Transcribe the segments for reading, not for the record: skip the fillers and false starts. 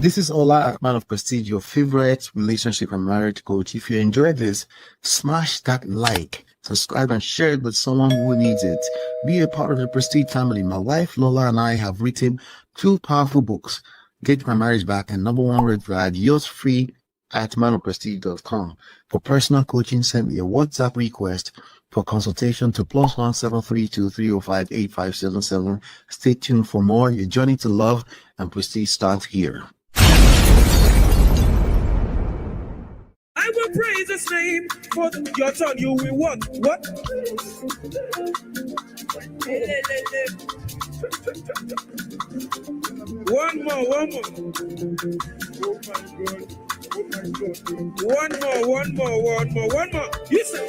This is Ola, man of prestige, your favorite relationship and marriage coach. If you enjoyed this, smash that like, subscribe, and share it with someone who needs it. Be a part of the Prestige family. My wife Lola and I have written 2 powerful books, Get My Marriage Back and Number One Red Flag. Yours free at manofprestige.com. For personal coaching, send me a WhatsApp request for consultation to +1 732 305 8577. Stay tuned for more. Your journey to love and prestige starts here. I will praise his name for your turn. You will what? What? One more. Oh my God. One more. You say.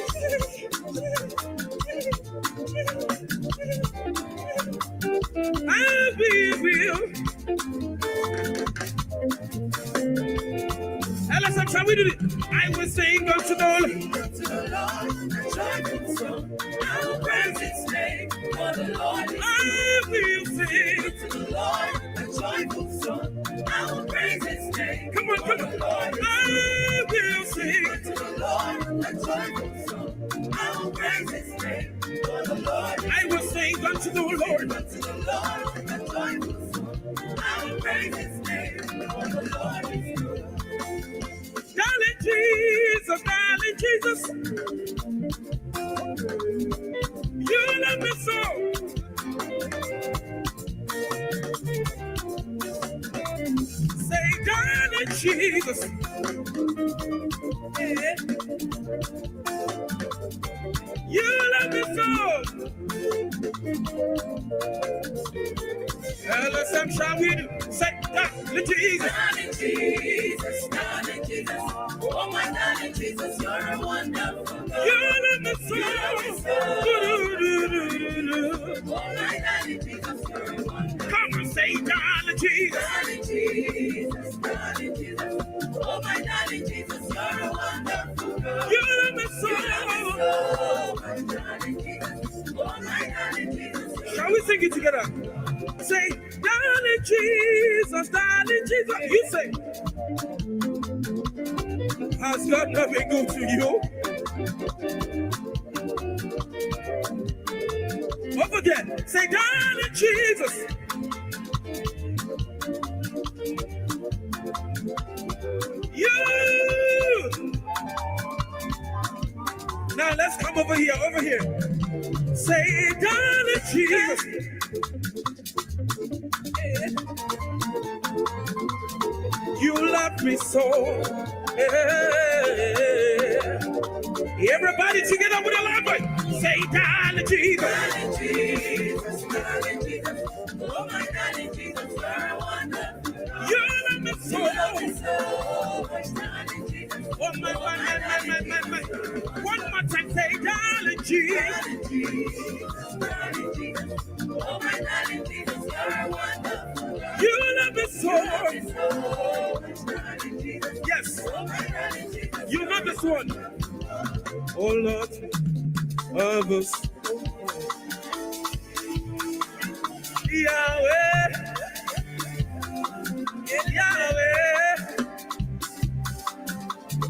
I will. Listen, shall we do it? I will sing unto the Lord. To the Lord, a joyful song. I will praise his name for the Lord. I will sing to the Lord a joyful song. I will praise his name. Come on. Lord. I will sing to the Lord a joyful song. I will praise his name for the Lord. I will sing unto the Lord. To the Lord a joyful song. I will praise his name for the Lord is good. Darling Jesus, you love me so. Say, darling Jesus, yeah. You love me so. LSM, shall we do? Say, darling Jesus. Darling Jesus. Oh, my darling Jesus, you're a wonderful God. You love me so. Oh, my darling Jesus, you're a wonderful God. Come and say, darling Jesus. Darling Jesus. Oh, my darling Jesus, you're a wonderful God. You love me so. My darling Jesus. Oh, my darling Jesus. Shall we sing it together? Say, darling Jesus, darling Jesus. You say, has God not been good to you? Over there, say, darling Jesus. You. Now let's come over here. Say, darling Jesus. You love me so. Everybody together with a loud voice. Say, darling Jesus. Darling Jesus. Oh, my darling Jesus, you're a wonderful God. You love me so. Much, darling Jesus. Oh, my. One more time, say, darling Jesus. Darling Jesus. Oh, my darling Jesus, you're a wonderful God. You love me so. Much, darling Jesus. Yes. Oh, my darling Jesus. You know this one. Oh, Lord of us. Yahweh.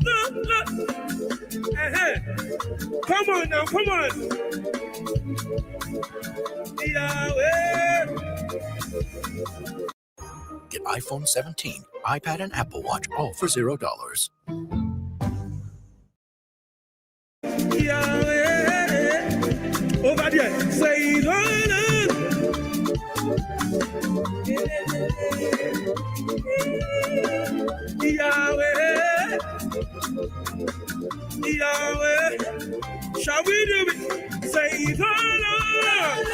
Look. Come on now, come on. Yahweh. Get iPhone 17, iPad, and Apple Watch all for $0. Yahweh. Over there, say, Lord. Yahweh, shall we do it? Say, the Lord,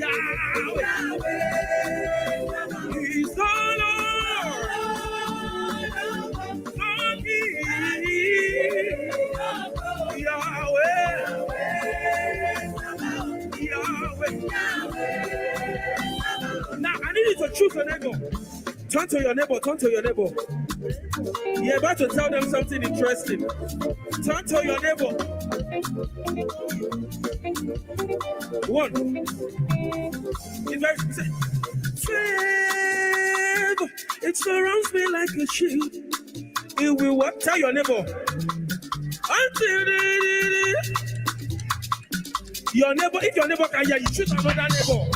Yahweh, He's the Now I need you to choose your neighbor. Turn to your neighbor. You're about to tell them something interesting. Turn to your neighbor. One. It surrounds me like a shield. It will what? Tell your neighbor. Until your neighbor, if your neighbor can hear you, shoot another neighbor.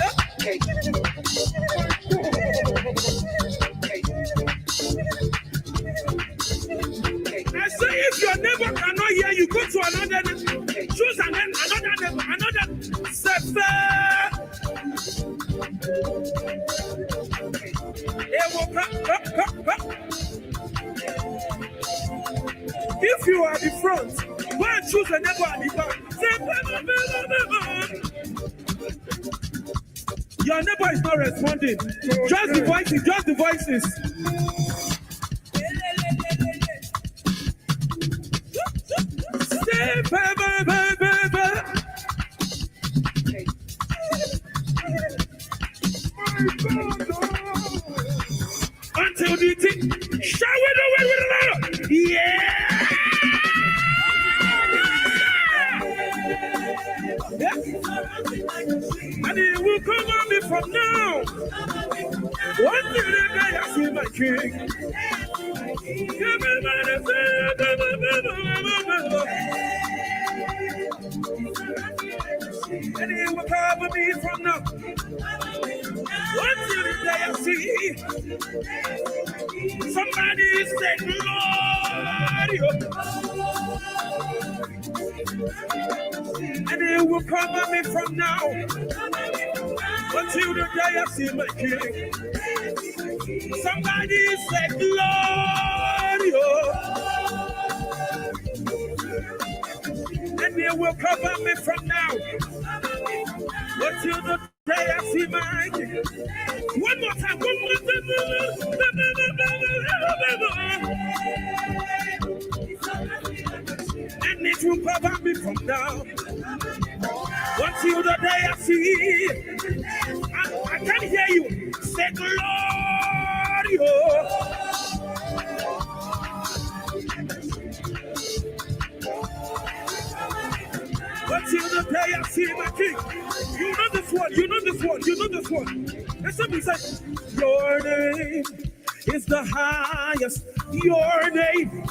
I say if your neighbor cannot hear you, go to another neighbor. Choose another neighbor, another sefer. If you are the front, go and choose a neighbor at the back. Your neighbor is not responding. Just the voices, just the voices. Until the thing, shall we do it with love? Yeah! And it will come on me from now. One day I see my king. And it will cover me from now. Until the day I see somebody say glory, and it will cover me from now until the day I see my king. Somebody say glory, and it will cover me from now until the day I see my king. One more time, one more time. And it will cover me from now until the day I see. I can hear you say glory. Until the day I see my king. You know this one, you know this one, you know this one. And somebody say, your name is the highest. Your name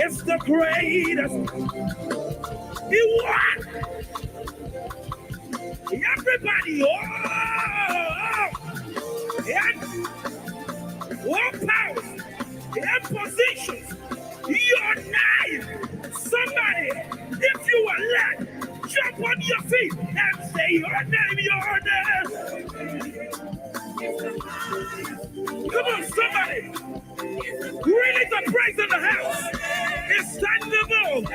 is the greatest. You what? Everybody, and all powers and positions. Your name. Somebody, if you are led, jump on your feet and say your name, your name. Come on, somebody. Release the praise in the house. It's time to move.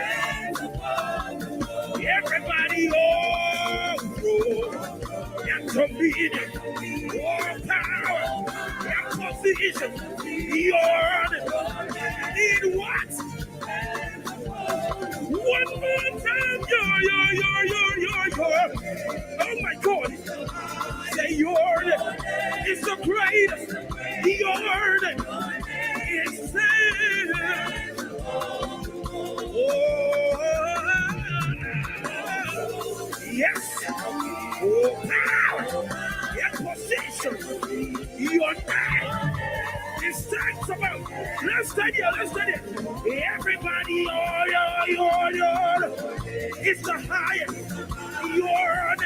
Everybody, and dominion, all power, and position. Your need what? One more time, your. Oh my God. Say your is the greatest. Your is saved. Oh, yes. Oh, power. Your position. Your name. It's time to move. Let's study it. Let's study it. Everybody, your. It's the highest. Your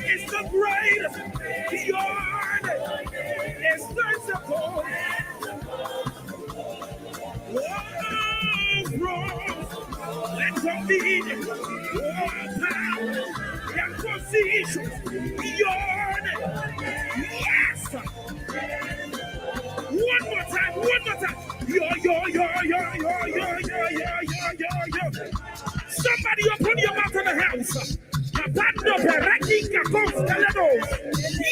it's the greatest. Your it's sensible. Let them be power and position. Your yes. One more time. Your. Somebody open your mouth in the house.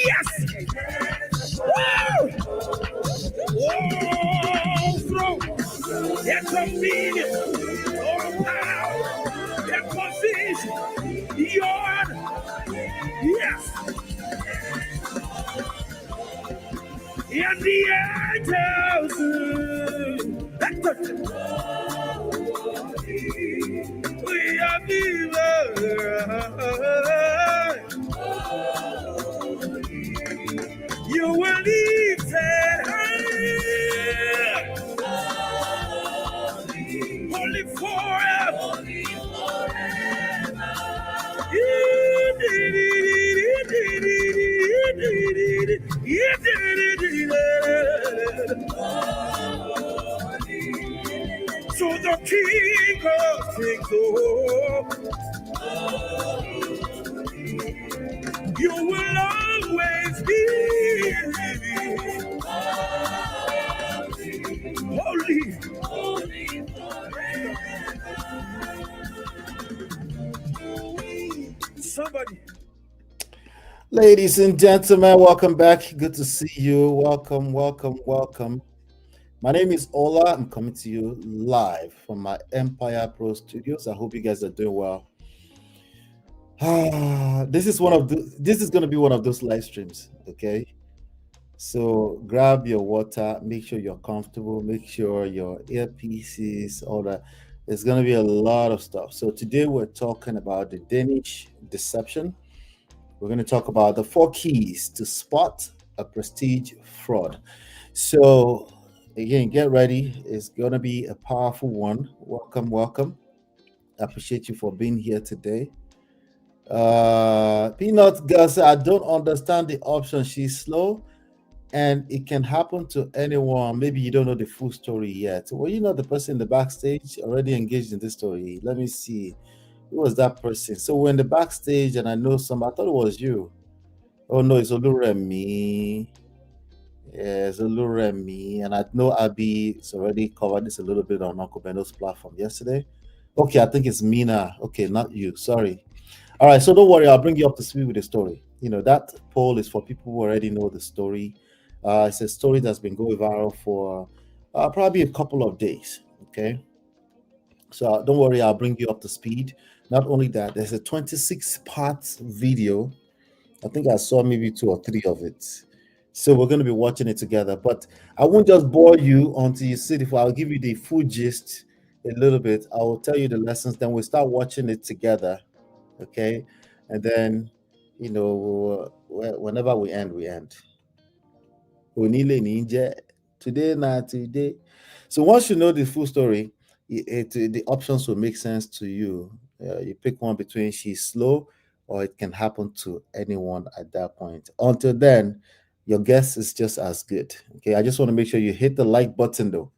Yes. Woo! Oh, throw. Get some meaning. Oh, power. Get position. Your. Yes. And the angels. We are divine. You will live holy forever. So the King of Kings, you will always be holy. Somebody. Ladies and gentlemen, welcome back. Good to see you. Welcome, welcome, welcome. My name is Ola. I'm coming to you live from my Empire Pro Studios. I hope you guys are doing well. This is going to be one of those live streams, okay? So grab your water, make sure you're comfortable, make sure your earpieces, all that. There's going to be a lot of stuff. So today we're talking about the Danish deception. We're going to talk about the 4 keys to spot a prestige fraud. So again, get ready. It's going to be a powerful one. Welcome, welcome. I appreciate you for being here today. Peanut girl said, I don't understand the option. She's slow and it can happen to anyone. Maybe you don't know the full story yet. Well, you know the person in the backstage already engaged in this story. Let me see. Who was that person? So we're in the backstage and I know I thought it was you. Oh no, it's Oluremi. Yeah, it's Oluremi. And I know Abby's already covered this a little bit on Uncle Bendo's platform yesterday. Okay, I think it's Mina. Okay, not you. Sorry. All right, so don't worry, I'll bring you up to speed with the story. You know, that poll is for people who already know the story. It's a story that's been going viral for probably a couple of days. Okay. So don't worry, I'll bring you up to speed. Not only that, there's a 26-part video. I think I saw maybe 2 or 3 of it. So we're going to be watching it together. But I won't just bore you until you see it. I'll give you the full gist a little bit. I will tell you the lessons. Then we'll start watching it together. Okay. And then, you know, whenever we end, we end. Onile Ninja. Today, not today. So once you know the full story, the options will make sense to you. You pick one between she's slow or it can happen to anyone at that point. Until then, your guess is just as good. Okay, I just want to make sure you hit the like button though.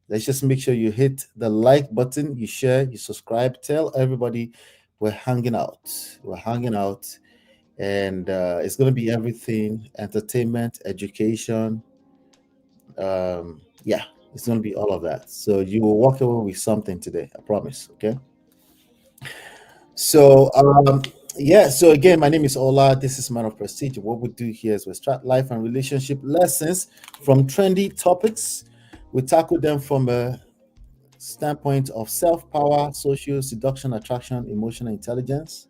Let's just make sure you hit the like button, you share, you subscribe, tell everybody we're hanging out. We're hanging out, and it's going to be everything: entertainment, education. Yeah, it's going to be all of that. So you will walk away with something today, I promise. Okay. So, yeah, so again, my name is Ola. This is Man of Prestige. What we do here is we extract life and relationship lessons from trendy topics. We tackle them from a standpoint of self-power, social seduction, attraction, emotional intelligence.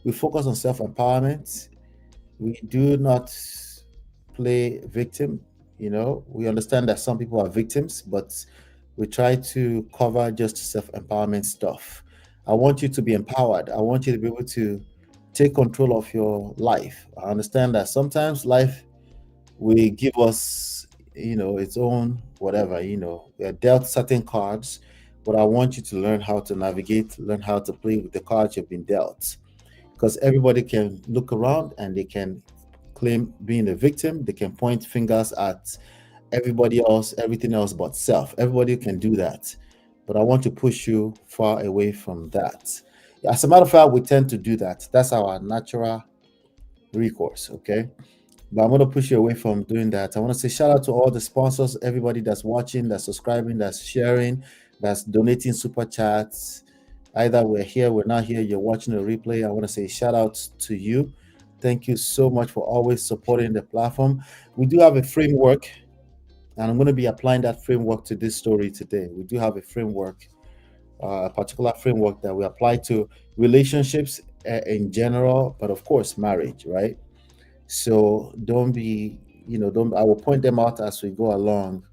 We focus on self-empowerment. We do not play victim. You know, we understand that some people are victims, but we try to cover just self-empowerment stuff. I want you to be empowered. I want you to be able to take control of your life. I understand that sometimes life will give us, you know, its own whatever, you know, we are dealt certain cards, but I want you to learn how to navigate, learn how to play with the cards you've been dealt. Because everybody can look around and they can claim being a victim, they can point fingers at everybody else, everything else but self. Everybody can do that. But I want to push you far away from that. As a matter of fact, we tend to do that. That's our natural recourse, okay? But I'm going to push you away from doing that. I want to say shout out to all the sponsors, everybody that's watching, that's subscribing, that's sharing, that's donating super chats. Either we're here, we're not here, you're watching a replay. I want to say shout out to you. Thank you so much for always supporting the platform. We do have a framework, and I'm going to be applying that framework to this story today. We do have a framework, a particular framework that we apply to relationships in general, but of course, marriage, right? So don't be, I will point them out as we go along.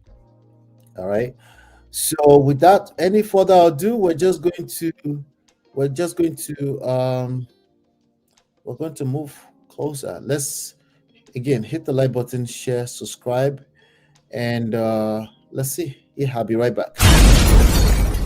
All right. So without any further ado, we're just going to we're going to move closer. Let's again hit the like button, share, subscribe, and let's see. Yeah, I'll be right back.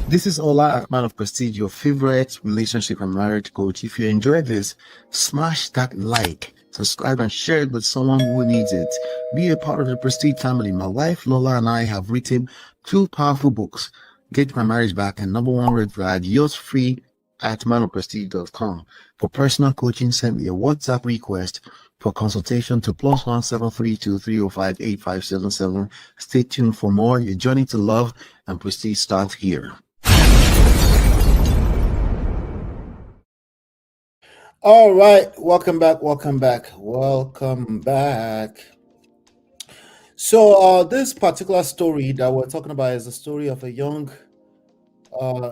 This is Ola, man of prestige, your favorite relationship and marriage coach. If you enjoy this, smash that like, subscribe, and share it with someone who needs it. Be a part of the prestige family. My wife Lola and I have written two powerful books, Get My Marriage Back and Number One Red Flag, yours free at manofprestige.com. For personal coaching, send me a WhatsApp request for consultation to +17323058577. Stay tuned for more. Your journey to love and prestige starts here. All right, welcome back. So this particular story that we're talking about is the story of a young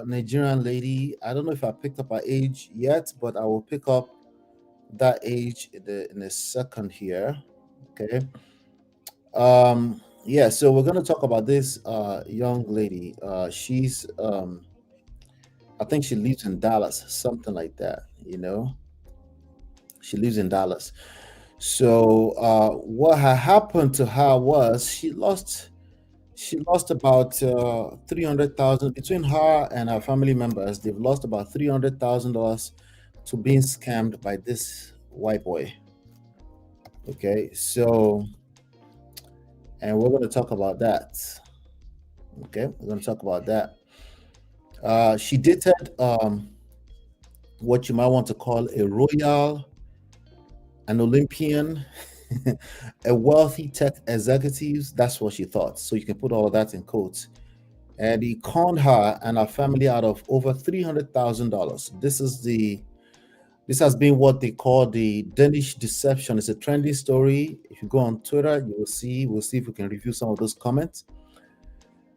Nigerian lady. I don't know if I picked up her age yet, but I will pick up that age in a second here. Okay. Yeah, so we're gonna talk about this young lady. She's I think she lives in Dallas, something like that, you know. She lives in Dallas. So what had happened to her was she lost about 300,000 between her and her family members. They've lost about $300,000 to being scammed by this white boy. Okay, so and we're going to talk about that. Okay, we're going to talk about that. She dated what you might want to call a royal, an Olympian, a wealthy tech executive. That's what she thought. So you can put all of that in quotes. And he conned her and her family out of over $300,000. This has been what they call the Danish deception. It's a trendy story. If you go on Twitter, you will see. We'll see if we can review some of those comments.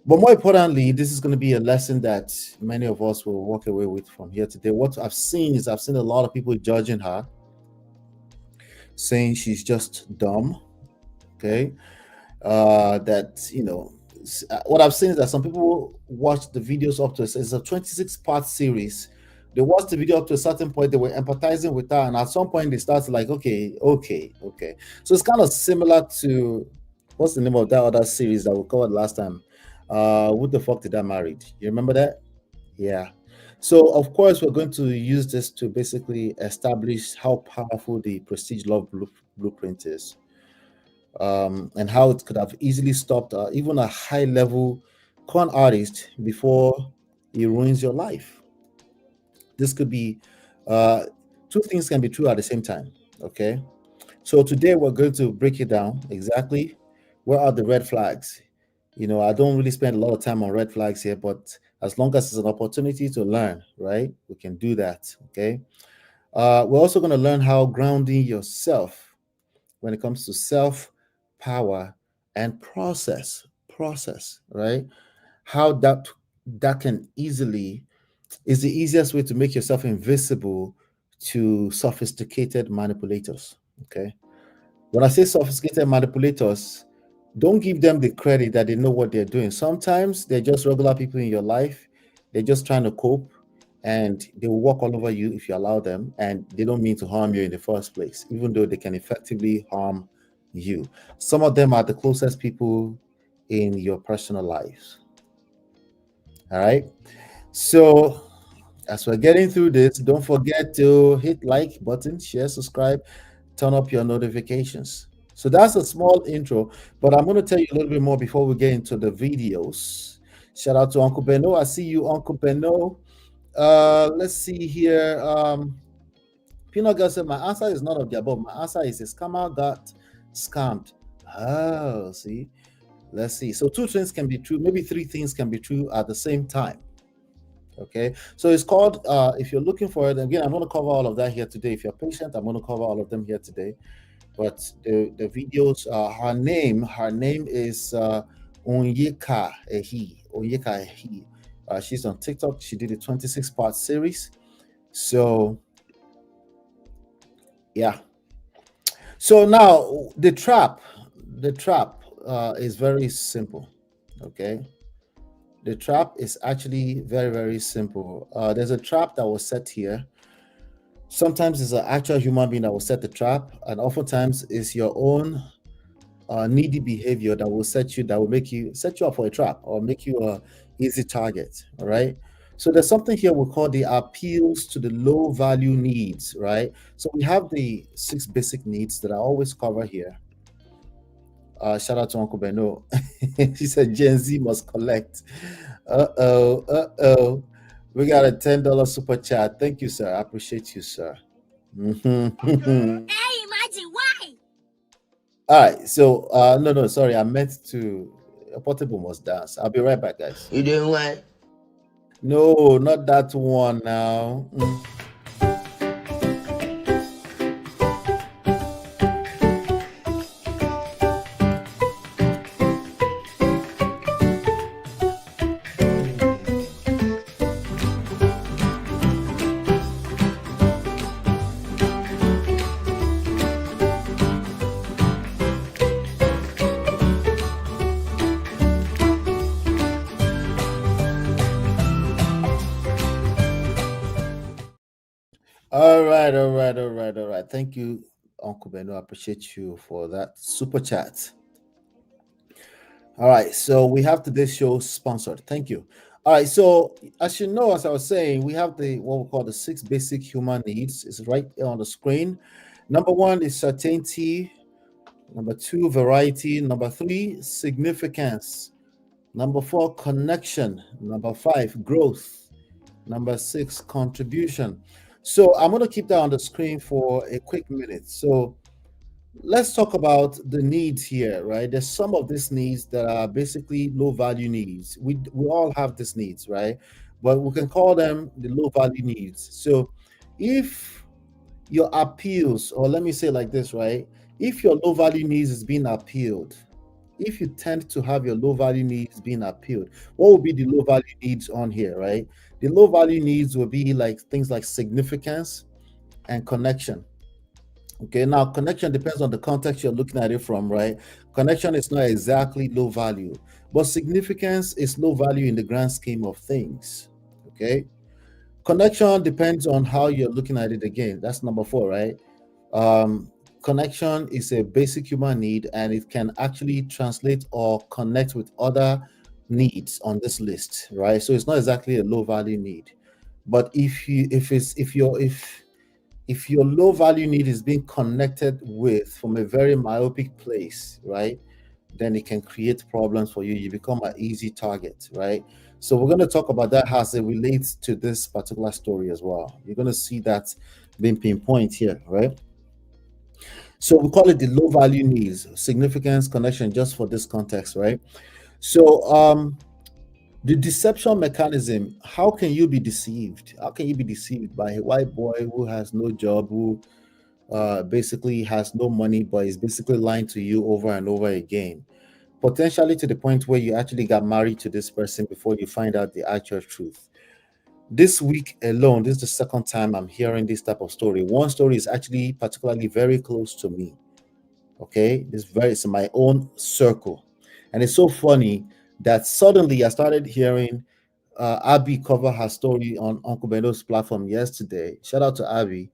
But more importantly, this is going to be a lesson that many of us will walk away with from here today. What I've seen is I've seen a lot of people judging her, saying she's just dumb. Okay. That, what I've seen is that some people watch the videos up to it's a 26-part series. They watched the video up to a certain point, they were empathizing with her, and at some point they started like, okay. So it's kind of similar to what's the name of that other series that we covered last time? Who the fuck did I marry? You remember that? Yeah. So of course we're going to use this to basically establish how powerful the Prestige Love Blueprint is. And how it could have easily stopped even a high-level con artist before he ruins your life. This could be two things can be true at the same time. Okay, so today we're going to break it down exactly. Where are the red flags? I don't really spend a lot of time on red flags here, but as long as it's an opportunity to learn, right, we can do that. Okay, we're also going to learn how grounding yourself when it comes to self power and process, right, how that can easily is the easiest way to make yourself invisible to sophisticated manipulators. Okay, when I say sophisticated manipulators, don't give them the credit that they know what they're doing. Sometimes they're just regular people in your life. They're just trying to cope, and they will walk all over you if you allow them, and they don't mean to harm you in the first place, even though they can effectively harm you. Some of them are the closest people in your personal lives. All right. So as we're getting through this, don't forget to hit like button, share, subscribe, turn up your notifications. So that's a small intro, but I'm going to tell you a little bit more before we get into the videos. Shout out to Uncle Beno. I see you, Uncle Beno. Let's see here. Peanut Girl said, my answer is none of the above. My answer is a scammer got scammed. Oh, see. Let's see. So two things can be true. Maybe three things can be true at the same time. Okay. So it's called, if you're looking for it, again, I'm going to cover all of that here today. If you're patient, I'm going to cover all of them here today. But the videos, her name is Onyeka Ehi. Onyeka Ehi. She's on TikTok. She did a 26-part series. So, yeah. So now the trap is very simple. Okay. The trap is actually very, very simple. There's a trap that was set here. Sometimes it's an actual human being that will set the trap, and oftentimes it's your own needy behavior that will that will make you set you up for a trap or make you a easy target. All right. So there's something here we call the appeals to the low value needs, right? So we have the 6 basic needs that I always cover here. Shout out to Uncle Beno. She said Gen Z must collect. Uh-oh. We got a $10 super chat. Thank you, sir. I appreciate you, sir. Hey, imagine why? All right. So, no, sorry. I meant to. A portable must dance. I'll be right back, guys. You doing what? No, not that one now. All right. Thank you, Uncle Beno. I appreciate you for that super chat. All right, so we have today's show sponsored. Thank you. All right, so as you know, as I was saying, we have the what we call the 6 basic human needs. It's right here on the screen. Number 1 is certainty. Number 2, variety. Number 3, significance. Number 4, connection. Number 5, growth. Number 6, contribution. So I'm going to keep that on the screen for a quick minute. So let's talk about the needs here, right? There's some of these needs that are basically low value needs. We all have these needs, right? But we can call them the low value needs. So if your appeals, or let me say like this, right? If your low value needs is being appealed, if you tend to have your low value needs being appealed, what will be the low value needs on here, right? The low value needs will be like things like significance and connection. Okay, now connection depends on the context you're looking at it from, right? Connection is not exactly low value, but significance is low value in the grand scheme of things. Okay, connection depends on how you're looking at it again. That's number 4, right? Connection is a basic human need, and it can actually translate or connect with other needs on this list, right? So it's not exactly a low value need, but if your low value need is being connected with from a very myopic place, right, then it can create problems for you. You become an easy target, right? So we're going to talk about that as it relates to this particular story as well. You're going to see that being pinpoint here, right? So we call it the low value needs, significance, connection, just for this context, right? So the deception mechanism, how can you be deceived? How can you be deceived by a white boy who has no job, who basically has no money, but is basically lying to you over and over again? Potentially to the point where you actually got married to this person before you find out the actual truth. This week alone, this is the second time I'm hearing this type of story. One story is actually particularly very close to me. Okay, it's in my own circle. And it's so funny that suddenly I started hearing Abby cover her story on Uncle Beno's platform yesterday. Shout out to Abby.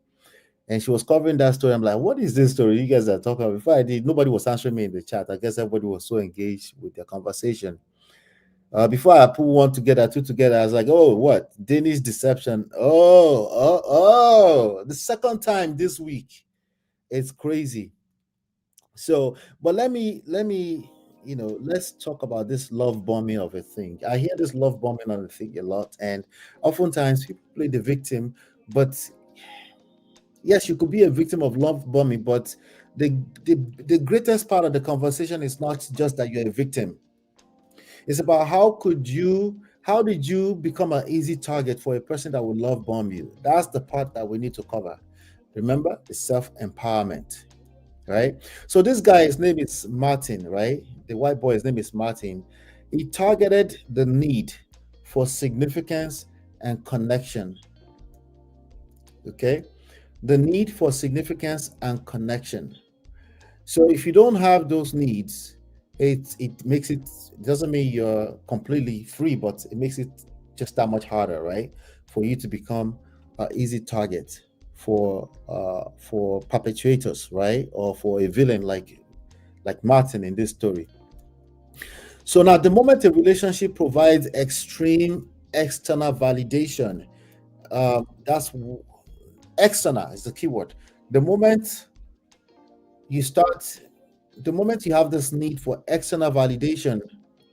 And she was covering that story. I'm like, what is this story you guys are talking about? Before I did, nobody was answering me in the chat. I guess everybody was so engaged with their conversation. Before I put one together, two together, I was like, oh, what? Danish deception. The second time this week. It's crazy. So, but let's talk about this love bombing of a thing. I hear this love bombing of a thing a lot, and oftentimes people play the victim. But yes, you could be a victim of love bombing, but the greatest part of the conversation is not just that you're a victim. It's about how did you become an easy target for a person that would love bomb you? That's the part that we need to cover. Remember, the self-empowerment. Right? So this guy, his name is Martin, right? The white boy, his name is Martin. He targeted the need for significance and connection. Okay? The need for significance and connection. So if you don't have those needs, it makes it doesn't mean you're completely free, but it makes it just that much harder, right? For you to become an easy target for perpetrators, right? Or for a villain like Martin in this story. So now the moment a relationship provides extreme external validation, that's external is the keyword. The moment you start the moment you have this need for external validation,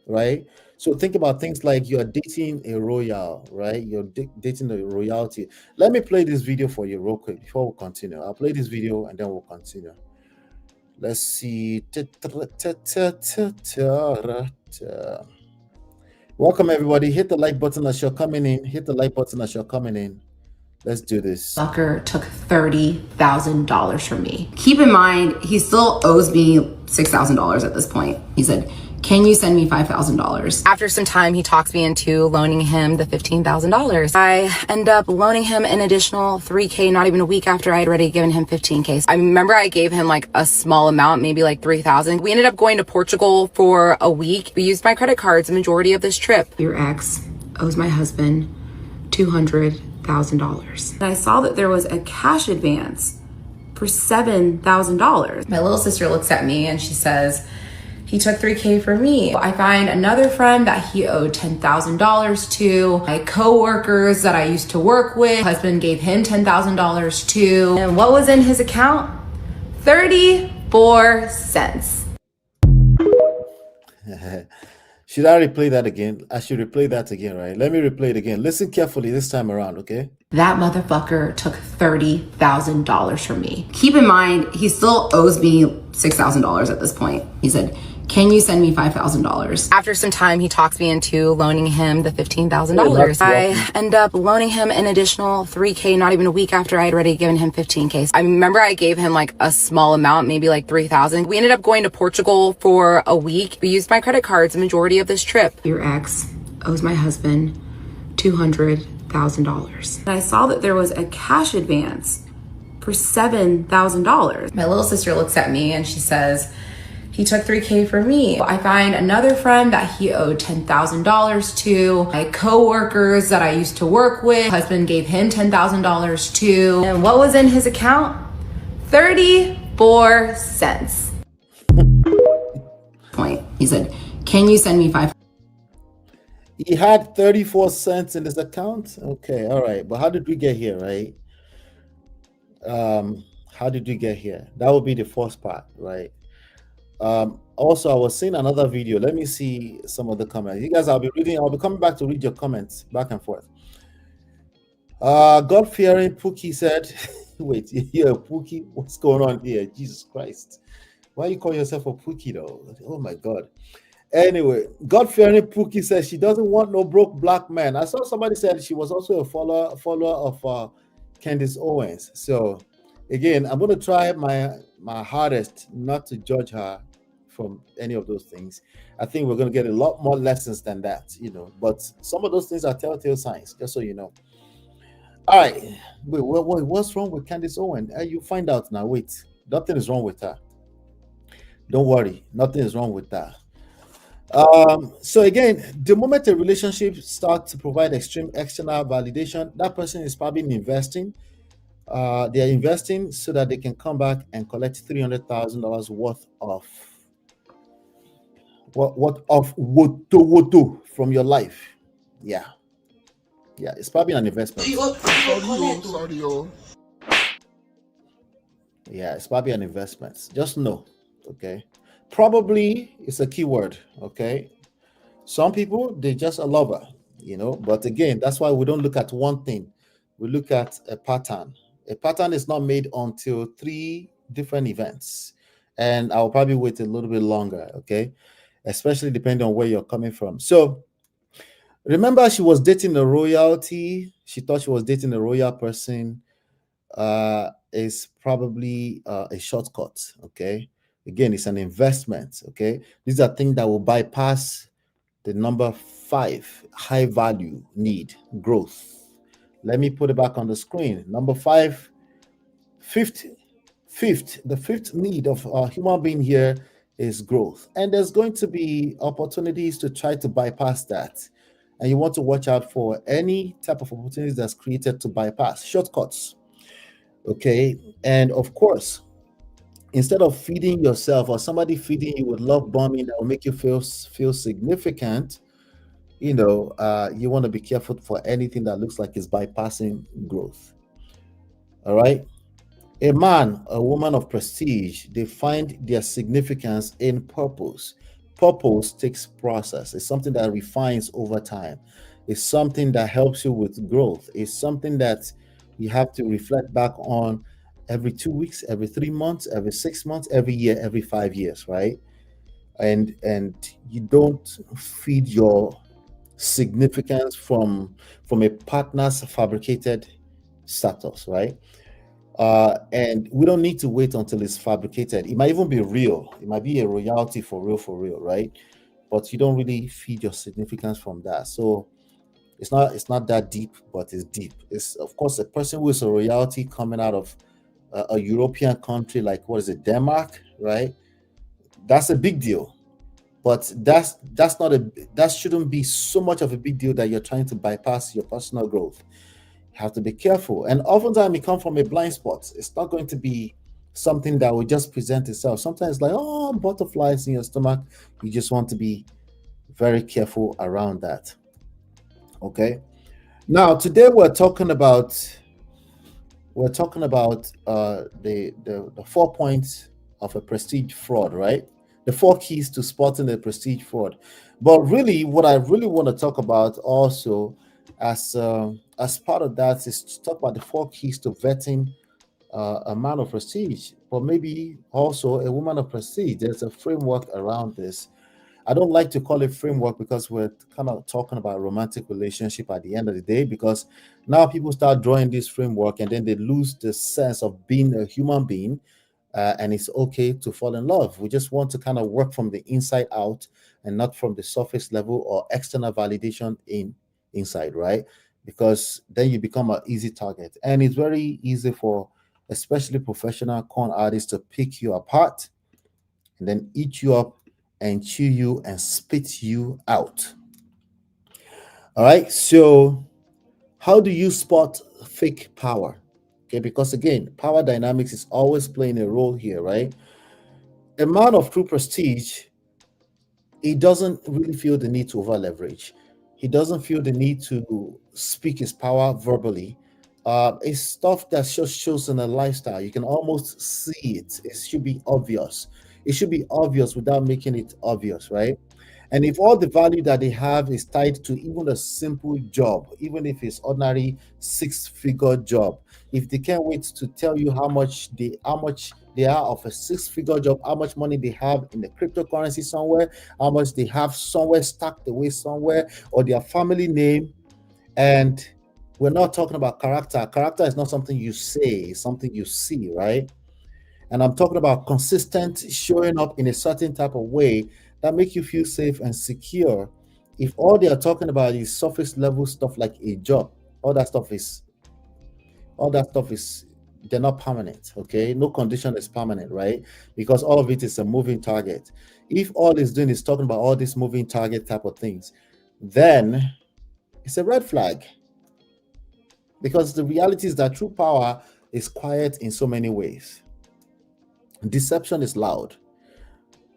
right? So think about things like you're dating a royal, right? You're dating a royalty. Let me play this video for you real quick before we continue. I'll play this video and then we'll continue. Let's see. Welcome everybody. Hit the like button as you're coming in. Hit the like button as you're coming in. Let's do this. Fucker took $30,000 from me. Keep in mind, he still owes me $6,000 at this point. He said, can you send me $5,000? After some time, he talks me into loaning him the $15,000. I end up loaning him an additional $3K, not even a week after I had already given him $15K. I remember I gave him like a small amount, maybe like $3,000. We ended up going to Portugal for a week. We used my credit cards the majority of this trip. Your ex owes my husband $200,000. And I saw that there was a cash advance for $7,000. My little sister looks at me and she says, he took $3K from me. I find another friend that he owed $10,000 to. My coworkers that I used to work with, husband gave him $10,000 to. And what was in his account? 34 cents. Should I replay that again? I should replay that again, right? Let me replay it again. Listen carefully this time around, okay? That motherfucker took $30,000 from me. Keep in mind, he still owes me $6,000 at this point. He said, can you send me $5,000? After some time, he talks me into loaning him the $15,000. I end up loaning him an additional $3K, not even a week after I had already given him $15K. I remember I gave him like a small amount, maybe like $3,000. We ended up going to Portugal for a week. We used my credit cards the majority of this trip. Your ex owes my husband $200,000. And I saw that there was a cash advance for $7,000. My little sister looks at me and she says, he took $3K from me. I find another friend that he owed $10,000 to. My coworkers that I used to work with, husband gave him $10,000 to. And what was in his account? 34 cents. Point. He said, can you send me $5,000? He had 34 cents in his account. Okay, all right. But how did we get here, right? How did we get here? That would be the first part, right? Also, I was seeing another video. Let me see some of the comments. You guys, I'll be coming back to read your comments back and forth. God-fearing Pookie said, wait, you're a Pookie? What's going on here? Jesus Christ. Why you call yourself a Pookie though? Oh my God. Anyway, God-fearing Pookie says she doesn't want no broke black man. I saw somebody said she was also a follower of Candace Owens. So again, I'm going to try my hardest not to judge her from any of those things. I think we're going to get a lot more lessons than that, but some of those things are telltale signs, just so you know. All right. Wait, what's wrong with Candace Owens? You find out now. Wait, nothing is wrong with her. Don't worry, nothing is wrong with that. So again, the moment a relationship starts to provide extreme external validation, that person is probably investing. They are investing so that they can come back and collect $300,000 worth of woto from your life. Yeah, it's probably an investment. Yeah, it's probably an investment. Just know, okay? Probably it's a keyword, okay? Some people, they just a lover, but again, that's why we don't look at one thing. We look at a pattern. A pattern is not made until 3 different events. And I'll probably wait a little bit longer, okay? Especially depending on where you're coming from. So remember, she was dating a royalty. She thought she was dating a royal person. Is probably a shortcut, okay? Again, it's an investment, okay? These are things that will bypass the number 5, high value need, growth. Let me put it back on the screen. Number 5, the fifth need of a human being here is growth. And there's going to be opportunities to try to bypass that. And you want to watch out for any type of opportunities that's created to bypass shortcuts. Okay. And of course, instead of feeding yourself or somebody feeding you with love bombing that will make you feel significant, you want to be careful for anything that looks like it's bypassing growth. All right. A man, a woman of prestige, they find their significance in purpose. Purpose takes process. It's something that refines over time. It's something that helps you with growth. It's something that you have to reflect back on every 2 weeks, every 3 months, every 6 months, every year, every 5 years, right? And you don't feed your significance from a partner's fabricated status, right? And we don't need to wait until it's fabricated. It might even be real. It might be a royalty for real, right? But you don't really feed your significance from that. So it's not that deep, but it's deep. It's, of course, a person who is a royalty coming out of a European country like, what is it, Denmark, right? That's a big deal. But that shouldn't be so much of a big deal that you're trying to bypass your personal growth. Have to be careful. And oftentimes it comes from a blind spot. It's not going to be something that will just present itself. Sometimes like, oh, butterflies in your stomach. You just want to be very careful around that. Okay. Now today we're talking about the 4 points of a prestige fraud, right? The 4 keys to spotting a prestige fraud. But really, what I really want to talk about also as part of that is to talk about the 4 keys to vetting a man of prestige, but maybe also a woman of prestige. There's a framework around this. I don't like to call it framework because we're kind of talking about romantic relationship at the end of the day, because now people start drawing this framework and then they lose the sense of being a human being, and it's okay to fall in love. We just want to kind of work from the inside out and not from the surface level or external validation inside, right? Because then you become an easy target, and it's very easy for especially professional con artists to pick you apart and then eat you up and chew you and spit you out. All right. So, how do you spot fake power? Okay, because again, power dynamics is always playing a role here, right? A man of true prestige, he doesn't really feel the need to over leverage. He doesn't feel the need to speak his power verbally. It's stuff that just shows in a lifestyle. You can almost see it. It should be obvious. It should be obvious without making it obvious, right? And if all the value that they have is tied to even a simple job, even if it's ordinary six-figure job, if they can't wait to tell you how much they are of a six-figure job, how much money they have in the cryptocurrency somewhere, how much they have somewhere stacked away somewhere, or their family name, and we're not talking about character. Character is not something you say, it's something you see, right? And I'm talking about consistent showing up in a certain type of way that make you feel safe and secure. If all they are talking about is surface level stuff like a job, all that stuff is all that stuff is they're not permanent. Okay, no condition is permanent, right? Because all of it is a moving target. If all it's doing is talking about all these moving target type of things, then it's a red flag. Because the reality is that true power is quiet in so many ways. Deception is loud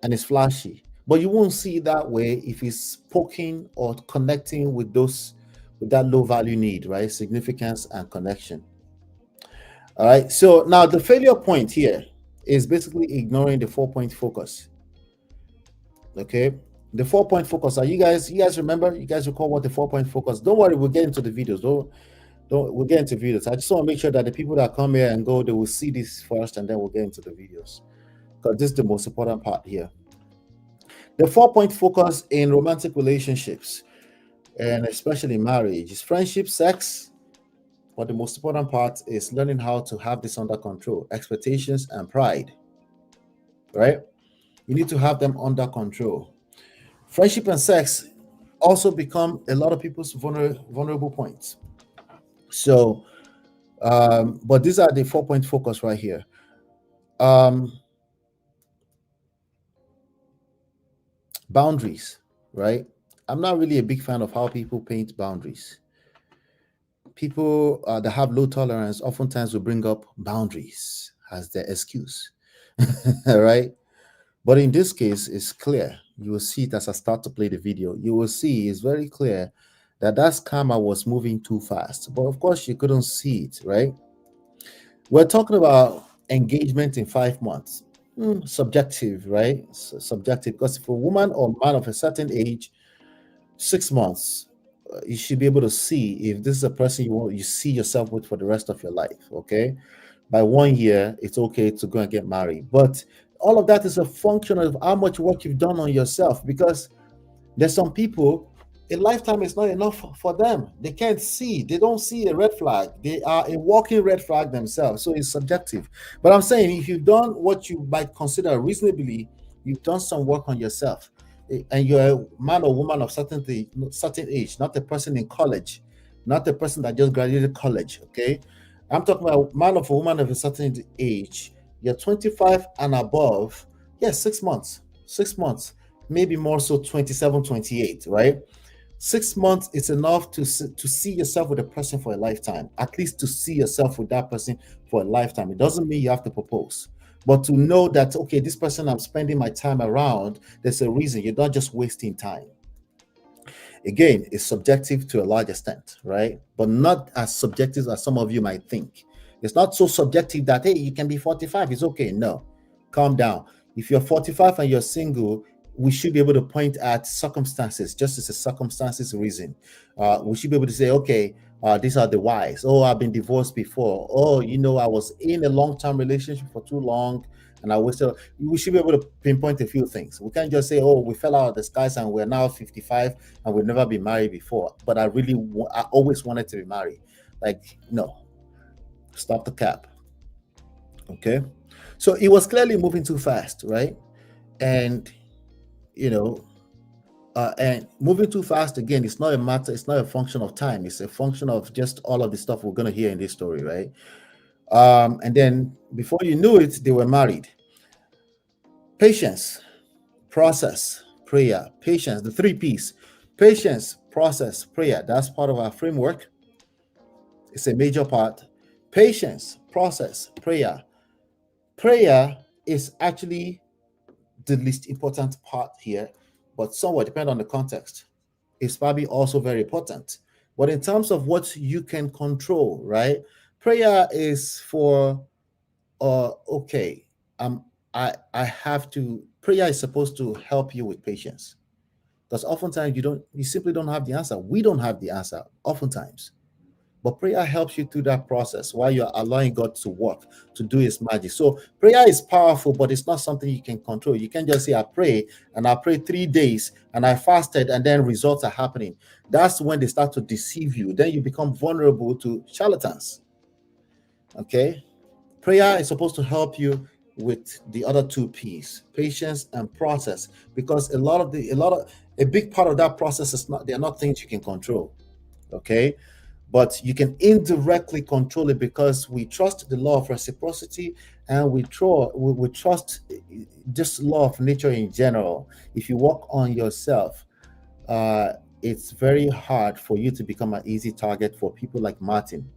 and it's flashy, but you won't see it that way if it's poking or connecting with that low value need, right? Significance and connection. All right. So now the failure point here is basically ignoring the 4 point focus. Okay. The 4 point focus. Are you guys remember? You guys recall what the 4 point focus? Don't worry, we'll get into the videos. Don't we'll get into videos. I just want to make sure that the people that come here and go, they will see this first and then we'll get into the videos. Because this is the most important part here. The 4 point focus in romantic relationships and especially marriage is friendship, sex, but the most important part is learning how to have this under control, expectations and pride, right? You need to have them under control. Friendship and sex also become a lot of people's vulnerable points. So, but these are the 4 point focus right here. Um, Boundaries, right? I'm not really a big fan of how people paint boundaries. People that have low tolerance oftentimes will bring up boundaries as their excuse, right? But in this case, it's clear. You will see it as I start to play the video. You will see it's very clear that that scammer was moving too fast. But of course, you couldn't see it, right? We're talking about engagement in 5 months. Subjective, right? Subjective. Because if a woman or man of a certain age, 6 months, you should be able to see if this is a person you see yourself with for the rest of your life. Okay, by 1 year, it's okay to go and get married, but all of that is a function of how much work you've done on yourself. Because there's some people, a lifetime is not enough for them. They can't see, they don't see a red flag. They are a walking red flag themselves. So it's subjective. But I'm saying if you've done what you might consider reasonably, you've done some work on yourself, and you're a man or woman of certain age, not a person in college, not a person that just graduated college. Okay. I'm talking about man of a woman of a certain age. You're 25 and above. Yes, 6 months. 6 months, maybe more so 27, 28, right? 6 months is enough to see yourself with a person for a lifetime, at least to see yourself with that person for a lifetime. It doesn't mean you have to propose, but to know that, okay, this person I'm spending my time around, there's a reason. You're not just wasting time. Again, it's subjective to a large extent, right? But not as subjective as some of you might think. It's not so subjective that, hey, you can be 45, it's okay. No, calm down. If you're 45 and you're single, we should be able to point at circumstances, just as a circumstances reason. We should be able to say, okay, these are the whys. Oh, I've been divorced before. Oh, I was in a long-term relationship for too long and I wasted. We should be able to pinpoint a few things. We can't just say, oh, we fell out of the skies and we're now 55 and we've never been married before. But I always wanted to be married. Like, no, stop the cap. Okay. So it was clearly moving too fast, right? And and moving too fast, again, it's not a function of time. It's a function of just all of the stuff we're going to hear in this story, right? And then before you knew it, they were married. Patience, process, prayer. Patience, the 3 P's. Patience, process, prayer. That's part of our framework. It's a major part. Patience, process, prayer. Prayer is actually the least important part here, but somewhat depending on the context, it's probably also very important. But in terms of what you can control, right? Prayer is for okay, I have to. Prayer is supposed to help you with patience, because oftentimes you simply don't have the answer. We don't have the answer oftentimes. But prayer helps you through that process while you're allowing God to work, to do his magic. So prayer is powerful, but it's not something you can control. You can't just say, I pray 3 days and I fasted and then results are happening. That's when they start to deceive you. Then you become vulnerable to charlatans. Okay? Prayer is supposed to help you with the other 2 P's, patience and process, because a big part of that process they're not things you can control. Okay? But you can indirectly control it, because we trust the law of reciprocity and we trust this law of nature in general. If you work on yourself, it's very hard for you to become an easy target for people like Martin.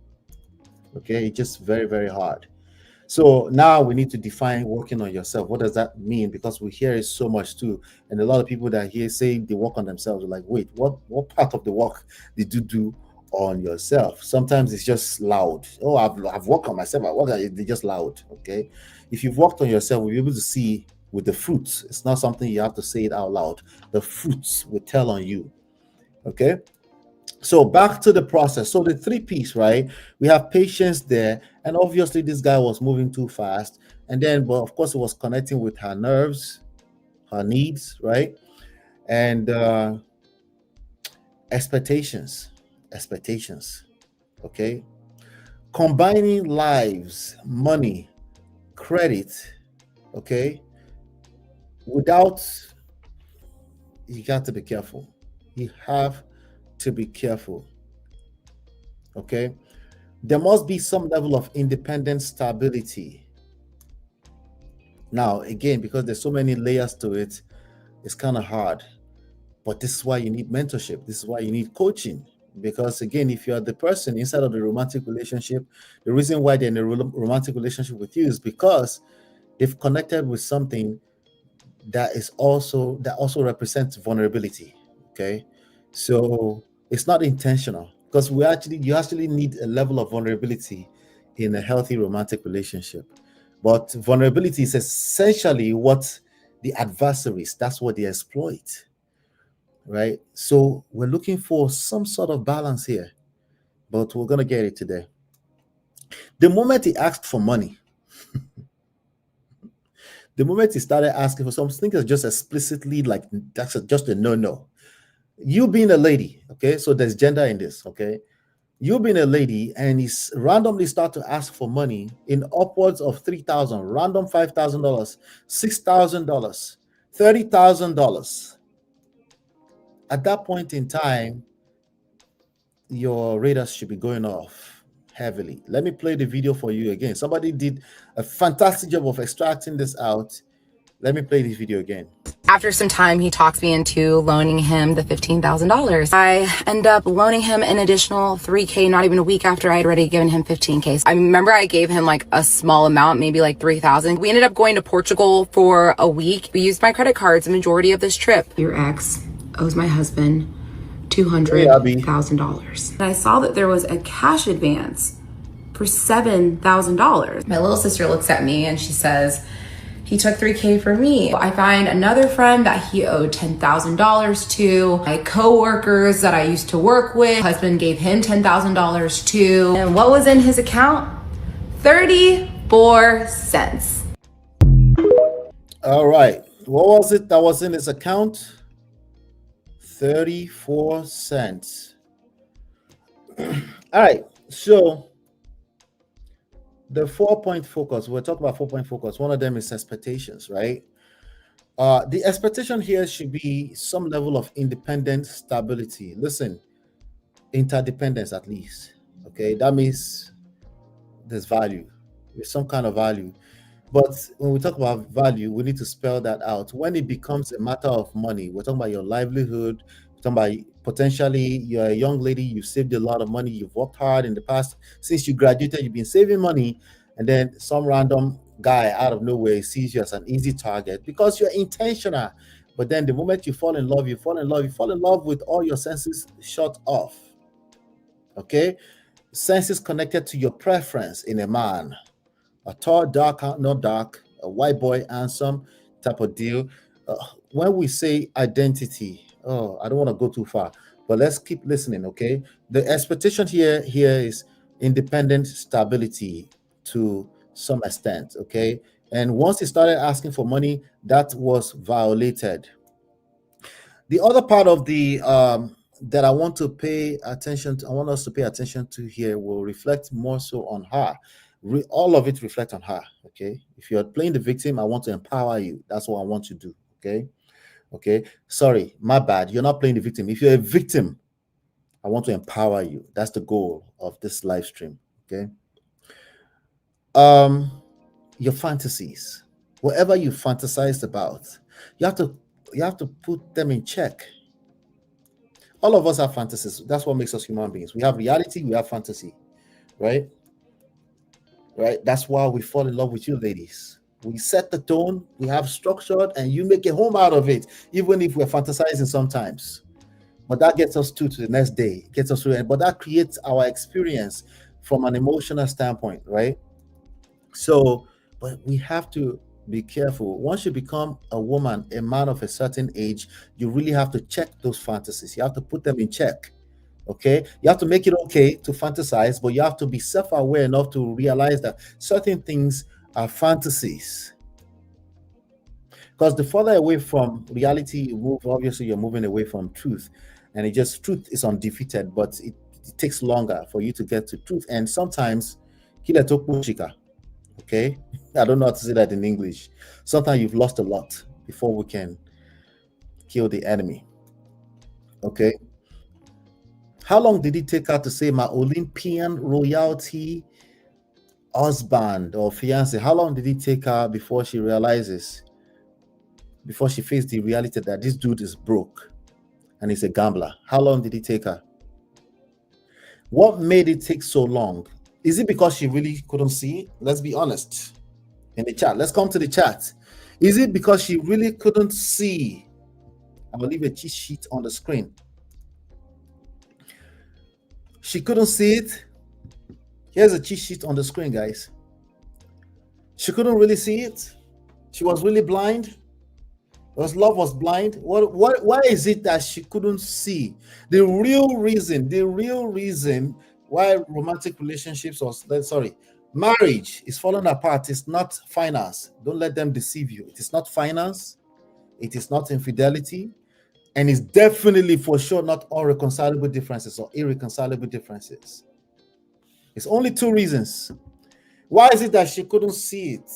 Okay, it's just very, very hard. So now we need to define working on yourself. What does that mean? Because we hear it so much too, and a lot of people that hear saying they work on themselves are like, wait, what part of the work did you do on yourself? Sometimes it's just loud. Oh, I've worked on myself. They're just loud. Okay, if you've worked on yourself, we'll be able to see with the fruits. It's not something you have to say it out loud. The fruits will tell on you. Okay. So back to the process. So the 3 P's, right? We have patience there, and obviously this guy was moving too fast. And then, but of course, it was connecting with her nerves, her needs, right? And expectations. Okay, combining lives, money, credit. Okay, without, you got to be careful. You have to be careful. Okay, there must be some level of independent stability. Now, again, because there's so many layers to it, It's kind of hard. But this is why you need mentorship. This is why you need coaching. Because again, if you're the person inside of the romantic relationship, the reason why they're in a romantic relationship with you is because they've connected with something that also represents vulnerability. Okay. So it's not intentional, because you actually need a level of vulnerability in a healthy romantic relationship. But vulnerability is essentially what the adversaries, that's what they exploit. Right? So we're looking for some sort of balance here, but we're gonna get it today. The moment he asked for money, the moment he started asking for something that's just explicitly like that's just a no. You being a lady, okay? So there's gender in this, okay? You being a lady and he's randomly start to ask for money in upwards of 3,000, random $5,000, $6,000, $30,000. At that point in time, your radars should be going off heavily. Let me play the video for you again. Somebody did a fantastic job of extracting this out. Let me play this video again. After some time, he talks me into loaning him the $15,000. I end up loaning him an additional $3K, not even a week after I had already given him $15K. I remember I gave him like a small amount, maybe like $3,000. We ended up going to Portugal for a week. We used my credit cards the majority of this trip. Your ex owes my husband $200,000. And I saw that there was a cash advance for $7,000. My little sister looks at me and she says, he took $3K for me. I find another friend that he owed $10,000 to. My coworkers that I used to work with, husband gave him $10,000 to. And what was in his account? 34 cents. All right. What was it that was in his account? 34 cents. All right. So the 4-point focus, we're talking about 4-point focus. One of them is expectations, right? The expectation here should be some level of independent stability. Listen, interdependence at least. Okay, that means there's value. There's some kind of value. But when we talk about value, we need to spell that out. When it becomes a matter of money, we're talking about your livelihood, we're talking about potentially you're a young lady, you've saved a lot of money, you've worked hard in the past. Since you graduated, you've been saving money, and then some random guy out of nowhere sees you as an easy target because you're intentional. But then the moment you fall in love with all your senses shut off. Okay? Senses connected to your preference in a man. A tall, dark, not dark, a white boy, handsome type of deal. When we say identity, I don't want to go too far, but let's keep listening, okay? The expectation here is independent stability to some extent, okay? And once he started asking for money, that was violated. The other part of the that I want to pay attention to, I want us to pay attention to here will reflect more so on her. All of it reflect on her, okay? If you're playing the victim, I want to empower you. That's what I want to do, okay? Sorry, my bad. You're not playing the victim. If you're a victim, I want to empower you. That's the goal of this live stream, okay? Your fantasies, whatever you fantasized about, you have to put them in check. All of us have fantasies. That's what makes us human beings. We have reality, we have fantasy, right? Right? That's why we fall in love with you, ladies. We set the tone, we have structured, and you make a home out of it, even if we're fantasizing sometimes. But that gets us to the next day, gets us through it. But that creates our experience from an emotional standpoint, right? So, but we have to be careful. Once you become a woman, a man of a certain age, you really have to check those fantasies. You have to put them in check. Okay, you have to make it okay to fantasize, but you have to be self-aware enough to realize that certain things are fantasies. Because the further away from reality you move, obviously you're moving away from truth, and truth is undefeated, but it takes longer for you to get to truth. And sometimes, okay, I don't know how to say that in English. Sometimes you've lost a lot before we can kill the enemy. Okay. How long did it take her to say my Olympian royalty husband or fiance? How long did it take her before she realizes before she faced the reality that this dude is broke and he's a gambler. How long did it take her? What made it take so long? Is it because she really couldn't see? Let's be honest. In the chat, let's come to the chat. Is it because she really couldn't see? I will leave a cheat sheet on the screen. She couldn't see it. Here's a cheat sheet on the screen, guys. She couldn't really see it. She was really blind. Because love was blind. Why is it that she couldn't see? The real reason why romantic relationships marriage is falling apart is not finance. Don't let them deceive you. It is not finance. It is not infidelity. And it's definitely for sure not irreconcilable differences or irreconcilable differences. It's only two reasons. Why is it that she couldn't see it?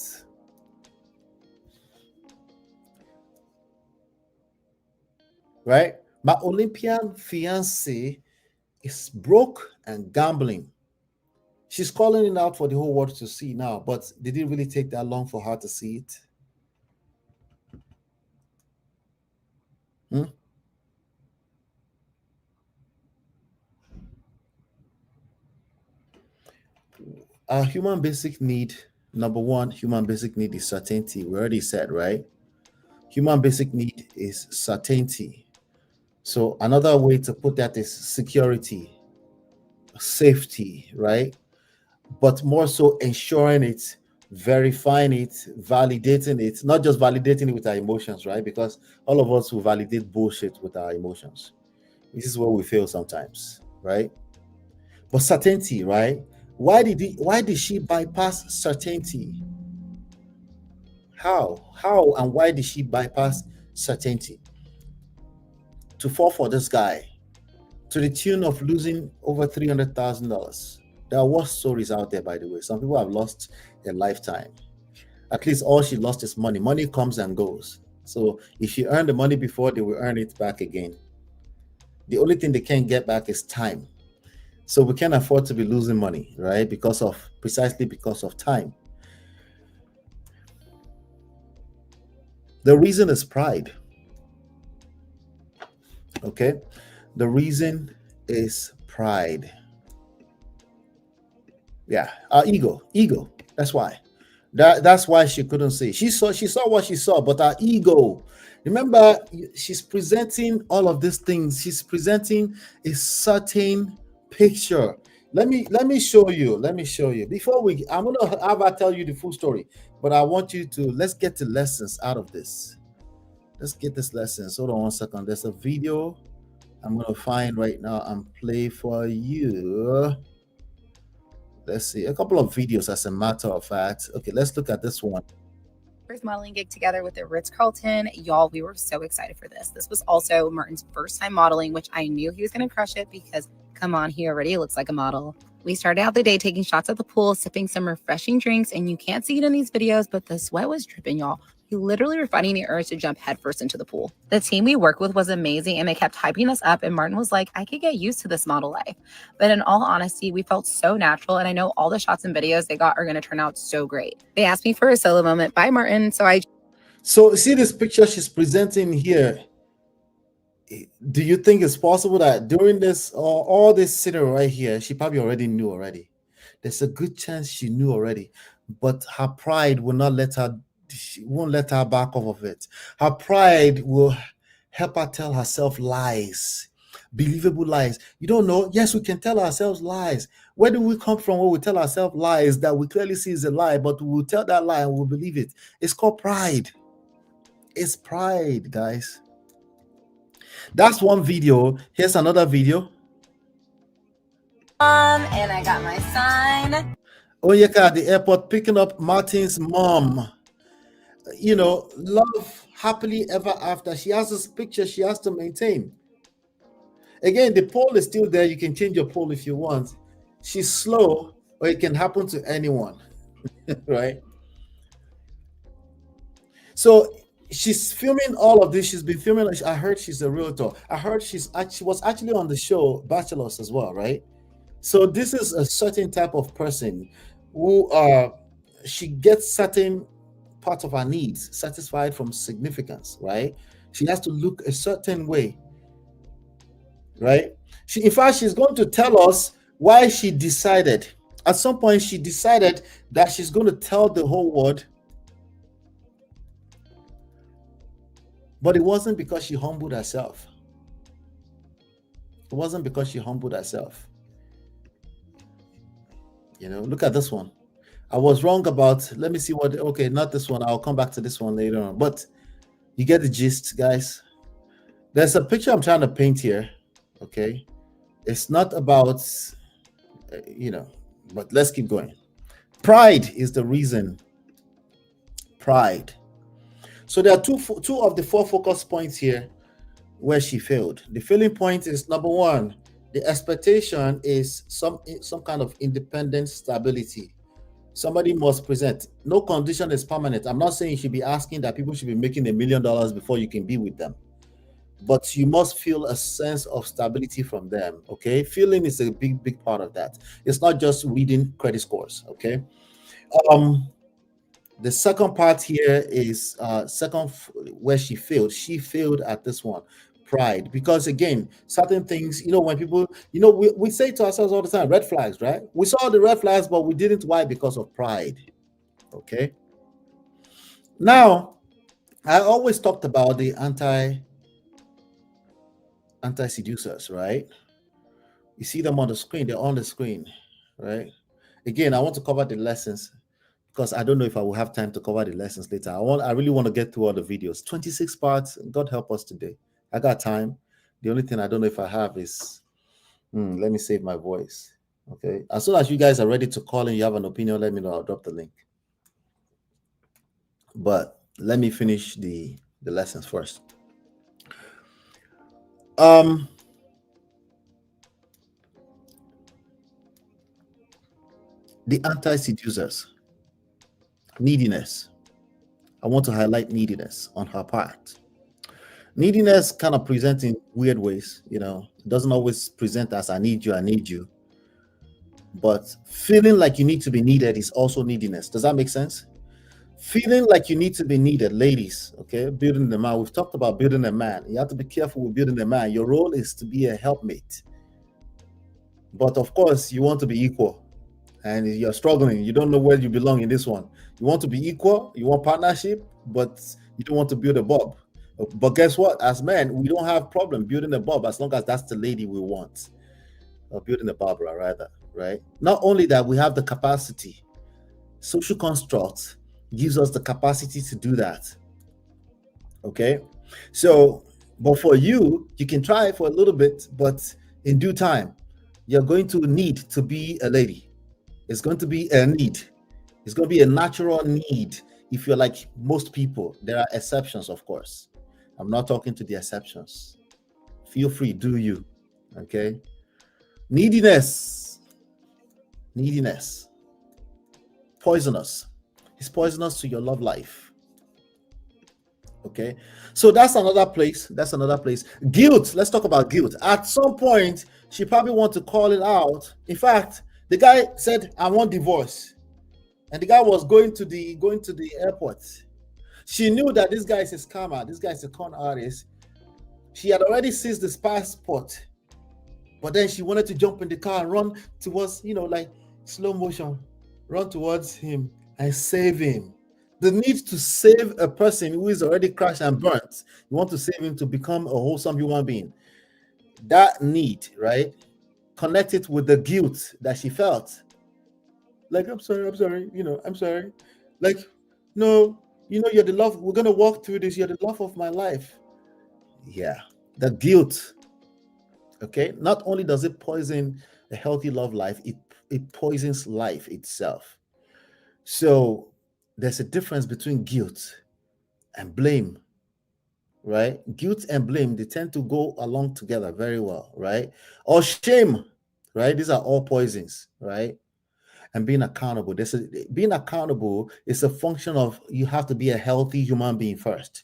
Right? My Olympian fiance is broke and gambling. She's calling it out for the whole world to see now, but did it really take that long for her to see it? Our human basic need, number one, human basic need is certainty. We already said, right? Human basic need is certainty. So another way to put that is security, safety, right? But more so ensuring it, verifying it, validating it, not just validating it with our emotions, right? Because all of us will validate bullshit with our emotions. This is where we fail sometimes, right? But certainty, right? Why did she bypass certainty? How and why did she bypass certainty to fall for this guy to the tune of losing over $300,000? There are worse stories out there, by the way. Some people have lost their lifetime. At least all she lost is money. Money comes and goes. So if she earned the money before, they will earn it back again. The only thing they can't get back is time. So we can't afford to be losing money, right? Precisely because of time. The reason is pride. Okay? The reason is pride. Yeah, our ego. That's why. That's why she couldn't see. She saw what she saw, but our ego. Remember, she's presenting all of these things. She's presenting a certain picture. Let me show you. Before I'm gonna have her tell you the full story, but I want you to let's get the lessons out of this. Let's get this lessons. Hold on one second. There's a video I'm gonna find right now and play for you. Let's see a couple of videos as a matter of fact. Okay, let's look at this one. First modeling gig together with the Ritz-Carlton. Y'all, we were so excited for this. This was also Martin's first time modeling, which I knew he was going to crush it because, come on, he already looks like a model. We started out the day taking shots at the pool, sipping some refreshing drinks, and you can't see it in these videos, but the sweat was dripping, y'all. We literally were fighting the urge to jump headfirst into the pool. The team we worked with was amazing, and they kept hyping us up, and Martin was like, I could get used to this model life. But in all honesty, we felt so natural, and I know all the shots and videos they got are going to turn out so great. They asked me for a solo moment by Martin, So see this picture she's presenting here. Do you think it's possible that during this all this sitting right here, she probably already knew already? There's a good chance she knew already, but her pride will not let her. She won't let her back off of it. Her pride will help her tell herself lies, believable lies. You don't know. Yes, we can tell ourselves lies. Where do we come from when we tell ourselves lies that we clearly see is a lie, but we will tell that lie and we'll believe it? It's called pride. It's pride, guys. That's one video. Here's another video. and I got my sign. Onyeka at the airport picking up Martin's mom. You know, love happily ever after. She has this picture she has to maintain. Again, the poll is still there. You can change your poll if you want. She's slow, or it can happen to anyone, right? So she's filming all of this. She's been filming. I heard she's a realtor. I heard she was actually on the show Bachelors as well, right? So this is a certain type of person who she gets certain parts of her needs satisfied from significance, right? She has to look a certain way, right? In fact, she's going to tell us why she decided. At some point, she decided that she's going to tell the whole world, but it wasn't because she humbled herself. It wasn't because she humbled herself. You know, look at this one. I was wrong about, let me see what, okay, not this one. I'll come back to this one later on. But you get the gist, guys. There's a picture I'm trying to paint here, okay? It's not about, but let's keep going. Pride is the reason. Pride. So there are two of the 4 focus points here where she failed. The failing point is number 1, the expectation is some kind of independent stability. Somebody must present. No condition is permanent. I'm not saying you should be asking that people should be making $1 million before you can be with them, but you must feel a sense of stability from them. Okay, feeling is a big part of that. It's not just reading credit scores. Okay. The second part here is where she failed. She failed at this one, pride. Because again, certain things, when people, we say to ourselves all the time, red flags, right? We saw the red flags, but we didn't. Why? Because of pride. Okay. Now, I always talked about the anti-seducers, right? You see them on the screen. They're on the screen, right? Again, I want to cover the lessons, because I don't know if I will have time to cover the lessons later. I really want to get through all the videos. 26 parts. God help us today. I got time. The only thing I don't know if I have is, let me save my voice. Okay. As soon as you guys are ready to call and you have an opinion, let me know. I'll drop the link. But let me finish the lessons first. The anti-seducers. Neediness. I want to highlight neediness on her part. Neediness kind of presents in weird ways, it doesn't always present as I need you. But feeling like you need to be needed is also neediness. Does that make sense? Feeling like you need to be needed, ladies, okay? Building the man. We've talked about building a man. You have to be careful with building a man. Your role is to be a helpmate. But of course, you want to be equal. And you're struggling. You don't know where you belong in this one. You want to be equal. You want partnership, but you don't want to build a bob. But guess what? As men, we don't have problem building a bob as long as that's the lady we want. Or building a Barbara, rather, right? Not only that, we have the capacity. Social construct gives us the capacity to do that. Okay? So, but for you can try for a little bit, but in due time, you're going to need to be a lady. It's going to be a need. It's going to be a natural need. If you're like most people, there are exceptions, of course. I'm not talking to the exceptions. Feel free, do you? Okay. Neediness. Poisonous. It's poisonous to your love life. Okay. So that's another place. Guilt. Let's talk about guilt. At some point, she probably wants to call it out. In fact, the guy said, I want divorce. And the guy was going to the airport. She knew that this guy is a scammer. This guy is a con artist. She had already seized his passport. But then she wanted to jump in the car and run towards, like slow motion. Run towards him and save him. The need to save a person who is already crashed and burnt. You want to save him to become a wholesome human being. That need, right? Connected with the guilt that she felt. Like, I'm sorry, I'm sorry. Like, no, you're the love. We're going to walk through this. You're the love of my life. Yeah, the guilt. Okay, not only does it poison a healthy love life, it poisons life itself. So there's a difference between guilt and blame. Right? Guilt and blame, they tend to go along together very well, right? Or shame, right? These are all poisons, right? And being accountable. Being accountable is a function of you have to be a healthy human being first.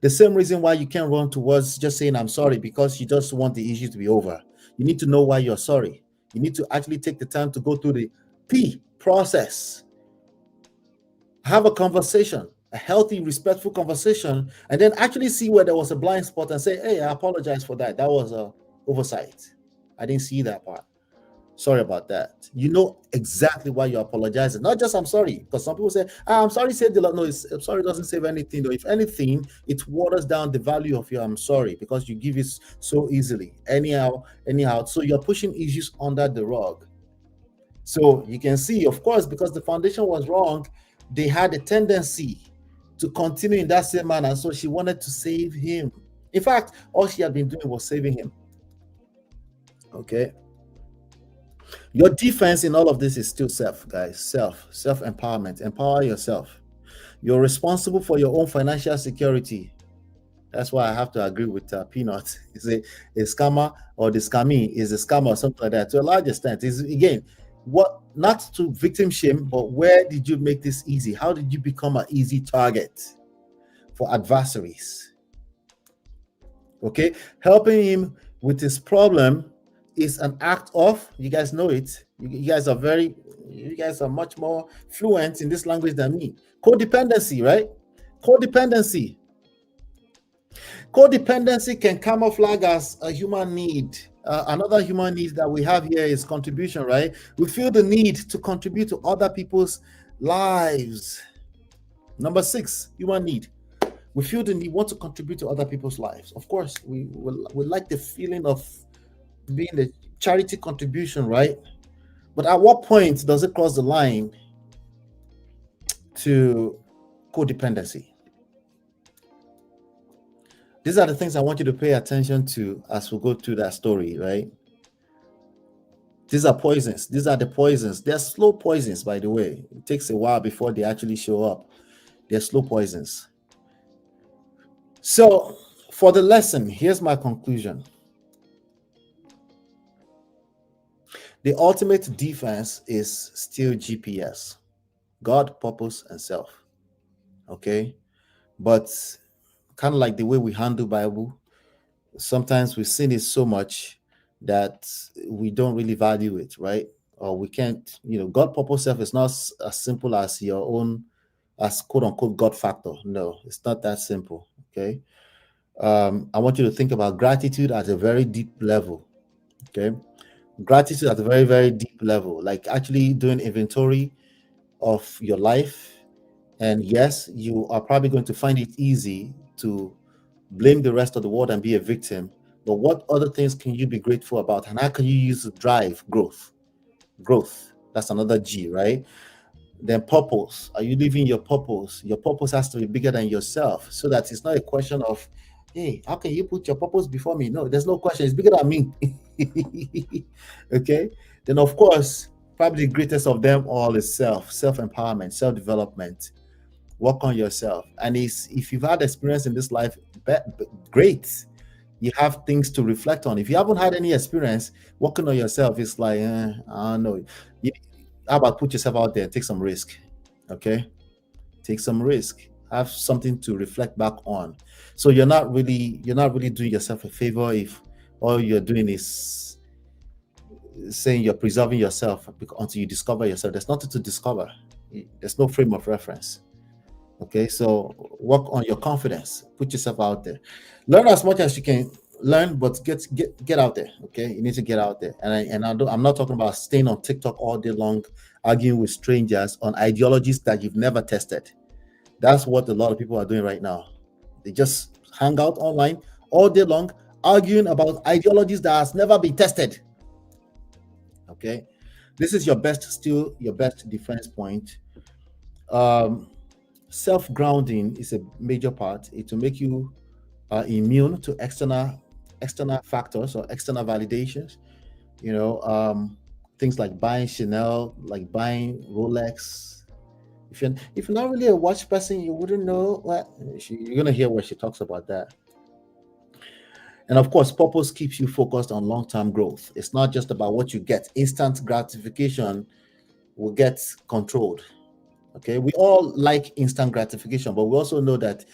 The same reason why you can't run towards just saying I'm sorry because you just want the issue to be over. You need to know why you're sorry. You need to actually take the time to go through the P process. Have a conversation. a healthy, respectful conversation, and then actually see where there was a blind spot and say, hey, I apologize for that. That was a oversight. I didn't see that part. Sorry about that. You know exactly why you're apologizing. Not just I'm sorry, because some people say, I'm sorry, save the lot. No, I'm sorry doesn't save anything. Though. If anything, it waters down the value of your I'm sorry because you give it so easily. Anyhow. So you're pushing issues under the rug. So you can see, of course, because the foundation was wrong, they had a tendency to continue in that same manner. So she wanted to save him. In fact, all she had been doing was saving him. Okay. Your defense in all of this is still self, guys. Self-empowerment. Empower yourself. You're responsible for your own financial security. That's why I have to agree with Peanut. Is a scammer or the scammy is a scammer or something like that. To a large extent, is again, what not to victim shame, but where did you make this easy? How did you become an easy target for adversaries? Okay, helping him with his problem is an act of, you guys know it. You guys are much more fluent in this language than me. Codependency, right? Codependency can camouflage as a human need. Another human need that we have here is contribution, right? We feel the need to contribute to other people's lives. Number 6, human need. We feel the need, want to contribute to other people's lives. Of course, we like the feeling of being the charity contribution, right? But at what point does it cross the line to codependency? These are the things I want you to pay attention to as we go through that story, right? These are poisons. These are the poisons. They're slow poisons, by the way. It takes a while before they actually show up. They're slow poisons. So, for the lesson, here's my conclusion. The ultimate defense is still GPS. God, purpose, and self. Okay? But kind of like the way we handle Bible, sometimes we've seen it so much that we don't really value it, right? Or we can't, God, purpose, self is not as simple as your own, as quote unquote God factor. No, it's not that simple. Okay. I want you to think about gratitude at a very deep level. Okay. Gratitude at a very, very deep level, like actually doing inventory of your life. And yes, you are probably going to find it easy to blame the rest of the world and be a victim. But what other things can you be grateful about? And how can you use to drive growth? Growth. That's another G, right? Then purpose. Are you living your purpose? Your purpose has to be bigger than yourself, so that it's not a question of, hey, how can you put your purpose before me? No, there's no question. It's bigger than me. Okay. Then, of course, probably the greatest of them all is self-empowerment, self-development. Work on yourself. And if you've had experience in this life, great. You have things to reflect on. If you haven't had any experience working on yourself, it's like, I don't know. How about put yourself out there, take some risk. Okay? Take some risk. Have something to reflect back on. So you're not really doing yourself a favor if all you're doing is saying you're preserving yourself until you discover yourself. There's nothing to discover. There's no frame of reference. Okay, so work on your confidence. Put yourself out there. Learn as much as you can learn, but get out there. Okay, you need to get out there. And I'm not talking about staying on TikTok all day long, arguing with strangers on ideologies that you've never tested. That's what a lot of people are doing right now. They just hang out online all day long, arguing about ideologies that has never been tested. Okay, this is your best defense point. Self-grounding is a major part. It will make you immune to external factors or external validations. Things like buying Chanel, like buying Rolex. If you're not really a watch person, you wouldn't know what you're gonna hear where she talks about that. And of course, purpose keeps you focused on long-term growth. It's not just about what you get. Instant gratification will get controlled. Okay, we all like instant gratification, but we also know that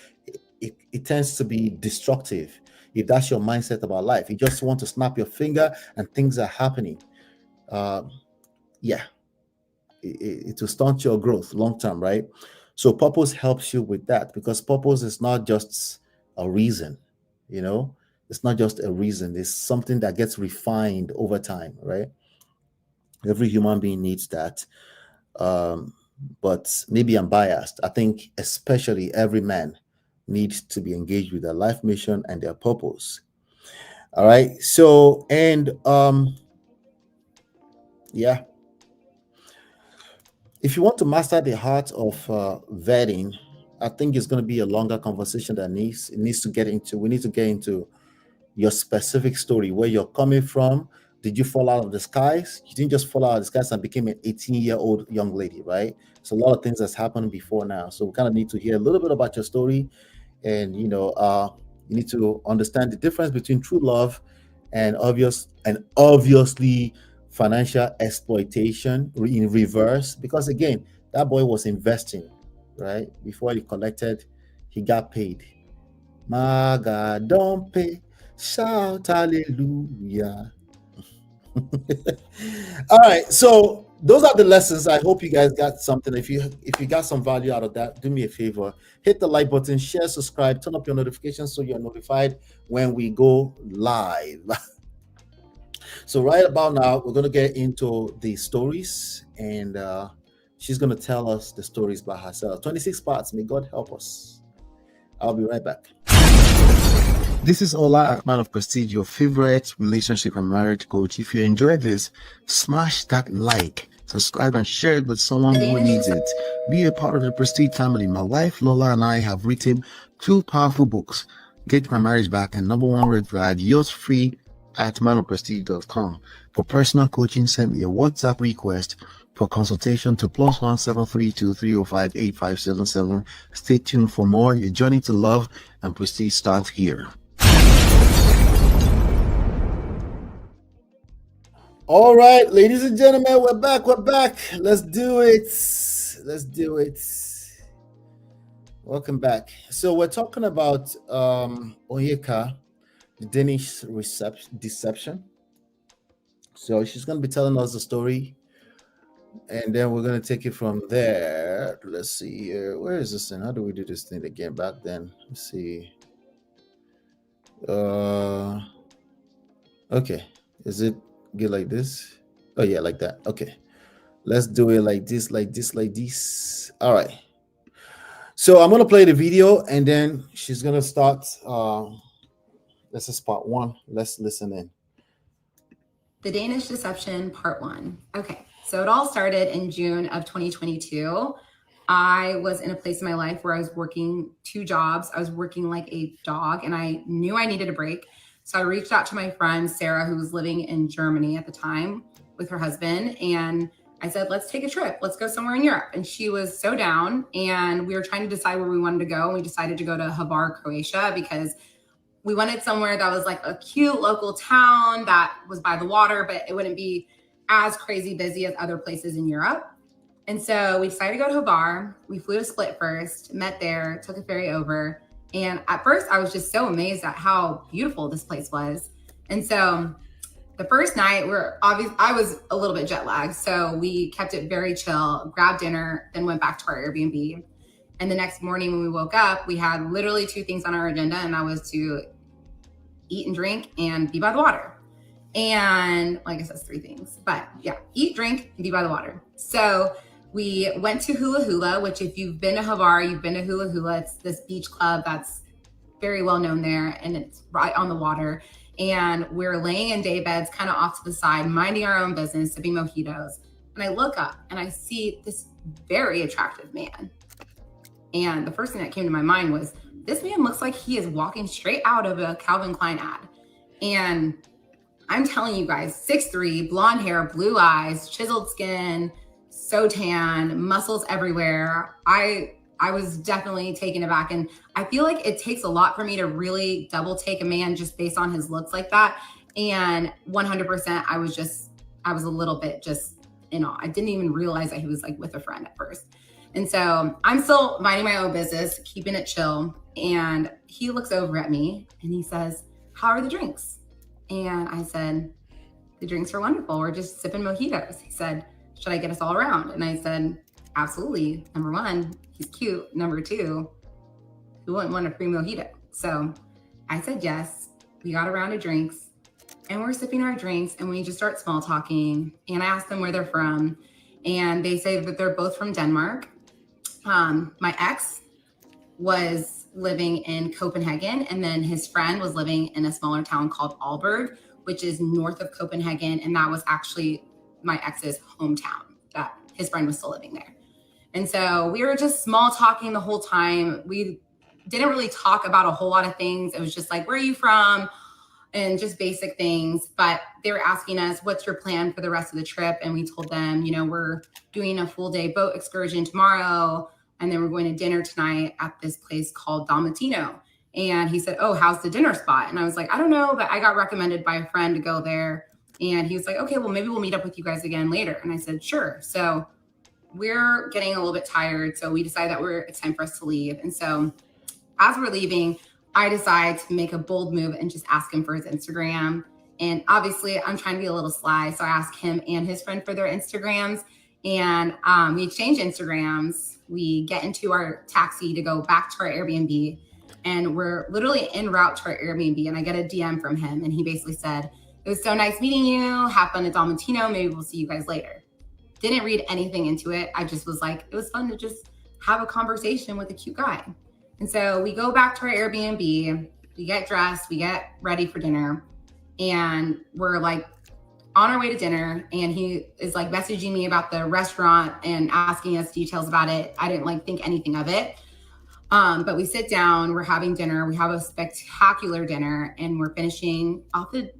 it tends to be destructive if that's your mindset about life. You just want to snap your finger and things are happening. It will stunt your growth long term, right? So purpose helps you with that, because purpose is not just a reason, you know, it's not just a reason, it's something that gets refined over time, right? Every human being needs that. Um, but maybe I'm biased. I think especially every man needs to be engaged with their life mission and their purpose. All right. So, and yeah, if you want to master the art of vetting, I think it's going to be a longer conversation that needs to get into. We need to get into your specific story, where you're coming from. Did you fall out of the skies? You didn't just fall out of the skies and became an 18-year-old young lady, right? So a lot of things that's happened before now. So we kind of need to hear a little bit about your story, and you need to understand the difference between true love and obviously financial exploitation in reverse. Because again, that boy was investing, right? Before he collected, he got paid. My God, don't pay. Shout hallelujah. All right, so those are the lessons. I hope you guys got something. If you got some value out of that, do me a favor, hit the like button, share, subscribe, turn up your notifications so you're notified when we go live. So right about now, we're going to get into the stories, and she's going to tell us the stories by herself. 26 parts. May God help us. I'll be right back. This is Ola, man of prestige, your favorite relationship and marriage coach. If you enjoyed this, smash that like, subscribe, and share it with someone who needs it. Be a part of the Prestige family. My wife Lola and I have written 2 powerful books, Get My Marriage Back and Number 1 Red Flag, yours free at manofprestige.com. For personal coaching, send me a WhatsApp request for consultation to +1 732 305 8577. Stay tuned for more. Your journey to love and prestige starts here. All right, ladies and gentlemen, we're back. Let's do it. Welcome back. So we're talking about Onyeka, the Danish deception. So she's going to be telling us the story, and then we're going to take it from there. Let's see here. Where is this thing? How do we do this thing again back then? Let's see. Okay. Is it get like this? Oh yeah, like that. Okay. Let's do it like this. All right. So I'm going to play the video, and then she's going to start. This is part 1. Let's listen in. The Danish Deception, part 1. Okay, so it all started in June of 2022. I was in a place in my life where I was working 2 jobs. I was working like a dog, and I knew I needed a break. So I reached out to my friend, Sarah, who was living in Germany at the time with her husband. And I said, let's take a trip. Let's go somewhere in Europe. And she was so down. And we were trying to decide where we wanted to go. And we decided to go to Hvar, Croatia, because we wanted somewhere that was like a cute local town that was by the water, but it wouldn't be as crazy busy as other places in Europe. And so we decided to go to Hvar. We flew to Split first, met there, took a ferry over. And at first I was just so amazed at how beautiful this place was. And so the first night I was a little bit jet lagged. So we kept it very chill, grabbed dinner, then went back to our Airbnb. And the next morning when we woke up, we had literally 2 things on our agenda, and that was to eat and drink and be by the water. And like I said, 3 things, but yeah, eat, drink, and be by the water. So we went to Hula Hula, which if you've been to Hvar, you've been to Hula Hula. It's this beach club that's very well known there, and it's right on the water. And we're laying in day beds kind of off to the side, minding our own business, sipping mojitos. And I look up and I see this very attractive man. And the first thing that came to my mind was, this man looks like he is walking straight out of a Calvin Klein ad. And I'm telling you guys, 6'3", blonde hair, blue eyes, chiseled skin, so tan, muscles everywhere. I was definitely taken aback. And I feel like it takes a lot for me to really double take a man just based on his looks like that. And 100%, I was a little bit just in awe. I didn't even realize that he was like with a friend at first. And so I'm still minding my own business, keeping it chill. And he looks over at me and he says, how are the drinks? And I said, the drinks are wonderful. We're just sipping mojitos. He said, should I get us all around? And I said, absolutely. Number one, he's cute. Number two, who wouldn't want a free mojito? So I said yes. We got a round of drinks and we're sipping our drinks and we just start small talking. And I asked them where they're from. And they say that they're both from Denmark. My ex was living in Copenhagen, and then his friend was living in a smaller town called Aalborg, which is north of Copenhagen. And that was actually my ex's hometown, that his friend was still living there. And so we were just small talking the whole time. We didn't really talk about a whole lot of things. It was just like, where are you from? And just basic things. But they were asking us, what's your plan for the rest of the trip? And we told them, you know, we're doing a full day boat excursion tomorrow. And then we're going to dinner tonight at this place called Dalmatino. And he said, oh, how's the dinner spot? And I was like, I don't know, but I got recommended by a friend to go there. And he was like, okay, well, maybe we'll meet up with you guys again later. And I said, sure. So we're getting a little bit tired. So we decided that it's time for us to leave. And so as we're leaving, I decide to make a bold move and just ask him for his Instagram. And obviously I'm trying to be a little sly. So I asked him and his friend for their Instagrams, and we exchange Instagrams. We get into our taxi to go back to our Airbnb, and we're literally en route to our Airbnb. And I get a DM from him, and he basically said, it was so nice meeting you. Have fun at Dalmatino. Maybe we'll see you guys later. Didn't read anything into it. I just was like, it was fun to just have a conversation with a cute guy. And so we go back to our Airbnb, we get dressed, we get ready for dinner, and we're like on our way to dinner. And he is like messaging me about the restaurant and asking us details about it. I didn't like think anything of it. But we sit down, we're having dinner, we have a spectacular dinner, and we're finishing off the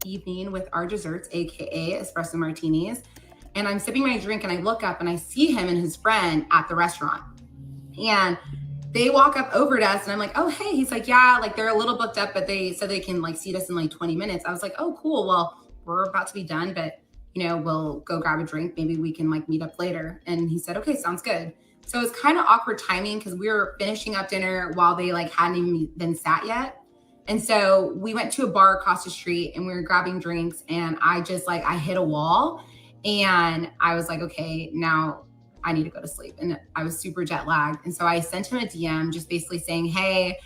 evening with our desserts, AKA espresso martinis. And I'm sipping my drink and I look up and I see him and his friend at the restaurant. And they walk up over to us and I'm like, oh, hey. He's like, yeah, like they're a little booked up, but they said they can like seat us in like 20 minutes. I was like, oh, cool. Well, we're about to be done, but you know, we'll go grab a drink. Maybe we can like meet up later. And he said, okay, sounds good. So it's kind of awkward timing because we were finishing up dinner while they like hadn't even been sat yet. And so we went to a bar across the street and we were grabbing drinks, and I just like, I hit a wall and I was like, okay, now I need to go to sleep. And I was super jet lagged. And so I sent him a DM just basically saying, hey,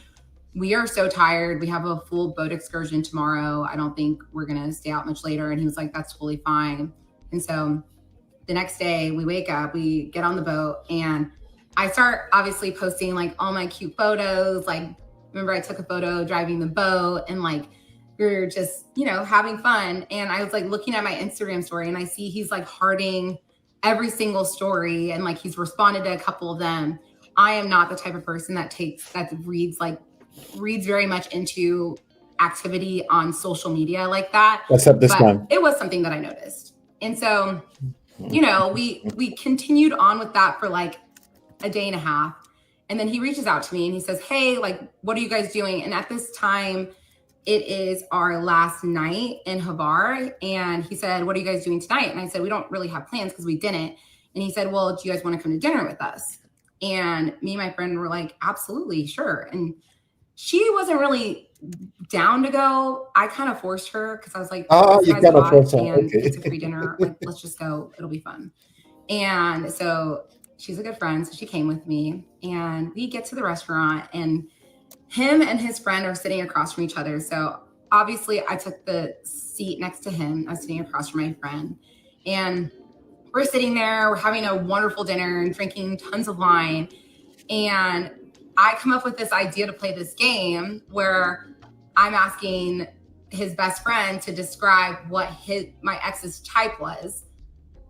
we are so tired. We have a full boat excursion tomorrow. I don't think we're going to stay out much later. And he was like, that's totally fine. And so the next day we wake up, we get on the boat, and I start obviously posting like all my cute photos. Like, remember I took a photo driving the boat, and like, we were just, you know, having fun. And I was like looking at my Instagram story, and I see he's like hearting every single story, and like he's responded to a couple of them. I am not the type of person that reads very much into activity on social media like that. Except this but one. It was something that I noticed. And so, you know, we continued on with that for like a day and a half. And then he reaches out to me and he says, hey, like, what are you guys doing? And at this time, it is our last night in Havar. And he said, what are you guys doing tonight? And I said, we don't really have plans because we didn't. And he said, well, do you guys want to come to dinner with us? And me and my friend were like, absolutely, sure. And she wasn't really down to go. I kind of forced her because I was like, oh, you got to force her. And Okay. it's a free dinner. Like, let's just go. It'll be fun. And so she's a good friend. So she came with me, and we get to the restaurant, and him and his friend are sitting across from each other. So obviously I took the seat next to him. I was sitting across from my friend, and we're sitting there, we're having a wonderful dinner and drinking tons of wine. And I come up with this idea to play this game where I'm asking his best friend to describe what my ex's type was.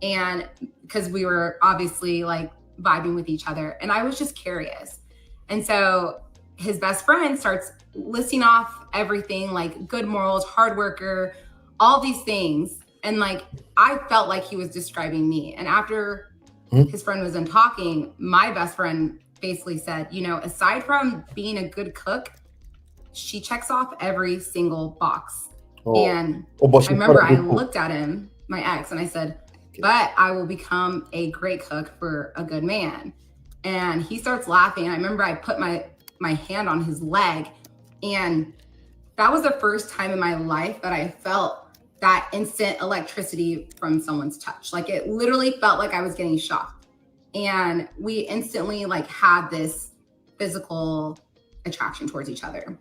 And because we were obviously like vibing with each other, and I was just curious. And so his best friend starts listing off everything, like good morals, hard worker, all these things. And like, I felt like he was describing me. And after his friend was done talking, my best friend basically said, you know, aside from being a good cook, she checks off every single box. And I remember I looked at him, my ex, and I said, but I will become a great cook for a good man. And he starts laughing. I remember I put my hand on his leg, and that was the first time in my life that I felt that instant electricity from someone's touch. Like, it literally felt like I was getting shocked. And we instantly like had this physical attraction towards each other.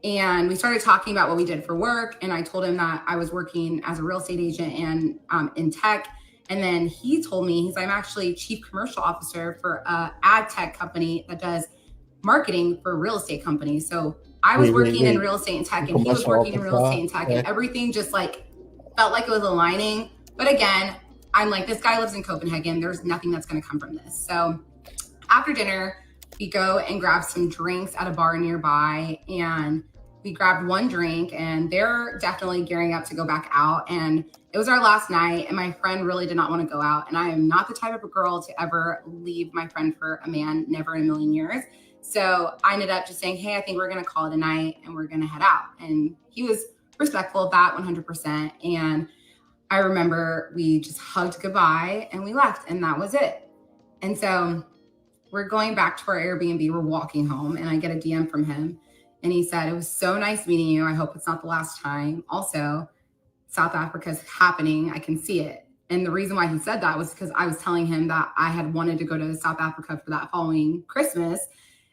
And we started talking about what we did for work. And I told him that I was working as a real estate agent and in tech. And then he told me, he's like, I'm actually chief commercial officer for a ad tech company that does marketing for real estate companies. So I was working in real estate and tech, and he was working in real estate and tech, and everything just like felt like it was aligning. But again, I'm like, this guy lives in Copenhagen. There's nothing that's going to come from this. So after dinner, we go and grab some drinks at a bar nearby, and we grabbed one drink, and they're definitely gearing up to go back out. And it was our last night, and my friend really did not want to go out. And I am not the type of a girl to ever leave my friend for a man, never in a million years. So I ended up just saying, hey, I think we're going to call it a night and we're going to head out. And he was respectful of that 100%. And I remember we just hugged goodbye and we left, and that was it. And so we're going back to our Airbnb. We're walking home, and I get a DM from him. And he said, it was so nice meeting you. I hope it's not the last time. Also, South Africa is happening. I can see it. And the reason why he said that was because I was telling him that I had wanted to go to South Africa for that following Christmas,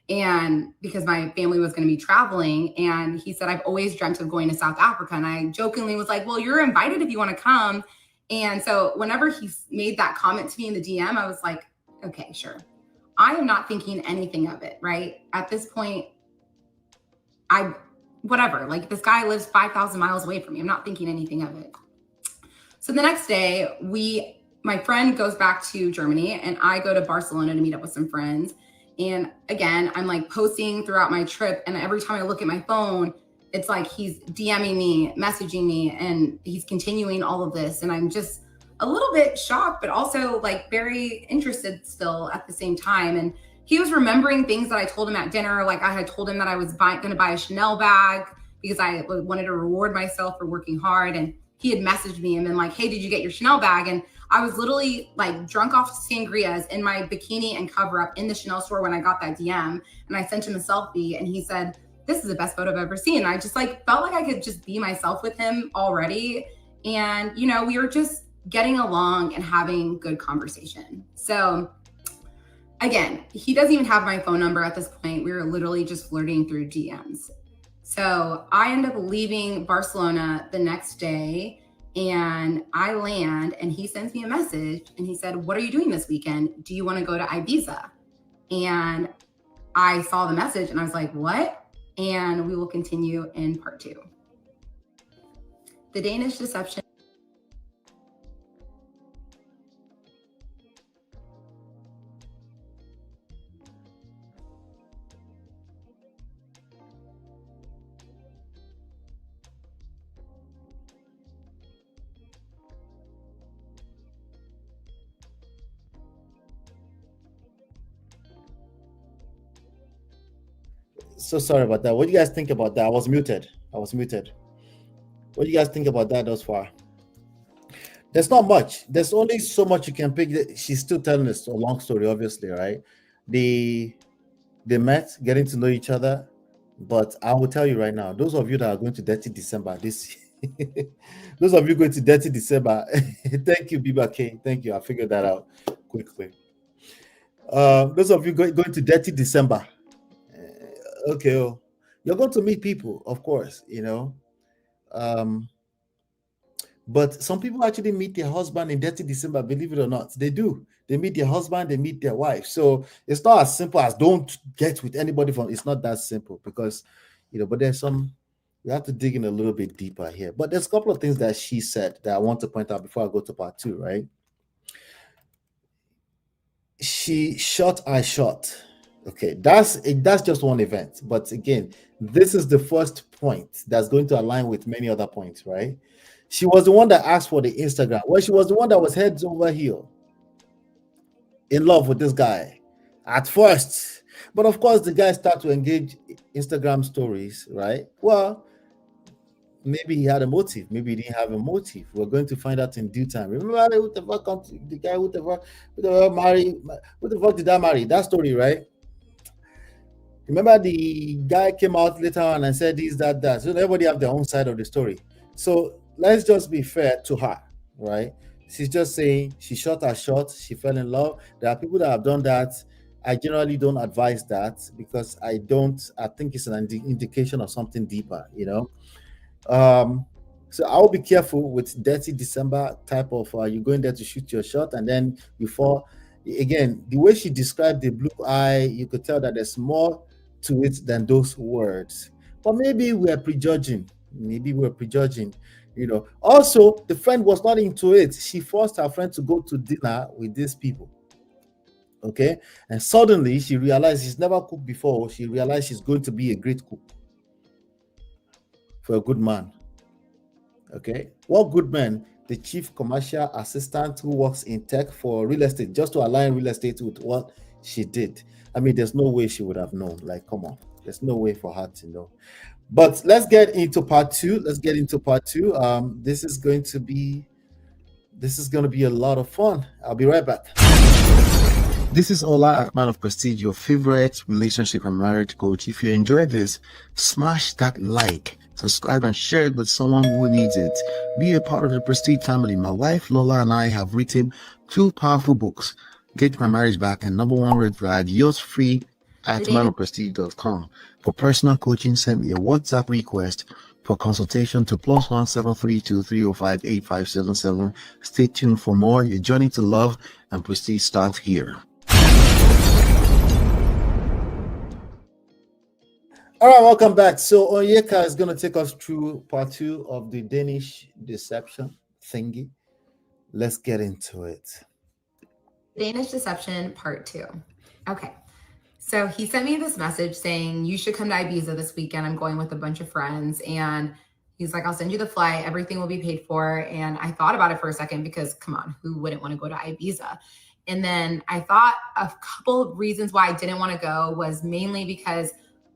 and because my family was going to be traveling. And he said, I've always dreamt of going to South Africa. And I jokingly was like, well, you're invited if you want to come. And so whenever he made that comment to me in the DM, I was like, okay, sure. I am not thinking anything of it, right? At this point, whatever, like this guy lives 5,000 miles away from me. I'm not thinking anything of it. So the next day, my friend goes back to Germany, and I go to Barcelona to meet up with some friends. And again, I'm like posting throughout my trip, and every time I look at my phone, it's like he's DMing me, messaging me, and he's continuing all of this. And I'm just a little bit shocked, but also like very interested still at the same time. And he was remembering things that I told him at dinner. Like I had told him that I was going to buy a Chanel bag because I wanted to reward myself for working hard. And he had messaged me and been like, hey, did you get your Chanel bag? And I was literally like drunk off sangrias in my bikini and cover up in the Chanel store when I got that DM. And I sent him a selfie, and he said, this is the best photo I've ever seen. And I just like felt like I could just be myself with him already. And, you know, we were just getting along and having good conversation. So again, he doesn't even have my phone number at this point. We were literally just flirting through DMs. So I end up leaving Barcelona the next day, and I land, and he sends me a message, and he said, what are you doing this weekend? Do you want to go to Ibiza? And I saw the message, and I was like, what? And we will continue in part 2. The Danish deception. So sorry about that. What do you guys think about that? I was muted. What do you guys think about that thus far? There's not much. There's only so much you can pick. She's still telling us a long story, obviously, right? They met, getting to know each other. But I will tell you right now, those of you that are going to Dirty December, those of you going to Dirty December, thank you, Biba K. Thank you. I figured that out quickly. Those of you going to Dirty December, okay, you're going to meet people, of course, you know. But some people actually meet their husband in Dirty December, believe it or not. They do. They meet their husband, they meet their wife. So it's not as simple as don't get with anybody from. It's not that simple because, you know, but there's some, we have to dig in a little bit deeper here. But there's a couple of things that she said that I want to point out before I go to part 2, right? She shot, I shot. Okay, that's just one event. But again, this is the first point that's going to align with many other points, right? She was the one that asked for the Instagram. Well, she was the one that was heads over heel in love with this guy at first. But of course, the guy started to engage Instagram stories, right? Well, maybe he had a motive. Maybe he didn't have a motive. We're going to find out in due time. Remember who the fuck did I marry? That story, right? Remember the guy came out later on and said this, that. So everybody have their own side of the story. So let's just be fair to her, right? She's just saying she shot her shot, she fell in love. There are people that have done that. I generally don't advise that because I think it's an indication of something deeper, you know. So I'll be careful with dirty December type of you going there to shoot your shot and then you fall. Again, the way she described the blue eye, you could tell that there's more to it than those words. But maybe we're prejudging. Maybe we're prejudging. You know. Also, the friend was not into it. She forced her friend to go to dinner with these people. Okay, and suddenly she realized she's never cooked before. She realized she's going to be a great cook for a good man. Okay, what good man? The chief commercial assistant who works in tech for real estate, just to align real estate with what she did. I mean, there's no way she would have known. Like, come on, there's no way for her to know. But let's get into part two. This is going to be a lot of fun. I'll be right back. This is Ola, Man of Prestige, your favorite relationship and marriage coach. If you enjoyed this, smash that like, subscribe, and share it with someone who needs it. Be a part of the Prestige family. My wife Lola and I have written 2 powerful books, Get My Marriage Back and Number 1 Red Flag. Yours free at manofprestige.com. For personal coaching, send me a WhatsApp request for consultation to +1 732 305 8577. Stay tuned for more. Your journey to love and prestige starts here. All right, welcome back. So Onyeka is going to take us through part 2 of the Danish deception thingy. Let's get into it. Danish deception part 2. Okay. So he sent me this message saying, you should come to Ibiza this weekend. I'm going with a bunch of friends. And he's like, I'll send you the flight. Everything will be paid for. And I thought about it for a second because, come on, who wouldn't want to go to Ibiza? And then I thought a couple of reasons why I didn't want to go was mainly because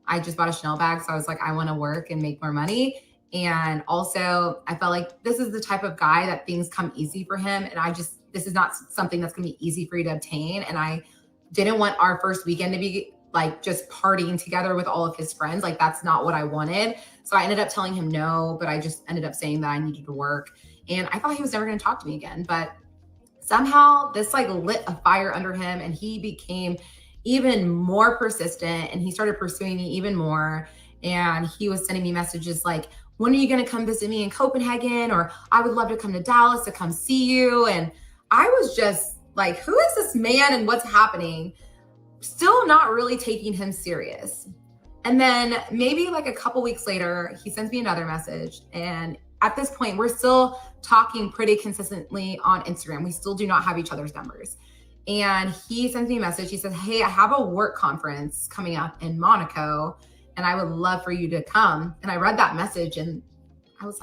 I just bought a Chanel bag. So I was like, I want to work and make more money. And also I felt like this is the type of guy that things come easy for him. And this is not something that's going to be easy for you to obtain. And I didn't want our first weekend to be like just partying together with all of his friends. Like that's not what I wanted. So I ended up telling him no, but I just ended up saying that I needed to work. And I thought he was never going to talk to me again. But somehow this like lit a fire under him and he became even more persistent and he started pursuing me even more. And he was sending me messages like, when are you going to come visit me in Copenhagen? Or I would love to come to Dallas to come see you. And I was just like, who is this man and what's happening? Still not really taking him serious. And then maybe like a couple weeks later, he sends me another message. And at this point, we're still talking pretty consistently on Instagram. We still do not have each other's numbers. And he sends me a message. He says, hey, I have a work conference coming up in Monaco and I would love for you to come. And I read that message and I was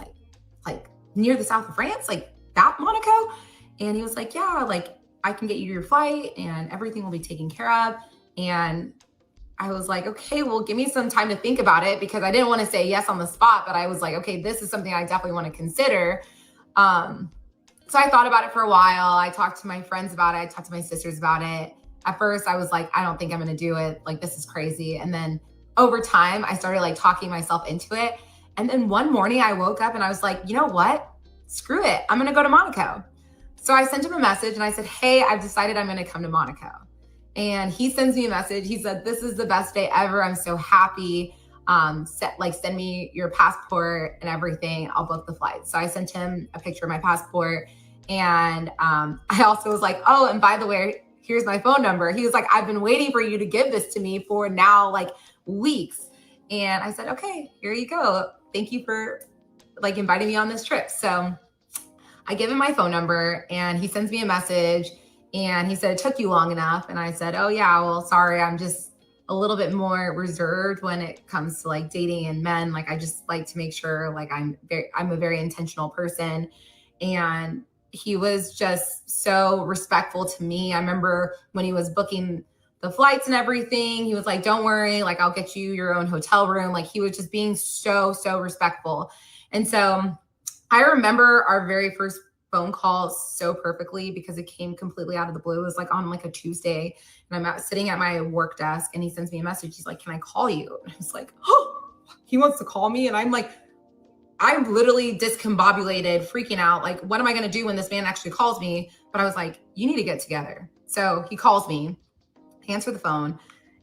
like near the south of France, like that Monaco? And he was like, yeah, like I can get you your flight and everything will be taken care of. And I was like, okay, well, give me some time to think about it because I didn't want to say yes on the spot, but I was like, okay, this is something I definitely want to consider. So I thought about it for a while. I talked to my friends about it. I talked to my sisters about it. At first I was like, I don't think I'm going to do it. Like, this is crazy. And then over time, I started like talking myself into it. And then one morning I woke up and I was like, you know what? Screw it. I'm going to go to Monaco. So I sent him a message and I said, hey, I've decided I'm going to come to Monaco. And he sends me a message. He said, this is the best day ever. I'm so happy. Send me your passport and everything. I'll book the flight. So I sent him a picture of my passport. And I also was like, oh, and by the way, here's my phone number. He was like, I've been waiting for you to give this to me for now like weeks. And I said, okay, here you go. Thank you for like inviting me on this trip. So I give him my phone number and he sends me a message and he said, it took you long enough. And I said, oh yeah, well, sorry. I'm just a little bit more reserved when it comes to like dating and men. Like, I just like to make sure like I'm a very intentional person. And he was just so respectful to me. I remember when he was booking the flights and everything, he was like, don't worry, like I'll get you your own hotel room. Like he was just being so respectful. And so I remember our very first phone call so perfectly because it came completely out of the blue. It was like on like a Tuesday and I'm sitting at my work desk and he sends me a message. He's like, can I call you? And I was like, oh, he wants to call me. And I'm like, I'm literally discombobulated, freaking out. Like, what am I going to do when this man actually calls me? But I was like, you need to get together. So he calls me, answer the phone,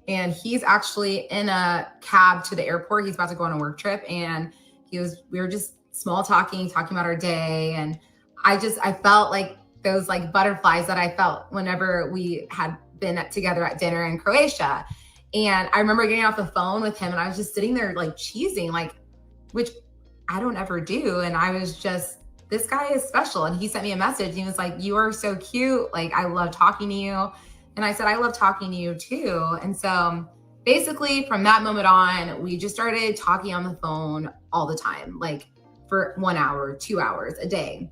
and he's actually in a cab to the airport. He's about to go on a work trip. And we were just small talking about our day. And I felt like those like butterflies that I felt whenever we had been together at dinner in Croatia. And I remember getting off the phone with him and I was just sitting there like cheesing, like, which I don't ever do. And I was just, this guy is special. And he sent me a message and he was like, you are so cute. Like, I love talking to you. And I said, I love talking to you too. And so basically from that moment on, we just started talking on the phone all the time, like for 1 hour, 2 hours a day.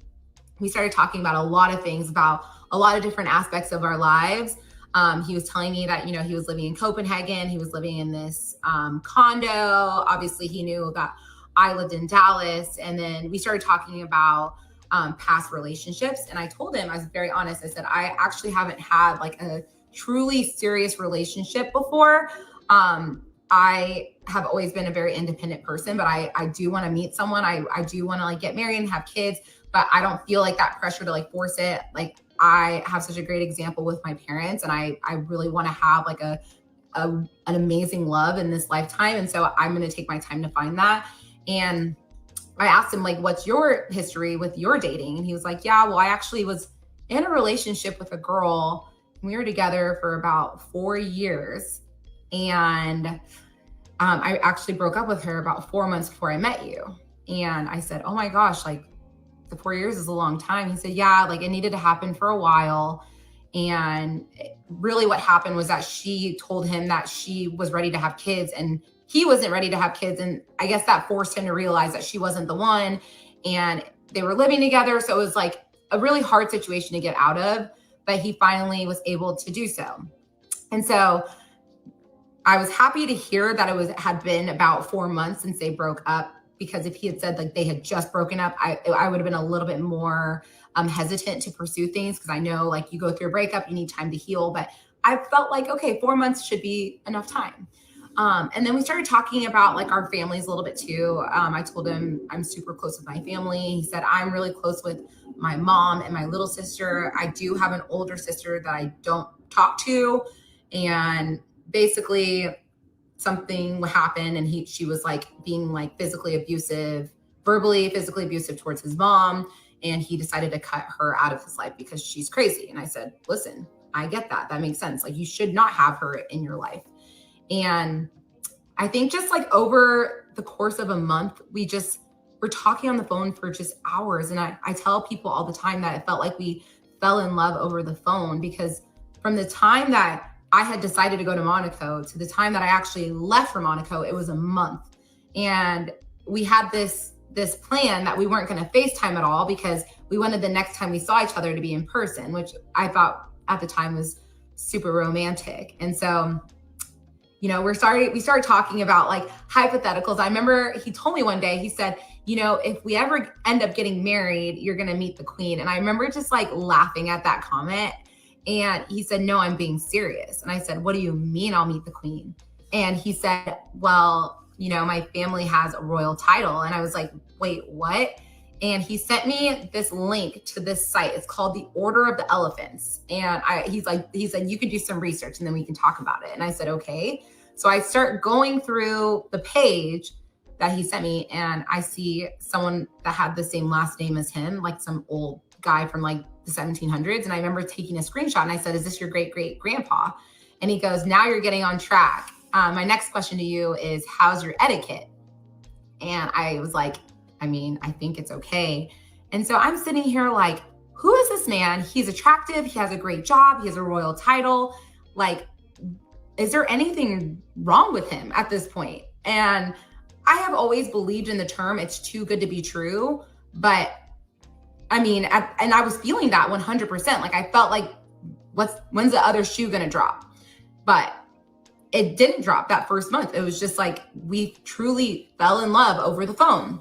We started talking about a lot of things, about a lot of different aspects of our lives. He was telling me that, he was living in Copenhagen. He was living in this condo. Obviously, he knew that I lived in Dallas. And then we started talking about past relationships. And I told him, I was very honest. I said, I actually haven't had like a truly serious relationship before. I have always been a very independent person, but I do want to meet someone. I do want to like get married and have kids, but I don't feel like that pressure to like force it. Like, I have such a great example with my parents, and I really want to have like an amazing love in this lifetime. And so I'm going to take my time to find that. And I asked him, like, what's your history with your dating? And he was like, yeah, well, I actually was in a relationship with a girl. We were together for about 4 years. And I actually broke up with her about 4 months before I met you. And I said, oh my gosh, like, the 4 years is a long time. He said, yeah, like it needed to happen for a while. And really what happened was that she told him that she was ready to have kids and he wasn't ready to have kids. And I guess that forced him to realize that she wasn't the one, and they were living together. So it was like a really hard situation to get out of, but he finally was able to do so. And so I was happy to hear that had been about 4 months since they broke up, because if he had said like they had just broken up, I would have been a little bit more hesitant to pursue things, because I know like you go through a breakup, you need time to heal. But I felt like, okay, 4 months should be enough time. And then we started talking about like our families a little bit too. I told him I'm super close with my family. He said, I'm really close with my mom and my little sister. I do have an older sister that I don't talk to. And basically something happened and she was like being like physically abusive, verbally, physically abusive towards his mom. And he decided to cut her out of his life because she's crazy. And I said, listen, I get that. That makes sense. Like, you should not have her in your life. And I think just like over the course of a month, we're talking on the phone for just hours. And I tell people all the time that it felt like we fell in love over the phone, because from the time that I had decided to go to Monaco to the time that I actually left for Monaco, it was a month. And we had this plan that we weren't going to FaceTime at all, because we wanted the next time we saw each other to be in person, which I thought at the time was super romantic. And so, we started talking about like hypotheticals. I remember he told me one day, he said, if we ever end up getting married, you're going to meet the queen. And I remember just like laughing at that comment. And he said, no, I'm being serious. And I said, what do you mean I'll meet the queen? And he said, well, my family has a royal title. And I was like, wait, what? And he sent me this link to this site. It's called the Order of the Elephants. And he said, you can do some research and then we can talk about it. And I said, okay. So I start going through the page that he sent me, and I see someone that had the same last name as him, like some old guy from like the 1700s. And I remember taking a screenshot and I said, is this your great great grandpa? And he goes, now you're getting on track. My next question to you is, how's your etiquette? And I was like, I think it's okay. And so I'm sitting here like, who is this man? He's attractive. He has a great job. He has a royal title. Like, is there anything wrong with him at this point? And I have always believed in the term, it's too good to be true. But and I was feeling that 100%. Like, I felt like, when's the other shoe going to drop? But it didn't drop that first month. It was just like, we truly fell in love over the phone.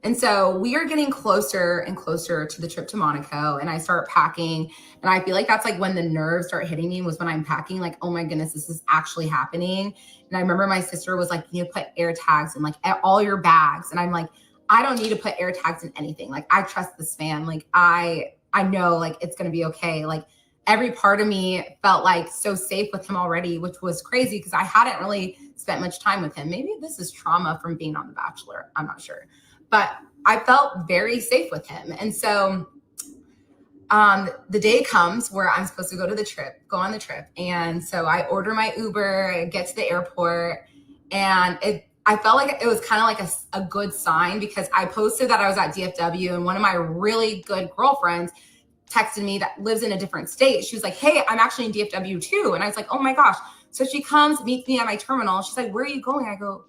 And so we are getting closer and closer to the trip to Monaco, and I start packing. And I feel like that's like when the nerves start hitting me, was when I'm packing, like, oh my goodness, this is actually happening. And I remember my sister was like, put air tags in like all your bags. And I'm like, I don't need to put air tags in anything. Like, I trust this man. Like, I know, like, it's going to be okay. Like, every part of me felt like so safe with him already, which was crazy because I hadn't really spent much time with him. Maybe this is trauma from being on The Bachelor. I'm not sure. But I felt very safe with him. And so the day comes where I'm supposed to go on the trip. And so I order my Uber, get to the airport, and I felt like it was kind of like a good sign because I posted that I was at DFW, and one of my really good girlfriends texted me that lives in a different state. She was like, hey, I'm actually in DFW too. And I was like, oh my gosh. So she comes, meets me at my terminal. She's like, where are you going? I go,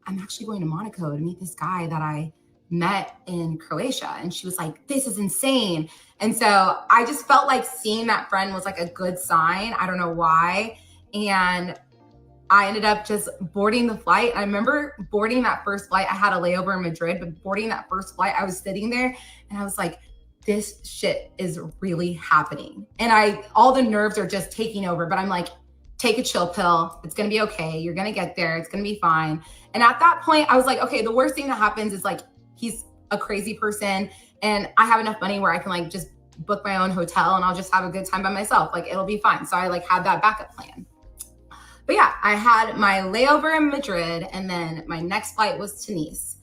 I'm actually going to Monaco to meet this guy that I met in Croatia. And she was like, this is insane. And so I just felt like seeing that friend was like a good sign. I don't know why. And I ended up just boarding the flight. I remember boarding that first flight. I had a layover in Madrid, but boarding that first flight, I was sitting there and I was like, this shit is really happening. And all the nerves are just taking over, but I'm like, take a chill pill. It's going to be okay. You're going to get there. It's going to be fine. And at that point, I was like, okay, the worst thing that happens is like, he's a crazy person and I have enough money where I can like just book my own hotel and I'll just have a good time by myself. Like, it'll be fine. So I like had that backup plan. But yeah, I had my layover in Madrid and then my next flight was to Nice.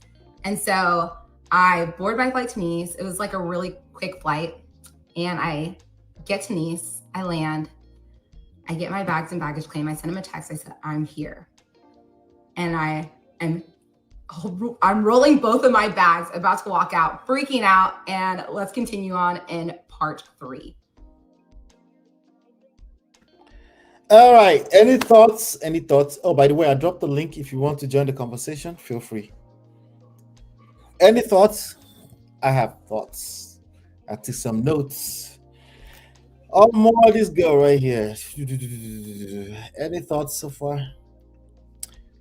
And so I board my flight to Nice. It was like a really quick flight. And I get to Nice, I land, I get my bags and baggage claim. I send him a text. I said, I'm here. And I'm rolling both of my bags, about to walk out, freaking out. And let's continue on in part 3. All right. Any thoughts? Oh, by the way, I dropped the link. If you want to join the conversation, feel free. Any thoughts? I have thoughts. I took some notes. Oh, more this girl right here. Any thoughts so far?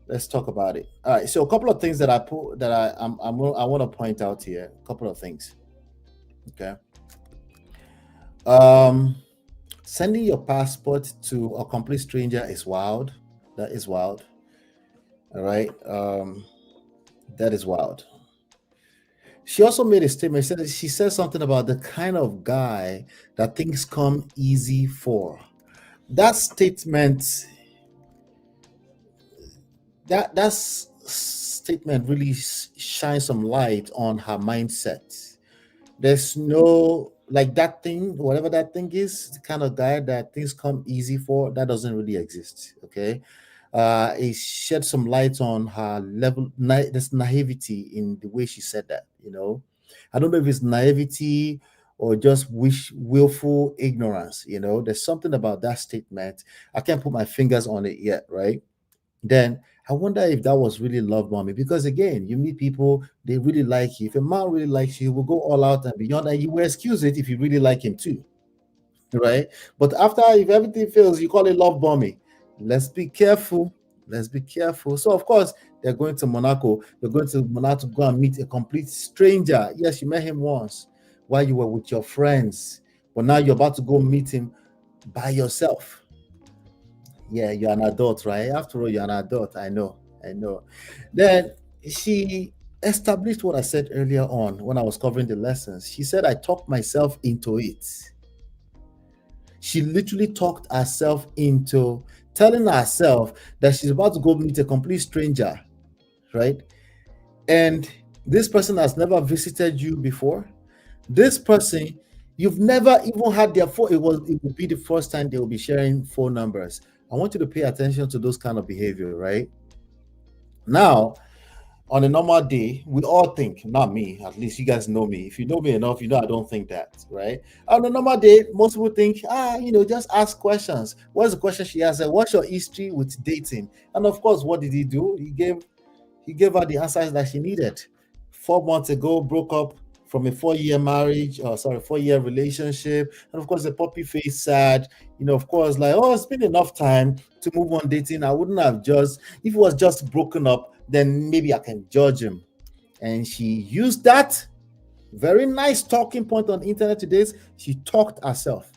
Let's talk about it. All right. So a couple of things that I want to point out here. A couple of things. Okay. Sending your passport to a complete stranger is wild. That is wild. All right. That is wild. She also made a statement. She said something about the kind of guy that things come easy for. That statement, that statement really shines some light on her mindset. There's no, like, that thing, whatever that thing is, the kind of guy that things come easy for, that doesn't really exist. Okay. It shed some light on her level, this naivety in the way she said that. I don't know if it's naivety or just willful ignorance. There's something about that statement. I can't put my fingers on it yet, right? Then I wonder if that was really love bombing, because again, you meet people, they really like you. If a man really likes you, he will go all out and beyond, and you will excuse it if you really like him too, right? But after, if everything fails, you call it love bombing. Let's be careful. So of course, they're going to Monaco. They're going to Monaco to go and meet a complete stranger. Yes, you met him once while you were with your friends, but now you're about to go meet him by yourself. Yeah, you're an adult, right? After all, you're an adult. I know. Then she established what I said earlier on when I was covering the lessons. She said, I talked myself into it. She literally talked herself into telling herself that she's about to go meet a complete stranger, right? And this person has never visited you before. This person, you've never even had their phone. It will be the first time they will be sharing phone numbers. I want you to pay attention to those kind of behavior, right? Now, on a normal day, we all think, not me, at least you guys know me. If you know me enough, you know I don't think that, right? On a normal day, most people think, just ask questions. What's the question she asked? What's your history with dating? And of course, what did he do? He gave her the answers that she needed. 4 months ago, broke up from a 4-year relationship. And of course, the puppy face sad, of course, like, it's been enough time to move on dating. I wouldn't have if it was just broken up, then maybe I can judge him. And she used that very nice talking point on the internet today. She talked herself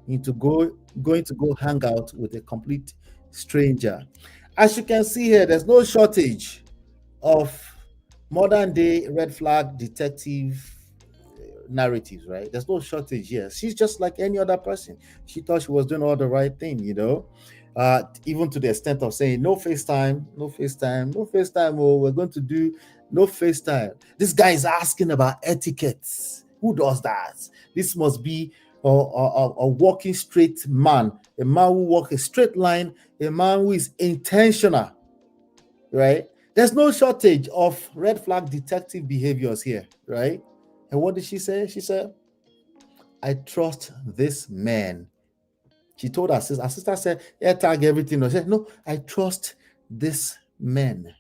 into going to go hang out with a complete stranger. As you can see here, there's no shortage of modern day red flag detective narratives, right? There's no shortage here. She's just like any other person. She thought she was doing all the right thing, even to the extent of saying no FaceTime, no FaceTime, no FaceTime. Oh, we're going to do no FaceTime. This guy is asking about etiquettes. Who does that? This must be a walking straight man, a man who walks a straight line, a man who is intentional, right? There's no shortage of red flag detective behaviors here, right? And what did she say? She said, I trust this man. She told her sister said, yeah, tag everything. She said, no, I trust this man.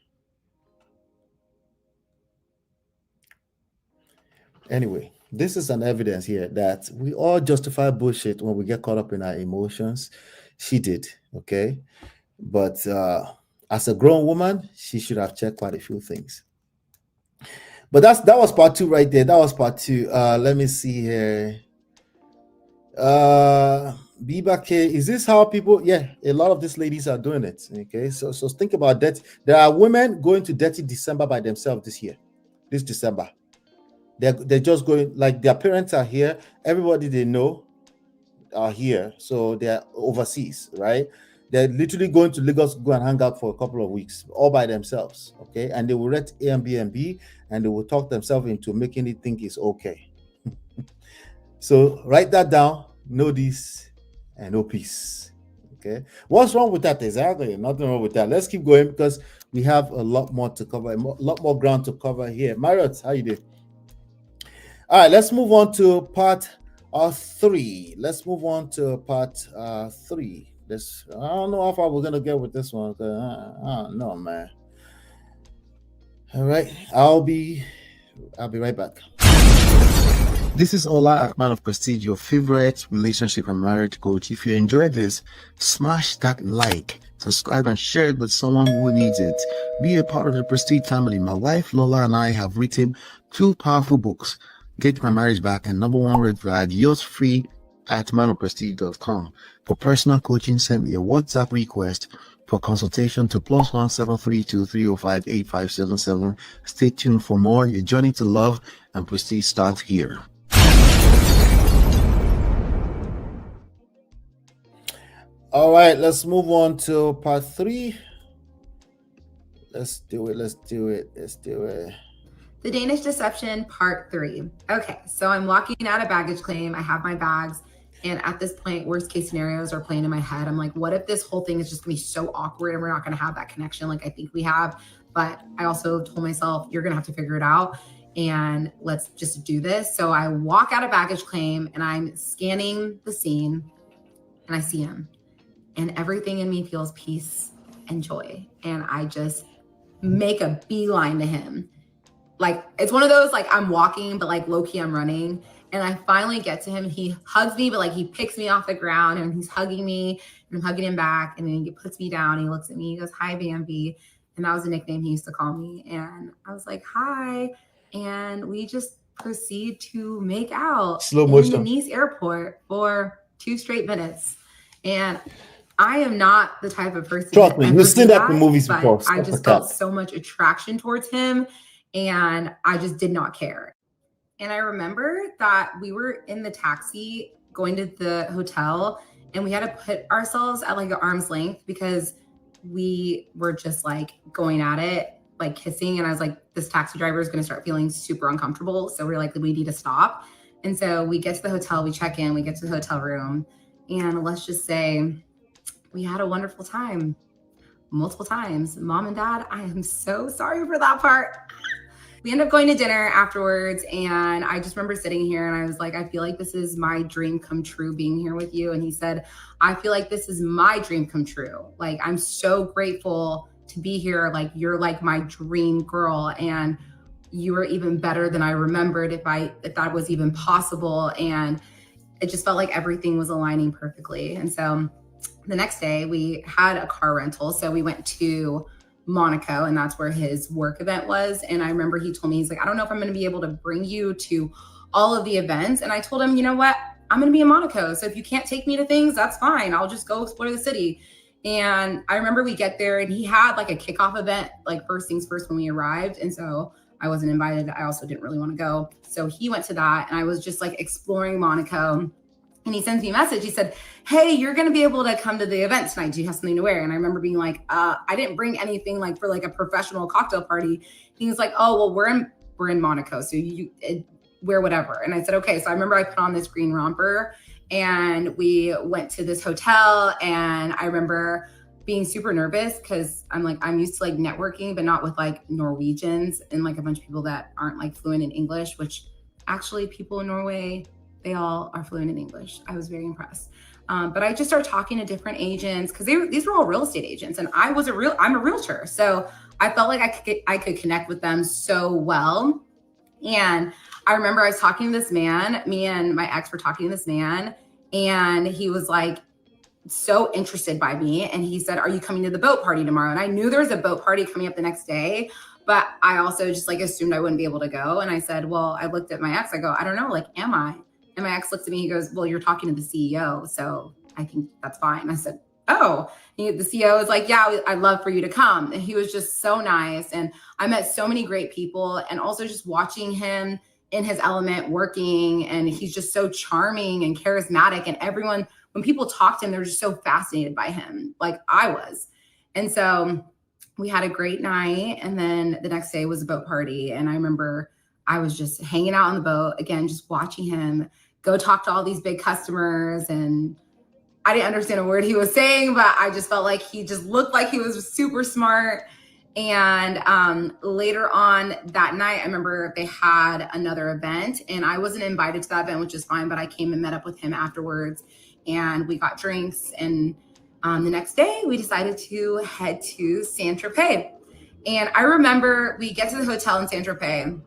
Anyway, this is an evidence here that we all justify bullshit when we get caught up in our emotions. She did, okay? But as a grown woman, she should have checked quite a few things. But that was part 2 right there. That was part 2. Let me see here. Biba K, is this how people? Yeah, a lot of these ladies are doing it. Okay, so think about that. There are women going to Dirty December by themselves this December. They're just going, like, their parents are here, everybody they know are here, so they're overseas, right? They're literally going to Lagos to go and hang out for a couple of weeks all by themselves, okay? And they will rent Airbnb and they will talk themselves into making it think it's okay. So write that down. Know this and no peace. Okay. What's wrong with that? Exactly. Nothing wrong with that. Let's keep going because we have a lot more to cover, a lot more ground to cover here. Marriott, how you doing? All right, let's move on to part 3. Let's move on to part 3. I don't know how far we're gonna get with this one. I don't know, man. All right, I'll be right back. This is Ola, man of Prestige, your favorite relationship and marriage coach. If you enjoyed this, smash that like, subscribe, and share it with someone who needs it. Be a part of the Prestige family. My wife Lola and I have written 2 powerful books, Get My Marriage Back and Number 1 Red Flag. Yours free at manofprestige.com. For personal coaching, send me a WhatsApp request for consultation to +1 732 305 8577. Stay tuned for more. Your journey to love and prestige starts here. All right, let's move on to part 3. Let's do it. The Danish deception, part 3. Okay, so I'm walking out of baggage claim. I have my bags. And at this point, worst case scenarios are playing in my head. I'm like, what if this whole thing is just gonna be so awkward and we're not gonna have that connection like I think we have? But I also told myself, you're gonna have to figure it out and let's just do this. So I walk out of baggage claim and I'm scanning the scene and I see him. And everything in me feels peace and joy. And I just make a beeline to him. Like, it's one of those, like, I'm walking, but like low-key I'm running. And I finally get to him and he hugs me, but like he picks me off the ground and he's hugging me and I'm hugging him back. And then he puts me down and he looks at me, he goes, hi, Bambi. And that was a nickname he used to call me. And I was like, hi. And we just proceed to make out in the Nice airport for 2 straight minutes. And I am not the type of person. Trust me, you've seen that in movies before. I just felt so much attraction towards him and I just did not care. And I remember that we were in the taxi going to the hotel and we had to put ourselves at like an arm's length because we were just like going at it, like kissing. And I was like, this taxi driver is going to start feeling super uncomfortable. So we're like, we need to stop. And so we get to the hotel, we check in, we get to the hotel room, and let's just say we had a wonderful time multiple times. Mom and Dad, I am so sorry for that part. We ended up going to dinner afterwards, and I just remember sitting here and I was like, I feel like this is my dream come true being here with you. And he said, I feel like this is my dream come true. Like, I'm so grateful to be here. Like, you're like my dream girl, and you were even better than I remembered if that was even possible. And it just felt like everything was aligning perfectly. And so the next day we had a car rental. So we went to Monaco, and that's where his work event was. And I remember he told me, he's like, I don't know if I'm going to be able to bring you to all of the events. And I told him, you know what? I'm going to be in Monaco. So if you can't take me to things, that's fine. I'll just go explore the city. And I remember we get there and he had like a kickoff event, like first things first when we arrived. And so I wasn't invited. I also didn't really want to go. So he went to that, and I was just like exploring Monaco. And he sends me a message. He said, hey, you're going to be able to come to the event tonight. Do you have something to wear? And I remember being like, I didn't bring anything like for like a professional cocktail party. And he was like, oh, well, we're in Monaco, so you wear whatever. And I said, okay. So I remember I put on this green romper, and we went to this hotel. And I remember being super nervous because I'm used to like networking, but not with like Norwegians and like a bunch of people that aren't like fluent in English, which actually people in Norway, they all are fluent in English. I was very impressed. But I just started talking to different agents because these were all real estate agents, and I'm a realtor. So I felt like I could connect with them so well. And I remember I was talking to this man, me and my ex were talking to this man, and he was like so interested by me. And he said, are you coming to the boat party tomorrow? And I knew there was a boat party coming up the next day, but I also just like assumed I wouldn't be able to go. And I said, well, I looked at my ex, I go, I don't know, like, am I? And my ex looks at me, he goes, well, you're talking to the CEO, so I think that's fine. I said, oh, the CEO was like, yeah, I'd love for you to come. And he was just so nice. And I met so many great people, and also just watching him in his element working. And he's just so charming and charismatic. And everyone, when people talk to him, they're just so fascinated by him, like I was. And so we had a great night. And then the next day was a boat party. And I remember I was just hanging out on the boat, again, just watching him go talk to all these big customers. And I didn't understand a word he was saying, but I just felt like he just looked like he was super smart. And later on that night, I remember they had another event, and I wasn't invited to that event, which is fine, but I came and met up with him afterwards, and we got drinks. And the next day we decided to head to Saint-Tropez. And I remember we get to the hotel in Saint-Tropez.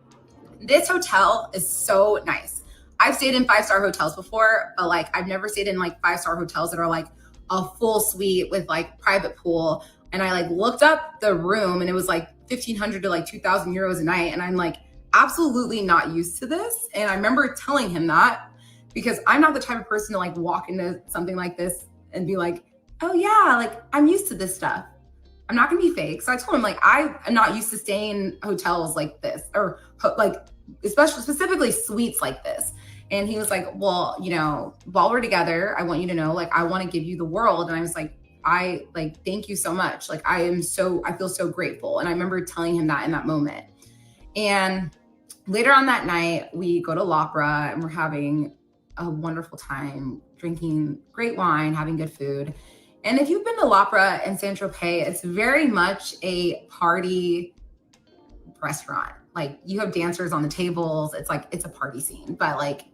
This hotel is so nice. I've stayed in 5-star hotels before, but like I've never stayed in like 5-star hotels that are like a full suite with like private pool. And I like looked up the room, and it was like 1,500 to like 2,000 euros a night. And I'm like absolutely not used to this. And I remember telling him that, because I'm not the type of person to like walk into something like this and be like, oh yeah, like I'm used to this stuff. I'm not gonna be fake. So I told him like, I am not used to staying in hotels like this, or like specifically suites like this. And he was like, well, you know, while we're together, I want you to know, like, I want to give you the world. And I was like, thank you so much. Like, I feel so grateful. And I remember telling him that in that moment. And later on that night, we go to L'Opera, and we're having a wonderful time, drinking great wine, having good food. And if you've been to L'Opera in Saint-Tropez, it's very much a party restaurant. Like, you have dancers on the tables. It's like, it's a party scene, but like,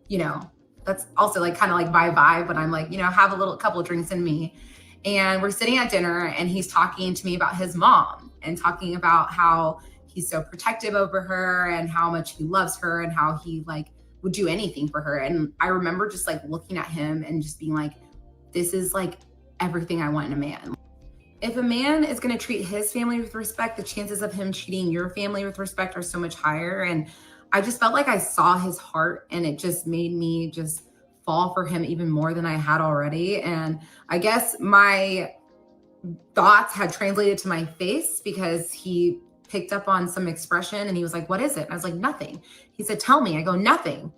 you know, that's also like kind of like my vibe when I'm like, you know, have a couple of drinks in me. And we're sitting at dinner, and he's talking to me about his mom, and talking about how he's so protective over her, and how much he loves her, and how he like would do anything for her. And I remember just like looking at him and just being like, this is like everything I want in a man. If a man is going to treat his family with respect, the chances of him treating your family with respect are so much higher. And I just felt like I saw his heart, and it just made me just fall for him even more than I had already. And I guess my thoughts had translated to my face, because he picked up on some expression, and he was like, what is it? And I was like, nothing. He said, tell me. I go, nothing.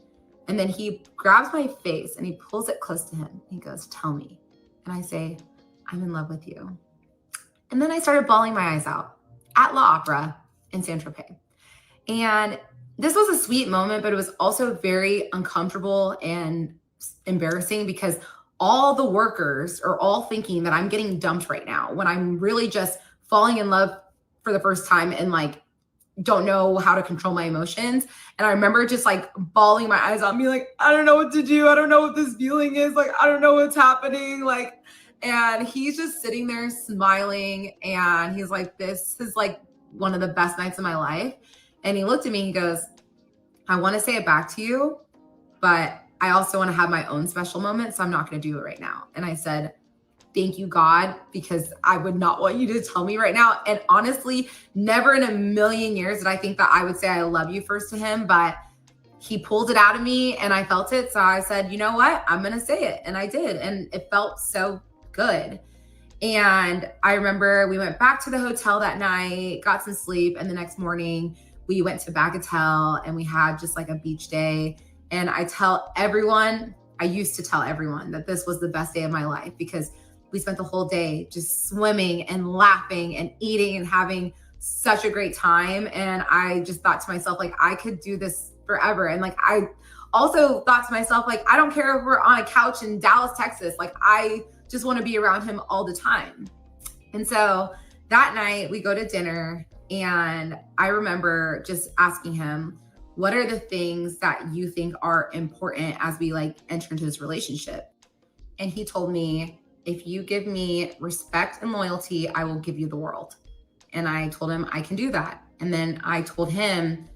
And then he grabs my face and he pulls it close to him. He goes, tell me. And I say, I'm in love with you. And then I started bawling my eyes out at L'Opera in Saint-Tropez. And this was a sweet moment, but it was also very uncomfortable and embarrassing, because all the workers are all thinking that I'm getting dumped right now, when I'm really just falling in love for the first time, and like don't know how to control my emotions. And I remember just like bawling my eyes out, being like, I don't know what to do. I don't know what this feeling is. Like, I don't know what's happening. Like, and he's just sitting there smiling, and he's like, this is like one of the best nights of my life. And he looked at me, he goes, I want to say it back to you, but I also want to have my own special moment, so I'm not going to do it right now. And I said, thank you, God, because I would not want you to tell me right now. And honestly, never in a million years did I think that I would say I love you first to him, but he pulled it out of me and I felt it. So I said, you know what? I'm going to say it. And I did. And it felt so good. And I remember we went back to the hotel that night, got some sleep. And the next morning we went to Bagatelle and we had just like a beach day. And I used to tell everyone that this was the best day of my life because we spent the whole day just swimming and laughing and eating and having such a great time. And I just thought to myself, like, I could do this forever. And like, I also thought to myself, like, I don't care if we're on a couch in Dallas, Texas. Like, I just want to be around him all the time. And so that night we go to dinner, and I remember just asking him, what are the things that you think are important as we like enter into this relationship? And he told me, if you give me respect and loyalty, I will give you the world. And I told him I can do that. And then I told him,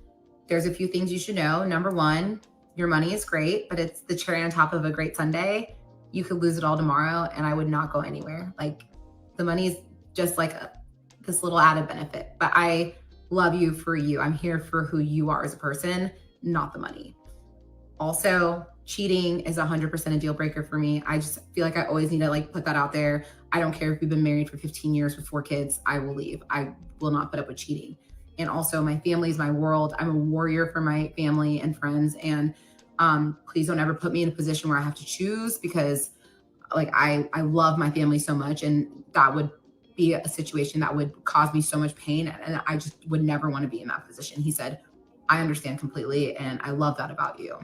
there's a few things you should know. Number one, your money is great, but it's the cherry on top of a great sundae. You could lose it all tomorrow and I would not go anywhere. Like, the money is just like this little added benefit, but I love you for you. I'm here for who you are as a person, not the money. Also, cheating is 100% a deal breaker for me. I just feel like I always need to like put that out there. I don't care if we've been married for 15 years with 4 kids, I will leave. I will not put up with cheating. And also, my family is my world. I'm a warrior for my family and friends. And please don't ever put me in a position where I have to choose, because like I love my family so much, and that would be a situation that would cause me so much pain. And I just would never want to be in that position. He said, I understand completely. And I love that about you.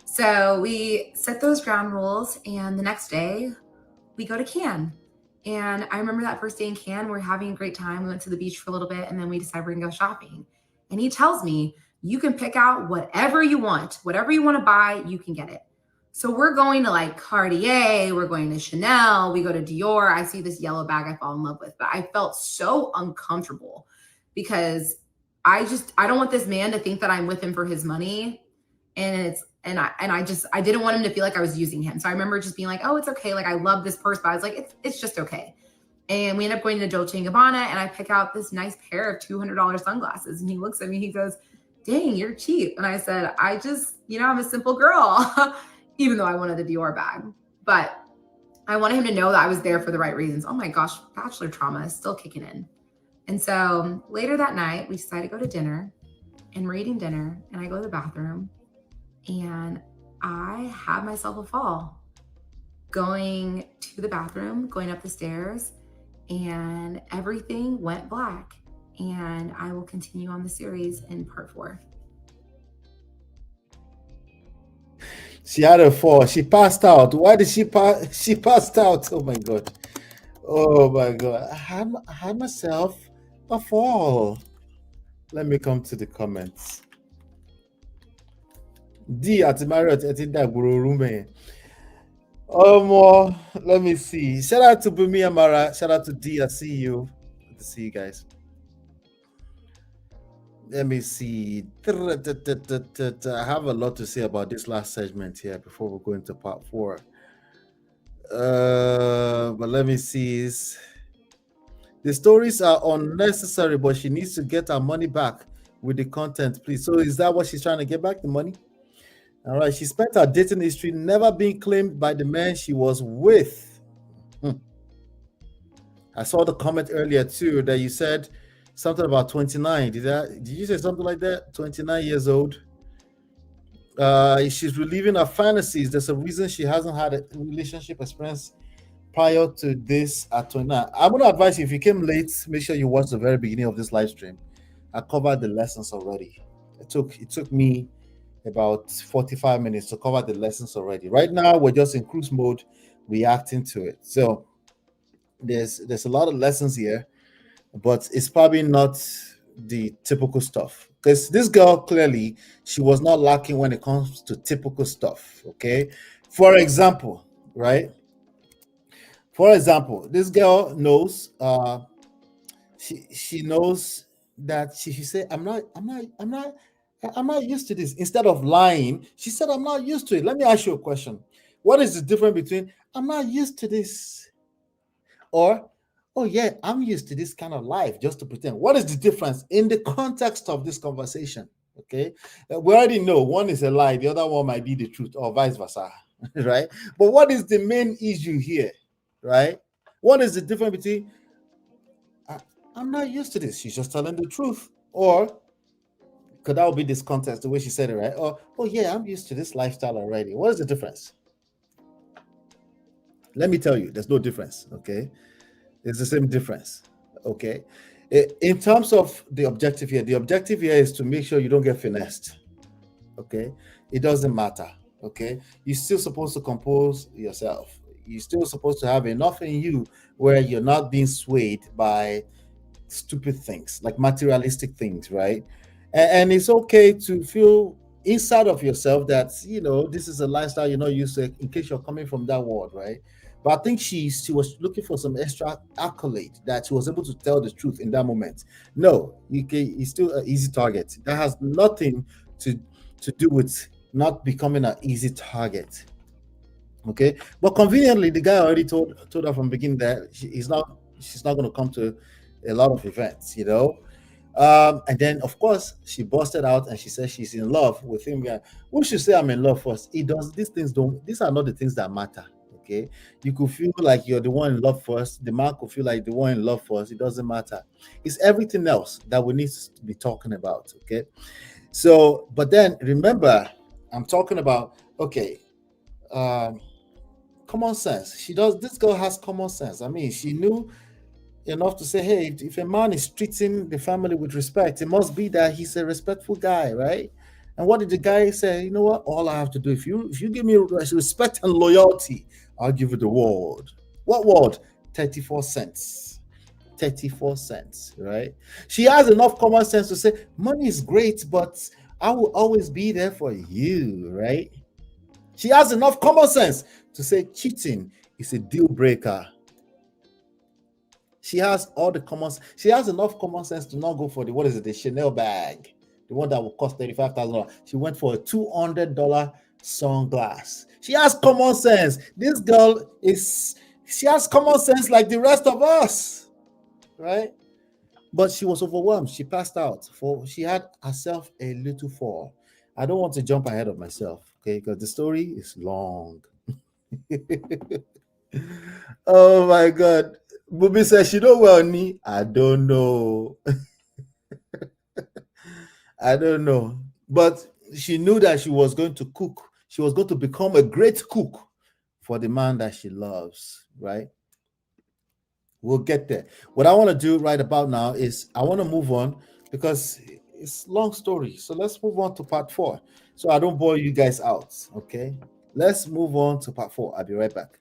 So we set those ground rules, and the next day we go to Cannes. And I remember that first day in Cannes, we're having a great time. We went to the beach for a little bit, and then we decided we're gonna go shopping. And he tells me, you can pick out whatever you want to buy, you can get it. So we're going to like Cartier, we're going to Chanel, we go to Dior. I see this yellow bag I fall in love with, but I felt so uncomfortable because I don't want this man to think that I'm with him for his money. And I didn't want him to feel like I was using him. So I remember just being like, oh, it's okay. Like, I love this purse, but I was like, it's just okay. And we end up going to Dolce & Gabbana, and I pick out this nice pair of $200 sunglasses. And he looks at me, he goes, dang, you're cheap. And I said, I just, I'm a simple girl, even though I wanted the Dior bag. But I wanted him to know that I was there for the right reasons. Oh my gosh, bachelor trauma is still kicking in. And so later that night, we decided to go to dinner, and we're eating dinner, and I go to the bathroom, and I have myself a fall going to the bathroom, going up the stairs, and everything went black. And I will continue on the series in part 4. She had a fall. She passed out. Why did she pass? She passed out. Oh my God. Oh my God. I had myself a fall. Let me come to the comments. D at Marriott at that room. More. Let me see. Shout out to Bumi Amara. Shout out to D. I see you. Good to see you guys. Let me see. I have a lot to say about this last segment here before we go into part 4. But let me see. The stories are unnecessary, but she needs to get her money back with the content, please. So is that what she's trying to get back, the money? All right. She spent her dating history never being claimed by the man she was with. I saw the comment earlier too that you said something about 29. Did you say something like that? 29 years old. She's reliving her fantasies. There's a reason she hasn't had a relationship experience prior to this at 29. I'm going to advise you, if you came late, make sure you watch the very beginning of this live stream. I covered the lessons already. It took me about 45 minutes to cover the lessons already. Right now, we're just in cruise mode, reacting to it. So there's a lot of lessons here, but it's probably not the typical stuff. Because this girl, clearly, she was not lacking when it comes to typical stuff, okay? For example, right? For example, this girl knows, she knows that she said, I'm not used to this. Instead of lying, she said, I'm not used to it. Let me ask you a question. What is the difference between I'm not used to this or, oh yeah, I'm used to this kind of life, just to pretend? What is the difference in the context of this conversation? Okay, we already know one is a lie, the other one might be the truth, or vice versa, right? But what is the main issue here, right? What is the difference between I'm not used to this, she's just telling the truth, or Because that would be this context, the way she said it, right? Oh yeah, I'm used to this lifestyle already. What is the difference? Let me tell you, there's no difference. Okay, it's the same difference. Okay, in terms of the objective here, the objective here is to make sure you don't get finessed. Okay, it doesn't matter. Okay, you're still supposed to compose yourself. You're still supposed to have enough in you where you're not being swayed by stupid things like materialistic things, right? And it's okay to feel inside of yourself that this is a lifestyle you're not used to, in case you're coming from that world, right? But I think she was looking for some extra accolade that she was able to tell the truth in that moment. No, it's still an easy target. That has nothing to do with not becoming an easy target. Okay, but conveniently, the guy already told her from the beginning that she's not going to come to a lot of events, and then of course she busted out and she said she's in love with him. Yeah, who should say I'm in love first? These are not the things that matter. Okay, you could feel like you're the one in love first, the man could feel like the one in love first. It doesn't matter. It's everything else that we need to be talking about. Okay, so but then remember, I'm talking about, okay, common sense. This girl has common sense. I mean, she knew enough to say, hey, if a man is treating the family with respect, it must be that he's a respectful guy, right? And what did the guy say? You know what? All I have to do, if you give me respect and loyalty, I'll give you the world. What world? 34 cents. 34 cents, right? She has enough common sense to say, money is great, but I will always be there for you, right? She has enough common sense to say cheating is a deal breaker. She has enough common sense to not go for the Chanel bag, the one that will cost $35,000. She went for a $200 sunglass. She has common sense. This girl she has common sense like the rest of us, right? But she was overwhelmed. She passed out. She had herself a little fall. I don't want to jump ahead of myself, okay? Because the story is long. Oh my God. Bubi says she don't well me. I don't know. I don't know. But she knew that she was going to cook. She was going to become a great cook for the man that she loves, right? We'll get there. What I want to do right about now is I want to move on because it's a long story. So let's move on to part 4. So I don't bore you guys out, okay? Let's move on to part 4. I'll be right back.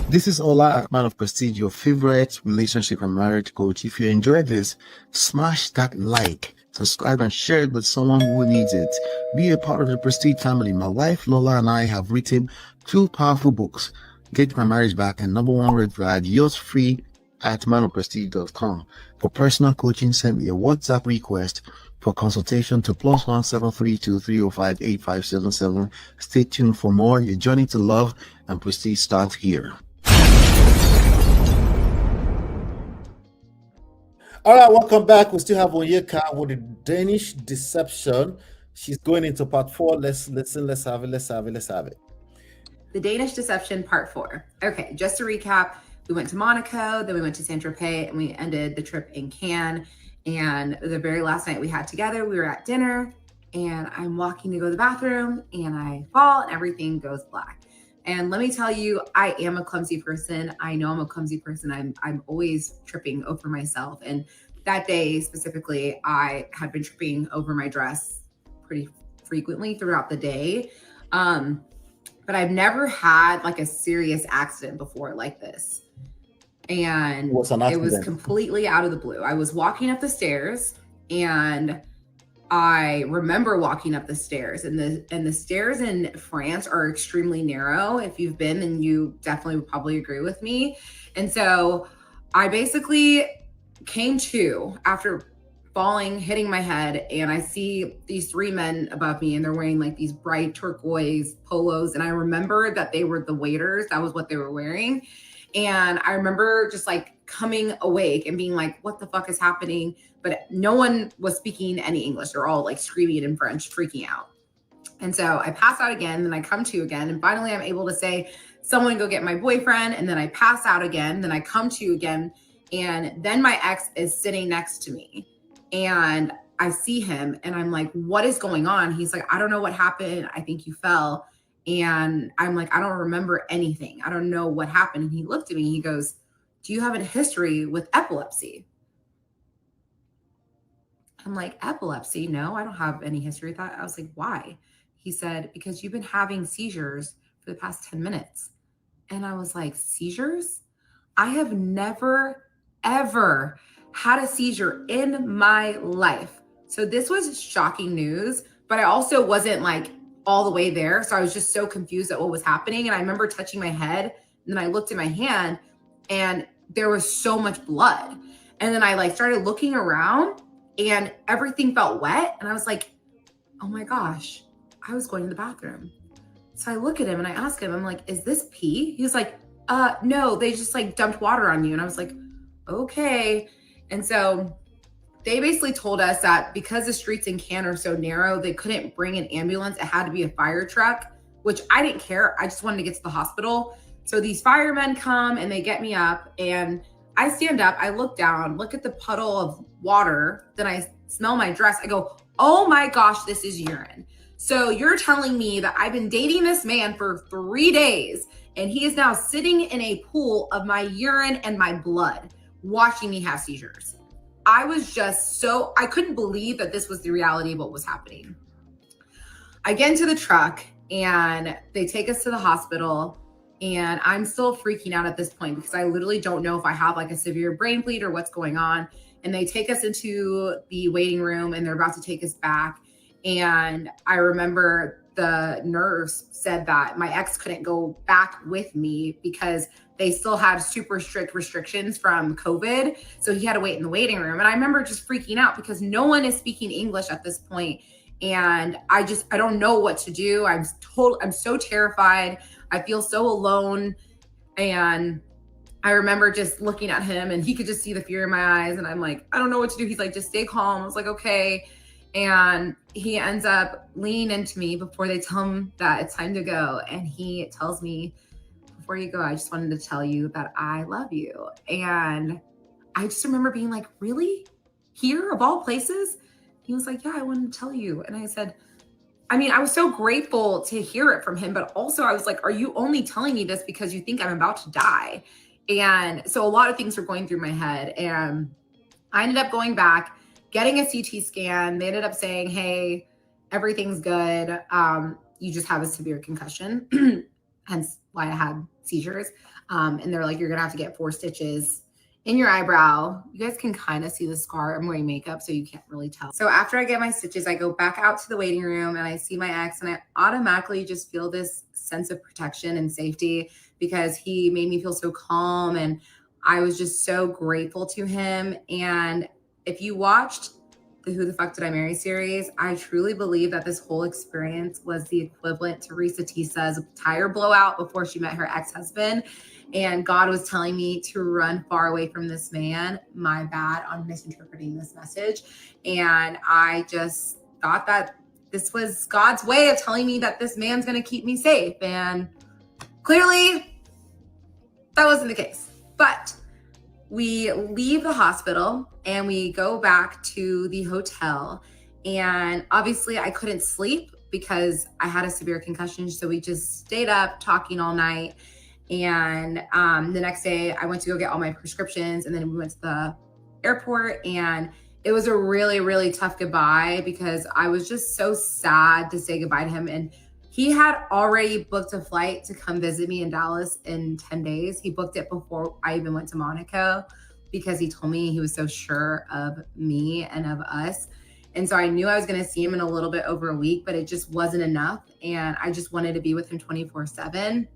This is Ola, Man of Prestige, your favorite relationship and marriage coach. If you enjoyed this, smash that like, subscribe, and share it with someone who needs it. Be a part of the Prestige family. My wife Lola and I have written 2 powerful books, Get My Marriage Back and Number 1 Red Flag. Yours free at manofprestige.com. For personal coaching, send me a WhatsApp request for consultation to +1 732 305 8577. Stay tuned for more. Your journey to love and prestige starts here. All right, welcome back. We still have Onyeka with the Danish deception. She's going into part 4. Let's listen. Let's have it. The Danish deception, part 4. Okay, just to recap, we went to Monaco, then we went to Saint-Tropez, and we ended the trip in Cannes. And the very last night we had together, we were at dinner, and I'm walking to go to the bathroom, and I fall, and everything goes black. And let me tell you, I am a clumsy person. I know I'm a clumsy person. I'm always tripping over myself. And that day specifically, I had been tripping over my dress pretty frequently throughout the day. But I've never had like a serious accident before like this. And it was completely out of the blue. I was walking up the stairs, and I remember walking up the stairs, and the stairs in France are extremely narrow. If you've been, then you definitely would probably agree with me. And so I basically came to after falling, hitting my head, and I see these 3 men above me, and they're wearing like these bright turquoise polos. And I remember that they were the waiters. That was what they were wearing. And I remember just like coming awake and being like, what the fuck is happening? But no one was speaking any English. They're all like screaming in French, freaking out. And so I pass out again, then I come to again. And finally I'm able to say, someone go get my boyfriend. And then I pass out again, then I come to again. And then my ex is sitting next to me. And I see him and I'm like, what is going on? He's like, I don't know what happened. I think you fell. And I'm like, I don't remember anything. I don't know what happened. And he looked at me, he goes, do you have a history with epilepsy? I'm like, epilepsy? No, I don't have any history with that. I was like, why? He said, because you've been having seizures for the past 10 minutes. And I was like, seizures? I have never, ever had a seizure in my life. So this was shocking news, but I also wasn't like all the way there. So I was just so confused at what was happening. And I remember touching my head and then I looked at my hand and there was so much blood. And then I like started looking around and everything felt wet. And I was like, oh my gosh, I was going to the bathroom. So I look at him and I ask him, I'm like, is this pee? He was like, no, they just like dumped water on you. And I was like, okay. And so they basically told us that because the streets in Cannes are so narrow, they couldn't bring an ambulance. It had to be a fire truck, which I didn't care. I just wanted to get to the hospital. So these firemen come and they get me up and I stand up, I look down, look at the puddle of water, then I smell my dress. I go, oh my gosh, this is urine. So you're telling me that I've been dating this man for 3 days and he is now sitting in a pool of my urine and my blood, watching me have seizures. I was just I couldn't believe that this was the reality of what was happening. I get into the truck and they take us to the hospital and I'm still freaking out at this point because I literally don't know if I have like a severe brain bleed or what's going on. And they take us into the waiting room and they're about to take us back. And I remember the nurse said that my ex couldn't go back with me because they still had super strict restrictions from COVID. So he had to wait in the waiting room. And I remember just freaking out because no one is speaking English at this point. And I don't know what to do. I'm so terrified. I feel so alone. And I remember just looking at him and he could just see the fear in my eyes. And I'm like, I don't know what to do. He's like, just stay calm. I was like, okay. And he ends up leaning into me before they tell him that it's time to go. And he tells me, before you go, I just wanted to tell you that I love you. And I just remember being like, really? Here of all places? He was like, yeah, I wanted to tell you. And I said, I mean, I was so grateful to hear it from him, but also I was like, are you only telling me this because you think I'm about to die? And so a lot of things were going through my head. And I ended up going back, getting a CT scan. They ended up saying, hey, everything's good. You just have a severe concussion, hence why I had seizures. And they're like, you're going to have to get 4 stitches in your eyebrow. You guys can kind of see the scar. I'm wearing makeup, so you can't really tell. So after I get my stitches, I go back out to the waiting room and I see my ex and I automatically just feel this sense of protection and safety because he made me feel so calm. And I was just so grateful to him. And if you watched the Who the Fuck Did I Marry series, I truly believe that this whole experience was the equivalent to Risa Tisa's tire blowout before she met her ex-husband. And God was telling me to run far away from this man. My bad on misinterpreting this message. And I just thought that this was God's way of telling me that this man's going to keep me safe. And clearly that wasn't the case. But we leave the hospital and we go back to the hotel. And obviously I couldn't sleep because I had a severe concussion. So we just stayed up talking all night. And the next day I went to go get all my prescriptions and then we went to the airport and it was a really, really tough goodbye because I was just so sad to say goodbye to him. And he had already booked a flight to come visit me in Dallas in 10 days. He booked it before I even went to Monaco because he told me he was so sure of me and of us. And so I knew I was going to see him in a little bit over a week, but it just wasn't enough. And I just wanted to be with him 24/7.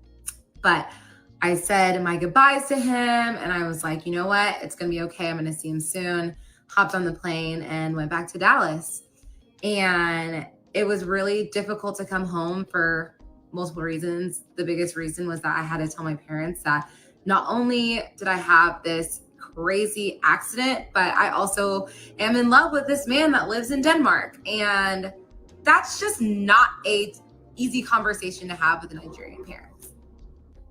But I said my goodbyes to him and I was like, you know what? It's going to be okay. I'm going to see him soon. Hopped on the plane and went back to Dallas. And it was really difficult to come home for multiple reasons. The biggest reason was that I had to tell my parents that not only did I have this crazy accident, but I also am in love with this man that lives in Denmark. And that's just not a easy conversation to have with a Nigerian parent.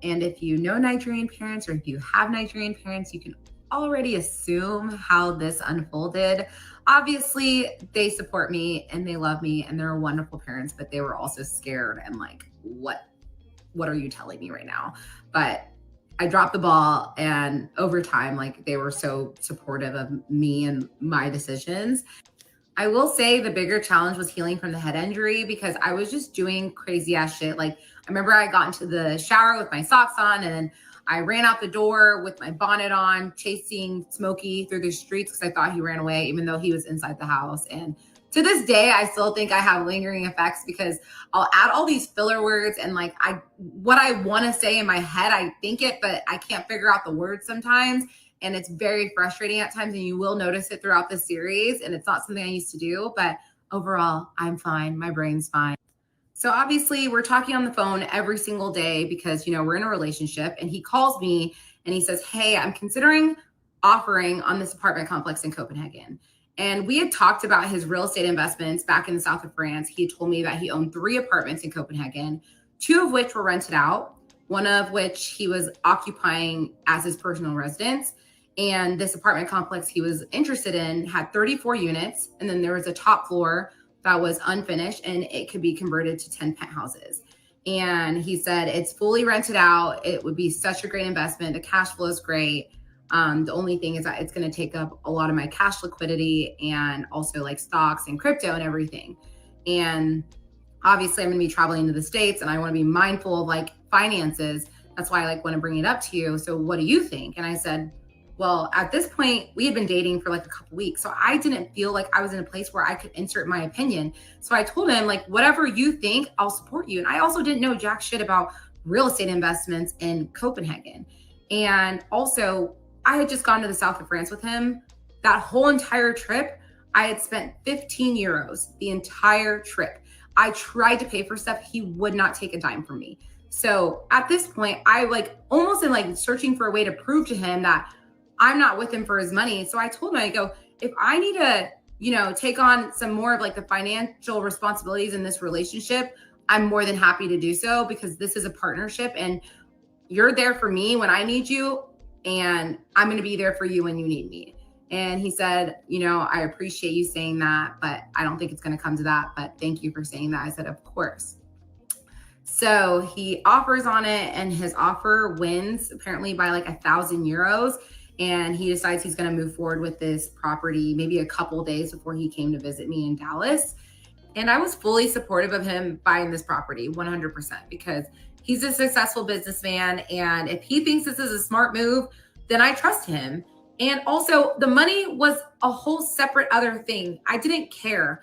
And if you know Nigerian parents or if you have Nigerian parents, you can already assume how this unfolded. Obviously, they support me and they love me and they're wonderful parents, but they were also scared and like, what are you telling me right now? But I dropped the ball, and over time, like, they were so supportive of me and my decisions. I will say the bigger challenge was healing from the head injury because I was just doing crazy ass shit. Like, I remember I got into the shower with my socks on and then I ran out the door with my bonnet on, chasing Smokey through the streets because I thought he ran away, even though he was inside the house. And to this day, I still think I have lingering effects because I'll add all these filler words and like what I want to say in my head, I think it, but I can't figure out the words sometimes. And it's very frustrating at times, and you will notice it throughout the series. And it's not something I used to do, but overall, I'm fine. My brain's fine. So obviously, we're talking on the phone every single day because, you know, we're in a relationship, and he calls me and he says, hey, I'm considering offering on this apartment complex in Copenhagen. And we had talked about his real estate investments back in the south of France. He told me that he owned 3 apartments in Copenhagen, 2 of which were rented out, one of which he was occupying as his personal residence. And this apartment complex he was interested in had 34 units. And then there was a top floor that was unfinished and it could be converted to 10 penthouses. And he said, it's fully rented out. It would be such a great investment. The cash flow is great. The only thing is that it's going to take up a lot of my cash liquidity and also like stocks and crypto and everything. And obviously I'm going to be traveling to the States and I want to be mindful of like finances. That's why I like want to bring it up to you. So what do you think? And I said, well, at this point, we had been dating for like a couple weeks. So I didn't feel like I was in a place where I could insert my opinion. So I told him, like, whatever you think, I'll support you. And I also didn't know jack shit about real estate investments in Copenhagen. And also, I had just gone to the south of France with him. That whole entire trip, I had spent 15 euros the entire trip. I tried to pay for stuff. He would not take a dime from me. So at this point, I like almost am like searching for a way to prove to him that I'm not with him for his money. So I told him, I go, if I need to, you know, take on some more of like the financial responsibilities in this relationship, I'm more than happy to do so because this is a partnership and you're there for me when I need you and I'm going to be there for you when you need me. And he said, you know, I appreciate you saying that, but I don't think it's going to come to that. But thank you for saying that. I said, of course. So he offers on it and his offer wins apparently by like 1,000 euros. And he decides he's going to move forward with this property maybe a couple days before he came to visit me in Dallas. And I was fully supportive of him buying this property 100% because he's a successful businessman. And if he thinks this is a smart move, then I trust him. And also the money was a whole separate other thing. I didn't care.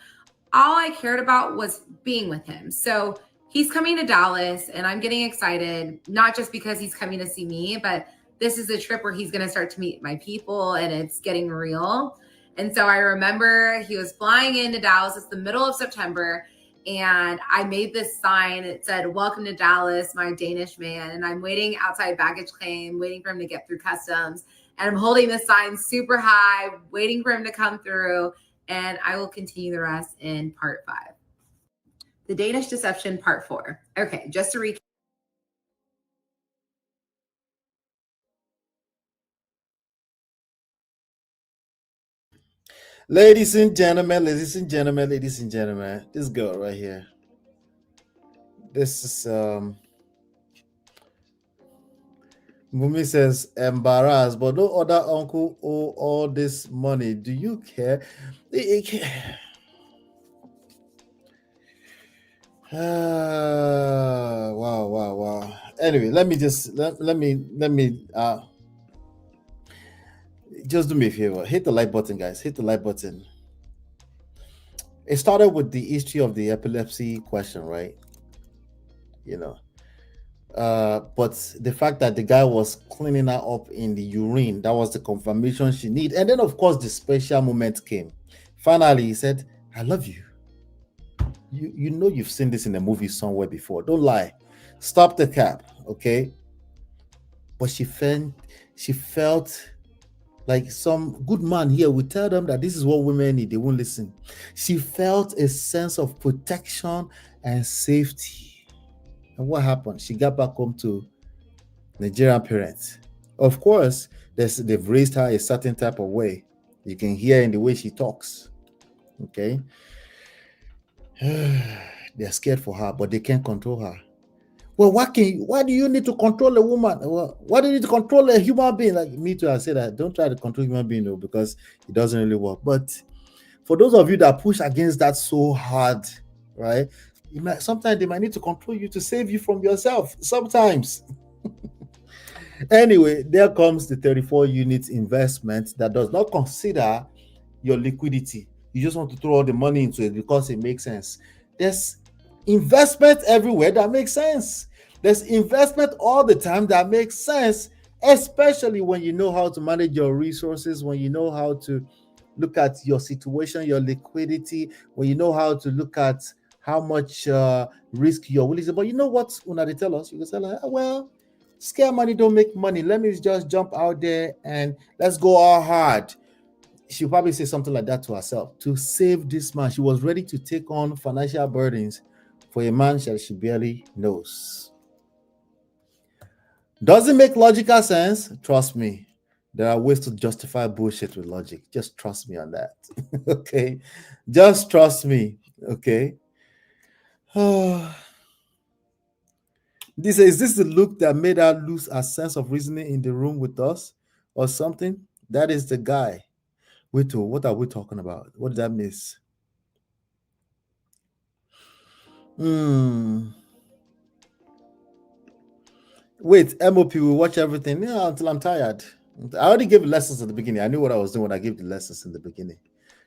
All I cared about was being with him. So he's coming to Dallas and I'm getting excited, not just because he's coming to see me, but this is a trip where he's going to start to meet my people and it's getting real. And so I remember he was flying into Dallas. It's the middle of September. And I made this sign. It said, welcome to Dallas, my Danish man. And I'm waiting outside baggage claim, waiting for him to get through customs. And I'm holding this sign super high, waiting for him to come through. And I will continue the rest in part 5. The Danish Deception, part 4. Okay, just to recap. Ladies and gentlemen, this girl right here. This is Mumi says embarrassed, but no other uncle owe all this money. Do you care? Wow. Anyway, let me just do me a favor. Hit the like button, guys. Hit the like button. It started with the history of the epilepsy question, right? You know. But the fact that the guy was cleaning her up in the urine, that was the confirmation she needed. And then, of course, the special moment came. Finally, he said, I love you. You know you've seen this in a movie somewhere before. Don't lie. Stop the cap, okay? But she felt like some good man here would tell them that this is what women need. They won't listen. She felt a sense of protection and safety. And what happened? She got back home to Nigerian parents. Of course, They've raised her a certain type of way. You can hear in the way she talks. Okay. They're scared for her, but they can't control her. Well, why do you need to control a woman? Well, why do you need to control a human being? Like me too, I say that don't try to control human being though, because it doesn't really work. But for those of you that push against that so hard, right? Sometimes they might need to control you to save you from yourself. Sometimes. Anyway, there comes the 34 units investment that does not consider your liquidity. You just want to throw all the money into it because it makes sense. There's investment everywhere that makes sense. There's investment all the time that makes sense, especially when you know how to manage your resources, when you know how to look at your situation, your liquidity, when you know how to look at how much risk you're willing to. But you know what? When they tell us, you can say, like, well, scare money don't make money. Let me just jump out there and let's go all hard. She'll probably say something like that to herself to save this man. She was ready to take on financial burdens for a man that she barely knows. Does it make logical sense? Trust me. There are ways to justify bullshit with logic. Just trust me on that. Okay? Just trust me. Okay? Is this the look that made her lose her sense of reasoning in the room with us or something? That is the guy. Wait, what are we talking about? What did I miss? Wait, MOP, we watch everything until I'm tired. I already gave lessons at the beginning. I knew what I was doing when I gave the lessons in the beginning.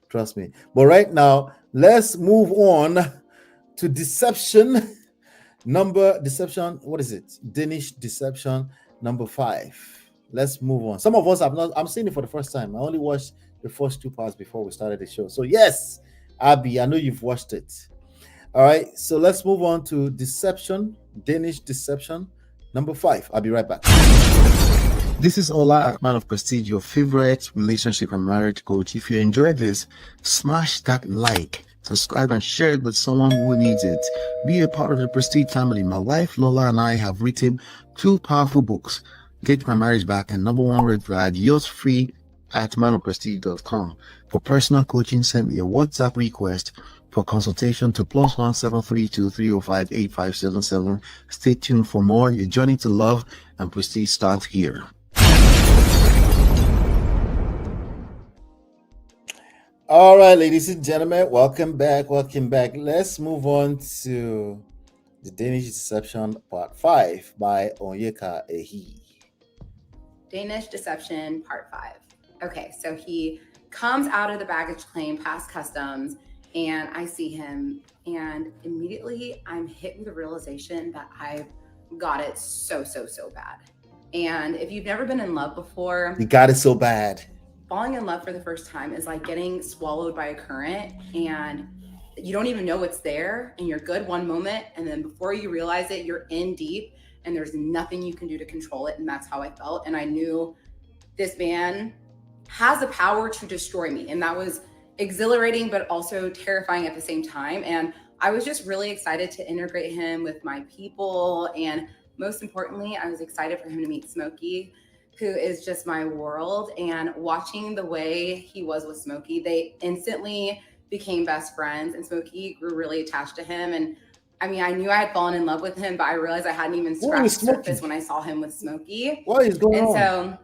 Trust me. But right now, let's move on to deception. What is it? Danish deception number 5. Let's move on. Some of us I'm seeing it for the first time. I only watched the first 2 parts before we started the show. So yes, Abby, I know you've watched it. All right, so let's move on to Danish deception number 5. I'll be right back. This is Ola, man of Prestige, your favorite relationship and marriage coach. If you enjoyed this, smash that like, subscribe, and share it with someone who needs it. Be a part of the Prestige family. My wife Lola and I have written 2 powerful books, Get My Marriage Back and Number 1 Red Flag, yours free at manofprestige.com. For personal coaching, send me a WhatsApp request for consultation to +1 732 305 8577. Stay tuned for more. Your journey to love and prestige starts here. All right, ladies and gentlemen, welcome back. Let's move on to the Danish Deception Part 5 by Onyeka Ehi. Danish Deception Part 5. Okay, so he comes out of the baggage claim past customs, and I see him, and immediately I'm hit with the realization that I've got it so bad. And if you've never been in love before, you got it so bad. Falling in love for the first time is like getting swallowed by a current, and you don't even know it's there, and you're good one moment, and then before you realize it, you're in deep, and there's nothing you can do to control it. And that's how I felt. And I knew this man has the power to destroy me. And that was exhilarating, but also terrifying at the same time. And I was just really excited to integrate him with my people. And most importantly, I was excited for him to meet Smokey, who is just my world. And watching the way he was with Smokey, they instantly became best friends, and Smokey grew really attached to him. And I mean, I knew I had fallen in love with him, but I realized I hadn't even scratched the surface when I saw him with Smokey. What is going on? And so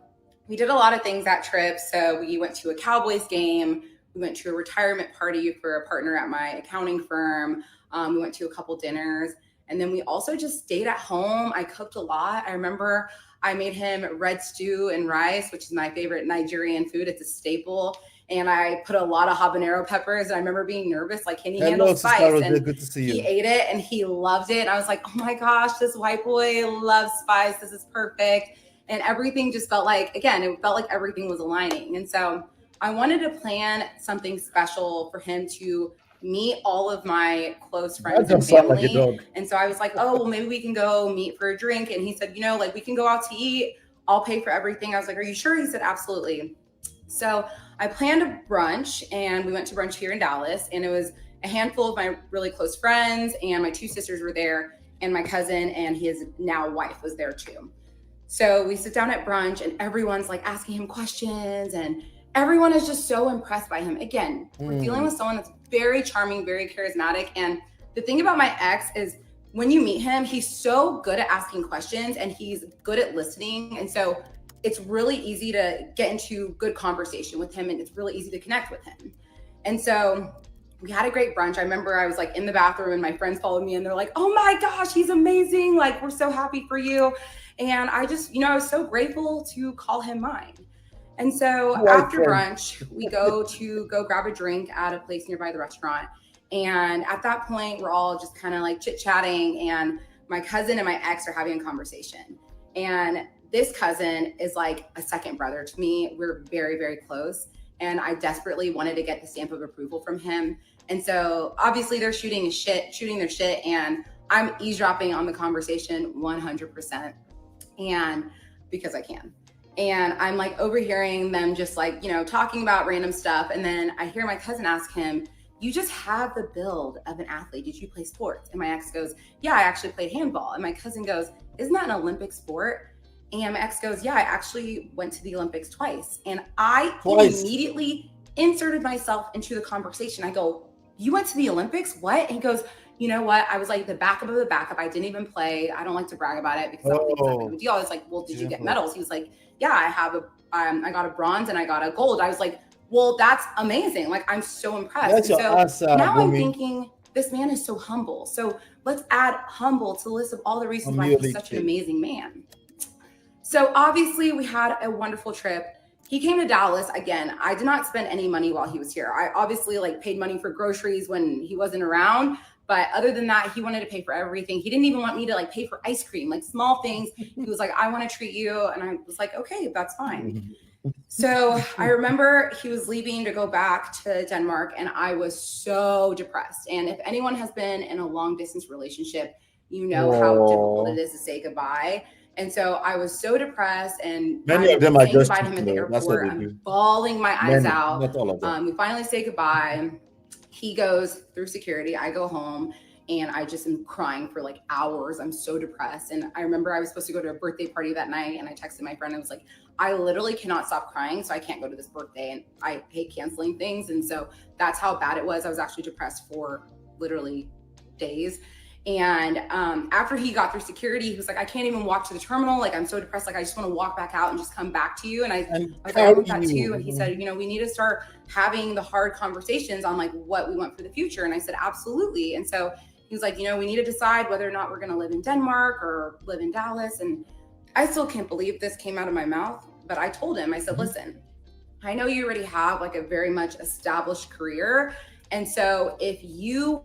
we did a lot of things that trip. So we went to a Cowboys game. We went to a retirement party for a partner at my accounting firm. We went to a couple dinners. And then we also just stayed at home. I cooked a lot. I remember I made him red stew and rice, which is my favorite Nigerian food. It's a staple. And I put a lot of habanero peppers. And I remember being nervous, like, can he handle spice? And good to see you. He ate it and he loved it. And I was like, oh my gosh, this white boy loves spice. This is perfect. And everything just felt like, again, it felt like everything was aligning. And so I wanted to plan something special for him to meet all of my close friends and family. Like, and so I was like, oh, well, maybe we can go meet for a drink. And he said, you know, like, we can go out to eat. I'll pay for everything. I was like, are you sure? He said, absolutely. So I planned a brunch, and we went to brunch here in Dallas, and it was a handful of my really close friends, and my 2 sisters were there, and my cousin and his now wife was there too. So we sit down at brunch and everyone's like asking him questions and everyone is just so impressed by him. Again, we're dealing with someone that's very charming, very charismatic. And the thing about my ex is when you meet him, he's so good at asking questions and he's good at listening. And so it's really easy to get into good conversation with him and it's really easy to connect with him. And so we had a great brunch. I remember I was like in the bathroom and my friends followed me and they're like, oh my gosh, he's amazing. Like, we're so happy for you. And I just, I was so grateful to call him mine. And so after brunch, we go grab a drink at a place nearby the restaurant. And at that point, we're all just kind of like chit-chatting. And my cousin and my ex are having a conversation. And this cousin is like a second brother to me. We're very, very close. And I desperately wanted to get the stamp of approval from him. And so obviously they're shooting their shit. And I'm eavesdropping on the conversation 100%. And because I can. And I'm like overhearing them just like, talking about random stuff. And then I hear my cousin ask him, you just have the build of an athlete. Did you play sports? And my ex goes, yeah, I actually played handball. And my cousin goes, isn't that an Olympic sport? And my ex goes, yeah, I actually went to the Olympics twice. And I immediately inserted myself into the conversation. I go, you went to the Olympics? What? And he goes, you know what? I was like the backup of the backup. I didn't even play. I don't like to brag about it because I don't think it's that big of a deal. I was like, well, did you get medals? He was like, yeah, I got a bronze and I got a gold. I was like, well, that's amazing. Like, I'm so impressed. Now I'm thinking this man is so humble. So let's add humble to the list of all the reasons why he's such an amazing man. So obviously we had a wonderful trip. He came to Dallas again. I did not spend any money while he was here. I obviously paid money for groceries when he wasn't around. But other than that, he wanted to pay for everything. He didn't even want me to pay for ice cream, small things. He was like, I want to treat you. And I was like, okay, that's fine. So I remember he was leaving to go back to Denmark and I was so depressed. And if anyone has been in a long distance relationship, you know how difficult it is to say goodbye. And so I was so depressed and many of them are just goodbye to him at the airport. I'm bawling my eyes out. Not all of them. We finally say goodbye. He goes through security. I go home and I just am crying for hours. I'm so depressed. And I remember I was supposed to go to a birthday party that night and I texted my friend. I was like, I literally cannot stop crying. So I can't go to this birthday and I hate canceling things. And so that's how bad it was. I was actually depressed for literally days. And after he got through security, he was like, I can't even walk to the terminal. I'm so depressed. I just want to walk back out and just come back to you. And I was like, I want that too. And he said, we need to start having the hard conversations on what we want for the future. And I said, absolutely. And so he was like, we need to decide whether or not we're going to live in Denmark or live in Dallas. And I still can't believe this came out of my mouth. But I told him, I said, listen, I know you already have a very much established career. And so if you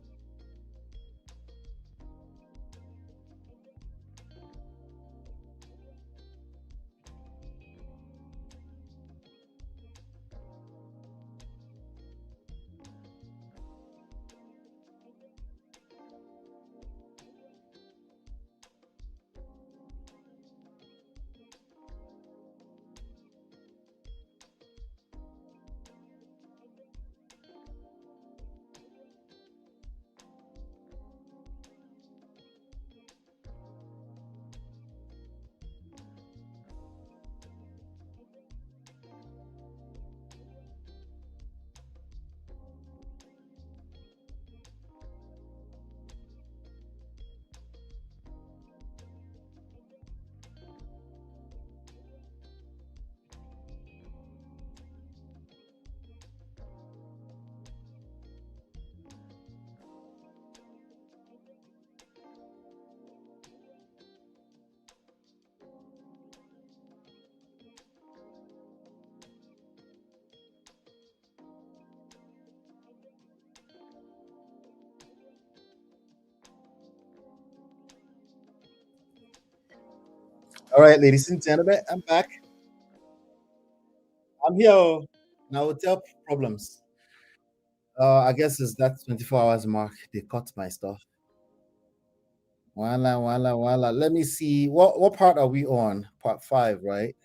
All right, ladies and gentlemen, I'm back. I'm here. Now, hotel problems. I guess it's that 24 hours mark. They cut my stuff. Voila. Let me see. What part are we on? Part 5, right?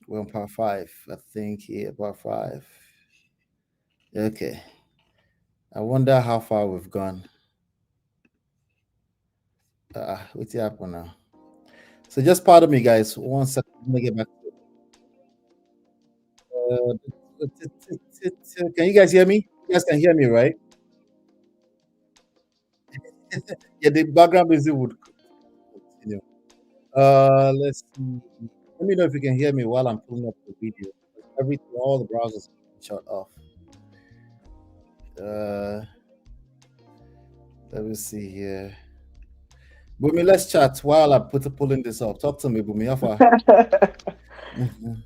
We're on part 5. I think here, part 5. Okay. I wonder how far we've gone. What's happening now? So just pardon me, guys. 1 second. Let me get back to it. Can you guys hear me? You guys can hear me, right? Yeah, the background music would continue. Let's see. Let me know if you can hear me while I'm pulling up the video. All the browsers shut off. Let me see here. Bumi, let's chat while I pulling this up. Talk to me, Bumi. How far?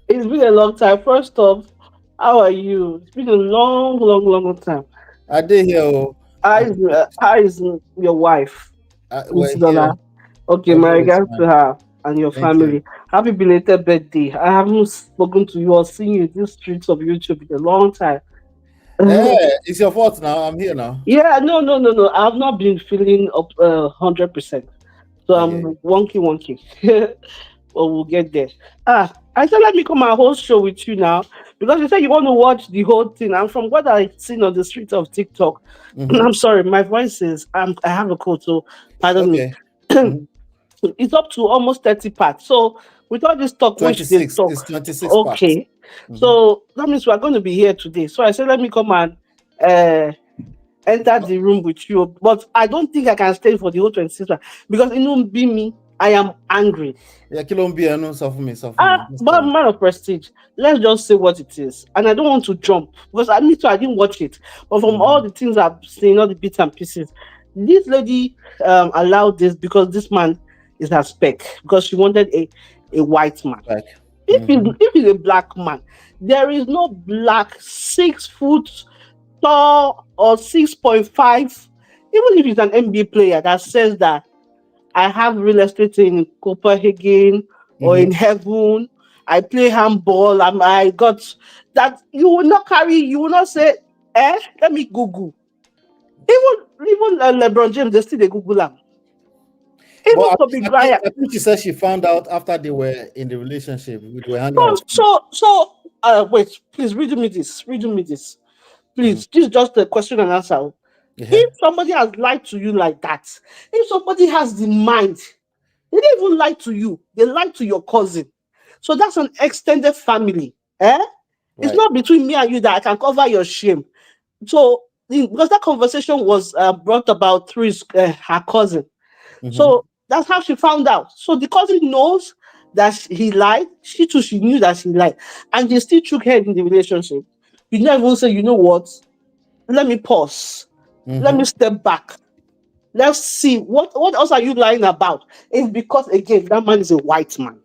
It's been a long time. First off, how are you? It's been a long time. I did hear. How is your wife, Miss Lola? Okay, my regards to her and your family. Happy belated birthday. I haven't spoken to you or seen you in these streets of YouTube in a long time. Yeah, it's your fault now. I'm here now. Yeah, no. I've not been feeling up 100%. So I'm wonky. But we'll get there. I said let me come and host show with you now because you said you want to watch the whole thing. And from what I've seen on the streets of TikTok, I'm sorry, my voice is I have a cold, so pardon me. It's up to almost 30 parts. So with all this talk, 26. It's 26 okay. Parts. So that means we're going to be here today. So I said let me come and enter the room with you. But I don't think I can stay for the whole 26 parts because it won't be me. I am angry. Yeah, suffer me. But man of prestige, let's just say what it is. And I don't want to jump because I didn't watch it. But from all the things I've seen, all the bits and pieces, this lady allowed this because this man is her spec, because she wanted a white man. Right. If he's a black man, there is no black 6 foot tall or 6.5, even if he's an NBA player that says that I have real estate in Copenhagen or in heaven. I play handball. I got that. You will not say, let me Google. Even LeBron James, they still they Google him. I think she said she found out after they were in the relationship. Wait, please read me this. Please, this is just a question and answer. If somebody has lied to you like that, if somebody has the mind, they didn't even lie to you, they lied to your cousin. So that's an extended family. It's not between me and you that I can cover your shame. So because that conversation was brought about through her cousin. So that's how she found out. So the cousin knows that he lied. She knew that she lied. And they still took her in the relationship. You never even say, you know what? Let me pause. Let me step back. Let's see what else are you lying about? It's because again that man is a white man.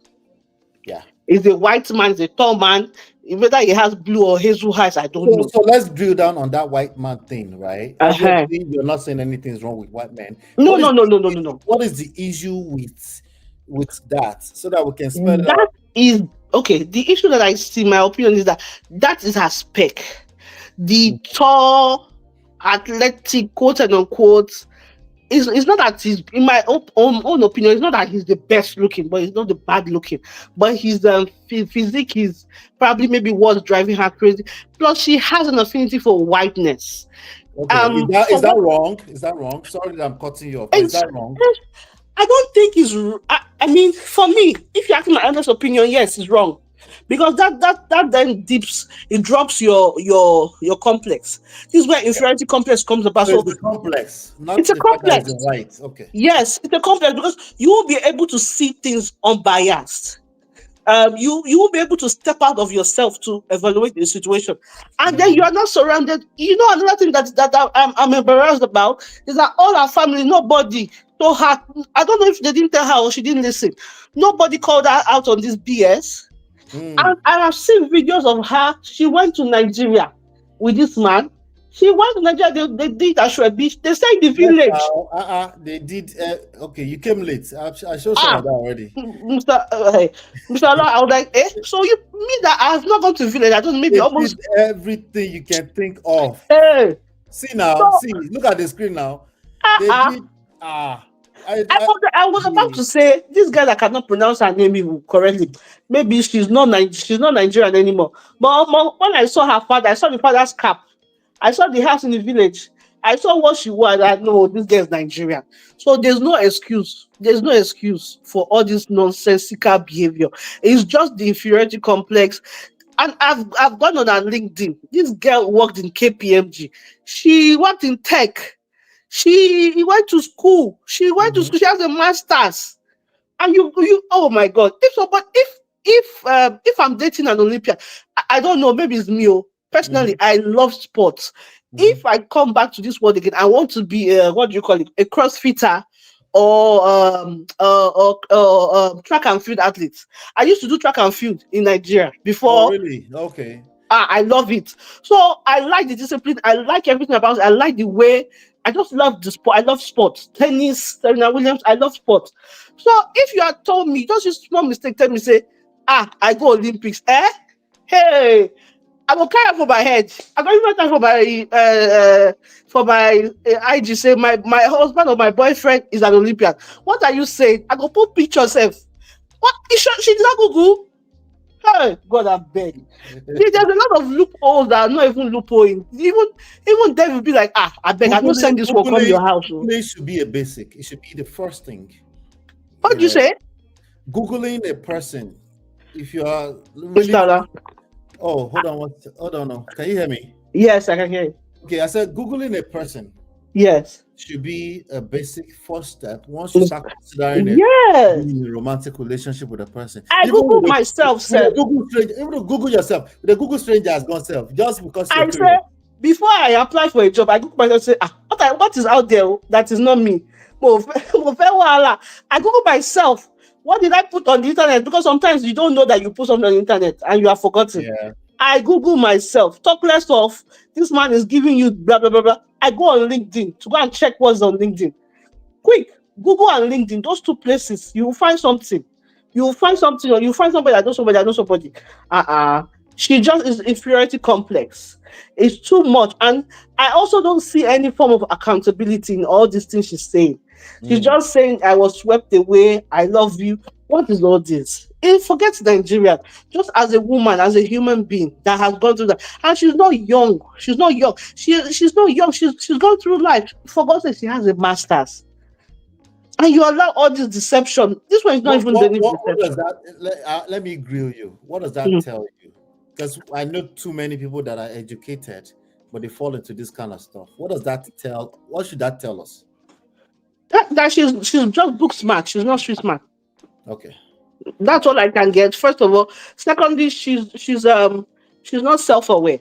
Yeah, he's a white man. He's a tall man. Whether he has blue or hazel eyes, I don't know. So let's drill down on that white man thing, right? Obviously, you're not saying anything's wrong with white men. No. What is the issue with that, so that we can spell it out? That is okay. The issue that I see, my opinion is that is her spec. The tall, athletic, quote and unquote. It's not that he's, in my own opinion, it's not that he's the best looking, but he's not the bad looking. But his physique is probably maybe what's driving her crazy. Plus, she has an affinity for whiteness. Okay. Is that wrong? Is that wrong? Sorry that I'm cutting you off. Is that wrong? I don't think it's. I mean, for me, if you ask my honest opinion, yes, it's wrong. Because that then drops your complex. This is where inferiority complex comes about. So it's a complex. It's a complex. Right. Okay. Yes, it's a complex because you will be able to see things unbiased. You will be able to step out of yourself to evaluate the situation, and then you are not surrounded. You know, another thing that I'm embarrassed about is that all our family, nobody told her. I don't know if they didn't tell her or she didn't listen. Nobody called her out on this BS. And I've seen videos of her. She went to Nigeria with this man. She went to Nigeria. They did Ashura Beach. They stayed in the village. They did. Okay, you came late. I showed some of that already. Mr. Allah, I was like, so you mean that I have not gone to the village? I don't maybe they almost did everything you can think of. See now, look at the screen now. They did. I was about to say this guy that cannot pronounce her name correctly. Maybe she's not Nigerian anymore. But when I saw her father, I saw the father's cap. I saw the house in the village. I saw what she wore, and I know this girl is Nigerian. So there's no excuse. There's no excuse for all this nonsensical behavior. It's just the inferiority complex. And I've gone on her LinkedIn. This girl worked in KPMG. She worked in tech. She went to school. She went to Mhm. school. She has a master's. And you oh my god. If I'm dating an Olympian, I don't know, maybe it's me. Personally, I love sports. Mhm. If I come back to this world again, I want to be what do you call it? A crossfitter or track and field athlete. I used to do track and field in Nigeria Oh, before. really? Okay. I love it. So I like the discipline. I like everything about it. I like the way. I just love the sport. I love sports. Tennis, Serena Williams. I love sports. So if you had told me, just a small mistake, tell me, say, I go Olympics. Hey, I will carry for my head. I don't even time for my IG. Say my husband or my boyfriend is an Olympian. What are you saying? I go put pictures. What? She did not Google. Hey, God, I beg. There's a lot of loopholes that are not even loopholing. Even them will be like, I beg, I don't Googling, send this one come your house. Googling should be a basic. It should be the first thing. What do you say? Googling a person. If you are really, Mr. oh, hold on, hold on, no. Can you hear me? Yes, I can hear you. Okay, I said Googling a person Yes. should be a basic first step once you start considering Yes. being in a romantic relationship with a person. I Google myself, sir. Even to Google yourself, the Google stranger has gone self just because you're I say curious. before I apply for a job, I Google myself say, what is out there that is not me? I Google myself. What did I put on the internet? Because sometimes you don't know that you put something on the internet and you have forgotten. Yeah. I Google myself. Talk less of this man is giving you blah blah blah blah. I go on LinkedIn to go and check what's on LinkedIn. Quick, Google and LinkedIn, those two places, you will find something. You will find something, or you find somebody that knows somebody that knows somebody. She just is inferiority complex. It's too much. And I also don't see any form of accountability in all these things she's saying. She's just saying, I was swept away, I love you. What is all this? Forget Nigeria. Just as a woman, as a human being that has gone through that, and she's not young. She's not young. She's not young. She's gone through life. For God's sake, she has a master's, and you allow all this deception. This one is not even the What does deception. that? Let me grill you. What does that Mm. tell you? Because I know too many people that are educated, but they fall into this kind of stuff. What does that tell? What should that tell us? That she's just book smart. She's not street smart. Okay. That's all I can get. First of all, secondly, she's not self-aware.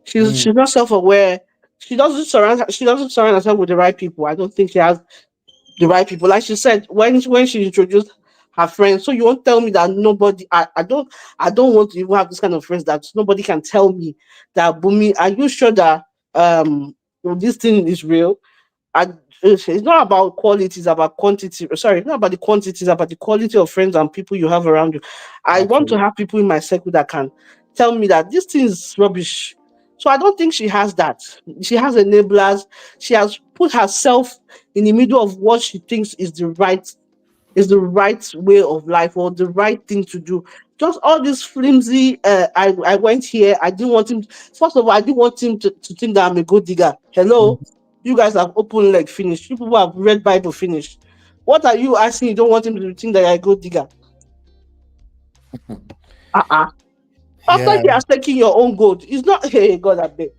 She's not self-aware. She doesn't surround herself with the right people. I don't think she has the right people. Like she said, when she introduced her friends, so you won't tell me that nobody. I don't want to even have this kind of friends that nobody can tell me that Bumi. Are you sure that this thing is real? And it's not about quality, it's about quantity. Sorry, it's not about the quantity, it's about the quality of friends and people you have around you. I want to Absolutely. have people in my circle that can tell me that this thing is rubbish. So I don't think she has that. She has enablers. She has put herself in the middle of what she thinks is the right way of life or the right thing to do. Just all this flimsy. I went here. I didn't want him. First of all, I didn't want him to think that I'm a good digger. Hello, you guys have open leg finished. You people have read Bible finished. What are you asking? You don't want him to think that you're a good digger. Uh-uh. After Yeah. he has taken your own gold, it's not. Hey, God, I beg.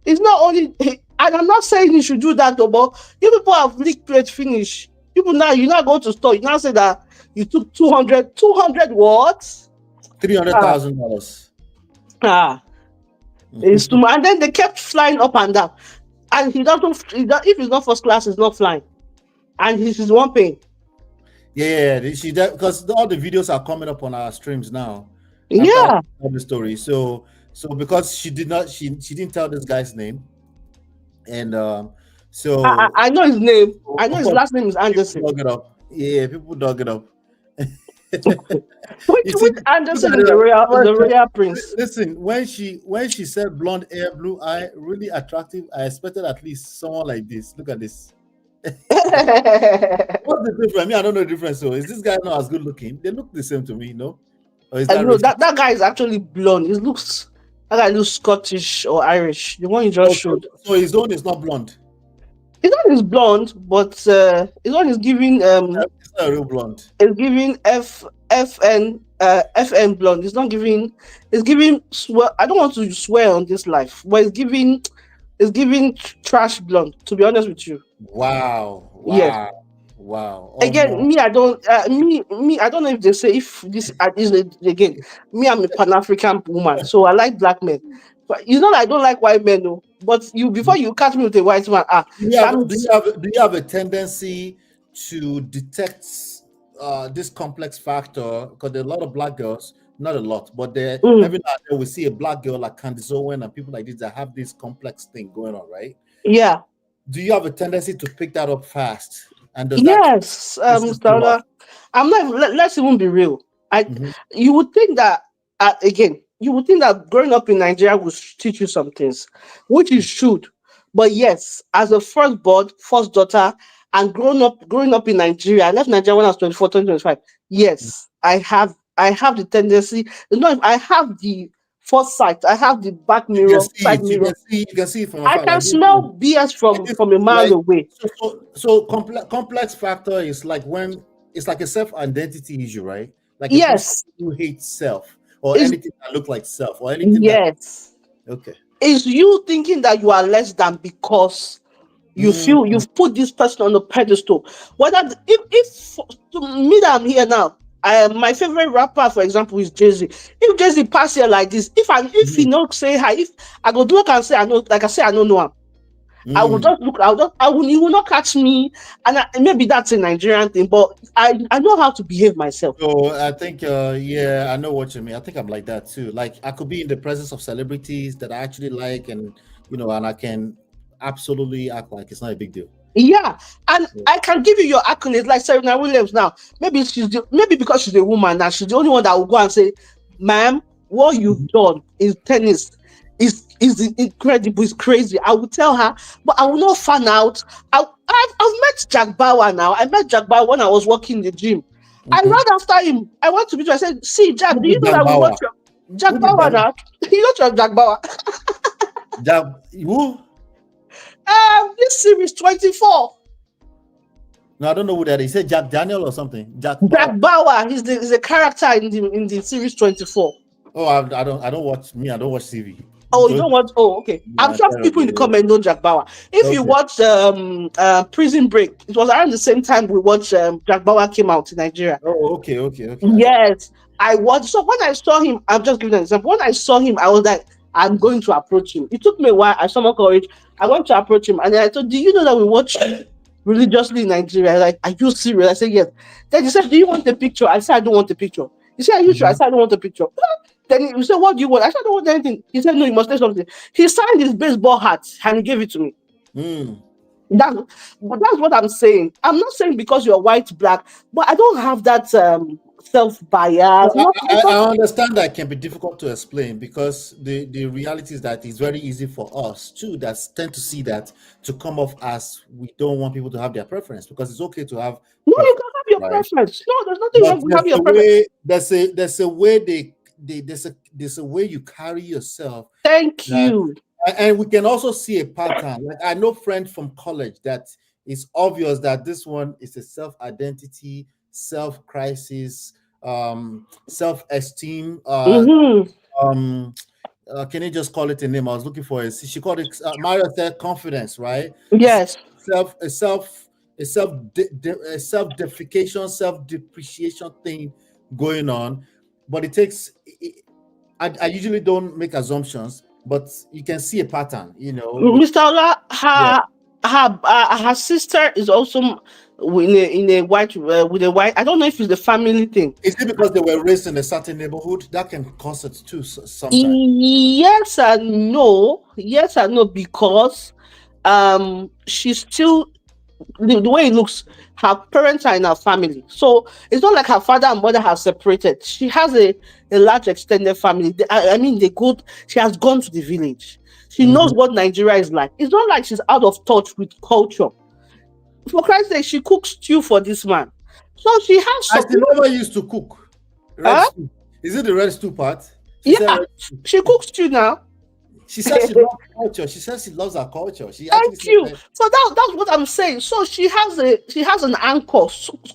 It's not only. And I'm not saying you should do that, though, but you people have lick plate finish. People now, you now go to store. You now say that you took 200 what? $300,000. It's too much. And then they kept flying up and down. And if it's not first class, it's not flying. And he's one paying. Yeah, because all the videos are coming up on our streams now. Yeah. The story. So because she didn't tell this guy's name, and so I know his name. I know his last name is Anderson. People dug it up. Yeah, people dug it up. Which Anderson is the royal prince. Listen, when she said blonde hair, blue eye, really attractive, I expected at least someone like this. Look at this. What's the difference? I mean, I don't know the difference. So is this guy not as good looking? They look the same to me, no? Or is that guy is actually blonde. That guy looks Scottish or Irish. The one you just showed. So his own is not blonde. His one is blonde, but his one is giving It's not a real blonde. it's giving FN blonde. It's giving swear. I don't want to swear on this life, but it's giving trash blonde, to be honest with you. Wow. Yes. Wow. Again, me, I don't I don't know if they say if this is again. Me, I'm a Pan-African woman, so I like black men. But it's not I don't like white men, no. But you before you catch me with a white man, Do you have a tendency to detect this complex factor? Because there are a lot of black girls, not a lot, but there every now and then we see a black girl like Candice Owen and people like this that have this complex thing going on, right? yeah. Do you have a tendency to pick that up fast? And does Yes, that Mr. Ola. I'm not. Let's even be real. You would think that again. You would think that growing up in Nigeria would teach you some things, which it should. But yes, as a firstborn, first daughter, and growing up in Nigeria, I left Nigeria when I was 24, 25. Yes, I have the tendency. I have the foresight. I have the back mirror, side mirror. You can see it from I afar. can smell BS from a mile away. So complex factor is like when it's like a self-identity issue, right? Like Yes, you hate self or It's- anything that look like self or anything yes. okay. Is you thinking that you are less than because you feel you've put this person on a pedestal. Whether if to me that I'm here now, my favorite rapper, for example, is Jay-Z. If Jay-Z pass here like this, if he not say hi, if I go look and say I know, like I say I don't know him. I will just look. He will not catch me, and maybe that's a Nigerian thing, but I know how to behave myself. So I think yeah, I know what you mean. I think I'm like that too. Like I could be in the presence of celebrities that I actually like, and and I can absolutely act like it's not a big deal. Yeah, and I can give you your accolades like Serena Williams now. Maybe because she's a woman and she's the only one that will go and say, "Ma'am, what you've done in tennis is incredible, it's crazy." I will tell her, but I will not fan out. I've met Jack Bauer now. I met Jack Bauer when I was working in the gym. I ran after him. I went to meet him. I said, "See, Jack, do you know that we watch Jack Bauer now? You know Jack Bauer." Jack, who? This series 24. No, I don't know who that is. He said Jack Daniel or something. Jack Bauer. He's the character in the series 24. Oh, I don't watch TV. Oh, you don't watch? Oh, okay. I'm sure people in the comment know Jack Bauer. If you watch Prison Break, it was around the same time we watched Jack Bauer came out in Nigeria. Oh, okay. Yes, I watched. So when I saw him, I'm just giving an example. When I saw him, I was like, I'm going to approach him. It took me a while. I summoned courage. I went to approach him, and then I told, "Do you know that we watch religiously in Nigeria?" Like, "Are you serious?" I said, "Yes." Then he said, "Do you want a picture?" I said, "I don't want a picture." He said, "Are you sure?" I said, "I don't want a picture." Then he said, "What do you want?" I said, "I don't want anything." He said, "No, you must say something." He signed his baseball hat and he gave it to me. That's what I'm saying. I'm not saying because you're white, black, but I don't have that self-bias. I understand that can be difficult to explain because the reality is that it's very easy for us too that tend to see that to come off as we don't want people to have their preference because it's okay to have. No, you can have your preference. No, there's nothing wrong with having your preference. There's a way there's a way you carry yourself. Thank you. And we can also see a pattern. Like I know friends from college that it's obvious that this one is a self-identity, self-crisis, self-esteem. Can you just call it a name? I was looking for it. She called it Mario said confidence, right? Yes. Self-deprecation, self-depreciation thing going on. But it takes I usually don't make assumptions, but you can see a pattern, Mr. Ola, her sister is also in a white with a white. I don't know if it's the family thing. Is it because they were raised in a certain neighborhood that can cause it too sometimes? Yes and no, because she's still the way it looks. Her parents are in her family, so it's not like her father and mother have separated. She has a large extended family. She has gone to the village. She knows what Nigeria is like. It's not like she's out of touch with culture. For Christ's sake, she cooks stew for this man. So she has I still never used to cook. Red stew. Is it the red stew part? She cooks stew now. She says she loves culture. She says she loves her culture. She actually Thank said you. that. So that's what I'm saying. So she has an anchor,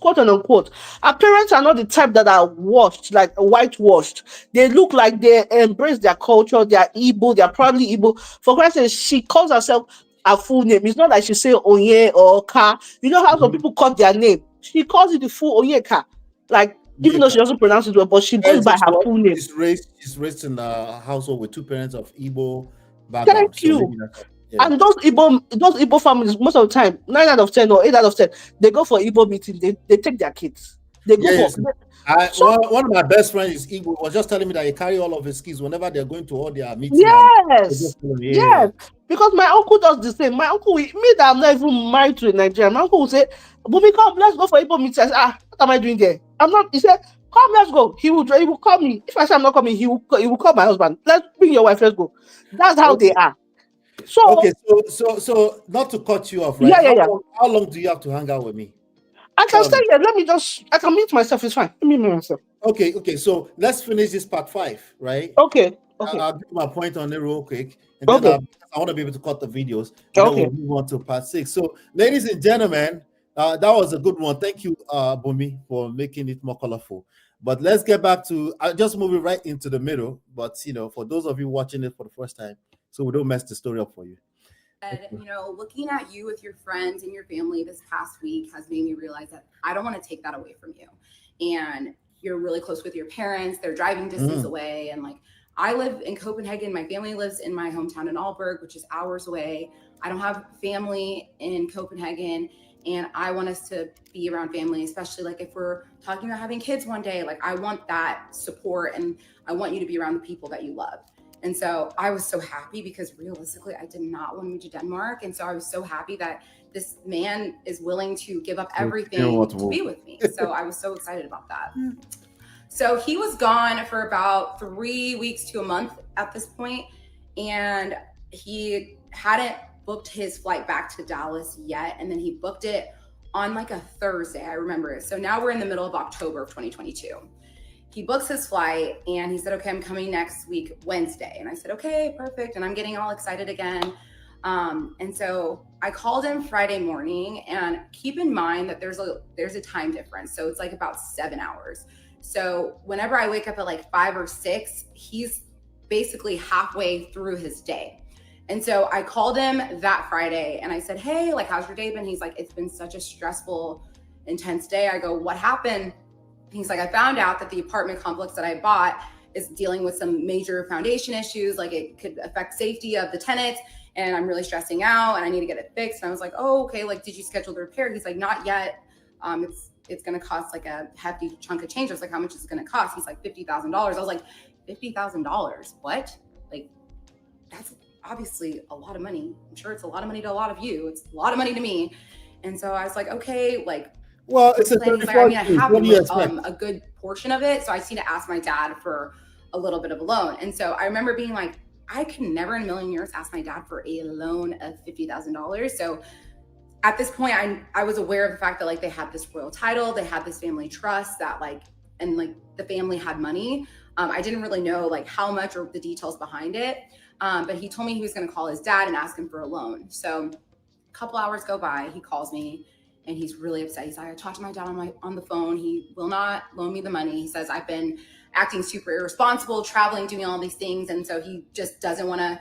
quote and unquote. Her parents are not the type that are washed, like whitewashed. They look like they embrace their culture. They are Igbo. They are proudly Igbo. For Christ's sake, she calls herself her full name. It's not like she say Onye or Ka. You know how some people call their name. She calls it the full Onyeka. Like, even though she doesn't pronounce it well, but she goes Is by this her what full name. she's raised in a household with two parents of Igbo background. Thank So you. maybe that's yeah. And those Igbo families, most of the time, 9 out of 10 or 8 out of 10, they go for Igbo meeting. They take their kids. They go for Yes. so One of my best friends is Igbo, was just telling me that he carry all of his kids whenever they're going to all their meeting and they yes, just tell him, yeah. yes. Because my uncle does the same. My uncle, me that I'm not even married to a Nigerian, my uncle will say, "Bumi, come, let's go for Igbo meeting." I say, what am I doing there? I'm not. He said, "Come, let's go." He will call me. If I say I'm not coming, he will call my husband. Let's bring your wife. Let's go. That's how they Okay. are. Okay, So so not to cut you off, right? yeah, yeah, yeah. How long do you have to hang out with me? I can Tell stay me. here. I can mute myself. It's fine. Let me mute myself. Okay, so let's finish this part 5, right? Okay, okay, I'll give my point on it real quick, and then okay, I want to be able to cut the videos, and then okay. we'll move on to part 6. So, ladies and gentlemen, that was a good one. Thank you, Bumi, for making it more colorful. But let's get back to I'll just move it right into the middle. But for those of you watching it for the first time, so we don't mess the story up for you. Looking at you with your friends and your family this past week has made me realize that I don't want to take that away from you. And you're really close with your parents. They're driving distance away. And I live in Copenhagen. My family lives in my hometown in Aalborg, which is hours away. I don't have family in Copenhagen. And I want us to be around family, especially if we're talking about having kids one day. I want that support, and I want you to be around the people that you love. And so I was so happy because realistically, I did not want to move to Denmark. And so I was so happy that this man is willing to give up everything to be with me. So I was so excited about that. So he was gone for about 3 weeks to a month at this point, and he hadn't booked his flight back to Dallas yet. And then he booked it on a Thursday. I remember it. So now we're in the middle of October of 2022. He books his flight and he said, okay, I'm coming next week, Wednesday. And I said, okay, perfect. And I'm getting all excited again. And so I called him Friday morning, and keep in mind that there's a time difference. So it's about 7 hours. So whenever I wake up at 5 or 6, he's basically halfway through his day. And so I called him that Friday and I said, hey, how's your day been? He's like, it's been such a stressful, intense day. I go, what happened? He's like, I found out that the apartment complex that I bought is dealing with some major foundation issues. It could affect safety of the tenants, and I'm really stressing out and I need to get it fixed. And I was like, oh, okay. Did you schedule the repair? He's like, not yet. It's going to cost a hefty chunk of change. I was like, how much is it going to cost? He's like, $50,000. I was like, $50,000? What? That's obviously a lot of money. I'm sure it's a lot of money to a lot of you. It's a lot of money to me. And so I was like, okay, well, it's a I have a good portion of it. So I just need to ask my dad for a little bit of a loan. And so I remember being like, I can never in a million years ask my dad for a loan of $50,000. So at this point, I was aware of the fact that they had this royal title, they had this family trust that the family had money. I didn't really know how much or the details behind it. But he told me he was going to call his dad and ask him for a loan. So a couple hours go by, he calls me and he's really upset. He's like, I talked to my dad on the phone. He will not loan me the money. He says, I've been acting super irresponsible, traveling, doing all these things. And so he just doesn't want to,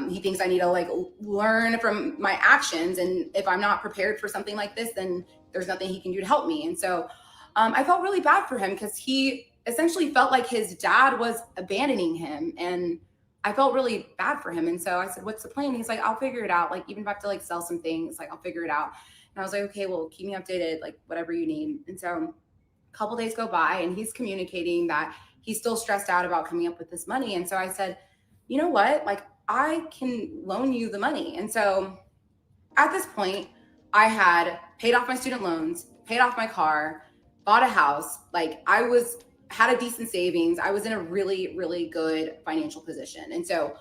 he thinks I need to learn from my actions. And if I'm not prepared for something like this, then there's nothing he can do to help me. And so I felt really bad for him because he essentially felt like his dad was abandoning him. And I felt really bad for him. And so I said, what's the plan? He's like, I'll figure it out. Even if I have to sell some things, I'll figure it out. And I was like, okay, well, keep me updated, whatever you need. And so a couple days go by and he's communicating that he's still stressed out about coming up with this money. And so I said, you know what? I can loan you the money. And so at this point, I had paid off my student loans, paid off my car, bought a house. Had a decent savings. I was in a really, really good financial position. And so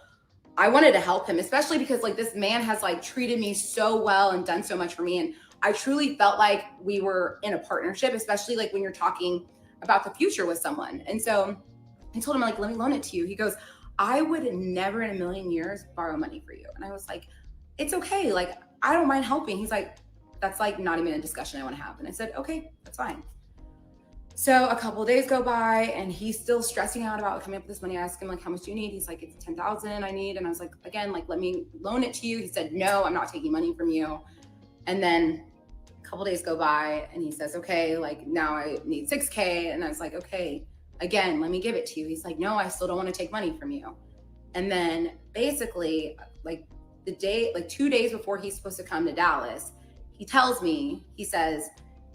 I wanted to help him, especially because this man has treated me so well and done so much for me. And I truly felt like we were in a partnership, especially when you're talking about the future with someone. And so I told him let me loan it to you. He goes, I would never in a million years borrow money for you. And I was like, it's okay. Like, I don't mind helping. He's like, that's like not even a discussion I want to have. And I said, okay, that's fine. So a couple of days go by and he's still stressing out about coming up with this money. I asked him, like, how much do you need? He's like, it's 10,000 I need. And I was like, again, like, let me loan it to you. He said, no, I'm not taking money from you. And then a couple of days go by and he says, okay, like now I need 6K. And I was like, okay, again, let me give it to you. He's like, no, I still don't want to take money from you. And then basically like the day, like 2 days before he's supposed to come to Dallas, he tells me, he says,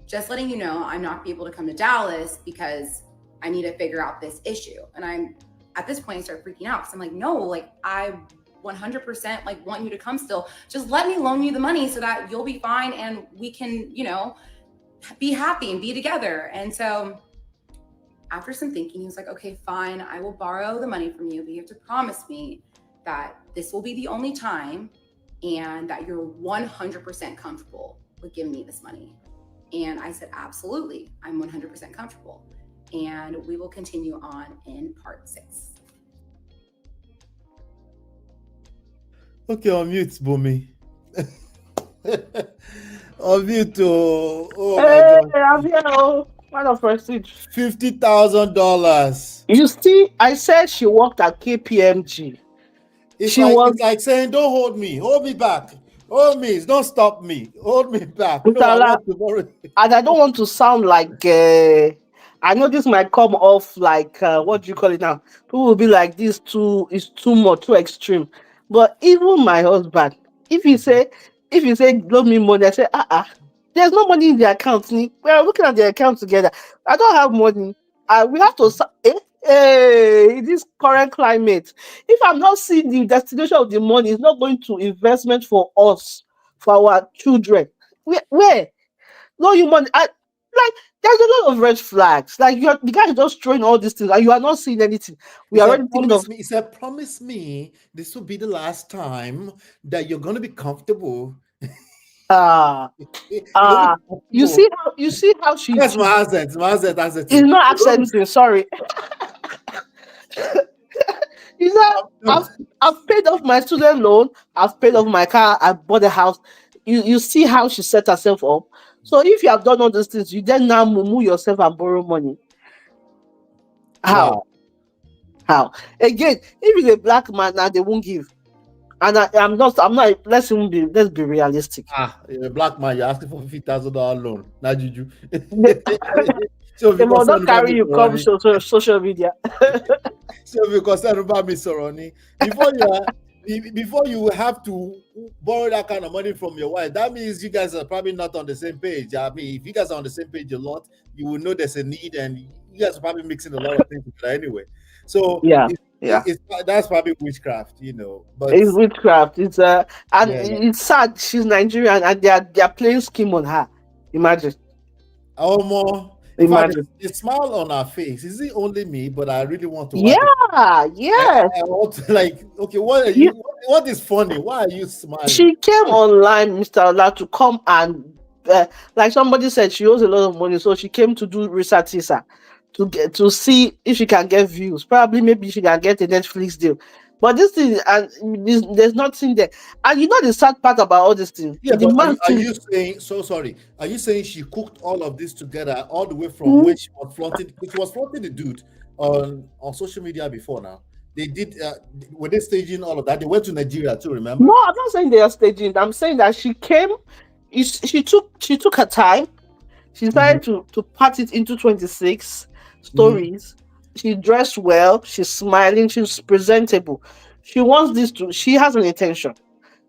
just letting you know, I'm not be able to come to Dallas because I need to figure out this issue. And I'm at this point, I start freaking out because I'm like, no, like I 100% like want you to come still. Just let me loan you the money so that you'll be fine and we can, you know, be happy and be together. And so after some thinking, he was like, okay, fine, I will borrow the money from you, but you have to promise me that this will be the only time and that you're 100% comfortable with giving me this money. And I said, absolutely, I'm 100% comfortable. And we will continue on in part 6. Okay, on mute, Bumi. On mute, oh my God. I'm here. Man of prestige. $50,000. You see, I said she worked at KPMG. It's like saying, don't hold me back. Hold me, don't stop me. Hold me back. No, I want to borrow. And I don't want to sound like I know this might come off like what do you call it now? People will be like, this is too much, too extreme. But even my husband, if you say loan me money, I say, there's no money in the account. We are looking at the account together. I don't have money. We have to in this current climate. If I'm not seeing the destination of the money, it's not going to investment for us, for our children. Where? No, you money. Like there's a lot of red flags. Like the guy is just throwing all these things, and you are not seeing anything. We are already thinking of. He said, "Promise me this will be the last time that you're going to be comfortable." You see how she. That's my accent. It's not accenting. Sorry. You know, I've paid off my student loan. I've paid off my car. I bought a house. You see how she set herself up. So if you have done all these things, you then now move yourself and borrow money. How? Wow. How? Again, if it's a black man, now they won't give. And I'm not. Let's be realistic. You're a black man, you're asking for $50,000 loan. Now Juju. So they will not carry you come social media. So because about me, Soroni, before you have to borrow that kind of money from your wife, that means you guys are probably not on the same page. I mean, if you guys are on the same page a lot, you will know there's a need, and you guys are probably mixing a lot of things together anyway. So that's probably witchcraft, you know. But it's witchcraft. It's it's sad. She's Nigerian, and they are playing scheme on her. Imagine. In fact, the smile on her face, is it only me? But I really want to. Yeah. I want to, okay, what are you? What is funny? Why are you smiling? She came online, Mr. Ola, to come and like somebody said, she owes a lot of money, so she came to do research to see if she can get views. Probably, maybe she can get a Netflix deal. But this thing, and there's nothing there. And you know the sad part about all these things. Yeah, but are you saying? So sorry. Are you saying she cooked all of this together all the way from when she was flaunting? She was flaunting the dude on social media before. Now they did. Were they staging all of that? They went to Nigeria too. Remember? No, I'm not saying they are staging. I'm saying that she came. She took her time. She decided to part it into 26 stories. She dressed well. She's smiling. She's presentable. She has an intention.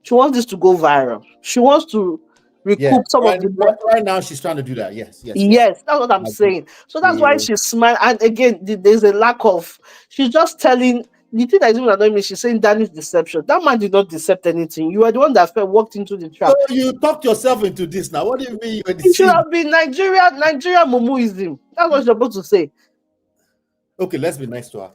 She wants this to go viral. She wants to recoup some of the. Right now, she's trying to do that. Yes. Yes, that's what I'm saying. So that's why she's smiling. And again, there's a lack of. She's just telling. The thing that is even annoying me, she's saying Danish deception. That man did not decept anything. You are the one that walked into the trap. So you talked yourself into this now. What do you mean? It should have been Nigeria Mumuism. That's what you're supposed to say. Okay, let's be nice to her.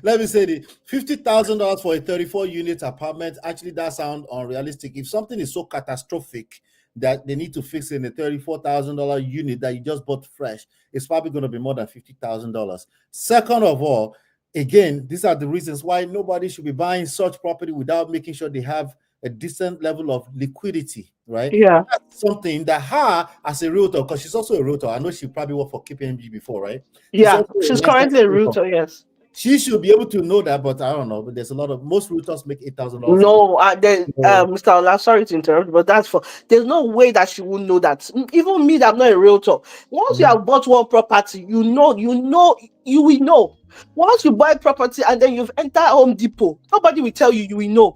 Let me say the $50,000 for a 34-unit apartment. Actually, that sounds unrealistic. If something is so catastrophic that they need to fix in a $34,000 unit that you just bought fresh, it's probably going to be more than $50,000. Second of all, again, these are the reasons why nobody should be buying such property without making sure they have a decent level of liquidity, right? Yeah. That's something that her, as a realtor, because she's also a realtor, I know she probably worked for KPMG before, right? Yeah. She's currently a realtor, yes. She should be able to know that, but I don't know. But there's a lot of, most realtors make $8,000. No, Mr. Ola, sorry to interrupt, but there's no way that she would know that. Even me, that I'm not a realtor. Once you have bought one property, you will know. Once you buy property and then you've entered Home Depot, nobody will tell you. You will know.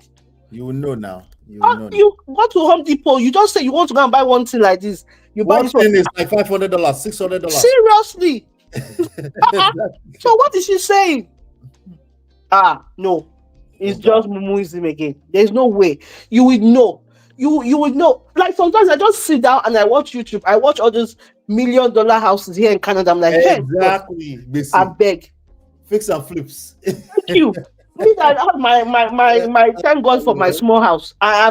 You will know now. You go to Home Depot. You just say you want to go and buy one thing like this. You buy one thing is like $500, $600. Seriously. So what is she saying? No, it's just Mumuism again. There's no way. You will know. You will know. Like sometimes I just sit down and I watch YouTube. I watch all those $1 million houses here in Canada. I'm like, exactly. Hey, I beg. Fix and flips. Thank you. Me that have my thank God for my small house. I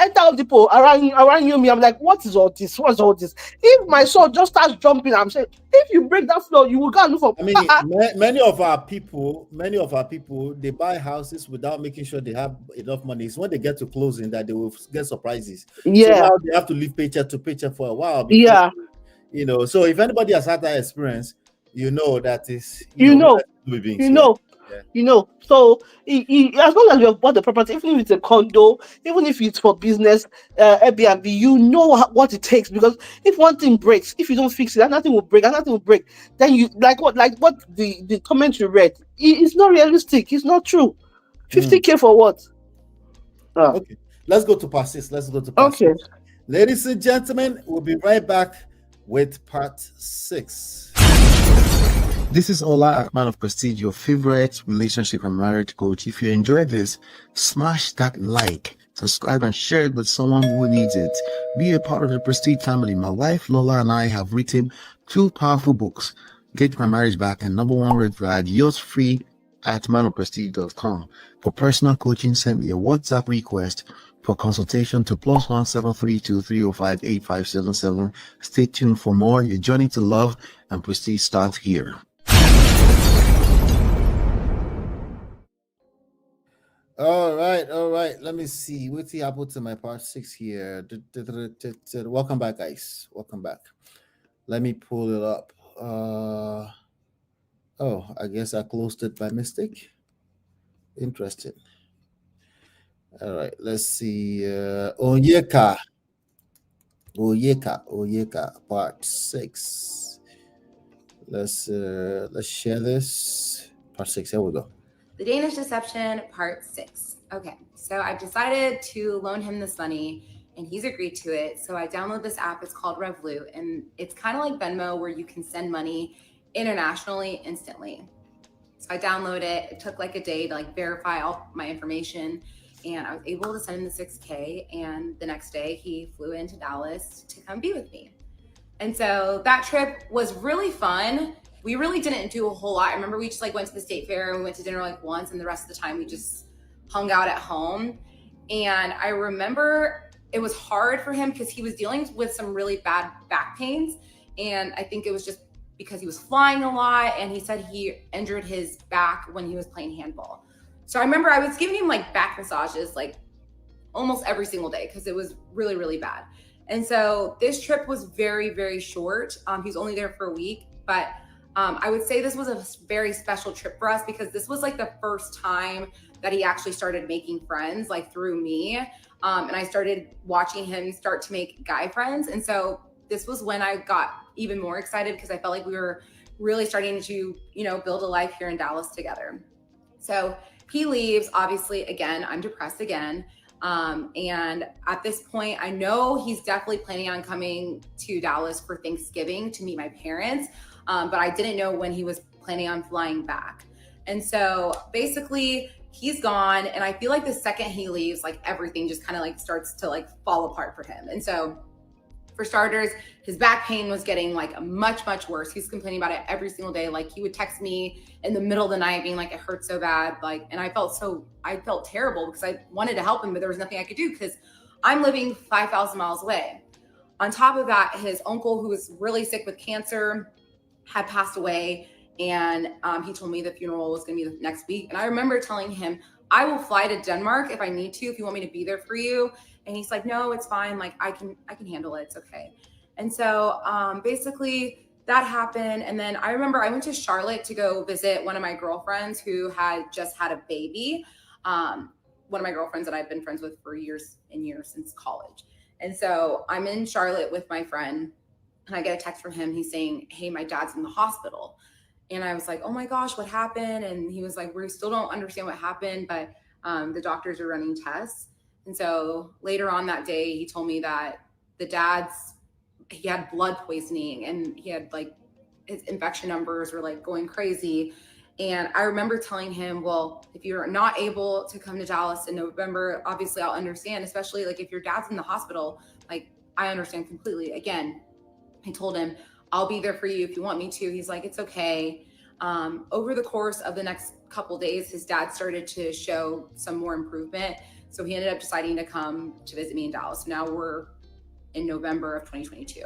enter Home Depot around me. I'm like, what is all this? What's all this? If my son just starts jumping, I'm saying, if you break that floor, you will go and look for. I mean, many of our people, they buy houses without making sure they have enough money. It's when they get to closing that they will get surprises. Yeah. So now they have to live paycheck to paycheck for a while. Because, yeah. So if anybody has had that experience, that is, So as long as you have bought the property, even if it's a condo, even if it's for business, Airbnb, you know what it takes. Because if one thing breaks, if you don't fix it, nothing will break. Then you like what the comment you read. It's not realistic. It's not true. 50K for what? Okay, let's go to part 6. Okay, ladies and gentlemen, we'll be right back with part 6. This is Ola, man of Prestige, your favorite relationship and marriage coach. If you enjoyed this, smash that like, subscribe, and share it with someone who needs it. Be a part of the Prestige family. My wife Lola and I have written 2 powerful books, Get My Marriage Back and Number 1 Red Flag. Yours free at manofprestige.com. For personal coaching, send me a WhatsApp request for consultation to +1 732 305 8577. Stay tuned for more. Your journey to love and prestige starts here. All right. Let me see. What's the apple to my part 6 here? Welcome back, guys. Welcome back. Let me pull it up. I guess I closed it by mistake. Interesting. All right. Let's see. Oyeka, part 6. Let's share this. Part 6. Here we go. The Danish Deception, part 6. Okay, so I've decided to loan him this money and he's agreed to it. So I download this app, it's called Revolut, and it's kind of like Venmo where you can send money internationally instantly. So I download it. It took like a day to verify all my information, and I was able to send him the $6K, and the next day he flew into Dallas to come be with me. And so that trip was really fun. We really didn't do a whole lot. I remember we just went to the state fair and we went to dinner once, and the rest of the time we just hung out at home. And I remember it was hard for him because he was dealing with some really bad back pains. And I think it was just because he was flying a lot, and he said he injured his back when he was playing handball. So I remember I was giving him back massages almost every single day because it was really, really bad. And so this trip was very, very short. He's only there for a week, but I would say this was a very special trip for us because this was the first time that he actually started making friends through me. And I started watching him start to make guy friends. And so this was when I got even more excited because I felt like we were really starting to, build a life here in Dallas together. So he leaves, obviously, again, I'm depressed again. And at this point, I know he's definitely planning on coming to Dallas for Thanksgiving to meet my parents. But I didn't know when he was planning on flying back. And so basically he's gone. And I feel like the second he leaves, everything just kind of starts to fall apart for him. And so for starters, his back pain was getting much, much worse. He's complaining about it every single day. He would text me in the middle of the night being it hurts so bad. And I felt terrible because I wanted to help him, but there was nothing I could do because I'm living 5,000 miles away. on top of that, his uncle, who was really sick with cancer, had passed away. And he told me the funeral was going to be the next week. And I remember telling him, I will fly to Denmark if I need to, if you want me to be there for you. And he's like, no, it's fine. Like I can handle it. It's okay. And so basically that happened. And then I remember I went to Charlotte to go visit one of my girlfriends who had just had a baby. One of my girlfriends that I've been friends with for years and years since college. And so I'm in Charlotte with my friend and I get a text from him. He's saying, hey, my dad's in the hospital. And I was like, oh my gosh, what happened? And he was like, we still don't understand what happened, but the doctors are running tests. And so later on that day, he told me that he had blood poisoning and he had like his infection numbers were like going crazy. And I remember telling him, well, if you're not able to come to Dallas in November, obviously I'll understand, especially like if your dad's in the hospital, like I understand completely. Again, I told him, I'll be there for you if you want me to. He's like, it's okay. Over the course of the next couple days, his dad started to show some more improvement. So he ended up deciding to come to visit me in Dallas. Now we're in November of 2022.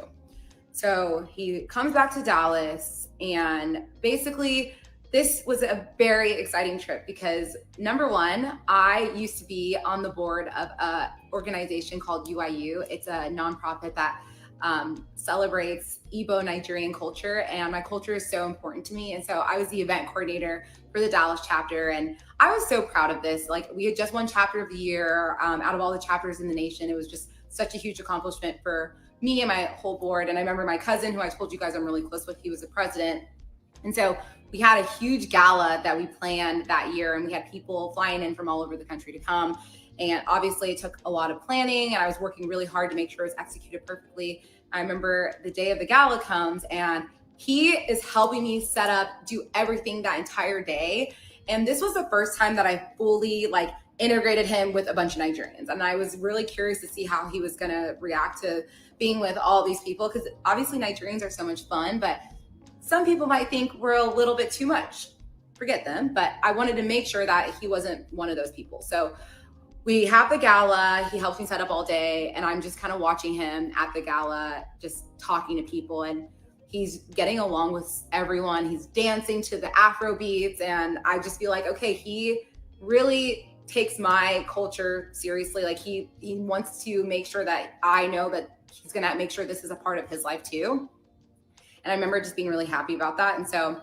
So he comes back to Dallas, and basically this was a very exciting trip because number one, I used to be on the board of an organization called UIU. It's a nonprofit that celebrates Igbo Nigerian culture, and my culture is so important to me. And so I was the event coordinator for the Dallas chapter, and I was so proud of this. Like we had just won chapter of the year out of all the chapters in the nation. It was just such a huge accomplishment for me and my whole board. And I remember my cousin, who I told you guys I'm really close with, he was the president. And so we had a huge gala that we planned that year, and we had people flying in from all over the country to come. And obviously it took a lot of planning, and I was working really hard to make sure it was executed perfectly. I remember the day of the gala comes, and he is helping me set up, do everything that entire day. And this was the first time that I fully like integrated him with a bunch of Nigerians. And I was really curious to see how he was going to react to being with all these people, because obviously Nigerians are so much fun, but some people might think we're a little bit too much. Forget them. But I wanted to make sure that he wasn't one of those people. So we have the gala, he helps me set up all day, and I'm just kind of watching him at the gala, just talking to people, and he's getting along with everyone. He's dancing to the Afro beats, and I just feel like, okay, he really takes my culture seriously. Like he wants to make sure that I know that he's gonna make sure this is a part of his life too. And I remember just being really happy about that. And so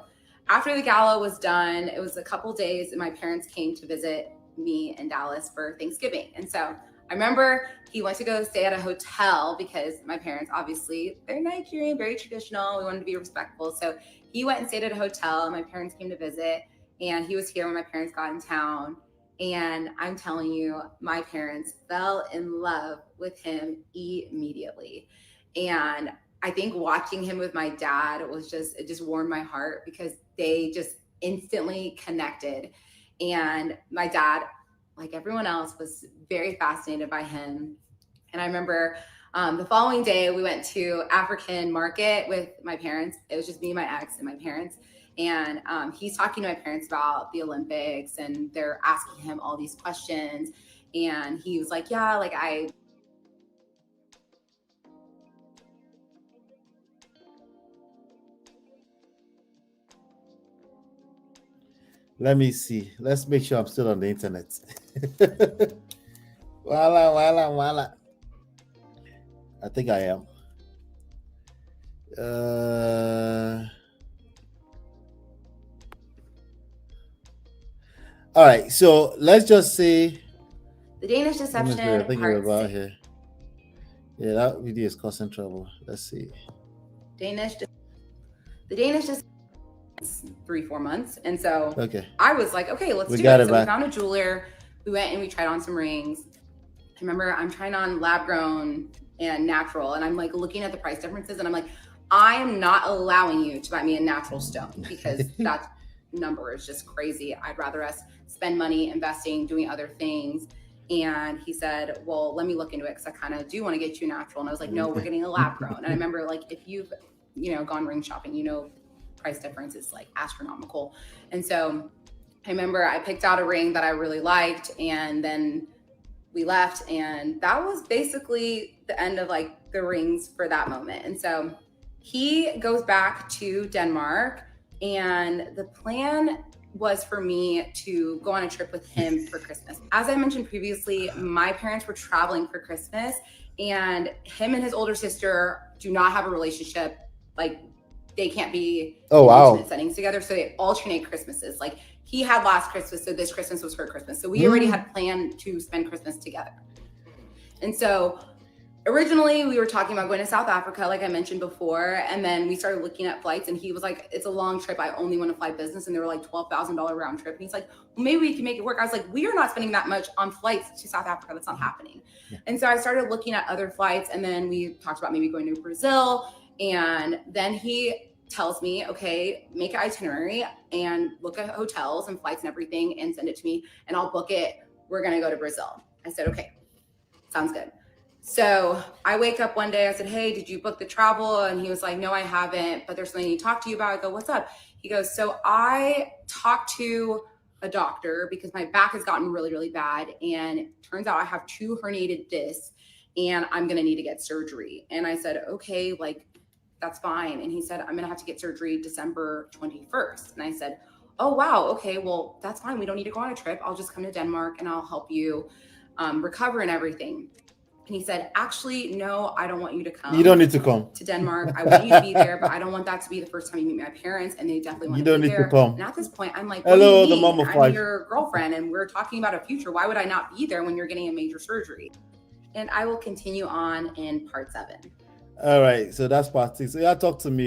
after the gala was done, it was a couple days, and my parents came to visit me in Dallas for Thanksgiving. And so I remember he went to go stay at a hotel because my parents, obviously, they're Nigerian, very traditional. We wanted to be respectful. So he went and stayed at a hotel, and my parents came to visit, and he was here when my parents got in town. And I'm telling you, my parents fell in love with him immediately. And I think watching him with my dad it just warmed my heart because they just instantly connected. And my dad, like everyone else, was very fascinated by him. And I remember the following day we went to African market with my parents. It was just me, my ex, and my parents. And he's talking to my parents about the Olympics, and they're asking him all these questions. And he was like, yeah, like Let me see. Let's make sure I'm still on the internet. Voila. I think I am. All right. So let's just say the Danish Deception. I think we're about here. Yeah, that video is causing trouble. Let's see. The Danish Deception. 3-4 months. And so okay, I was like, okay, let's do it. So we found a jeweler. We went and we tried on some rings. I remember I'm trying on lab grown and natural, and I'm like looking at the price differences, and I'm like, I am not allowing you to buy me a natural stone because that number is just crazy. I'd rather us spend money investing, doing other things. And he said, well, let me look into it because I kind of do want to get you natural. And I was like, no, we're getting a lab grown. And I remember, like, if you've gone ring shopping, price difference is like astronomical. And so I remember I picked out a ring that I really liked, and then we left, and that was basically the end of like the rings for that moment. And so he goes back to Denmark, and the plan was for me to go on a trip with him for Christmas. As I mentioned previously, my parents were traveling for Christmas, and him and his older sister do not have a relationship. Like, they can't be in intimate settings together, so they alternate Christmases. Like, he had last Christmas, so this Christmas was her Christmas. So we already had planned to spend Christmas together. And so originally we were talking about going to South Africa, like I mentioned before, and then we started looking at flights, and he was like, it's a long trip. I only want to fly business. And they were like $12,000 round trip. And he's like, well, maybe we can make it work. I was like, we are not spending that much on flights to South Africa. That's not happening. Yeah. And so I started looking at other flights, and then we talked about maybe going to Brazil. And then he tells me, okay, make an itinerary and look at hotels and flights and everything and send it to me, and I'll book it. We're going to go to Brazil. I said, okay, sounds good. So I wake up one day, I said, hey, did you book the travel? And he was like, no, I haven't, but there's something I need to talk to you about. I go, what's up? He goes, so I talked to a doctor because my back has gotten really, really bad. And it turns out I have 2 herniated discs and I'm going to need to get surgery. And I said, okay, like, that's fine. And he said, I'm going to have to get surgery December 21st. And I said, oh, wow. Okay, well, that's fine. We don't need to go on a trip. I'll just come to Denmark and I'll help you recover and everything. And he said, actually, no, I don't want you to come. You don't need to come to Denmark. I want you to be there, but I don't want that to be the first time you meet my parents. And they definitely want to be there. You don't need to come. And at this point, I'm like, hello, the mom of 5. I'm your girlfriend and we're talking about a future. Why would I not be there when you're getting a major surgery? And I will continue on in part 7. All right. So that's part 6. So yeah, talk to me,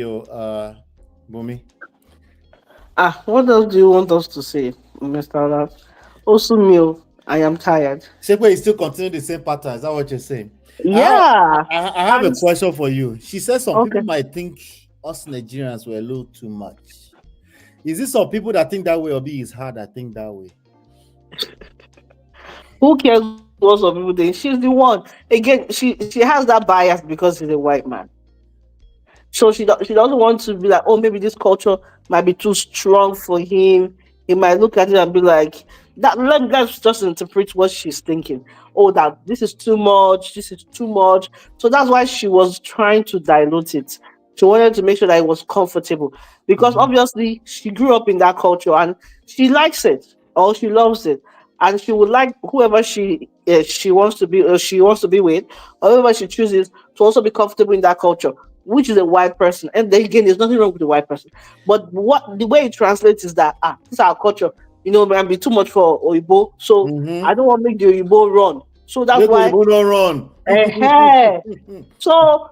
Bumi. What else do you want us to say, Mr. Olaf? Also, Mio, I am tired. Shekwe is still continuing the same pattern. Is that what you're saying? Yeah. I have a question for you. She said some people might think us Nigerians were a little too much. Is it some people that think that way, or it's hard that think that way? Who cares what some people think? She's the one. Again, she has that bias because he's a white man. So she doesn't want to be like, oh, maybe this culture might be too strong for him. He might look at it and be like, let's just interpret what she's thinking. Oh, that this is too much. This is too much. So that's why she was trying to dilute it. She wanted to make sure that it was comfortable, because obviously she grew up in that culture and she likes it or she loves it, and she would like whoever she wants to be with, or whoever she chooses to also be comfortable in that culture, which is a white person. And then again, there's nothing wrong with the white person, but the way it translates is that this is our culture. Might be too much for Oyibo, so I don't want to make the Oyibo run. So that's why Oyibo don't run. So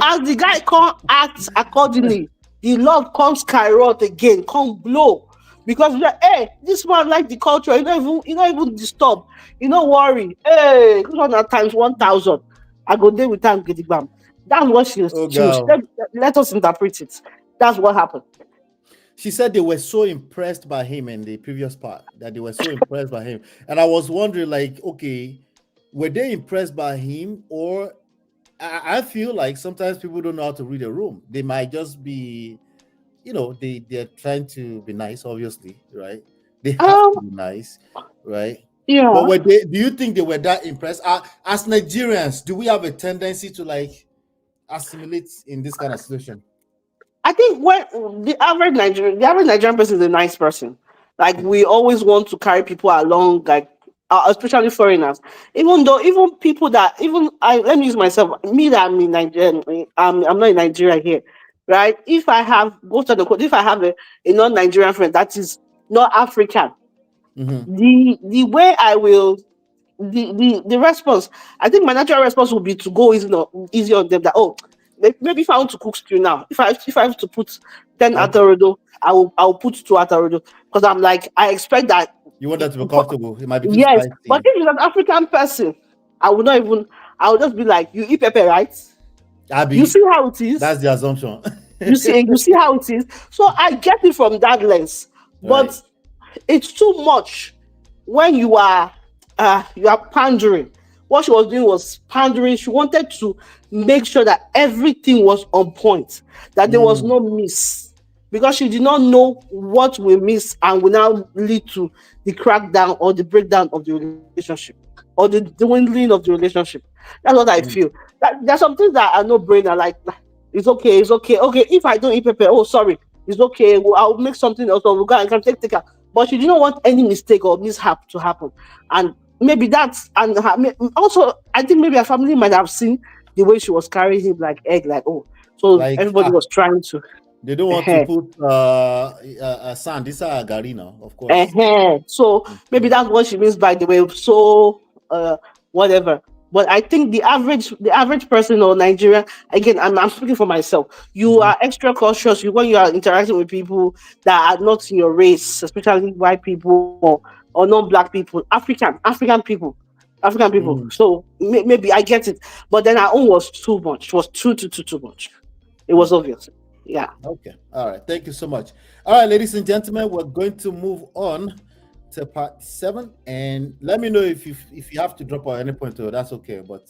as the guy can't act accordingly, the Lord comes skyrocket again, come blow. Because hey, this man like the culture, you not even disturb, you not worry. Hey, this one at times 1,000. I go there with time, Gidigam. That's what she was. Let us interpret it. That's what happened. She said they were so impressed by him in the previous part, that they were so impressed by him. And I was wondering, like, okay, were they impressed by him? Or I feel like sometimes people don't know how to read a room. They might just be, they're trying to be nice, obviously, right? They have to be nice, right? Yeah. But do you think they were that impressed? As Nigerians, do we have a tendency to like assimilate in this kind of situation? I think when the average Nigerian person is a nice person. Like, we always want to carry people along, like especially foreigners. Even people that let me use myself. Me that I'm in Nigeria, I'm not in Nigeria here, right? If I have a non-Nigerian friend that is not African, the way I will. The response, I think my natural response would be to go easy on them. That maybe if I want to cook stew now, if I have to put 10 atarodo, I'll put 2 atarodo, because I'm like, I expect that you want that to be comfortable. It might be yes, spicy. But if it's an African person, I would just be like, you eat pepper, right? Abby, you see how it is. That's the assumption. you see how it is. So I get it from that lens, but it's too much when you are pandering. What she was doing was pandering. She wanted to make sure that everything was on point, that there was no miss. because she did not know what we miss and will now lead to the crackdown or the breakdown of the relationship or the dwindling of the relationship. That's what I feel. There's some things that are no brainer, like it's okay, it's okay. Okay, if I don't eat pepper, oh sorry, it's okay. Well, I'll make something else or we'll go and can take her. But she didn't want any mistake or mishap to happen. And maybe that's and also I think maybe her family might have seen the way she was carrying him like egg, like oh, so Like everybody was trying to. they don't want to uh put sand. This is a gari now, of course. So maybe that's what she means by the way. So whatever. But I think the average person or Nigerian, again, I'm speaking for myself. You Mhm. are extra cautious. You when you are interacting with people that are not in your race, especially white people or non-black people, African people. Mhm. So maybe I get it, but then our own was too much. It was too much. It was obvious. Yeah. Okay. All right. Thank you so much. All right, ladies and gentlemen, we're going to move on to part 7, and let me know if you have to drop at any point. That's okay. But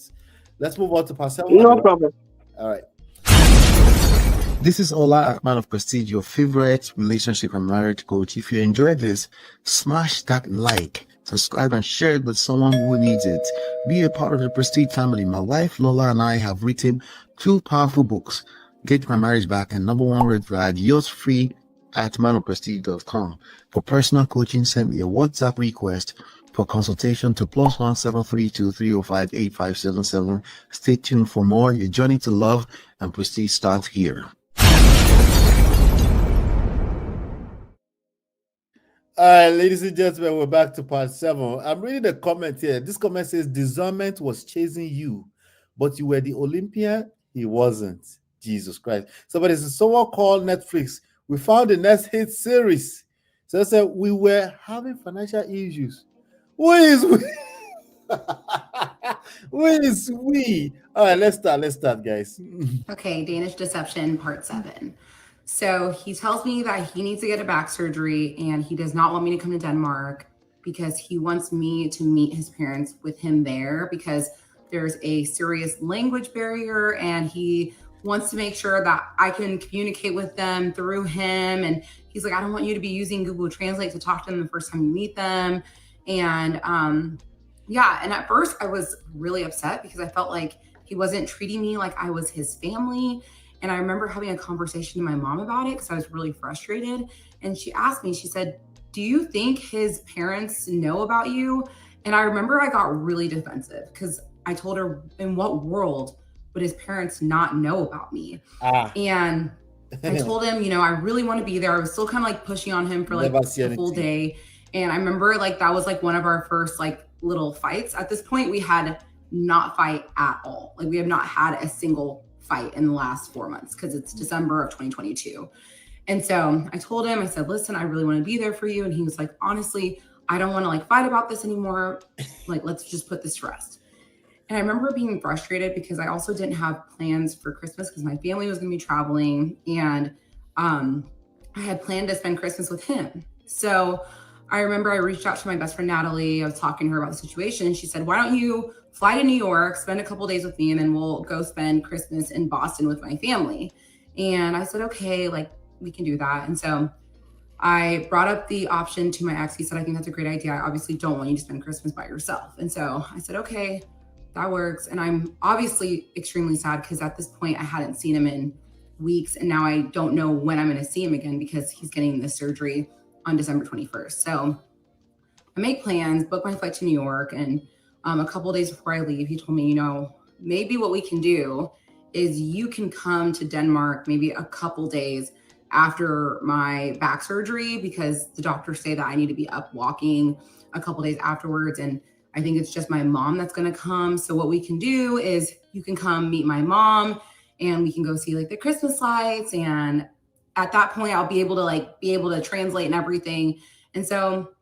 let's move on to part 7. No problem. All right. This is Ola, man of Prestige, your favorite relationship and marriage coach. If you enjoyed this, smash that like, subscribe, and share it with someone who needs it. Be a part of the Prestige family. My wife Lola and I have written 2 powerful books, Get My Marriage Back and Number 1 Red Flag, yours free at manofprestige.com. For personal coaching, send me a WhatsApp request for consultation to +1 732 305 8577. Stay tuned for more. Your journey to love and prestige starts here. All right, ladies and gentlemen, we're back to part 7. I'm reading the comment here. This comment says discernment was chasing you, but you were the Olympian. He wasn't. Jesus Christ. Somebody says someone called Netflix. We found the next hit series. So I said we were having financial issues. Who is we? Who is we? All right, let's start, guys. Okay, Danish deception part 7. So he tells me that he needs to get a back surgery and he does not want me to come to Denmark because he wants me to meet his parents with him there because there's a serious language barrier and he wants to make sure that I can communicate with them through him. And he's like, I don't want you to be using Google Translate to talk to them the first time you meet them. And yeah, and at first I was really upset because I felt like he wasn't treating me like I was his family. And I remember having a conversation to my mom about it because I was really frustrated. And she asked me, she said, do you think his parents know about you? And I remember I got really defensive because I told her, in what world would his parents not know about me? And I told him, I really want to be there. I was still kind of like pushing on him for like a full day. And I remember like that was like one of our first like little fights. At this point, we had not fight at all. Like we have not had a single fight in the last 4 months because it's December of 2022. And so I told him, I said, listen, I really want to be there for you. And he was like, honestly, I don't want to like fight about this anymore. Like, let's just put this to rest. And I remember being frustrated because I also didn't have plans for Christmas because my family was going to be traveling. And I had planned to spend Christmas with him. So I remember I reached out to my best friend, Natalie. I was talking to her about the situation. And she said, why don't you fly to New York, spend a couple days with me, and then we'll go spend Christmas in Boston with my family. And I said, okay, like we can do that. And so I brought up the option to my ex. He said, I think that's a great idea. I obviously don't want you to spend Christmas by yourself. And so I said, okay, that works. And I'm obviously extremely sad because at this point I hadn't seen him in weeks. And now I don't know when I'm going to see him again because he's getting this surgery on December 21st. So I make plans, book my flight to New York. And a couple of days before I leave, he told me, maybe what we can do is you can come to Denmark maybe a couple days after my back surgery because the doctors say that I need to be up walking a couple days afterwards. And I think it's just my mom that's going to come. So what we can do is you can come meet my mom and we can go see like the Christmas lights. And at that point, I'll be able to translate and everything. And so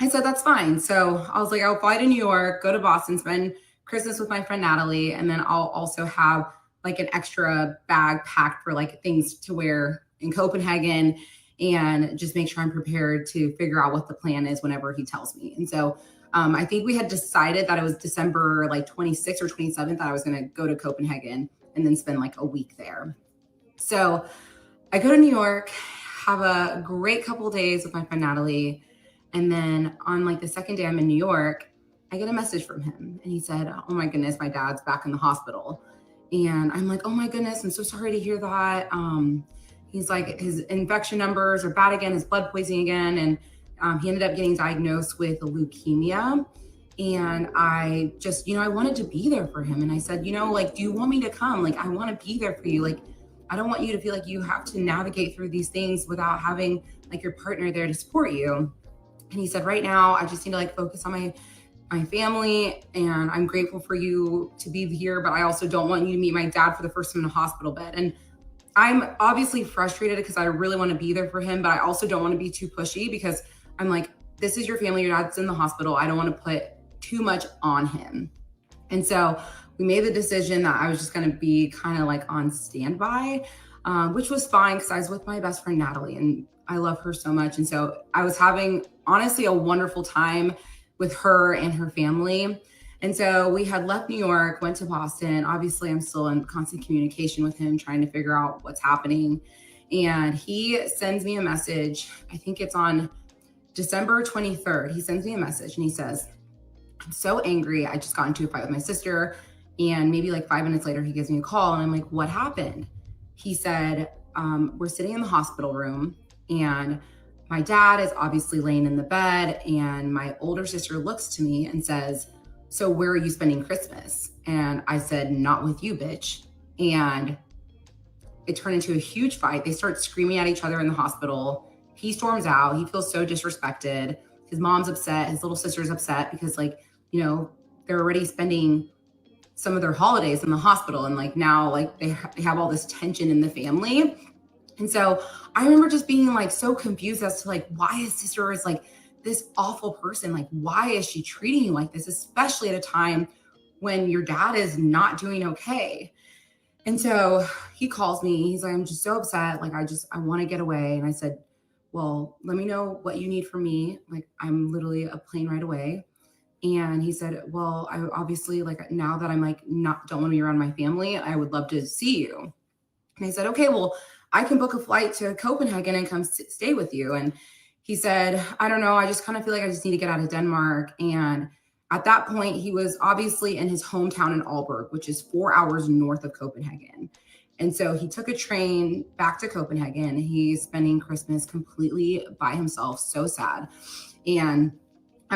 I said, that's fine. So I was like, I'll fly to New York, go to Boston, spend Christmas with my friend Natalie. And then I'll also have like an extra bag packed for like things to wear in Copenhagen and just make sure I'm prepared to figure out what the plan is whenever he tells me. And so I think we had decided that it was December like 26th or 27th that I was going to go to Copenhagen and then spend like a week there. So I go to New York, have a great couple of days with my friend Natalie. And then on like the second day I'm in New York, I get a message from him and he said, oh my goodness, my dad's back in the hospital. And I'm like, oh my goodness, I'm so sorry to hear that. He's like, his infection numbers are bad again, his blood poisoning again. And he ended up getting diagnosed with leukemia. And I just, I wanted to be there for him. And I said, like, do you want me to come? Like, I want to be there for you. Like, I don't want you to feel like you have to navigate through these things without having like your partner there to support you. And he said, right now, I just need to like focus on my family, and I'm grateful for you to be here, but I also don't want you to meet my dad for the first time in a hospital bed. And I'm obviously frustrated because I really want to be there for him, but I also don't want to be too pushy because I'm like, this is your family, your dad's in the hospital. I don't want to put too much on him. And so we made the decision that I was just going to be kind of like on standby, which was fine because I was with my best friend, Natalie, and I love her so much. And so I was having honestly a wonderful time with her and her family. And so we had left New York, went to Boston. Obviously, I'm still in constant communication with him, trying to figure out what's happening. And he sends me a message. I think it's on December 23rd. He sends me a message and he says, I'm so angry. I just got into a fight with my sister. And maybe like 5 minutes later, he gives me a call and I'm like, what happened? He said, we're sitting in the hospital room and my dad is obviously laying in the bed. And my older sister looks to me and says, so where are you spending Christmas? And I said, not with you, bitch. And it turned into a huge fight. They start screaming at each other in the hospital. He storms out. He feels so disrespected. His mom's upset. His little sister's upset because they're already spending some of their holidays in the hospital. And like now, like they have all this tension in the family. And so I remember just being like so confused as to like why his sister is like this awful person. Like, why is she treating you like this, especially at a time when your dad is not doing okay? And so he calls me. He's like, I'm just so upset. Like, I want to get away. And I said, well, let me know what you need from me. Like, I'm literally a plane right away. And he said, well, I obviously, like, now that I'm like, don't want to be around my family, I would love to see you. And I said, okay, well, I can book a flight to Copenhagen and come stay with you. And he said, I don't know. I just kind of feel like I just need to get out of Denmark. And at that point, he was obviously in his hometown in Aalborg, which is 4 hours north of Copenhagen. And so he took a train back to Copenhagen. He's spending Christmas completely by himself. So sad. And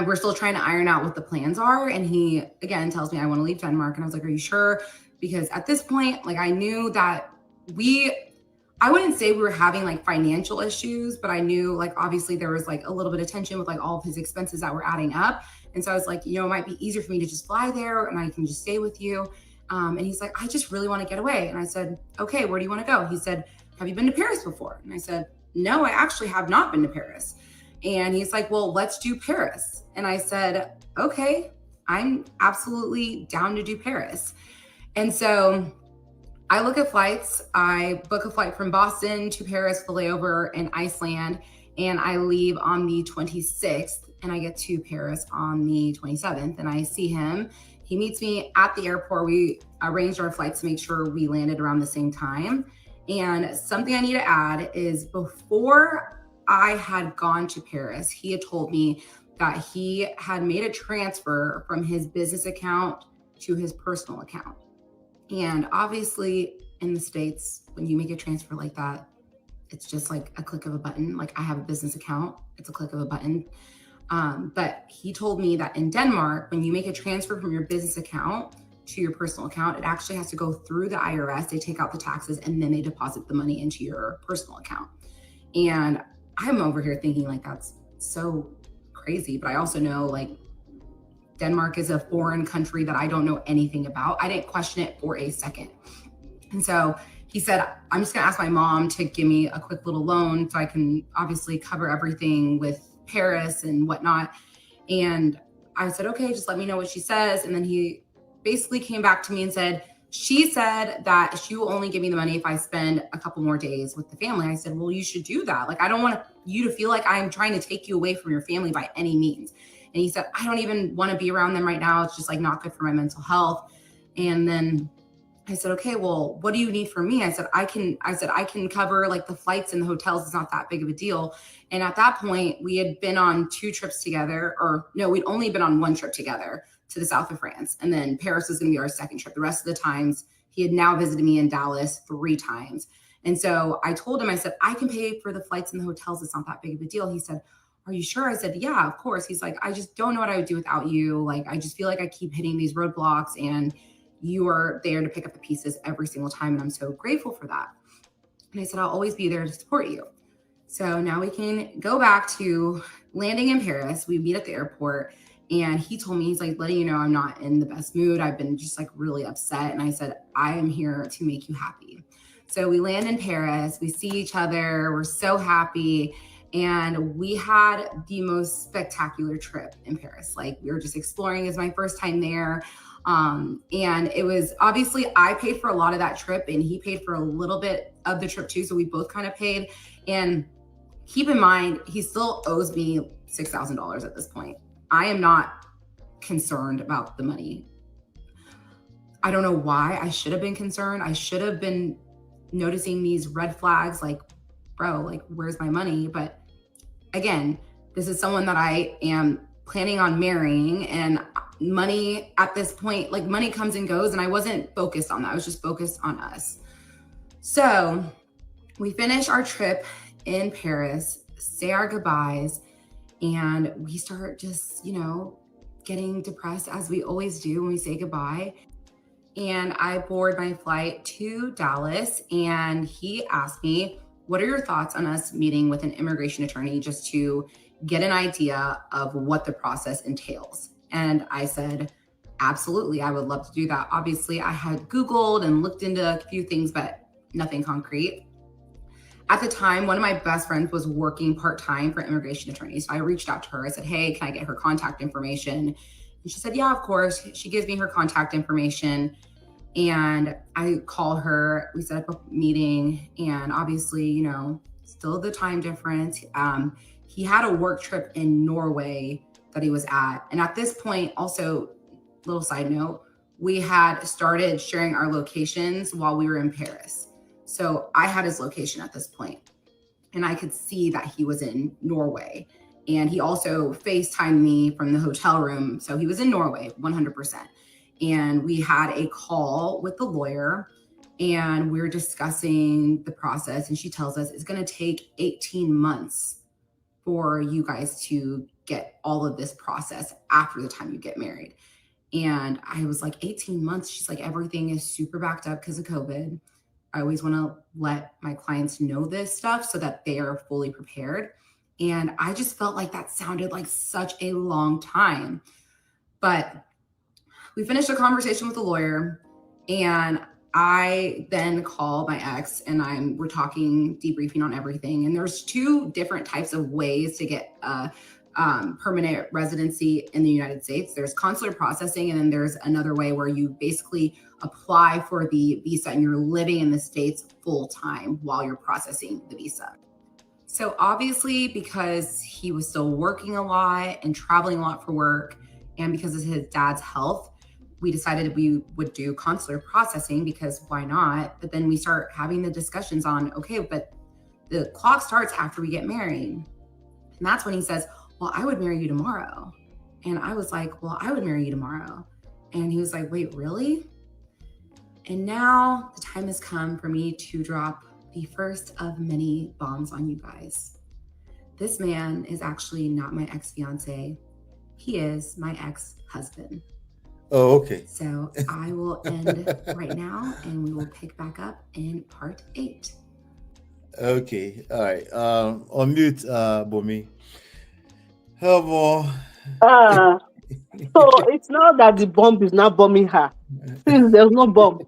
we're still trying to iron out what the plans are. And he, again, tells me, I want to leave Denmark. And I was like, are you sure? Because at this point, like, I knew that I wouldn't say we were having like financial issues, but I knew like, obviously there was like a little bit of tension with like all of his expenses that were adding up. And so I was like, it might be easier for me to just fly there and I can just stay with you. And he's like, I just really want to get away. And I said, okay, where do you want to go? He said, have you been to Paris before? And I said, no, I actually have not been to Paris. And he's like, well, let's do Paris. And I said, okay, I'm absolutely down to do Paris. And so I look at flights. I book a flight from Boston to Paris, the layover in Iceland, and I leave on the 26th and I get to Paris on the 27th and I see him. He meets me at the airport. We arranged our flights to make sure we landed around the same time. And something I need to add is before I had gone to Paris, he had told me that he had made a transfer from his business account to his personal account. And obviously in the States, when you make a transfer like that, it's just like a click of a button. Like, I have a business account, it's a click of a button. But he told me that in Denmark, when you make a transfer from your business account to your personal account, it actually has to go through the IRS. They take out the taxes and then they deposit the money into your personal account. And I'm over here thinking like, that's so crazy. But I also know like Denmark is a foreign country that I don't know anything about. I didn't question it for a second. And so he said, I'm just gonna ask my mom to give me a quick little loan so I can obviously cover everything with Paris and whatnot. And I said, okay, just let me know what she says. And then he basically came back to me and said, she said that she will only give me the money if I spend a couple more days with the family. I said, well, you should do that. Like, I don't want you to feel like I'm trying to take you away from your family by any means. And he said, I don't even want to be around them right now. It's just like not good for my mental health. And then I said, okay, well, what do you need from me? I said, I can cover like the flights and the hotels. It's not that big of a deal. And at that point, we had been on 2 trips together, or no, we'd only been on 1 trip together to the south of France. And then Paris was going to be our second trip. The rest of the times, he had now visited me in Dallas 3 times. And so I told him, I said, I can pay for the flights and the hotels. It's not that big of a deal. He said, are you sure? I said, yeah, of course. He's like, I just don't know what I would do without you. Like, I just feel like I keep hitting these roadblocks, and you are there to pick up the pieces every single time. And I'm so grateful for that. And I said, I'll always be there to support you. So now we can go back to landing in Paris. We meet at the airport, and he told me, he's like, letting you know, I'm not in the best mood. I've been just like really upset. And I said, I am here to make you happy. So we land in Paris, we see each other, we're so happy. And we had the most spectacular trip in Paris. Like, we were just exploring. It was my first time there. And it was, obviously I paid for a lot of that trip, and he paid for a little bit of the trip too. So we both kind of paid. And keep in mind, he still owes me $6,000 at this point. I am not concerned about the money. I don't know why I should have been concerned. I should have been noticing these red flags, like, bro, like, where's my money? But again, this is someone that I am planning on marrying, and money at this point, like, money comes and goes, and I wasn't focused on that. I was just focused on us. So we finish our trip in Paris, say our goodbyes, and we start just, getting depressed, as we always do when we say goodbye. And I board my flight to Dallas, and he asked me, what are your thoughts on us meeting with an immigration attorney just to get an idea of what the process entails? And I said, absolutely, I would love to do that. Obviously, I had Googled and looked into a few things, but nothing concrete. At the time, one of my best friends was working part-time for immigration attorneys. So I reached out to her. I said, hey, can I get her contact information? And she said, yeah, of course. She gives me her contact information. And I call her, we set up a meeting, and obviously, still the time difference. He had a work trip in Norway that he was at. And at this point, also, little side note, we had started sharing our locations while we were in Paris. So I had his location at this point, and I could see that he was in Norway. And he also FaceTimed me from the hotel room. So he was in Norway, 100%. And we had a call with the lawyer, and we were discussing the process. And she tells us it's going to take 18 months for you guys to get all of this process after the time you get married. And I was like, 18 months? She's like, everything is super backed up because of COVID. I always want to let my clients know this stuff so that they are fully prepared. And I just felt like that sounded like such a long time. But we finished a conversation with the lawyer, and I then call my ex, and we're talking, debriefing on everything. And there's 2 different types of ways to get permanent residency in the United States. There's consular processing, and then there's another way where you basically apply for the visa and you're living in the States full time while you're processing the visa. So obviously, because he was still working a lot and traveling a lot for work, and because of his dad's health, we decided we would do consular processing, because why not? But then we start having the discussions on, okay, but the clock starts after we get married. And that's when he says, well, I would marry you tomorrow. And I was like, well, I would marry you tomorrow. And he was like, wait, really? And now the time has come for me to drop the first of many bombs on you guys. This man is actually not my ex-fiance. He is my ex-husband. Oh, okay. So I will end right now, and we will pick back up in part 8. Okay. All right. On mute, Bomi. Hello. So it's not that the bomb is not bombing her. Since there's no bomb.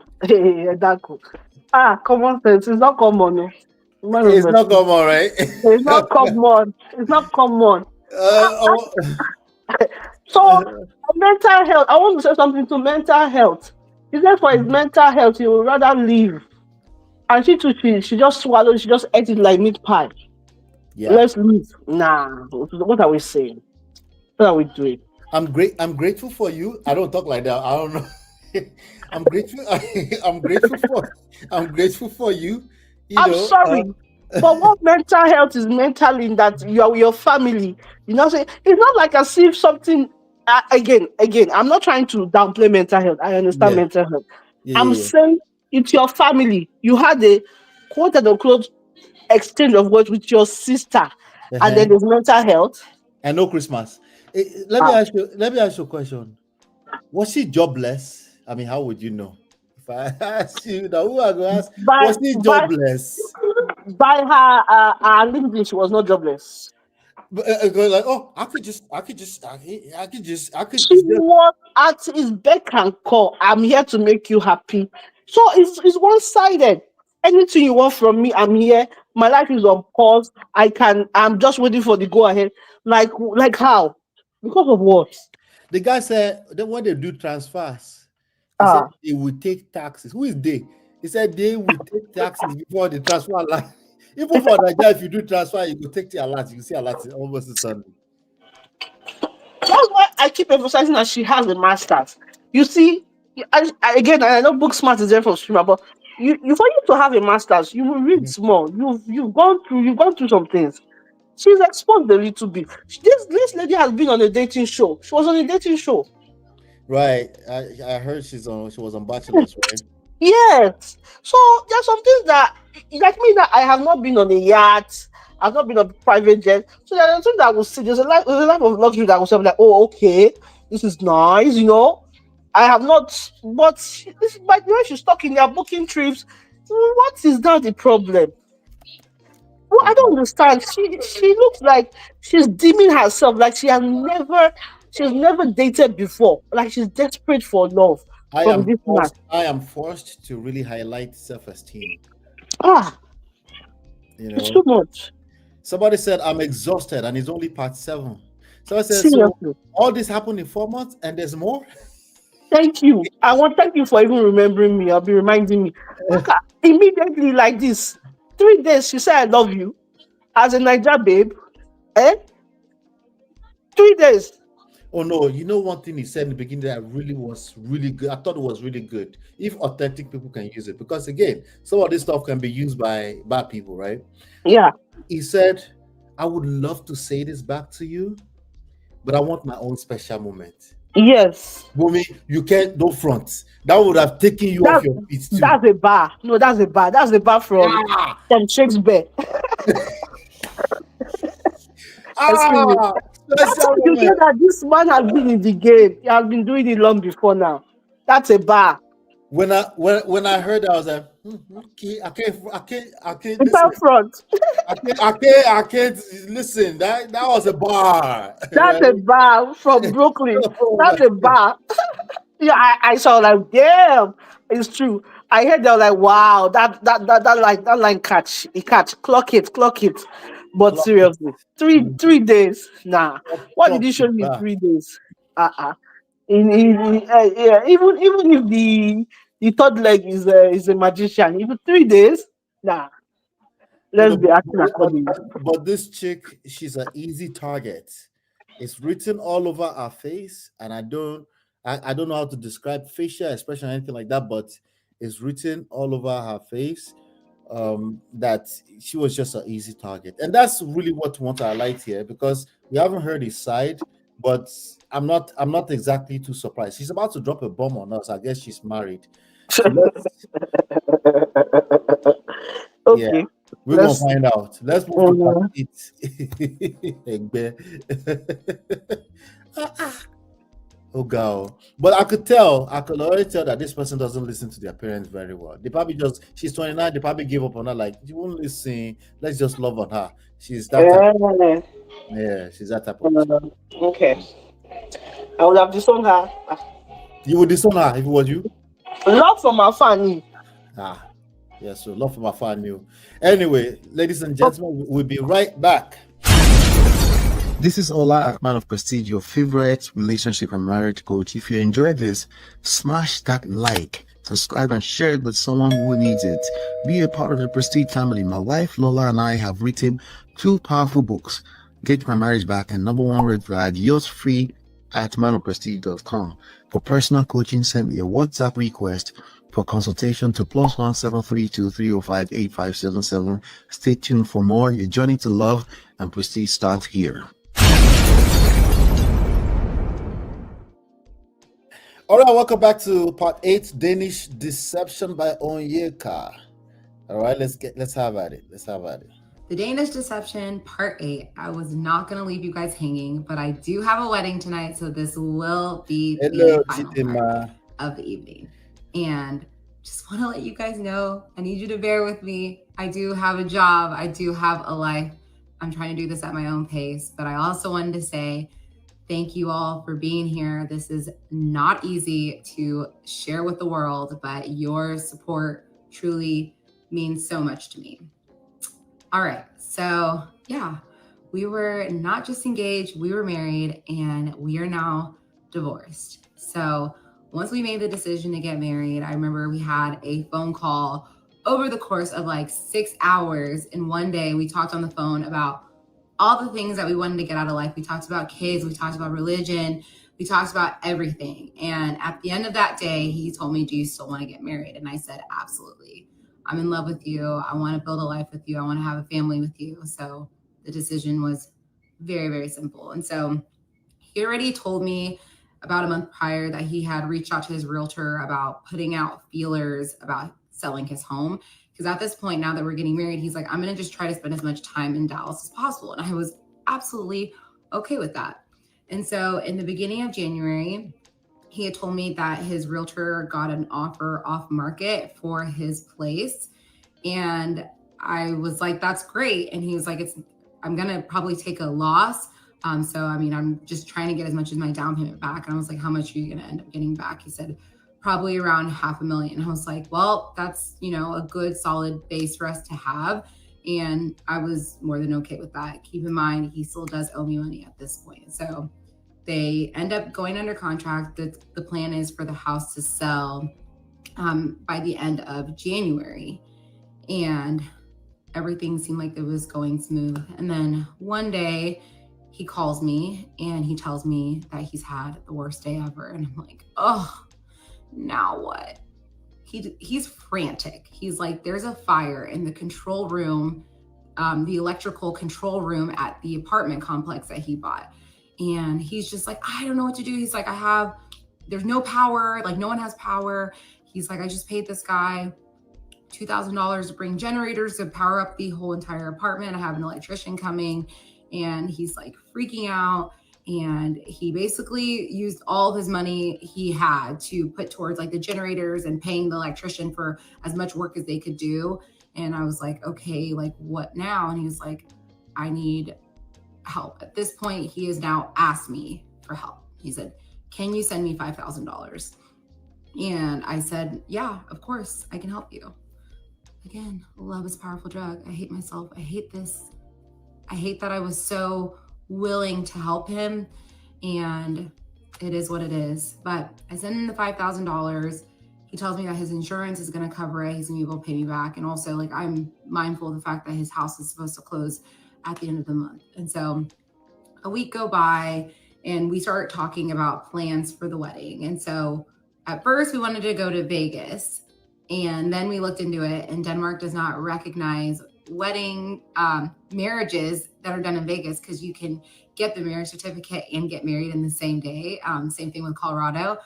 Common sense. It's not common. No. It's not common, right? It's not common. It's not common. So mental health. I want to say something to mental health. He said for his mental health, he would rather leave. And she just swallowed. She just ate it like meat pie. Yeah. Let's leave. Nah. What are we saying? What are we doing? I'm grateful for you. I don't talk like that. I don't know. I'm grateful. I'm grateful for. I'm grateful for you. You I'm know. sorry, but what mental health is mental in that your family. You know, say it's not like as if something. Again, I'm not trying to downplay mental health. I understand Yeah. mental health. Yeah. I'm Yeah. saying it's your family. You had a quote unquote exchange of words with your sister, Yeah. and then there's mental health. And no Christmas. Let me Ah, ask you. Let me ask you a question. Was she jobless? I mean, how would you know? If I ask you, now who I go ask? by Was he by jobless? by her LinkedIn, she was not jobless. But, go like, oh, I could. She was at his beck and call. I'm here to make you happy. So it's one sided. Anything you want from me, I'm here. My life is on pause. I'm just waiting for the go ahead. Like how? Because of what? The guy said that when they do transfers, he said Ah, they will take taxes. Who is they? He said they will take taxes before the transfer alert. Even for Nigeria, if you do transfer, you will take the alert. You see alert almost instantly. that's why I keep emphasizing that she has a master's. You see, again, I know book smart is there for streamer, but you for you to have a master's, you will read Mhm. more. You've gone through some things. She's exposed a little bit. This lady has been on a dating show. She was on a dating show. Right. I heard she was on Bachelors, right? Yes. So there's some things that, like me, that I have not been on a yacht. I've not been on a private jet. So there's something that I will see. There's a life of luxury that I will say like, oh, okay, this is nice. I have not. But by the way she's talking, they are booking trips. What is that the problem? Well, I don't Okay. understand. She looks like she's deeming herself like she's never dated before. Like she's desperate for love from this man. I am forced to really highlight self-esteem. Ah, You it's know, too much. somebody said I'm exhausted, and it's only part 7. So I said, so Seriously. all this happened in 4 months, and there's more. Thank you. Thank you for even remembering me. I'll be reminding me. Look at immediately like this. 3 days, she said I love you as a Niger babe. Eh? 3 days. Oh no, you know one thing he said in the beginning that really was really good. I thought it was really good. If authentic people can use it, because again, some of this stuff can be used by bad people, right? Yeah. He said, I would love to say this back to you, but I want my own special moment. Yes. Woman, you can't no front. That would have taken you off That's your feet too. that's a bar. No, that's a bar. That's a bar Ah, from Shakespeare. Excuse me. ah, That's how special you moment. get that this man has been in the game. He has been doing it long before now. That's a bar. When I heard that, I was like, okay, I can't It's listen. out front. I can't listen. That was a bar, That's right? a bar from Brooklyn. Oh my That's a bar. Yeah, I saw like, damn, it's true. I heard they were like, wow, that line catch, it catch, clock it. But clock it. seriously, three days, nah. What did Clock he show it me in back. 3 days? Uh-uh. Yeah, even if the third leg is a magician, even 3 days, nah. You Let's know, be acting accordingly. but this chick, she's an easy target. It's written all over her face, and I don't know how to describe facial expression or anything like that, but it's written all over her face. That she was just an easy target, and that's really what we want to highlight here, because we haven't heard his side. But I'm not exactly too surprised. She's about to drop a bomb on us. I guess she's married. So let's yeah, Okay, we're gonna let's. find out. Let's move to part Mhm. 8. Egbe. Oh god. But I could already tell that this person doesn't listen to their parents very well. They probably just she's 29, they probably gave up on her, like you won't listen, let's just love on her. She's that type. Eh, Yeah, she's that type of chick. okay, I would have disowned her. You would disown her if it was you? Love from my family. Ah, yeah, so love from afar new. Anyway, ladies and gentlemen, we'll be right back. This is Ola, man of Prestige, your favorite relationship and marriage coach. If you enjoyed this, smash that like, subscribe, and share it with someone who needs it. Be a part of the Prestige family. My wife Lola and I have written 2 powerful books: Get My Marriage Back and Number One Red Flag. Yours free at manofprestige.com. For personal coaching, send me a WhatsApp request for consultation to +1 732 305 8577. Stay tuned for more. Your journey to love and prestige starts here. All right, welcome back to part 8, Danish Deception by Onyeka. All right, let's have at it. The Danish Deception, part 8. I was not going to leave you guys hanging, but I do have a wedding tonight, so this will be the final part of the evening. And just want to let you guys know, I need you to bear with me. I do have a job. I do have a life. I'm trying to do this at my own pace, but I also wanted to say thank you all for being here. This is not easy to share with the world, but your support truly means so much to me. All right, so yeah, we were not just engaged, we were married, and we are now divorced. So once we made the decision to get married, I remember we had a phone call over the course of like 6 hours. And one day we talked on the phone about all the things that we wanted to get out of life. We talked about kids, we talked about religion, we talked about everything. And at the end of that day, he told me, do you still want to get married? And I said, absolutely. I'm in love with you. I want to build a life with you. I want to have a family with you. So the decision was very, very simple. And so he already told me about a month prior that he had reached out to his realtor about putting out feelers about selling his home. Because at this point, now that we're getting married, he's like, I'm going to just try to spend as much time in Dallas as possible. And I was absolutely okay with that. And so in the beginning of January, he had told me that his realtor got an offer off market for his place. And I was like, that's great. And he was like, I'm going to probably take a loss. So, I mean, I'm just trying to get as much as my down payment back. And I was like, how much are you going to end up getting back? He said, probably around $500,000. I was like, well, that's, a good solid base for us to have. And I was more than okay with that. Keep in mind, he still does owe me money at this point. So they end up going under contract. The plan is for the house to sell by the end of January. And everything seemed like it was going smooth. And then one day he calls me and he tells me that he's had the worst day ever. And I'm like, oh, now what? He's frantic. He's like, there's a fire in the control room, the electrical control room at the apartment complex that he bought. And he's just like, I don't know what to do. He's like, there's no power. Like, no one has power. He's like, I just paid this guy $2,000 to bring generators to power up the whole entire apartment. I have an electrician coming. And he's like freaking out. And he basically used all of his money he had to put towards like the generators and paying the electrician for as much work as they could do. And I was like, okay, like what now? And he was like, I need help. At this point, he has now asked me for help. He said, can you send me $5,000? And I said, yeah, of course, I can help you. Again, love is a powerful drug. I hate myself. I hate this. I hate that I was so willing to help him, and it is what it is. But I send him the $5,000. He tells me that his insurance is going to cover it. He's going to be able to pay me back. And also, like, I'm mindful of the fact that his house is supposed to close at the end of the month. And so a week go by and we start talking about plans for the wedding. And so at first we wanted to go to Vegas, and then we looked into it, and Denmark does not recognize wedding marriages that are done in Vegas, because you can get the marriage certificate and get married in the same day. Same thing with Colorado.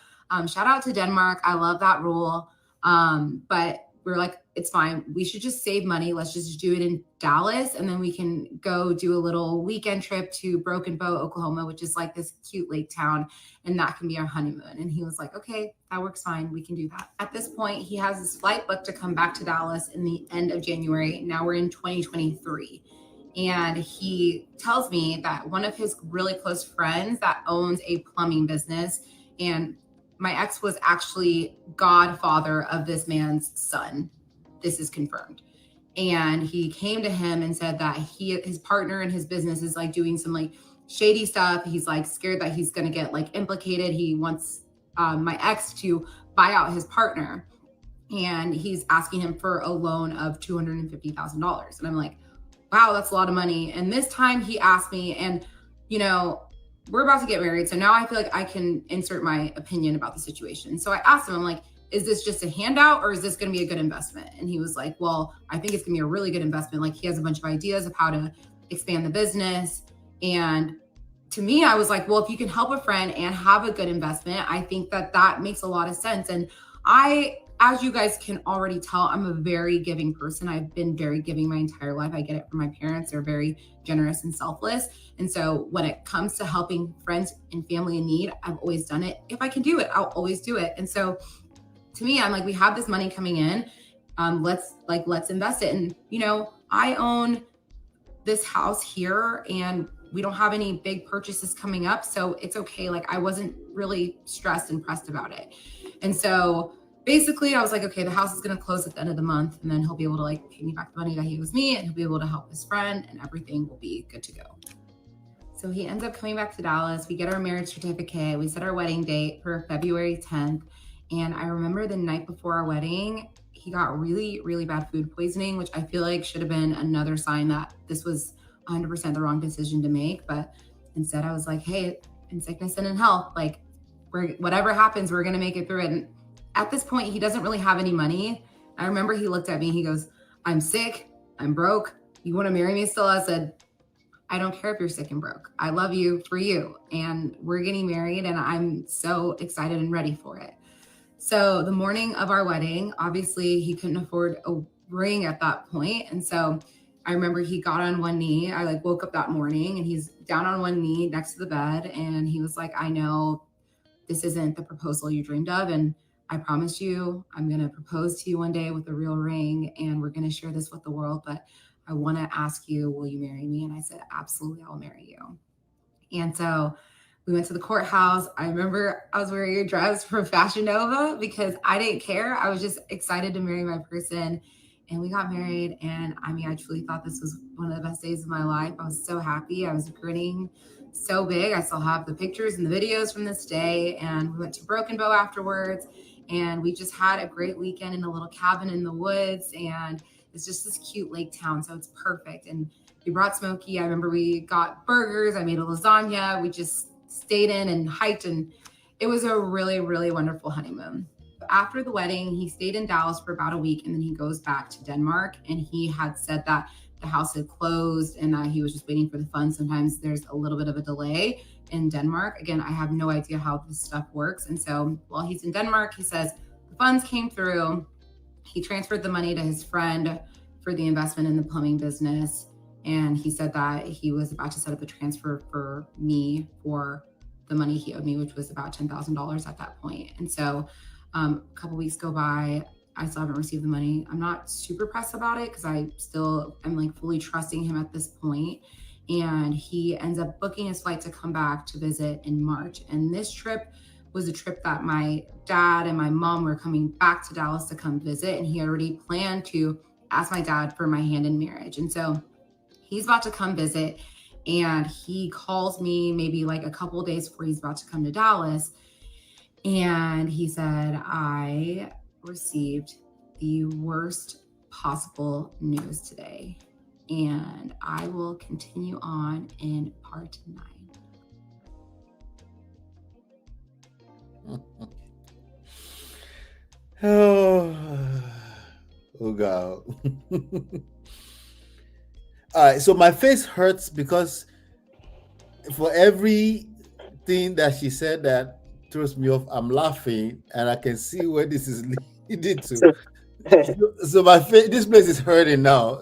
Shout out to Denmark. I love that rule. But we're like, it's fine. We should just save money. Let's just do it in Dallas. And then we can go do a little weekend trip to Broken Bow, Oklahoma, which is like this cute lake town. And that can be our honeymoon. And he was like, okay, that works fine. We can do that. At this point, he has his flight booked to come back to Dallas in the end of January. Now we're in 2023. And he tells me that one of his really close friends that owns a plumbing business, and my ex was actually godfather of this man's son. This is confirmed. And he came to him and said that his partner in his business is like doing some like shady stuff. He's like scared that he's going to get like implicated. He wants my ex to buy out his partner. And he's asking him for a loan of $250,000. And I'm like, wow, that's a lot of money. And this time he asked me, and we're about to get married. So now I feel like I can insert my opinion about the situation. So I asked him, I'm like, is this just a handout or is this going to be a good investment? And he was like, well, I think it's going to be a really good investment. Like, he has a bunch of ideas of how to expand the business. And to me, I was like, well, if you can help a friend and have a good investment, I think that that makes a lot of sense. And as you guys can already tell, I'm a very giving person. I've been very giving my entire life. I get it from my parents. They're very generous and selfless. And so when it comes to helping friends and family in need, I've always done it. If I can do it, I'll always do it. And so to me, I'm like, we have this money coming in. Let's invest it. And, you know, I own this house here and we don't have any big purchases coming up. So it's okay. Like, I wasn't really stressed and pressed about it. And so basically I was like, okay, the house is going to close at the end of the month and then he'll be able to like pay me back the money that he owes me and he'll be able to help his friend and everything will be good to go. So he ends up coming back to Dallas. We get our marriage certificate. We set our wedding date for February 10th. And I remember the night before our wedding, he got really, really bad food poisoning, which I feel like should have been another sign that this was 100% the wrong decision to make. But instead I was like, hey, in sickness and in health, like whatever happens, we're going to make it through it. And at this point, he doesn't really have any money. I remember he looked at me, he goes, I'm sick, I'm broke. You want to marry me still? I said, I don't care if you're sick and broke. I love you for you. And we're getting married and I'm so excited and ready for it. So the morning of our wedding, obviously he couldn't afford a ring at that point. And so I remember he got on one knee. I like woke up that morning and he's down on one knee next to the bed. And he was like, I know this isn't the proposal you dreamed of. And I promise you, I'm going to propose to you one day with a real ring and we're going to share this with the world. But I want to ask you, will you marry me? And I said, absolutely, I'll marry you. And so we went to the courthouse. I remember I was wearing a dress from Fashion Nova because I didn't care. I was just excited to marry my person. And we got married. And I mean, I truly thought this was one of the best days of my life. I was so happy. I was grinning so big. I still have the pictures and the videos from this day. And we went to Broken Bow afterwards. And we just had a great weekend in a little cabin in the woods. And it's just this cute lake town. So it's perfect. And we brought Smokey. I remember we got burgers. I made a lasagna. We just stayed in and hiked. And it was a really, really wonderful honeymoon. After the wedding, he stayed in Dallas for about a week and then he goes back to Denmark. And he had said that the house had closed and that he was just waiting for the funds. Sometimes there's a little bit of a delay in Denmark. Again, I have no idea how this stuff works. And so while he's in Denmark, he says the funds came through. He transferred the money to his friend for the investment in the plumbing business. And he said that he was about to set up a transfer for me for the money he owed me, which was about $10,000 at that point. And so a couple weeks go by, I still haven't received the money. I'm not super pressed about it because I'm like fully trusting him at this point. And he ends up booking his flight to come back to visit in March. And this trip was a trip that my dad and my mom were coming back to Dallas to come visit. And he already planned to ask my dad for my hand in marriage. And so he's about to come visit and he calls me maybe like a couple of days before he's about to come to Dallas. And he said, I received the worst possible news today. And I will continue on in part 9. Oh God. All right, so my face hurts because for everything that she said that throws me off, I'm laughing and I can see where this is leading to. So my face, this place is hurting now.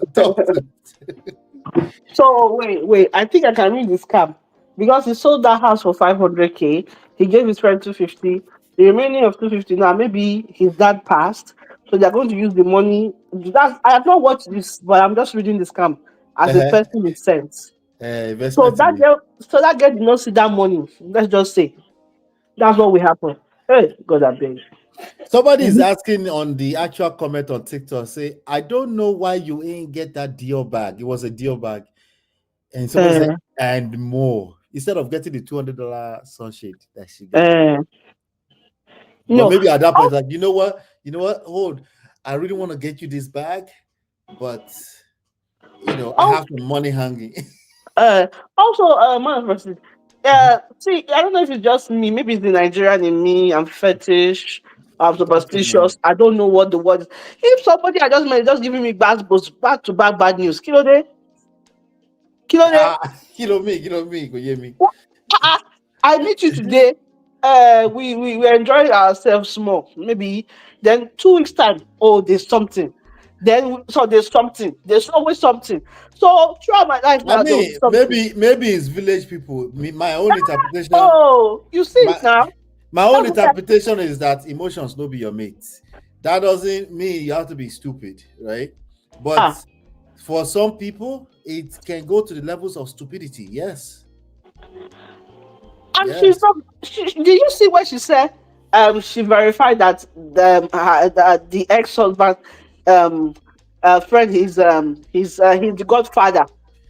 So wait. I think I can read this scam because he sold that house for 500K. He gave his friend 250. The remaining of 250 now, maybe his dad passed, so they're going to use the money. I have not watched this, but I'm just reading the scam as a person with sense. So Investment. that girl did not see that money. Let's just say that's what will happen. Hey, God, I beg. Somebody is asking on the actual comment on TikTok, say, I don't know why you ain't get that deal bag. It was a deal bag. And somebody said, and more. Instead of getting the $200 sunshade that she got. But maybe at that point, like, you know what? Hold, I really want to get you this bag, but I have some money hanging. Also, man, See, I don't know if it's just me. Maybe it's the Nigerian in me. I'm fetish. I'm Something. superstitious. I don't know what the word is. If somebody I just met is just giving me back to back bad news, kilo day. Me, go hear me. What? I meet you today. We enjoy ourselves more. Maybe then 2 weeks time. Oh, there's something. So there's something. There's always something. So throughout my life I now, there'll be mean, something. maybe it's village people. My own interpretation, Oh, you see it my now. my own That's what I, interpretation is that emotions no be your mates. That doesn't mean you have to be stupid, right? But ah. for some people, it can go to the levels of stupidity. Yes, And she's yes. not. Did you see what she said? She verified that the ex husband, um, friend, he's the godfather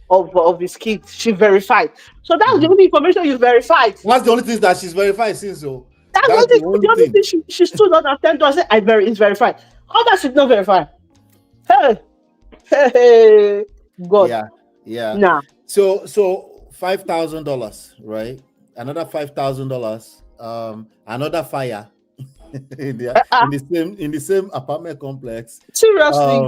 of his kids. She verified. So that's the Mhm. only information you verified. That's the only thing that she's verified since. So That's that's the the only only thing. thing she stood on and said, I said, it's verified. All that she's not verified. Hey, hey, hey, God. Yeah, yeah. Nah. So $5,000, right? Another $5,000. Another fire Uh-uh. in the same apartment complex. Seriously.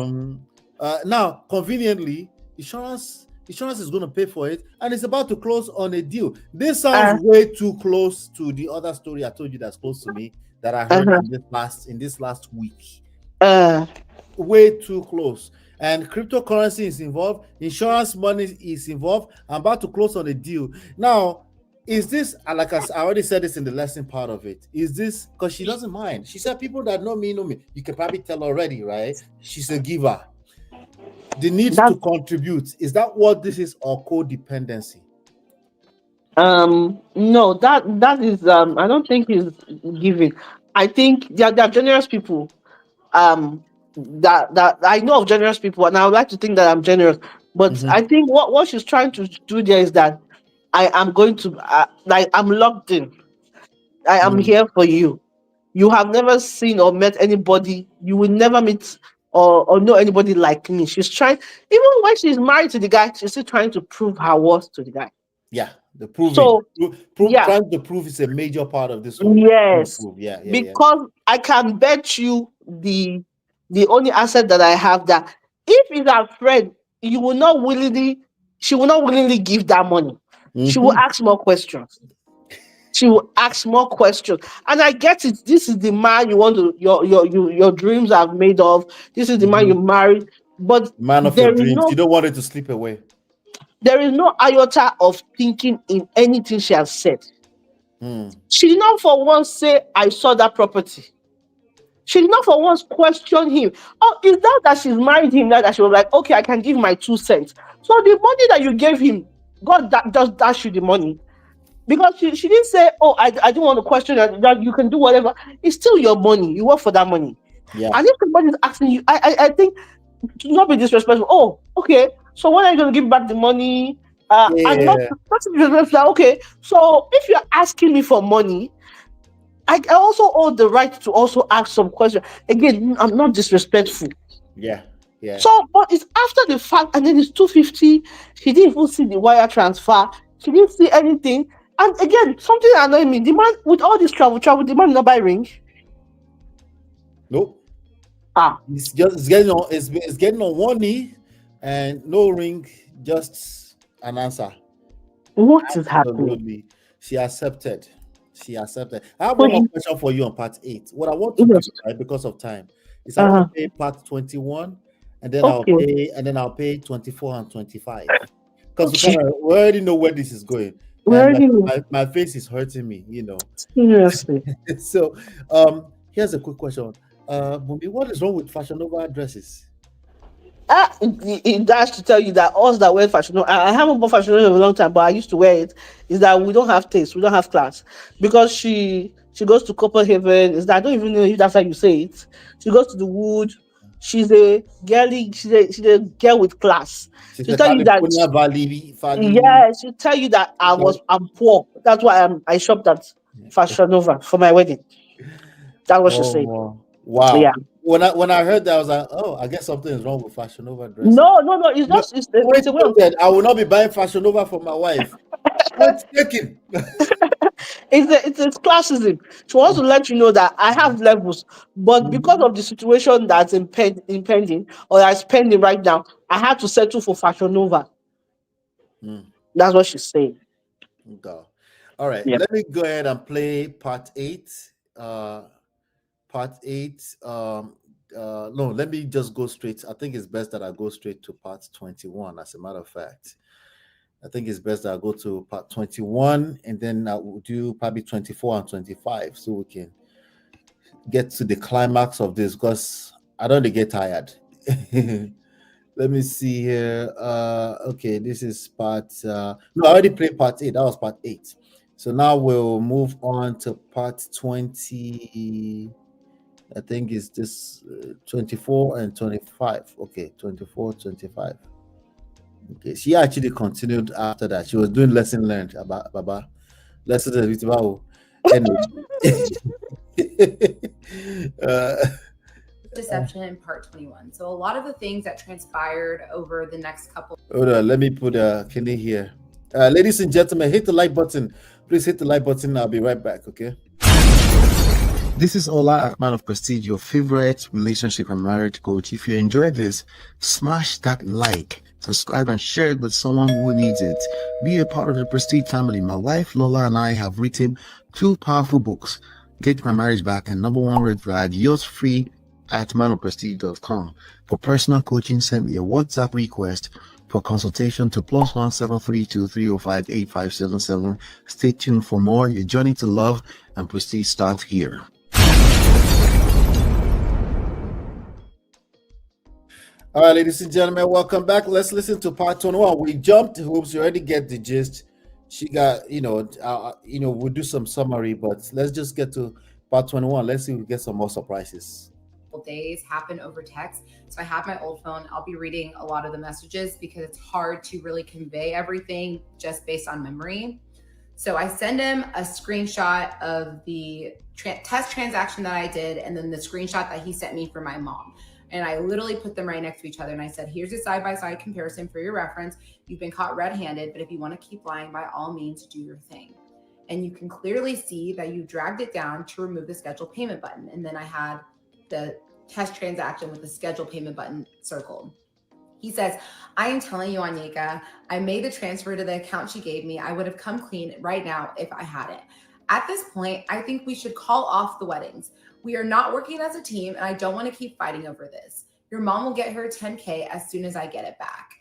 Now conveniently, insurance is going to pay for it, and it's about to close on a deal. This sounds Uh, way too close to the other story I told you that's close to me that I heard uh-huh. in this last week. Uh, Way too close. And cryptocurrency is involved, insurance money is involved. I'm about to close on a deal. Now, is this, like I already said this in the lesson part of it, is this because she doesn't mind? She said, people that know me know me. You can probably tell already, right? She's a giver. The need that to contribute, is that what this is, or codependency? No, that is I don't think he's giving. I think they're generous people. That I know of generous people, and I would like to think that I'm generous. But Mhm. I think what she's trying to do there is that I am going to like I'm locked in. I am Mm. here for you. You have never seen or met anybody. You will never meet or know anybody like me. She's trying, even when she's married to the guy, she's still trying to prove her worth to the guy. Yeah, the proving. So yeah, Trying to prove is a major part of this one. Trying to yes, prove. Yeah, yeah, yeah. because I can bet you the only asset that I have that if it's a friend, you will not willingly, she will not willingly give that money. She will Mhm. ask more questions. She will ask more questions, and I get it. This is the man you want to your dreams are made of. This is the man you Mhm. married, but Man of your there is dreams. no You don't want it to slip away. iota of thinking in anything she has said. Hmm. She did not for once say, I saw that property. She did not for once question him. Oh, is that she's married him now that she was like, okay, I can give my 2 cents. So the money that you gave him, God just dash you the money. Because she didn't say, oh, I didn't want to question that you can do whatever. It's still your money. You work for that money. Yeah. And if somebody's asking you, I think to not be disrespectful. Oh, okay. So when are you going to give back the money? And Yeah. not to be disrespectful. Like, okay. So if you're asking me for money, I also owe the right to also ask some questions. Again, I'm not disrespectful. Yeah. Yeah. So, but it's after the fact, and then it's 250. She didn't even see the wire transfer. She didn't see anything. And again, something that annoyed me, the man with all this travel, the man not buy ring. Nope. Ah, It's getting on one knee and no ring, just an answer. what is happening? Absolutely. She accepted. She accepted. I have So one more you, question for you on part 8. What I want to do, yes, right, because of time, is I want to pay part 21 and then okay, I'll pay 24 and 25. Because okay. we already know where this is going. Where And are you? my face is hurting me, you know. Seriously. So here's a quick question. Bumi, what is wrong with Fashion Nova dresses? That's to tell you that us that wear fashion, I haven't bought fashion in a long time, but I used to wear it. Is that we don't have taste, we don't have class, because she goes to Copenhagen. Is that I don't even know if that's how you say it. She goes to the Wood. She's a girly. She's a girl with class. She's She'll a tell you that. California Valley. Yeah, she'll tell you that I'm poor. That's why I shopped at Fashion Nova for my wedding. That's what she said. Oh wow! Yeah. When I heard that, I was like, oh, I guess something is wrong with Fashion Nova dresses. No. It's No, just it's wait, a way of I will not be buying Fashion Nova for my wife. What's taking? It's classism. She wants to let you know that I have levels, but because of the situation that's impending or that's pending right now, I had to settle for Fashion Nova. That's what she's saying. Go. All right, Yeah. let me go ahead and play part 8. Part 8. No, let me just go straight. I think it's best that I go straight to part 21. As a matter of fact, I think it's best that I go to part 21 and then I will do probably 24 and 25 so we can get to the climax of this because I don't get tired. Let me see here. Okay, this is part no, I already played part 8. That was part 8. So now we'll move on to part 20. I think it's this 24 and 25. Okay, 24, 25. Okay, she actually continued after that. She was doing lesson learned about Baba. Lesson learned. Anyway. Deception in part 21. So a lot of the things that transpired over the next couple. Hold on, let me put Kenny here. Ladies and gentlemen, hit the like button. Please hit the like button. I'll be right back, okay? This is Ola, man of prestige, your favorite relationship and marriage coach. If you enjoyed this, smash that like, subscribe, and share it with someone who needs it. Be a part of the prestige family. My wife Lola and I have written 2 powerful books, Get My Marriage Back and Number 1 Red Flag. Yours free at manofprestige.com. For personal coaching, send me a WhatsApp request for consultation to +1 732 305 8577. Stay tuned for more. Your journey to love and prestige starts here. All right, ladies and gentlemen, welcome back. Let's listen to part 21. We jumped hoops. You already get the gist. She got, we'll do some summary, but let's just get to part 21. Let's see if we get some more surprises. Days happen over text. So I have my old phone. I'll be reading a lot of the messages because it's hard to really convey everything just based on memory. So I send him a screenshot of the test transaction that I did and then the screenshot that he sent me for my mom. And I literally put them right next to each other. And I said, here's a side-by-side comparison for your reference. You've been caught red-handed, but if you want to keep lying, by all means, do your thing. And you can clearly see that you dragged it down to remove the schedule payment button. And then I had the test transaction with the schedule payment button circled. He says, I am telling you, Anyeka, I made the transfer to the account she gave me. I would have come clean right now if I had it. At this point, I think we should call off the weddings. We are not working as a team, and I don't want to keep fighting over this. Your mom will get her $10K as soon as I get it back.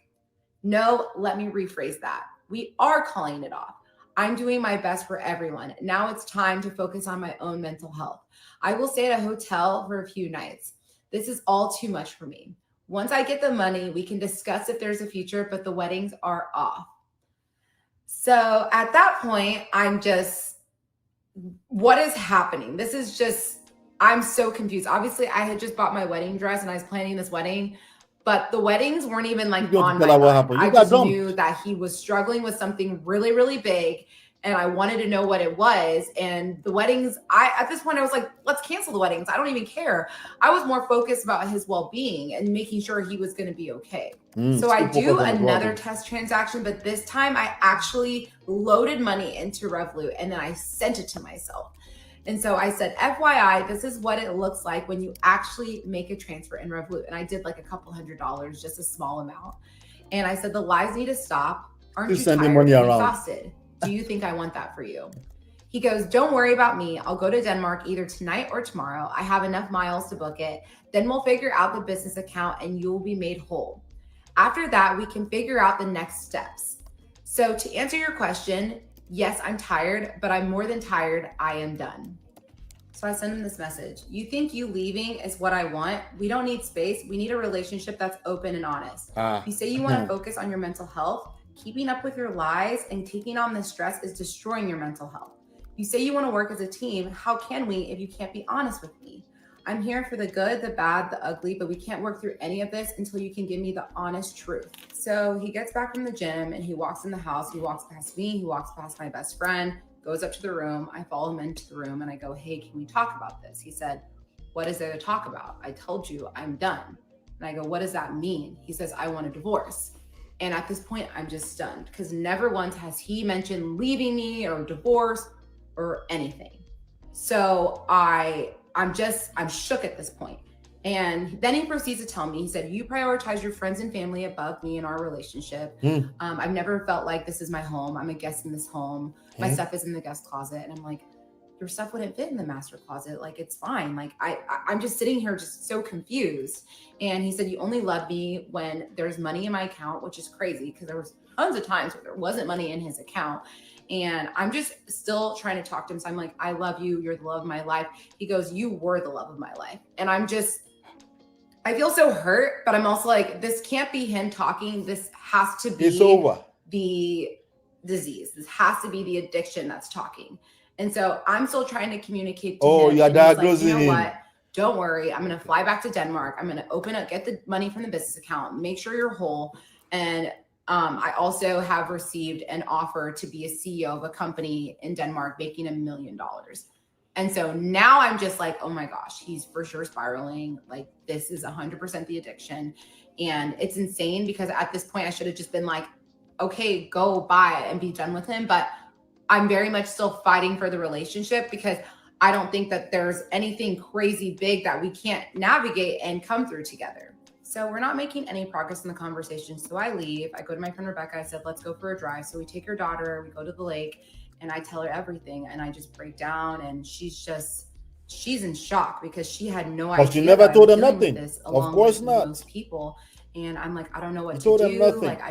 No, let me rephrase that. We are calling it off. I'm doing my best for everyone. Now it's time to focus on my own mental health. I will stay at a hotel for a few nights. This is all too much for me. Once I get the money, we can discuss if there's a future, but the weddings are off. So at that point, I'm just, what is happening? This is just, I'm so confused. Obviously, I had just bought my wedding dress and I was planning this wedding, but the weddings weren't even like on my mind. I just knew that he was struggling with something really, really big. And I wanted to know what it was. And the weddings, at this point, I was like, let's cancel the weddings. I don't even care. I was more focused about his well-being and making sure he was going to be okay. So I do another test transaction, but this time I actually loaded money into Revolut and then I sent it to myself. And so I said, FYI, this is what it looks like when you actually make a transfer in Revolut. And I did like a couple $100, just a small amount. And I said, the lies need to stop. Aren't you tired and exhausted? Do you think I want that for you? He goes, don't worry about me. I'll go to Denmark either tonight or tomorrow. I have enough miles to book it. Then we'll figure out the business account and you will be made whole. After that, we can figure out the next steps. So to answer your question, yes, I'm tired, but I'm more than tired. I am done. So I sent him this message. You think you leaving is what I want? We don't need space. We need a relationship that's open and honest. You say you want to focus on your mental health. Keeping up with your lies and taking on the stress is destroying your mental health. You say you want to work as a team. How can we if you can't be honest with me? I'm here for the good, the bad, the ugly, but we can't work through any of this until you can give me the honest truth. So he gets back from the gym and he walks in the house. He walks past me. He walks past my best friend, goes up to the room. I follow him into the room and I go, hey, can we talk about this? He said, what is there to talk about? I told you I'm done. And I go, what does that mean? He says, I want a divorce. And at this point, I'm just stunned because never once has he mentioned leaving me or divorce or anything. So I'm shook at this point. And then he proceeds to tell me, he said, you prioritize your friends and family above me in our relationship. I've never felt like this is my home. I'm a guest in this home. My stuff is in the guest closet. And I'm like, your stuff wouldn't fit in the master closet. Like, it's fine. Like, I'm just sitting here just so confused. And he said, you only love me when there's money in my account, which is crazy because there was tons of times where there wasn't money in his account. And I'm just still trying to talk to him. So I'm like, I love you. You're the love of my life. He goes, you were the love of my life. And I feel so hurt, but I'm also like, this can't be him talking. This has to be It's over. The disease. This has to be the addiction that's talking. And so I'm still trying to communicate to him. You're like, diagnosing you know him. what? Don't worry. I'm going to fly back to Denmark. I'm going to get the money from the business account, make sure you're whole. And I also have received an offer to be a CEO of a company in Denmark making $1 million. And so now I'm just like, oh my gosh, he's for sure spiraling. Like, this is 100% the addiction. And it's insane because at this point I should have just been like, okay, go buy it and be done with him. But I'm very much still fighting for the relationship because I don't think that there's anything crazy big that we can't navigate and come through together. So we're not making any progress in the conversation. So I leave. I go to my friend Rebecca. I said, let's go for a drive. So we take her daughter, we go to the lake, and I tell her everything. And I just break down, and she's in shock because she had no idea. But you never told her nothing. Of course not. Those people. And I'm like, I don't know what to told do. him nothing. Like,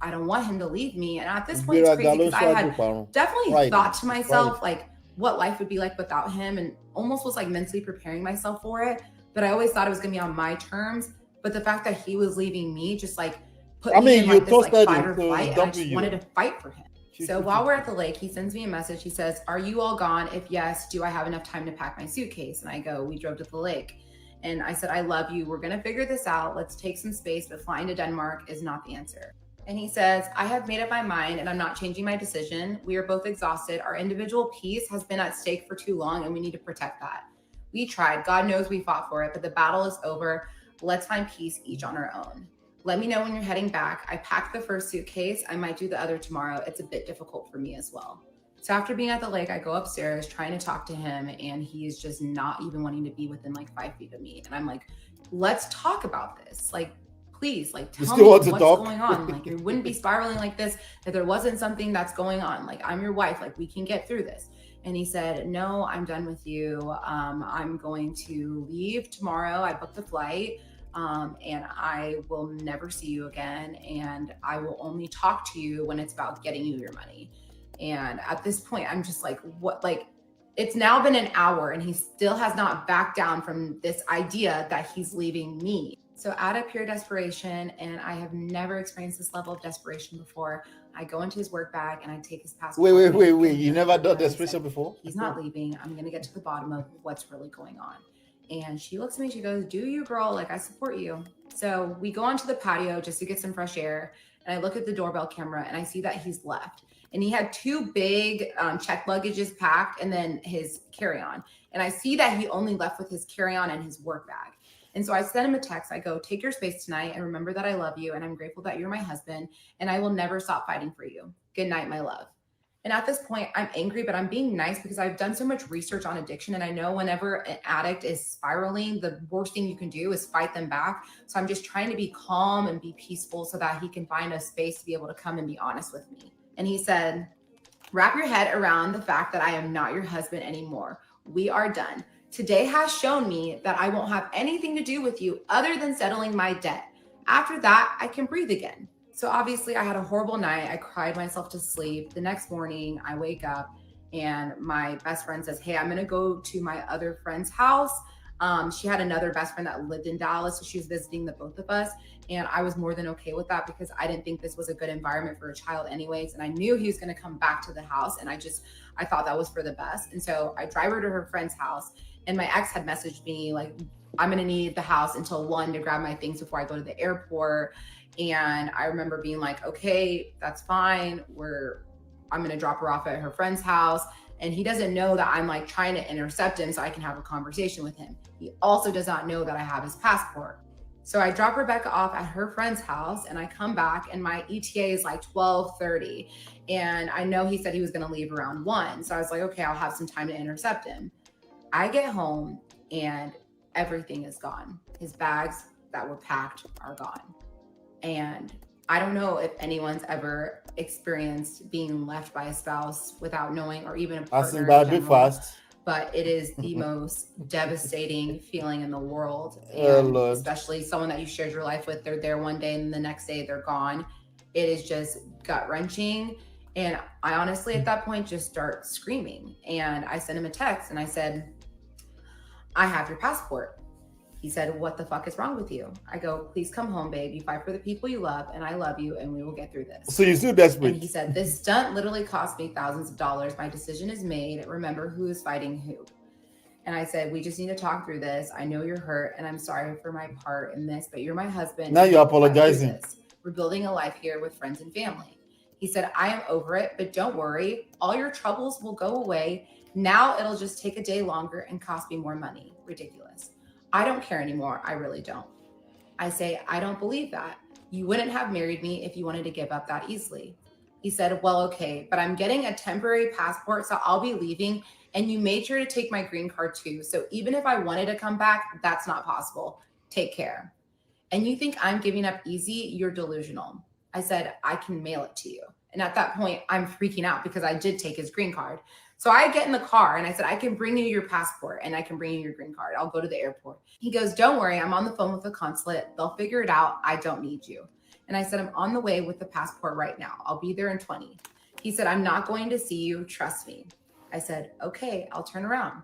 I don't want him to leave me. And at this point, it's crazy because I had definitely thought to myself, like, what life would be like without him, and almost was like mentally preparing myself for it. But I always thought it was going to be on my terms. But the fact that he was leaving me just like put me in like this like fight or flight, and I just wanted to fight for him. So while we're at the lake, he sends me a message. He says, are you all gone? If yes, do I have enough time to pack my suitcase? And I go, we drove to the lake. And I said, I love you. We're going to figure this out. Let's take some space, but flying to Denmark is not the answer. And he says, I have made up my mind and I'm not changing my decision. We are both exhausted. Our individual peace has been at stake for too long and we need to protect that. We tried. God knows we fought for it, but the battle is over. Let's find peace each on our own. Let me know when you're heading back. I packed the first suitcase. I might do the other tomorrow. It's a bit difficult for me as well. So after being at the lake, I go upstairs trying to talk to him, and he's just not even wanting to be within like 5 feet of me. And I'm like, let's talk about this. Like, please, like, tell me what's going on. Like, you wouldn't be spiraling like this if there wasn't something that's going on. Like, I'm your wife. Like, we can get through this. And he said, no, I'm done with you. I'm going to leave tomorrow. I booked the flight. And I will never see you again. And I will only talk to you when it's about getting you your money. And at this point, I'm just like, what? Like, it's now been an hour and he still has not backed down from this idea that he's leaving me. So out of pure desperation, and I have never experienced this level of desperation before, I go into his work bag and I take his passport. Wait. You never done desperation before? He's not leaving. I'm going to get to the bottom of what's really going on. And she looks at me, she goes, do you, girl? Like, I support you. So we go onto the patio just to get some fresh air. And I look at the doorbell camera and I see that he's left. And he had 2 big check luggages packed and then his carry-on. And I see that he only left with his carry-on and his work bag. And so I sent him a text. I go, take your space tonight and remember that I love you. And I'm grateful that you're my husband and I will never stop fighting for you. Good night, my love. And at this point, I'm angry, but I'm being nice because I've done so much research on addiction. And I know whenever an addict is spiraling, the worst thing you can do is fight them back. So I'm just trying to be calm and be peaceful so that he can find a space to be able to come and be honest with me. And he said, wrap your head around the fact that I am not your husband anymore. We are done. Today has shown me that I won't have anything to do with you other than settling my debt. After that, I can breathe again. So obviously I had a horrible night. I cried myself to sleep. The next morning I wake up and my best friend says, hey, I'm going to go to my other friend's house. She had another best friend that lived in Dallas. So she was visiting the both of us. And I was more than okay with that because I didn't think this was a good environment for a child anyways. And I knew he was going to come back to the house. And I thought that was for the best. And so I drive her to her friend's house. And my ex had messaged me like, I'm going to need the house until 1 to grab my things before I go to the airport. And I remember being like, okay, that's fine. I'm going to drop her off at her friend's house. And he doesn't know that I'm like trying to intercept him so I can have a conversation with him. He also does not know that I have his passport. So I drop Rebecca off at her friend's house and I come back and my ETA is like 12:30. And I know he said he was going to leave around 1. So I was like, okay, I'll have some time to intercept him. I get home and everything is gone. His bags that were packed are gone. And I don't know if anyone's ever experienced being left by a spouse without knowing, or even a partner in general, fast. but it is the most devastating feeling in the world. Oh, And Lord. especially someone that you shared your life with, they're there one day and the next day they're gone. It is just gut-wrenching. And I honestly, at that point, just start screaming. And I sent him a text and I said, I have your passport. He said, what the fuck is wrong with you? I go, please come home, babe. You fight for the people you love, and I love you, and we will get through this. So you're still desperate. And he said, this stunt literally cost me thousands of dollars. My decision is made. Remember who is fighting who. And I said, we just need to talk through this. I know you're hurt, and I'm sorry for my part in this, but you're my husband. Now you're apologizing. We're building a life here with friends and family. He said, I am over it, but don't worry. All your troubles will go away. Now it'll just take a day longer and cost me more money. Ridiculous. I don't care anymore. I really don't. I say, I don't believe that. You wouldn't have married me if you wanted to give up that easily. He said, well, okay, but I'm getting a temporary passport, so I'll be leaving. And you made sure to take my green card too. So even if I wanted to come back, that's not possible. Take care. And you think I'm giving up easy? You're delusional. I said, I can mail it to you. And at that point, I'm freaking out because I did take his green card. So I get in the car and I said, I can bring you your passport and I can bring you your green card. I'll go to the airport. He goes, don't worry. I'm on the phone with the consulate. They'll figure it out. I don't need you. And I said, I'm on the way with the passport right now. I'll be there in 20. He said, I'm not going to see you. Trust me. I said, okay, I'll turn around.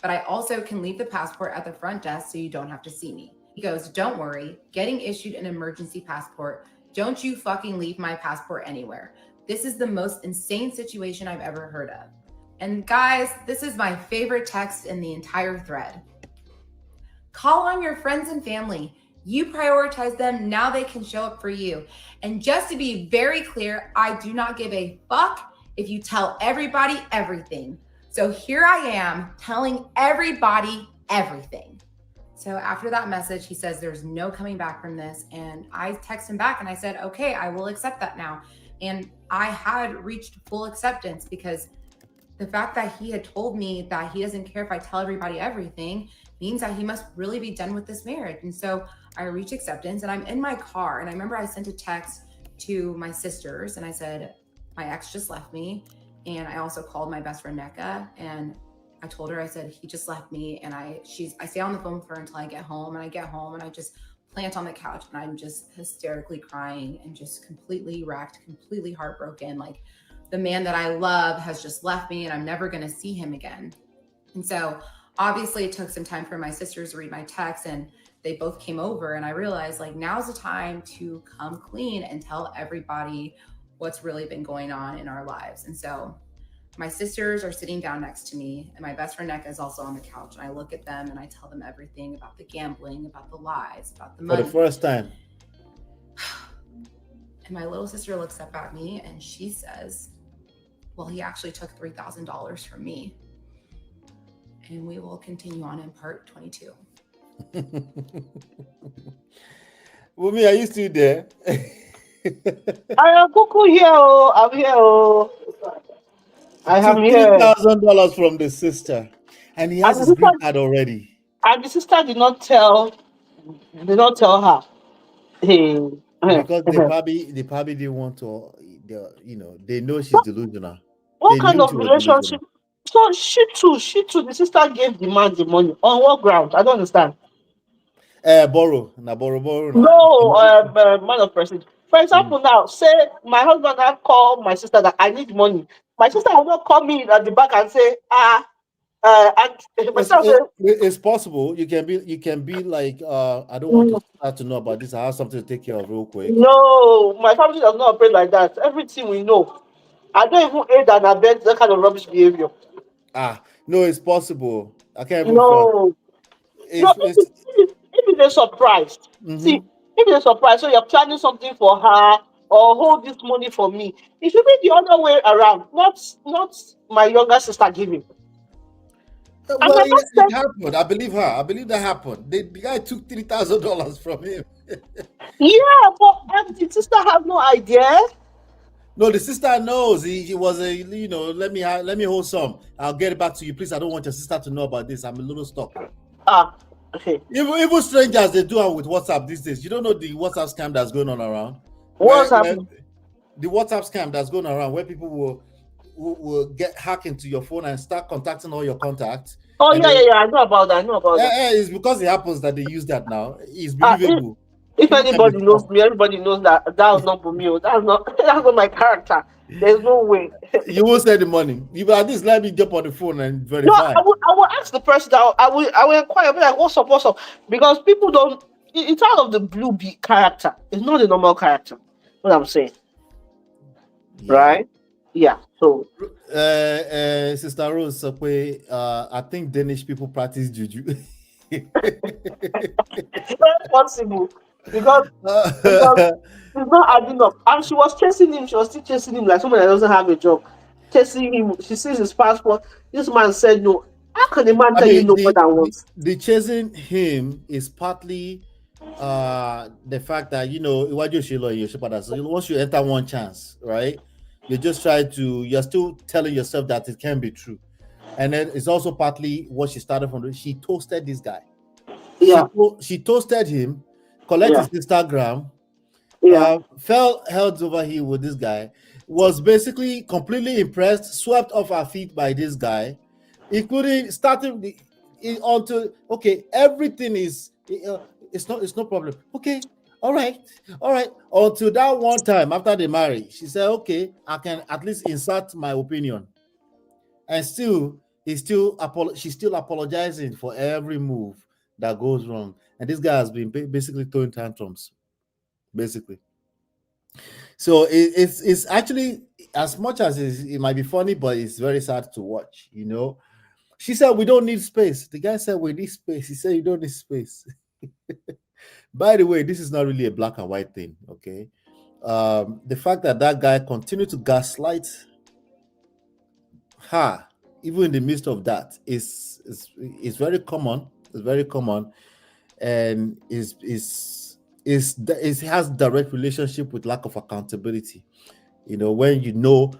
But I also can leave the passport at the front desk so you don't have to see me. He goes, don't worry. Getting issued an emergency passport. Don't you fucking leave my passport anywhere. This is the most insane situation I've ever heard of. And guys, this is my favorite text in the entire thread. Call on your friends and family. You prioritize them, now they can show up for you. And just to be very clear, I do not give a fuck if you tell everybody everything. So here I am telling everybody everything. So after that message, he says there's no coming back from this. And I text him back and I said, okay, I will accept that now. And I had reached full acceptance because the fact that he had told me that he doesn't care if I tell everybody everything means that he must really be done with this marriage. And so I reached acceptance and I'm in my car. And I remember I sent a text to my sisters and I said, my ex just left me. And I also called my best friend Neka and I told her, I said, he just left me. And I stay on the phone with her until I get home. And I get home and I just plant on the couch and I'm just hysterically crying and just completely wrecked, completely heartbroken. Like, the man that I love has just left me and I'm never going to see him again. And so obviously it took some time for my sisters to read my text and they both came over and I realized like now's the time to come clean and tell everybody what's really been going on in our lives. And so my sisters are sitting down next to me and my best friend Neka is also on the couch and I look at them and I tell them everything about the gambling, about the lies, about the money. For the first time. And my little sister looks up at me and she says, well, he actually took $3,000 from me. And we will continue on in part 22. Well, me, are you still there? I am Kuku here. Oh, I'm here. Oh. I am here. $3,000 from the sister. And he has his green card already. And the sister did not tell her. Hey. Because they probably didn't want to, they know she's delusional. What kind of relationship? So she too, the sister gave the man the money. On what ground? I don't understand. Borrow. No, man of person. For example, now, say my husband have called my sister that I need money. My sister will not call me at the back and say, and my sister it's possible. You can be like, I don't want to start to know about this. I have something to take care of real quick. No, my family does not operate like that. Everything we know. I don't even aid and abet that kind of rubbish behavior. No, it's possible. I can't even. No. If it's a surprise, see, if it's a surprise, so you're planning something for her or hold this money for me, it should be the other way around, not my younger sister giving. Well, I just it said, happened. I believe her. I believe that happened. The guy took $3,000 from him. yeah, but the sister has no idea. No, the sister knows. He was a, let me hold some. I'll get it back to you, please. I don't want your sister to know about this. I'm a little stuck. Ah, okay. Even strangers, they do it with WhatsApp these days. You don't know the WhatsApp scam that's going on around, What's where happening? the WhatsApp scam that's going around, where people will get hack into your phone and start contacting all your contacts, Oh, and yeah, then yeah, yeah. I know about that. I know about that. it's because it happens that they use that now. It's If, believable. if People can be anybody knows stuck. me, everybody knows that was not for me. That's not that's not my character. There's no way. You won't send the money. You at least let me jump on the phone and No, verify. I will ask the person that I will inquire, be like, what's up? Because people don't it's out of the blue be character. It's not a normal character. What I'm saying. Yeah. Right? Yeah. So Sister Rose, I think Danish people practice juju. it's very possible because it's not adding up. And she was chasing him, she was still chasing him like someone that doesn't have a job. Chasing him, she sees his passport. This man said no. How can a man I tell you mean, no more than once? the chasing him is partly the fact that Iwaju Shilo and Yoshipada. So once you enter one chance, right? You're still telling yourself that it can be true. And then it's also partly what she started from. She toasted this guy. Yeah, She toasted him, collect yeah, his Instagram, yeah. fell heads over heel with this guy, was basically completely impressed, swept off her feet by this guy, including starting onto okay, everything is it's no problem. Okay, all right. Until that one time after they marry, she said, okay, I can at least insert my opinion. And she's still apologizing for every move that goes wrong. And this guy has been basically throwing tantrums, basically. So it's actually, as much as it might be funny, but it's very sad to watch. She said we don't need space. The guy said we need space. He said you don't need space. By the way, this is not really a black and white thing. Okay, the fact that guy continued to gaslight her, even in the midst of that, is very common. It's very common, and it has direct relationship with lack of accountability. When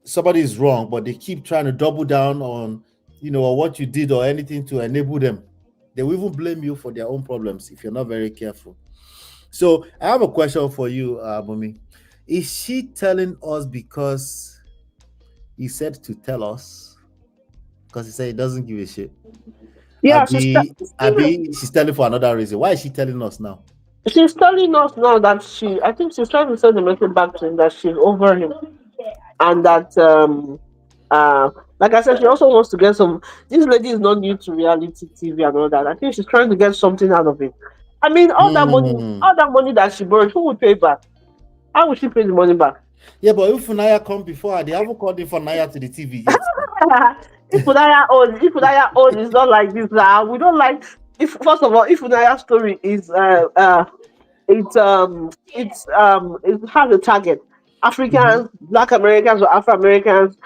somebody is wrong, but they keep trying to double down on what you did or anything to enable them, they will even blame you for their own problems if you're not very careful. So I have a question for you, Mumi. Is she telling us because he said to tell us? Because he said he doesn't give a shit. Yeah, Abi, she's telling for another reason. Why is she telling us now? she's telling us now that I think she's trying to send the message back to him that she's over him. And that like I said, she also wants to get some. This lady is not new to reality TV and all that. I think she's trying to get something out of it. I mean, all that money that she borrowed, who would pay back? How would she pay the money back? Yeah, but if Funaya come before her, they haven't called in for Naya to the TV yet. If Unaya own is not like this, we don't like. If first of all, if Unaya's story is it has a target. Africans, Black Americans, or Afro Americans,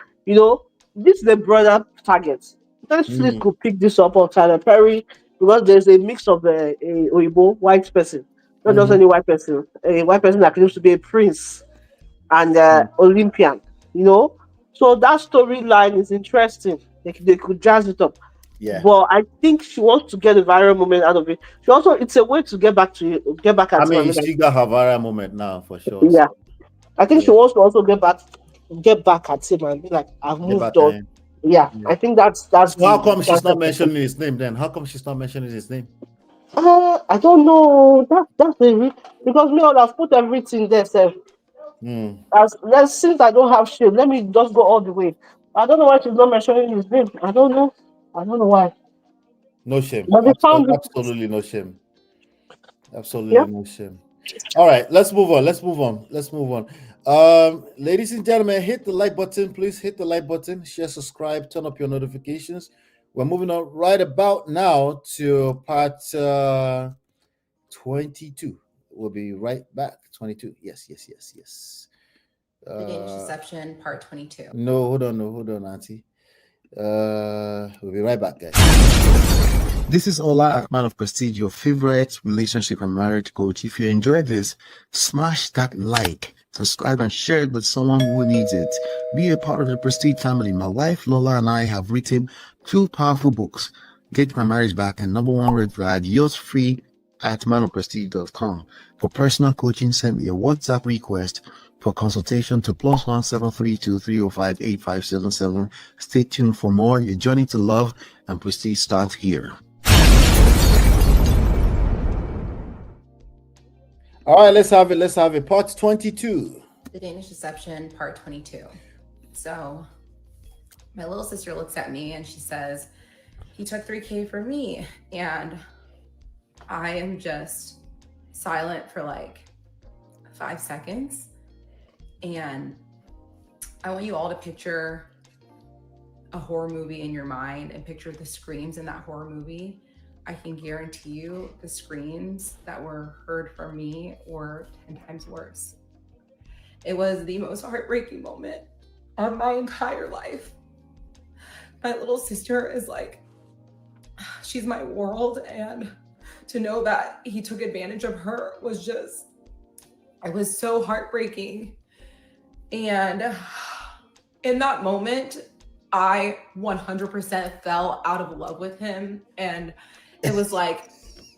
this is a broader target. Netflix Mm, could pick this up on Tyler Perry because there's a mix of a Oyibo white person, not just mhm, any white person, a white person that claims to be a prince and mm. Olympian, So that storyline is interesting. They could jazz it up. Yeah. But I think she wants to get a viral moment out of it. It's a way to get back I at him. mean, she got her viral moment now for sure. Yeah. So I think she yeah, wants to also get back at him and be like, I've get moved back at on. him. Yeah. Yeah. I think that's So how the come she's not mentioning his name then? How come she's not mentioning his name? I don't know. That's because me I've put everything there, sir. Mm, Since I don't have shit, let me just go all the way. I don't know why she's not mentioning his name. I don't know. I don't know why. no shame. But they found it. Absolutely no shame. Yeah. Absolutely no shame. All right, let's move on. Ladies and gentlemen, hit the like button, please. Hit the like button, share, subscribe, turn up your notifications. We're moving on right about now to part 22. We'll be right back. 22. Yes. The Danish Deception, part 22. No, hold on, Auntie. We'll be right back, guys. This is Ola, man of Prestige, your favorite relationship and marriage coach. If you enjoyed this, smash that like, subscribe, and share it with someone who needs it. Be a part of the Prestige family. My wife Lola and I have written 2 powerful books, Get My Marriage Back and Number 1 Red Flag, yours free at manofprestige.com. For personal coaching, send me a WhatsApp request for consultation to +1 732 305 8577. Stay tuned for more. Your journey to love and prestige starts here. All right, let's have it. Part 22. The Danish Deception, part 22. So my little sister looks at me and she says, he took $3,000 from me. And I am just silent for like 5 seconds. And I want you all to picture a horror movie in your mind and picture the screams in that horror movie. I can guarantee you the screams that were heard from me were 10 times worse. It was the most heartbreaking moment of my entire life. My little sister is like, she's my world, and to know that he took advantage of her was just, it was so heartbreaking. And in that moment, I 100% fell out of love with him. And it was like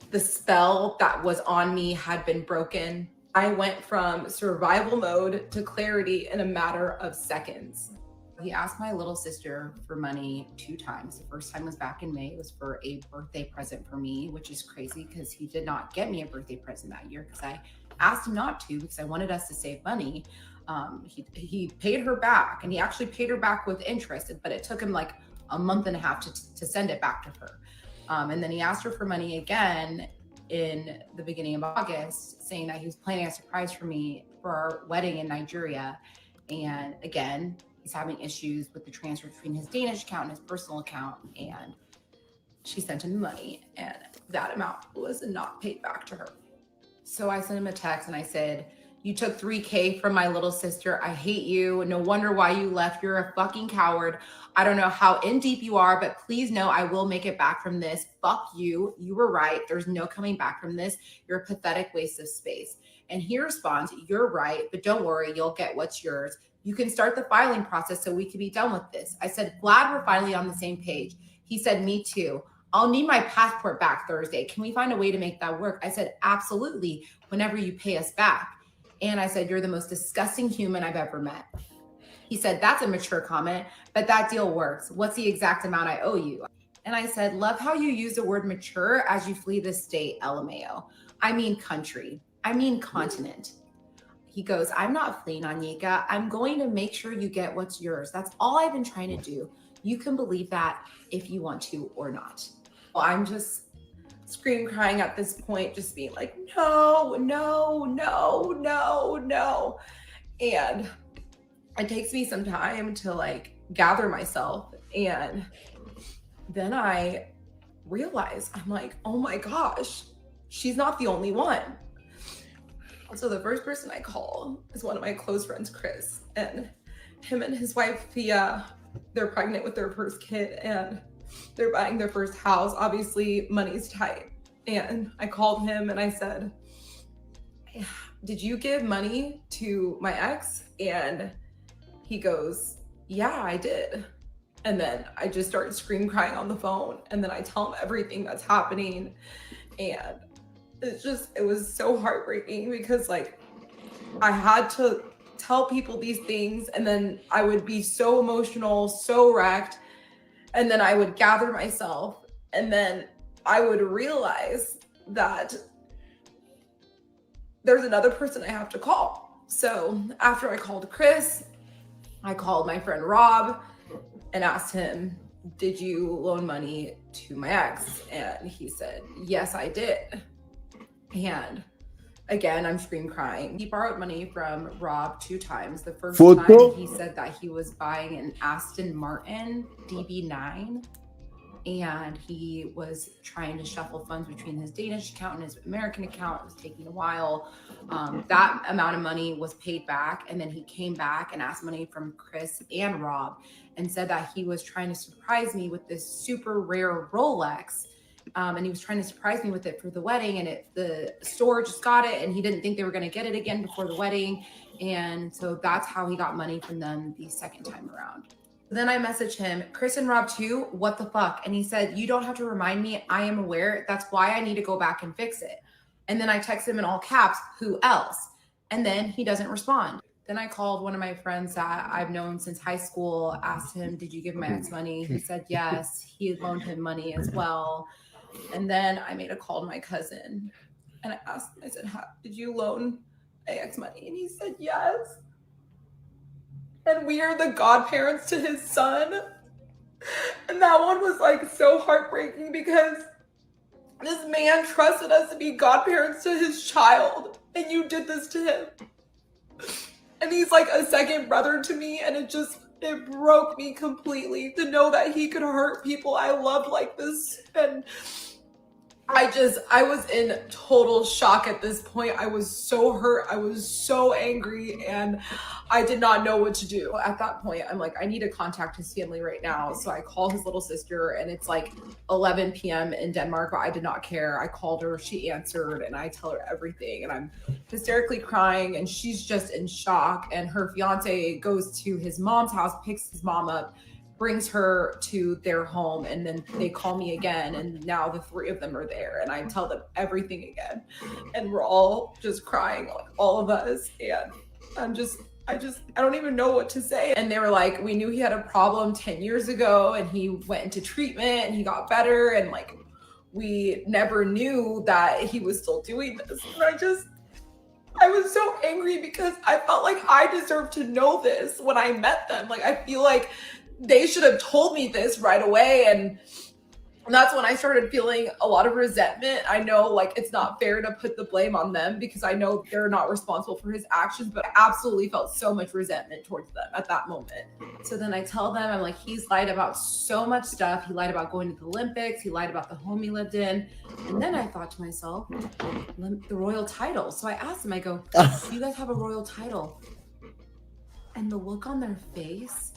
the spell that was on me had been broken. I went from survival mode to clarity in a matter of seconds. He asked my little sister for money 2 times. The first time was back in May. It was for a birthday present for me, which is crazy because he did not get me a birthday present that year because I asked him not to because I wanted us to save money. He paid her back, and he actually paid her back with interest, but it took him like a month and a half to send it back to her. And then he asked her for money again in the beginning of August, saying that he was planning a surprise for me for our wedding in Nigeria. And again, he's having issues with the transfer between his Danish account and his personal account. And she sent him the money, and that amount was not paid back to her. So I sent him a text and I said, you took $3,000 from my little sister. I hate you. No wonder why you left. You're a fucking coward. I don't know how in deep you are, but please know I will make it back from this. Fuck you. You were right. There's no coming back from this. You're a pathetic waste of space. And he responds, you're right, but don't worry. You'll get what's yours. You can start the filing process so we can be done with this. I said, glad we're finally on the same page. He said, me too. I'll need my passport back Thursday. Can we find a way to make that work? I said, absolutely, whenever you pay us back. And I said, you're the most disgusting human I've ever met. He said, that's a mature comment, but that deal works. What's the exact amount I owe you? And I said, love how you use the word mature as you flee the state, LMAO. I mean country. I mean continent. He goes, I'm not fleeing, Anyika. I'm going to make sure you get what's yours. That's all I've been trying to do. You can believe that if you want to or not. Well, I'm just scream crying at this point, just being like, no. And it takes me some time to like gather myself. And then I realize, I'm like, oh my gosh, she's not the only one. So the first person I call is one of my close friends, Chris, and him and his wife, Thea, they're pregnant with their first kid and they're buying their first house. Obviously, money's tight. And I called him and I said, did you give money to my ex? And he goes, yeah, I did. And then I just started scream crying on the phone. And then I tell him everything that's happening. And it was so heartbreaking because like I had to tell people these things and then I would be so emotional, so wrecked. And then I would gather myself and then I would realize that there's another person I have to call. So after I called Chris, I called my friend Rob and asked him, did you loan money to my ex? And he said, yes, I did. And again, I'm scream crying. He borrowed money from Rob 2 times. The first time he said that he was buying an Aston Martin DB9. and he was trying to shuffle funds between his Danish account and his American account. It was taking a while. That amount of money was paid back, and then he came back and asked money from Chris and Rob and said that he was trying to surprise me with this super rare Rolex. And he was trying to surprise me with it for the wedding, and the store just got it, and he didn't think they were going to get it again before the wedding. And so that's how he got money from them the second time around. Then I messaged him, Chris and Rob too, what the fuck? And he said, you don't have to remind me, I am aware. That's why I need to go back and fix it. And then I text him in all caps, who else? And then he doesn't respond. Then I called one of my friends that I've known since high school, asked him, did you give my ex money? He said, yes, he had loaned him money as well. And then I made a call to my cousin and I asked him, I said, did you loan my ex money? And he said, yes. And we are the godparents to his son. And that one was like so heartbreaking because this man trusted us to be godparents to his child. And you did this to him. And he's like a second brother to me. And it broke me completely to know that he could hurt people I loved like this. And I was in total shock at this point. I was so hurt. I was so angry, and I did not know what to do. At that point, I'm like, I need to contact his family right now. So I call his little sister, and it's like 11 p.m. in Denmark, but I did not care. I called her, she answered, and I tell her everything, and I'm hysterically crying, and she's just in shock. And her fiance goes to his mom's house, picks his mom up, brings her to their home, and then they call me again, and now the three of them are there, and I tell them everything again, and we're all just crying, like all of us, and I don't even know what to say. And they were like, we knew he had a problem 10 years ago, and he went into treatment, and he got better, and like we never knew that he was still doing this. And I was so angry because I felt like I deserved to know this when I met them. Like, I feel like they should have told me this right away. And that's when I started feeling a lot of resentment. I know like it's not fair to put the blame on them because I know they're not responsible for his actions, but I absolutely felt so much resentment towards them at that moment. So then I tell them, I'm like, he's lied about so much stuff. He lied about going to the Olympics. He lied about the home he lived in. And then I thought to myself, the royal title. So I asked him, I go, do you guys have a royal title? And the look on their face,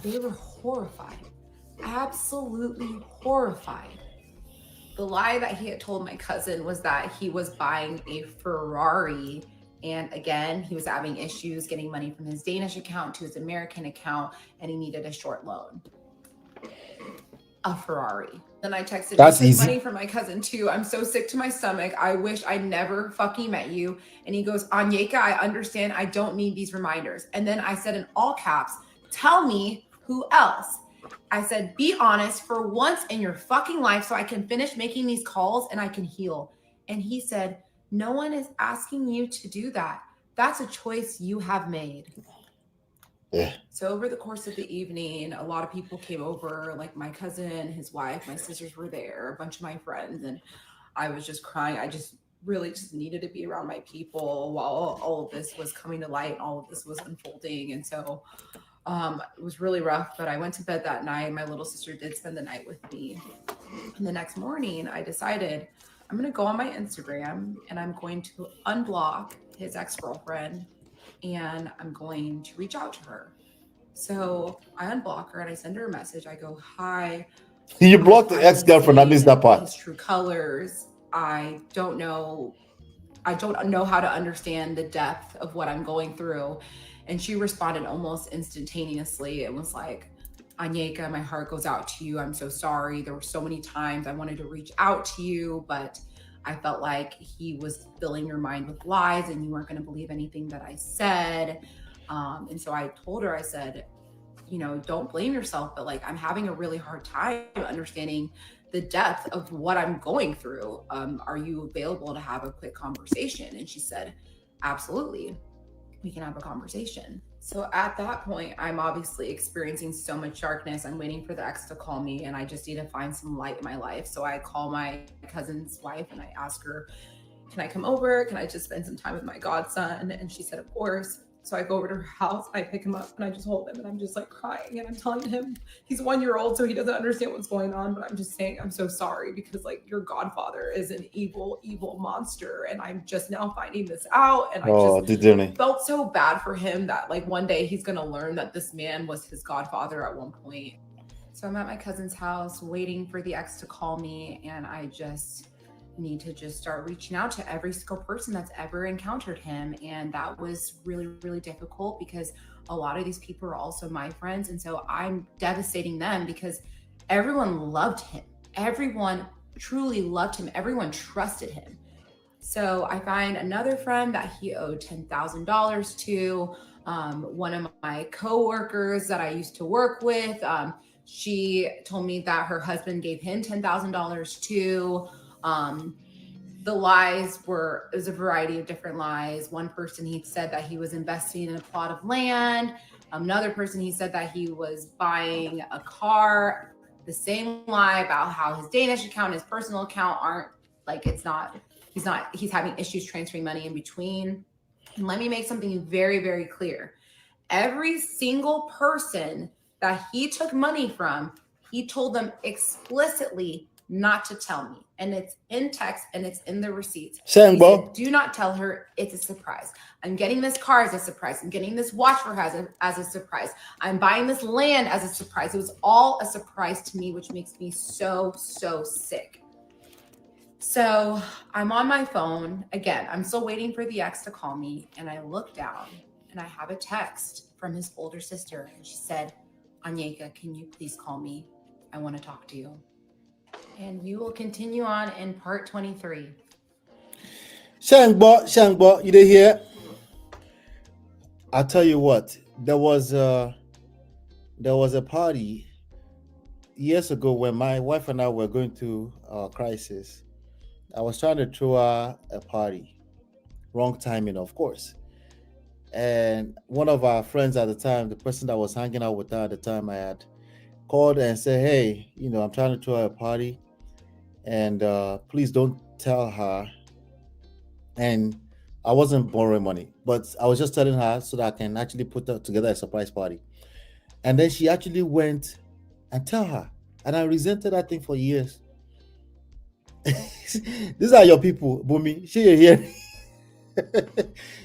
they were horrified, absolutely horrified. The lie that he had told my cousin was that he was buying a Ferrari. And again, he was having issues getting money from his Danish account to his American account, and he needed a short loan. A Ferrari. Then I texted, That's easy. Money from my cousin too. I'm so sick to my stomach. I wish I never fucking met you. And he goes, Anyeka, I understand. I don't need these reminders. And then I said in all caps, tell me who else. I said, be honest for once in your fucking life so I can finish making these calls and I can heal. And he said, no one is asking you to do that. That's a choice you have made. Yeah. So over the course of the evening, a lot of people came over, like my cousin, his wife, my sisters were there, a bunch of my friends, and I was just crying. I just really just needed to be around my people while all of this was coming to light and all of this was unfolding. And so it was really rough, but I went to bed that night. My little sister did spend the night with me. And the next morning I decided I'm going to go on my Instagram and I'm going to unblock his ex-girlfriend and I'm going to reach out to her. So I unblock her and I send her a message. I go, hi. You blocked the ex-girlfriend. I missed that part. His true colors. I don't know how to understand the depth of what I'm going through. And she responded almost instantaneously. It was like, Anyeka, my heart goes out to you. I'm so sorry. There were so many times I wanted to reach out to you, but I felt like he was filling your mind with lies and you weren't going to believe anything that I said. And so I told her, I said, don't blame yourself, but like, I'm having a really hard time understanding the depth of what I'm going through. Are you available to have a quick conversation? And she said, absolutely. We can have a conversation. So at that point, I'm obviously experiencing so much darkness. I'm waiting for the ex to call me and I just need to find some light in my life. So I call my cousin's wife and I ask her, can I come over? Can I just spend some time with my godson? And she said, of course. So I go over to her house, I pick him up, and I just hold him, and I'm just like crying, and I'm telling him he's 1 year old, so he doesn't understand what's going on. But I'm just saying I'm so sorry because like your godfather is an evil, evil monster, and I'm just now finding this out. And I just felt so bad for him that like one day he's gonna learn that this man was his godfather at one point. So I'm at my cousin's house waiting for the ex to call me, and I just need to just start reaching out to every single person that's ever encountered him. And that was really, really difficult because a lot of these people are also my friends. And so I'm devastating them because everyone loved him. Everyone truly loved him. Everyone trusted him. So I find another friend that he owed $10,000 to. One of my coworkers that I used to work with, she told me that her husband gave him $10,000 to. The lies were, it was a variety of different lies. One person, he said that he was investing in a plot of land. Another person, he said that he was buying a car. The same lie about how his Danish account, his personal account aren't like, he's having issues transferring money in between. And let me make something very, very clear. Every single person that he took money from, he told them explicitly not to tell me. And it's in text and it's in the receipts. He said, do not tell her, it's a surprise. I'm getting this car as a surprise. I'm getting this watch for her as a surprise. I'm buying this land as a surprise. It was all a surprise to me, which makes me so, so sick. So I'm on my phone. Again, I'm still waiting for the ex to call me. And I look down and I have a text from his older sister. And she said, Anyeka, can you please call me? I want to talk to you. And we will continue on in part 23. Shangbo, you did hear? I'll tell you what, there was a party years ago when my wife and I were going through a crisis. I was trying to throw her a party. Wrong timing, of course. And one of our friends at the time, the person that was hanging out with her at the time, I had called and said, hey, I'm trying to throw her a party. And please don't tell her. And I wasn't borrowing money, but I was just telling her so that I can actually put together a surprise party. And then she actually went and tell her. And I resented that thing for years. These are your people, Bumi. Sure you're hearing.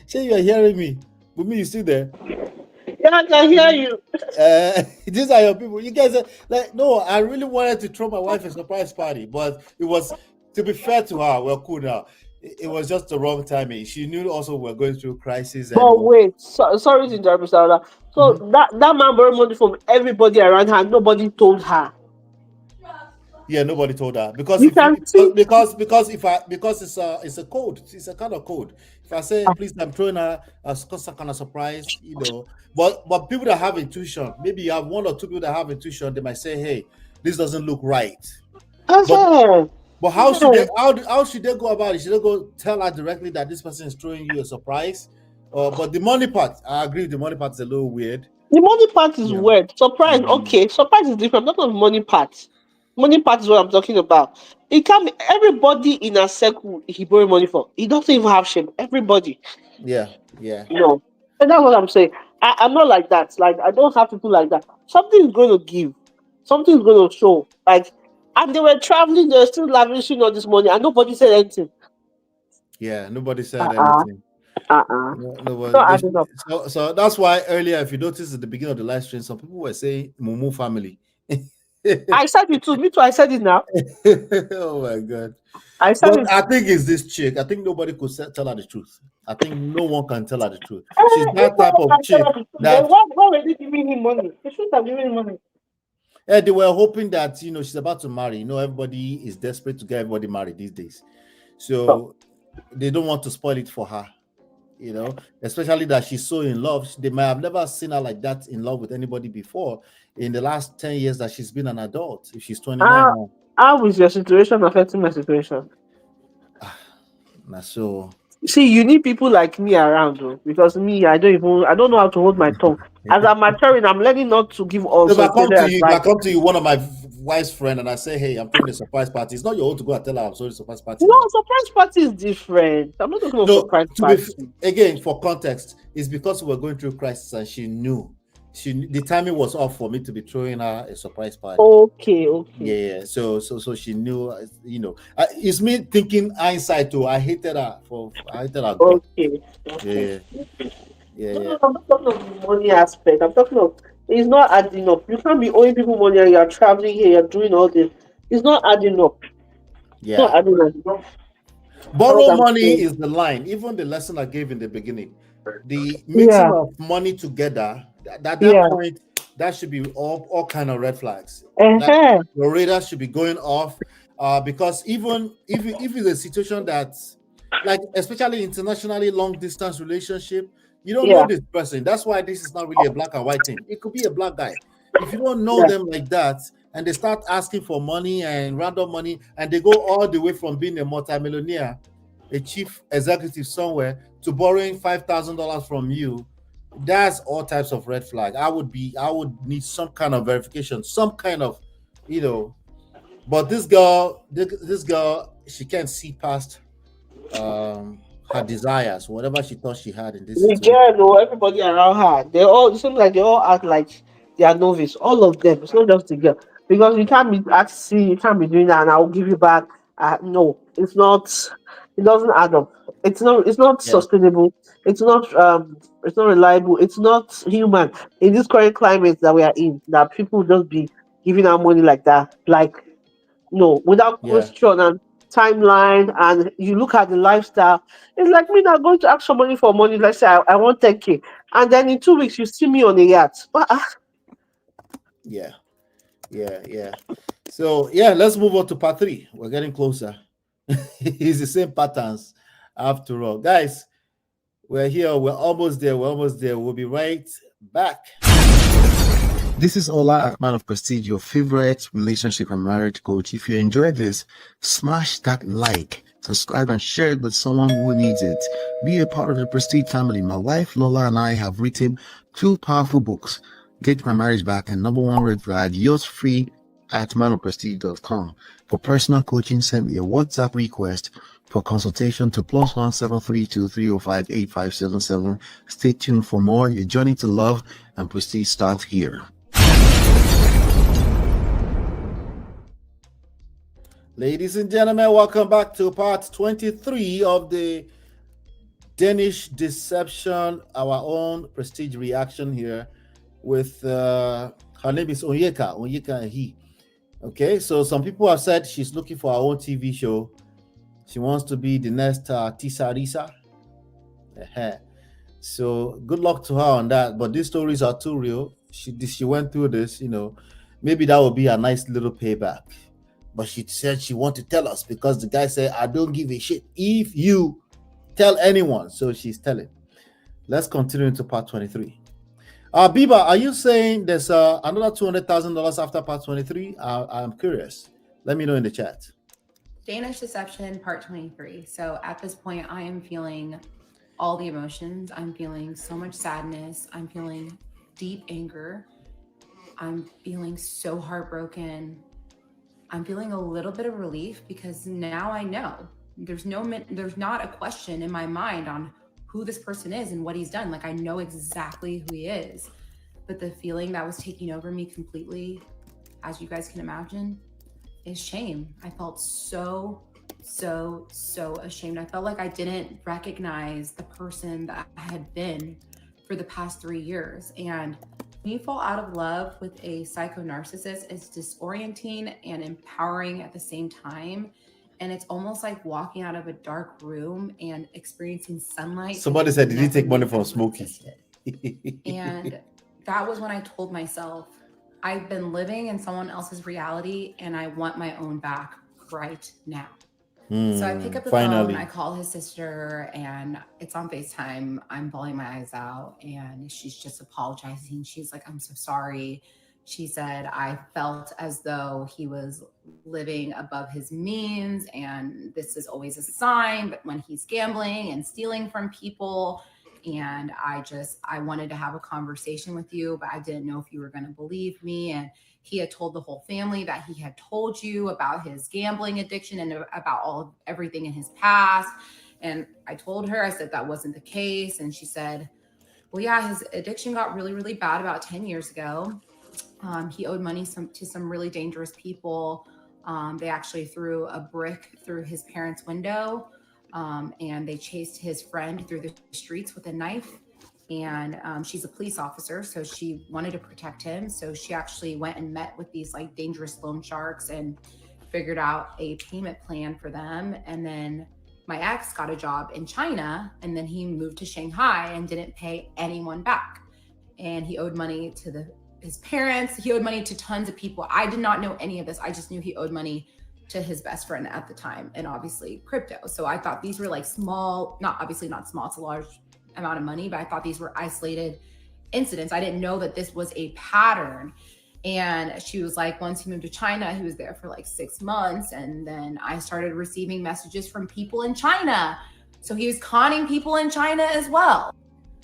Sure you're hearing me. Bumi, you still there? Yeah, I can hear you. These are your people. You guys are like, no, I really wanted to throw my wife a surprise party, but it was, to be fair to her, we're cool now. It was just the wrong timing. She knew also we're going through crisis. But wait, sorry to interrupt, Mr. Ola. So that man borrowed money from everybody around her. Nobody told her. Yeah, nobody told her because You it's a code. It's a kind of code. If I say, please, I'm throwing her some kind of surprise, But people that have intuition, maybe you have one or two people that have intuition, they might say, hey, this doesn't look right. But how should they go about it? Should they go tell her directly that this person is throwing you a surprise? But the money part, I agree. The money part is a little weird. The money part is weird. Surprise, okay. Surprise is different. Not the money part. Money part is what I'm talking about. It can be everybody in a circle he borrow money from. He doesn't even have shame. Everybody. Yeah. No. And that's what I'm saying. I'm not like that. Like, I don't have people like that. Something is going to give. Something is going to show. Like, and they were traveling, they were still lavishing all this money, and nobody said anything. Yeah, nobody said anything. Nobody. So that's why earlier, if you notice at the beginning of the live stream, some people were saying Mumu family. I said it too. Me too. I said it now. Oh my God. I think it's this chick. I think nobody could tell her the truth. I think no one can tell her the truth. She's that type of chick. Why were they giving him money? They shouldn't have given him money. Yeah, they were hoping that she's about to marry. Everybody is desperate to get everybody married these days. So they don't want to spoil it for her. Especially that she's so in love. They might have never seen her like that in love with anybody before in the last 10 years that she's been an adult. If she's 29 now. How is your situation affecting my situation? So See, you need people like me around, though, because me, I don't know how to hold my tongue. As I'm maturing, I'm learning not to give So unsolicited if I advice. come to you, one of my wife's friend, and I say, "Hey, I'm throwing a surprise party," it's not your own to go and tell her I'm throwing a surprise party No, now. surprise party is different. I'm not talking of No, surprise to be party. again for context, it's because we were going through crisis, and she knew the timing was off for me to be throwing her a surprise party. Okay, okay, Yeah, so she knew, it's me thinking hindsight too. I hated her guts. okay, okay. Yeah, yeah, No, yeah, no, I'm not talking of the money aspect. I'm talking of it's not adding up. You can't be owing people money and you're traveling here, you're doing all this. It's not adding up. It's not yeah. adding up. That's what Borrow I'm money saying. is the line. Even the lesson I gave in the beginning, the mixing Yeah, of money together. At that yeah. point, that should be all kind of red flags. That Uh-huh. your radar should be going off, because even if it's a situation that's like, especially internationally long distance relationship, you don't know Yeah, this person. That's why this is not really a black and white thing. It could be a black guy. If you don't know yeah. them like that, and they start asking for money and random money, and they go all the way from being a multimillionaire, a chief executive somewhere, to borrowing $5,000 from you, that's all types of red flag. I would need some kind of verification, some kind of, you know. But this girl, she can't see past her desires, whatever she thought she had in this The situation. girl or everybody around her, they all it seems like they all act like they are novice. All of them. It's not just the girl. Because you can't be asking, you can't be doing that and I'll give you back. No, it's not it doesn't add up. It's not Yeah, sustainable. It's not reliable. It's not human. In this current climate that we are in, that people just be giving out money like that. Like no, without yeah, question and timeline, and you look at the lifestyle, it's like me now going to ask somebody for money. Let's say I want 10K, and then in 2 weeks you see me on a yacht. yeah, yeah. So yeah, let's move on to part three. We're getting closer. It's the same patterns after all, guys. We're here. We're almost there. We're almost there. We'll be right back. This is Ola, man of prestige, your favorite relationship and marriage coach. If you enjoyed this, smash that like, subscribe, and share it with someone who needs it. Be a part of the Prestige family. My wife Lola and I have written 2 powerful books, Get My Marriage Back and Number One Red Flag, yours free at manofprestige.com. For personal coaching, send me a WhatsApp request for consultation to +17323058577. Stay tuned for more. Your journey to love and prestige starts here. Ladies and gentlemen, welcome back to part 23 of the Danish Deception, our own prestige reaction here with her name is Onyeka He. Okay, so some people have said she's looking for her own TV show. She wants to be the next Tisa Risa. So good luck to her on that. But these stories are too real. She went through this, maybe that would be a nice little payback. But she said she wanted to tell us because the guy said, I don't give a shit if you tell anyone. So she's telling. Let's continue into part 23. Biba, are you saying there's another $200,000 after part 23? I'm curious. Let me know in the chat. Danish Deception, part 23. So at this point, I am feeling all the emotions. I'm feeling so much sadness. I'm feeling deep anger. I'm feeling so heartbroken. I'm feeling a little bit of relief because now I know there's not a question in my mind on who this person is and what he's done. Like I know exactly who he is, but the feeling that was taking over me completely, as you guys can imagine, is shame. I felt so ashamed. I felt like I didn't recognize the person that I had been for the past 3 years. And when you fall out of love with a psycho narcissist, it's disorienting and empowering at the same time. And it's almost like walking out of a dark room and experiencing sunlight. Somebody said, did he take money from Smokey? And that was when I told myself, I've been living in someone else's reality and I want my own back right now. So I pick up the phone, I call his sister, and it's on FaceTime. I'm bawling my eyes out, and she's just apologizing. She's like, I'm so sorry. She said, I felt as though he was living above his means, and this is always a sign, but when he's gambling and stealing from people. And I wanted to have a conversation with you, but I didn't know if you were going to believe me. And he had told the whole family that he had told you about his gambling addiction and about everything in his past. And I told her, I said that wasn't the case. And she said, well, yeah, his addiction got really, really bad about 10 years ago. He owed money to some really dangerous people. They actually threw a brick through his parents' window, and they chased his friend through the streets with a knife. And she's a police officer, so she wanted to protect him. So she actually went and met with these like dangerous loan sharks and figured out a payment plan for them. And then my ex got a job in China, and then he moved to Shanghai and didn't pay anyone back. And he owed money to his parents. He owed money to tons of people. I did not know any of this. I just knew he owed money to his best friend at the time, and obviously crypto. So I thought these were like small, obviously not small, it's a large amount of money, but I thought these were isolated incidents. I didn't know that this was a pattern. And she was like, once he moved to China, he was there for like 6 months. And then I started receiving messages from people in China. So he was conning people in China as well.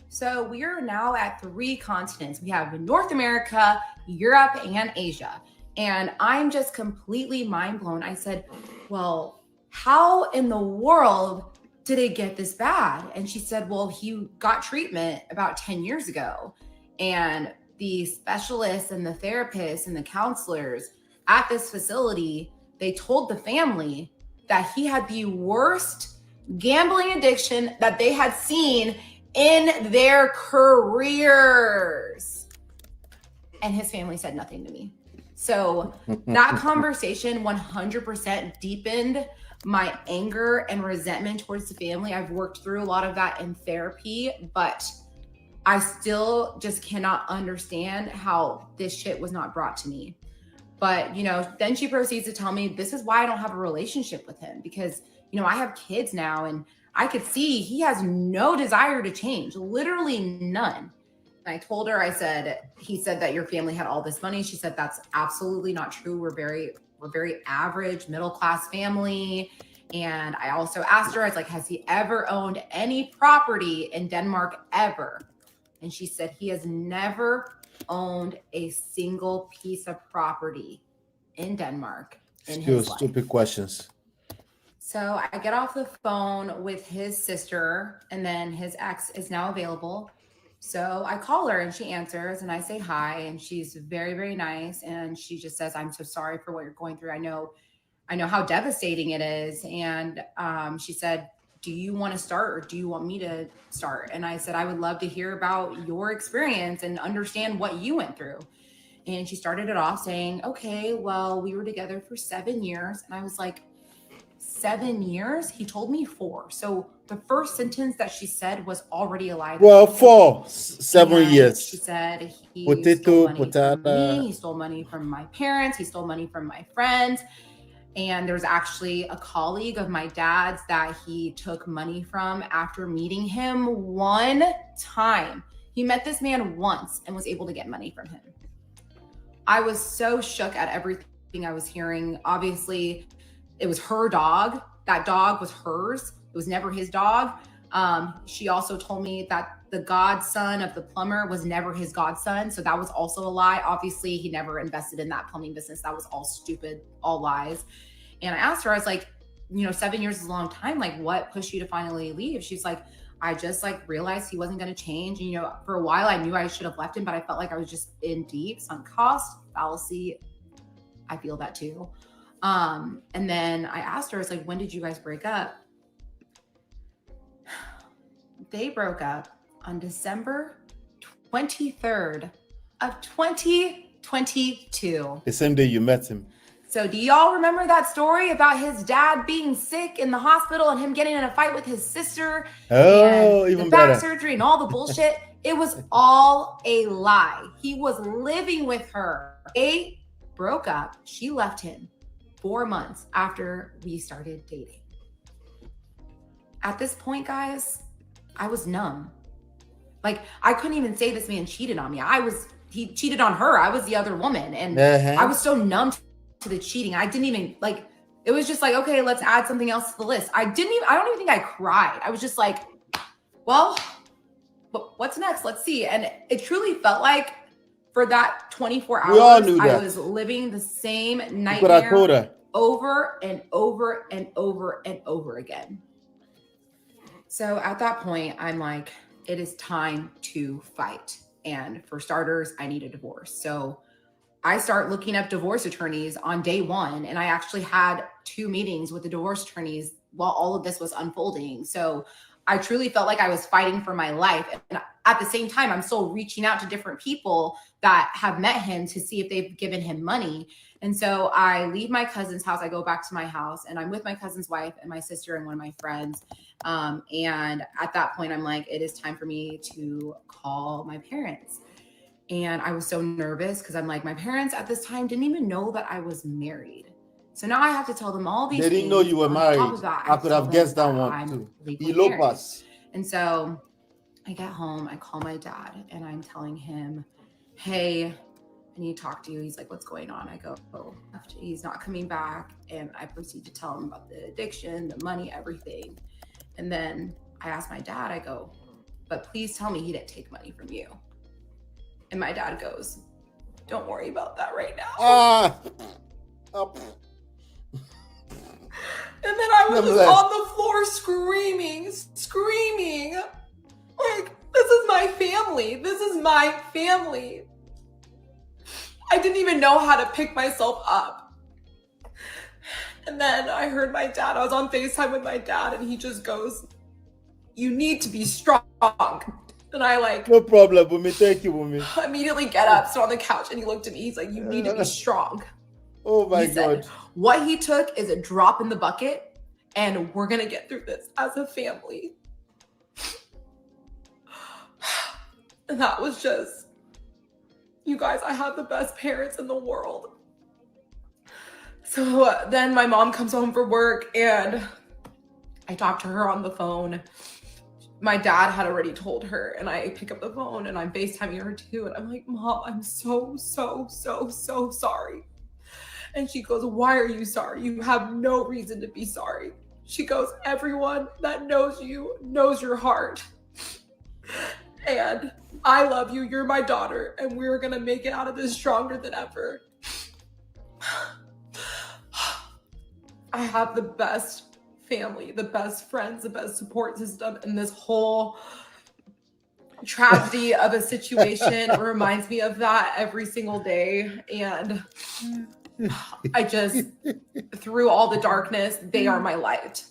So we are now at 3 continents. We have North America, Europe, and Asia. And I'm just completely mind blown. I said, well, how in the world did it get this bad? And she said, well, he got treatment about 10 years ago. And the specialists and the therapists and the counselors at this facility, they told the family that he had the worst gambling addiction that they had seen in their careers. And his family said nothing to me. So that conversation 100% deepened my anger and resentment towards the family. I've worked through a lot of that in therapy, but I still just cannot understand how this shit was not brought to me. But, then she proceeds to tell me this is why I don't have a relationship with him, because, I have kids now, and I could see he has no desire to change, literally none. And I told her, he said that your family had all this money. She said, that's absolutely not true. We're very average middle-class family. And I also asked her, I was like, has he ever owned any property in Denmark ever? And she said he has never owned a single piece of property in Denmark in his life. Stupid questions. So I get off the phone with his sister, and then his ex is now available. So I call her and she answers, and I say hi, and she's very, very nice. And she just says, I'm so sorry for what you're going through. I know how devastating it is. And she said, do you want to start, or do you want me to start? And I said, I would love to hear about your experience and understand what you went through. And she started it off saying, okay, well, we were together for 7 years. And I was like, 7 years? He told me 4. So the first sentence that she said was already a lie. Well, 7 years. She said he Potato, stole money from me. He stole money from my parents. He stole money from my friends. And there's actually a colleague of my dad's that he took money from after meeting him one time. He met this man once and was able to get money from him. I was so shook at everything I was hearing. Obviously, it was her dog. That dog was hers. It was never his dog. She also told me that the godson of the plumber was never his godson. So that was also a lie. Obviously, he never invested in that plumbing business. That was all stupid, all lies. And I asked her, I was like, 7 years is a long time. Like, what pushed you to finally leave? She's like, I just realized he wasn't going to change. And, for a while I knew I should have left him, but I felt like I was just in deep sunk cost fallacy. I feel that too. And then I asked her, I was like, when did you guys break up? They broke up on December 23rd of 2022. The same day you met him. So do y'all remember that story about his dad being sick in the hospital and him getting in a fight with his sister? Oh, and even the back better. surgery and all the bullshit? It was all a lie. He was living with her. They broke up. She left him 4 months after we started dating. At this point, guys, I was numb. I couldn't even say this man cheated on me. I was he cheated on her. I was the other woman. And I was so numb to the cheating. I didn't even like, it was just like, okay, let's add something else to the list. I don't even think I cried. I was just like, well, what's next? Let's see. And it truly felt like for that 24 hours, I was living the same nightmare over and over and over and over again. So at that point, I'm like, it is time to fight. And for starters, I need a divorce. So I start looking up divorce attorneys on day one. And I actually had 2 meetings with the divorce attorneys while all of this was unfolding. So I truly felt like I was fighting for my life. And at the same time, I'm still reaching out to different people that have met him to see if they've given him money. And so I leave my cousin's house. I go back to my house and I'm with my cousin's wife and my sister and one of my friends. And at that point, I'm like, it is time for me to call my parents. And I was so nervous because I'm like, my parents at this time didn't even know that I was married. So now I have to tell them all these things. They didn't know you were married. I could have guessed that one too. Elopers. And so I get home, I call my dad and I'm telling him, hey, I need to talk to you. He's like, what's going on? I go, oh, he's not coming back. And I proceed to tell him about the addiction, the money, everything. And then I asked my dad, I go, but please tell me he didn't take money from you. And my dad goes, don't worry about that right now. And then I was just on the floor screaming. Like, this is my family. This is my family. I didn't even know how to pick myself up. And then I heard my dad. I was on FaceTime with my dad and he just goes, you need to be strong. And I like, no problem, Bumi. Thank you, Bumi. Immediately get up, sit on the couch, and he looked at me. He's like, you need to be strong. Oh my God. Said, what he took is a drop in the bucket, and we're going to get through this as a family. And that was just, you guys, I have the best parents in the world. So then my mom comes home from work, and I talk to her on the phone. My dad had already told her, and I pick up the phone and I'm FaceTiming her too. And I'm like, Mom, I'm so sorry. And she goes, why are you sorry? You have no reason to be sorry. She goes, everyone that knows you knows your heart. And I love you. You're my daughter. And we're going to make it out of this stronger than ever. I have the best family, the best friends, the best support system, and this whole tragedy of a situation reminds me of that every single day. And I just, through all the darkness, they are my light.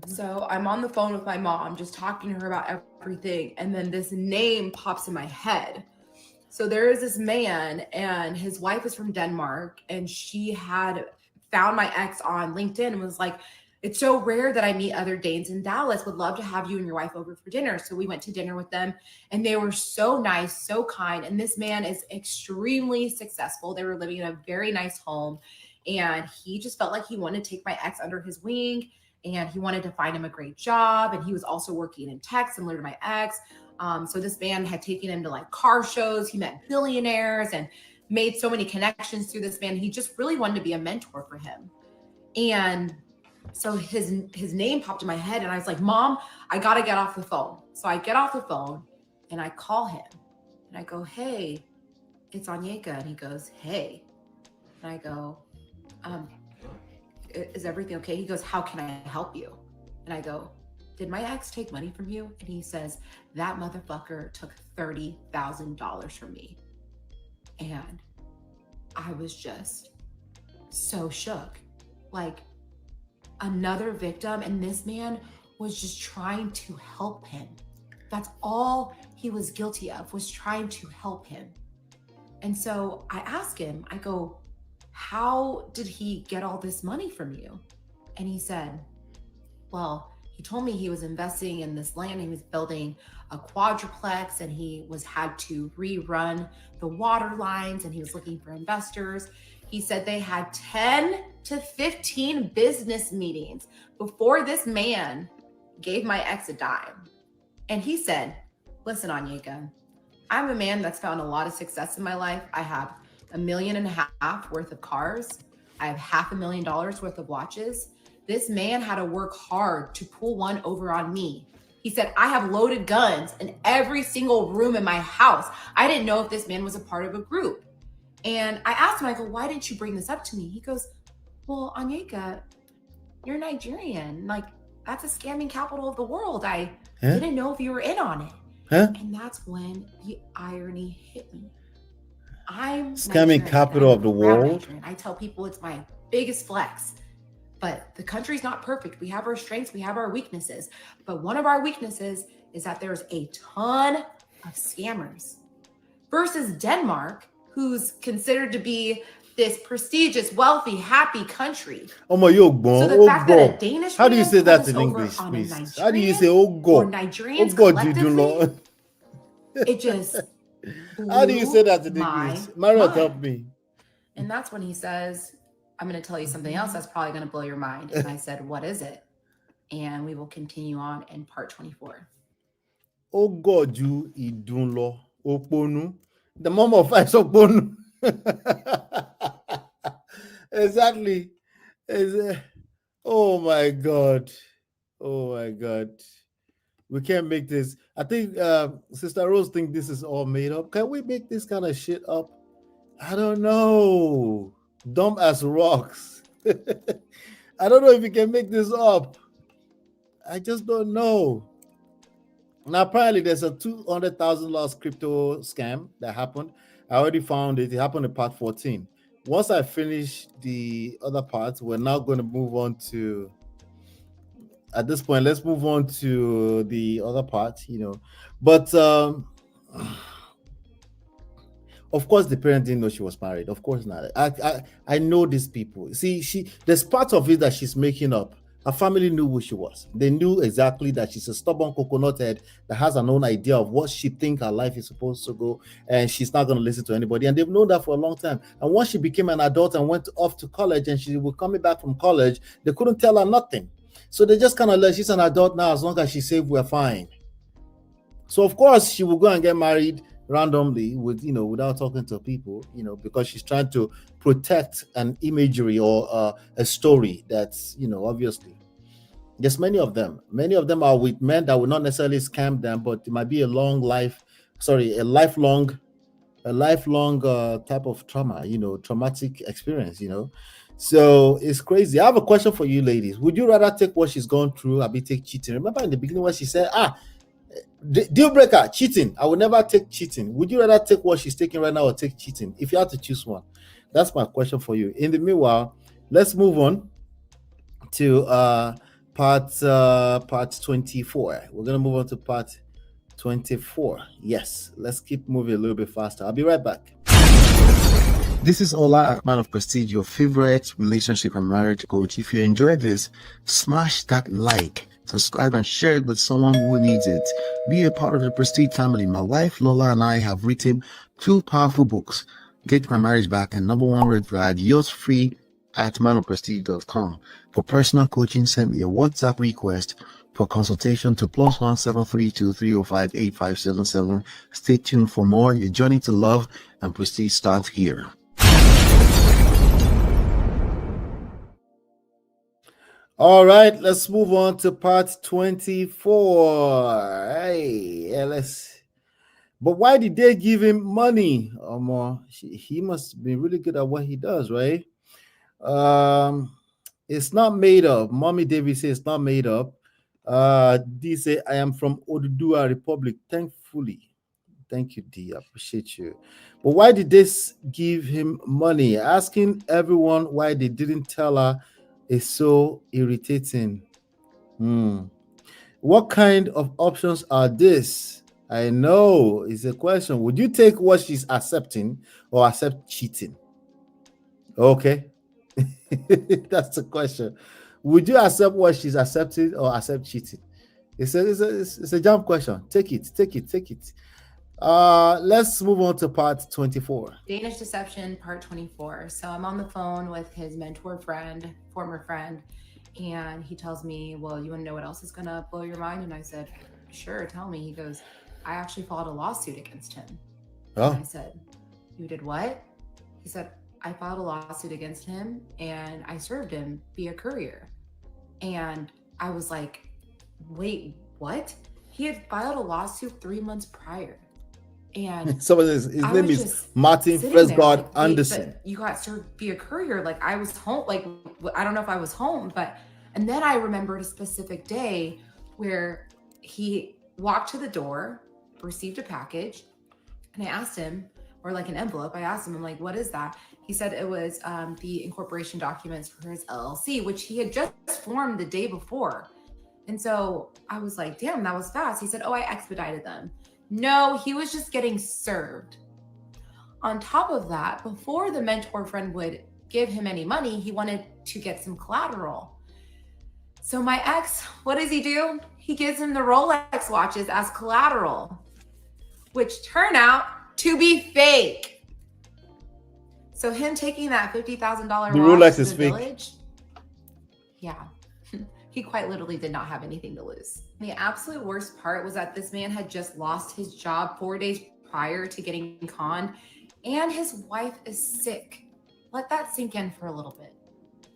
So I'm on the phone with my mom, just talking to her about everything. And then this name pops in my head. So there is this man and his wife is from Denmark, and she had found my ex on LinkedIn and was like, it's so rare that I meet other Danes in Dallas. Would love to have you and your wife over for dinner. So we went to dinner with them and they were so nice, so kind. And this man is extremely successful. They were living in a very nice home. And he just felt like he wanted to take my ex under his wing and he wanted to find him a great job. And he was also working in tech, similar to my ex. So this man had taken him to like car shows. He met billionaires and made so many connections through this man. He just really wanted to be a mentor for him. And so his name popped in my head and I was like, Mom, I got to get off the phone. So I get off the phone and I call him and I go, hey, it's Onyeka. And he goes, hey. And I go, is everything okay? He goes, how can I help you? And I go, did my ex take money from you? And he says, that motherfucker took $30,000 from me. And I was just so shook. Like, another victim, and this man was just trying to help him. That's all he was guilty of, was trying to help him. And so I asked him, I go, how did he get all this money from you? And he said, well, he told me he was investing in this land. He was building a quadruplex and he had to rerun the water lines and he was looking for investors. He said they had 10 to 15 business meetings before this man gave my ex a dime. And he said, listen, Onyeka, I'm a man that's found a lot of success in my life. I have $1.5 million worth of cars. I have $500,000 worth of watches. This man had to work hard to pull one over on me. He said, I have loaded guns in every single room in my house. I didn't know if this man was a part of a group. And I asked him, I go, why didn't you bring this up to me? He goes, well, Anyeka, you're Nigerian. Like, that's a scamming capital of the world. I didn't know if you were in on it. And that's when the irony hit me. I'm scamming Nigerian, capital of the world. Nigerian. I tell people it's my biggest flex. But the country's not perfect. We have our strengths, we have our weaknesses. But one of our weaknesses is that there's a ton of scammers. Versus Denmark, who's considered to be this prestigious, wealthy, happy country. So the fact that a Danish how do you man say that pulled in us over English, on a please? Nigerian How do you say oh or God? Nigerians Oh God, you do collectively, not. it just How do you say that in blew English? my Marriott, mind. help me. And that's when he says, I'm going to tell you something else that's probably going to blow your mind. And I said, what is it? And we will continue on in part 24. Oh God, you idunlo oponu. The mom of ice oponu. Exactly. Oh my God. Oh my God. We can't make this. I think Sister Rose think this is all made up. Can we make this kind of shit up? I don't know. Dumb as rocks. I don't know if we can make this up. I just don't know. Now, apparently, there's a 200,000 lost crypto scam that happened. I already found it. It happened in part 14. Once I finish the other parts, we're now going to move on to, at this point, let's move on to the other part, But of course, the parent didn't know she was married. Of course not. I know these people. See, there's part of it that she's making up. Her family knew who she was. They knew exactly that she's a stubborn coconut head that has an own idea of what she thinks her life is supposed to go, and she's not going to listen to anybody. And they've known that for a long time. And once she became an adult and went off to college, and she was coming back from college, they couldn't tell her nothing. So they just kind of let, she's an adult now, as long as she's safe, we're fine. So of course she will go and get married randomly without talking to people, because she's trying to protect an imagery or a story that's, obviously. There's many of them. Many of them are with men that will not necessarily scam them, but it might be a lifelong type of trauma, traumatic experience, So it's crazy. I have a question for you ladies. Would you rather take what she's gone through or take cheating? Remember in the beginning when she said, deal breaker, cheating. I would never take cheating. Would you rather take what she's taking right now or take cheating? If you had to choose one, that's my question for you. In the meanwhile, let's move on to part 24. We're gonna move on to part 24. Yes, let's keep moving a little bit faster. I'll be right back. This is Ola, man of Prestige, your favorite relationship and marriage coach. If you enjoyed this, smash that like, subscribe, and share it with someone who needs it. Be a part of the Prestige family. My wife Lola and I have written 2 powerful books, Get My Marriage Back and Number 1 Red Flag, yours free at manofprestige.com. For personal coaching, send me a WhatsApp request for consultation to +1 732 305 8577. Stay tuned for more. Your journey to love and prestige starts here. All right, let's move on to part 24. Hey, but why did they give him money? He must be really good at what he does, right? It's not made up. Mommy David says it's not made up. D say, I am from Oduduwa Republic. Thankfully. Thank you, D. I appreciate you. But why did this give him money? Asking everyone why they didn't tell her is so irritating. What kind of options are this? I know it's a question. Would you take what she's accepting or accept cheating? Okay. That's the question. Would you accept what she's accepting or accept cheating? It's a jump question. Take it. Let's move on to part 24. Danish deception, part 24. So I'm on the phone with his mentor friend, former friend, and he tells me, well, you want to know what else is going to blow your mind? And I said, sure, tell me. He goes, I actually filed a lawsuit against him. Oh. And I said, you did what? He said, I filed a lawsuit against him and I served him via courier. And I was like, wait, what? He had filed a lawsuit 3 months prior. And so his name is Martin Fresgard Anderson. But you got served via courier. Like I was home, like I don't know if I was home, but and then I remembered a specific day where he walked to the door, received a package, and I asked him, or like an envelope, I asked him, I'm like, what is that? He said it was the incorporation documents for his LLC, which he had just formed the day before. And so I was like, damn, that was fast. He said, oh, I expedited them. No, he was just getting served. On top of that, before the mentor friend would give him any money, he wanted to get some collateral. So my ex, what does he do? He gives him the Rolex watches as collateral, which turn out to be fake. So him taking that $50,000 watch Rolex to is the fake. village, yeah, he quite literally did not have anything to lose. The absolute worst part was that this man had just lost his job 4 days prior to getting conned, and his wife is sick. Let that sink in for a little bit.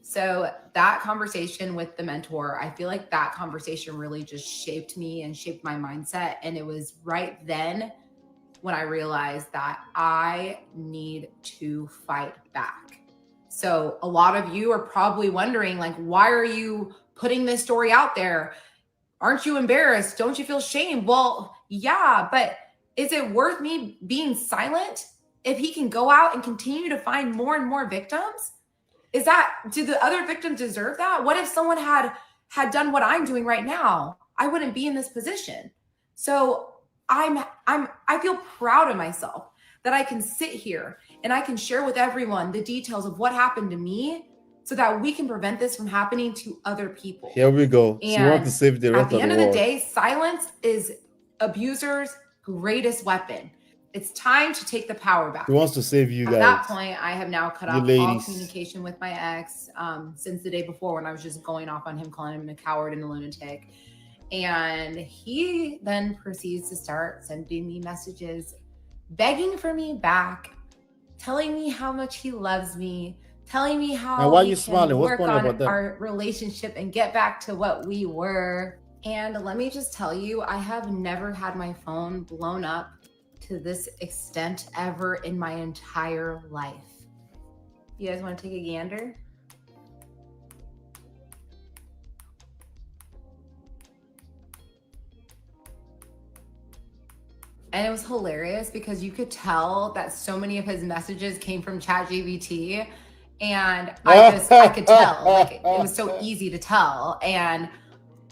So that conversation with the mentor, I feel like that conversation really just shaped me and shaped my mindset. And it was right then when I realized that I need to fight back. So a lot of you are probably wondering, like, why are you putting this story out there? Aren't you embarrassed? Don't you feel shame? Well, yeah, but is it worth me being silent if he can go out and continue to find more and more victims? Do the other victims deserve that? What if someone had done what I'm doing right now? I wouldn't be in this position. So I feel proud of myself that I can sit here and I can share with everyone the details of what happened to me so that we can prevent this from happening to other people. Here we go. And she wants to save the rest of the world. At the end of the day, silence is abusers' greatest weapon. It's time to take the power back. He wants to save you guys. At that point, I have now cut off all ladies. communication with my ex since the day before when I was just going off on him, calling him a coward and a lunatic. And he then proceeds to start sending me messages, begging for me back, telling me how much he loves me, telling me how now, why are we you can smiling? What's work funny on about that? our relationship and get back to what we were. And let me just tell you, I have never had my phone blown up to this extent ever in my entire life. You guys want to take a gander? And it was hilarious because you could tell that so many of his messages came from ChatGPT, and I could tell, like it was so easy to tell. And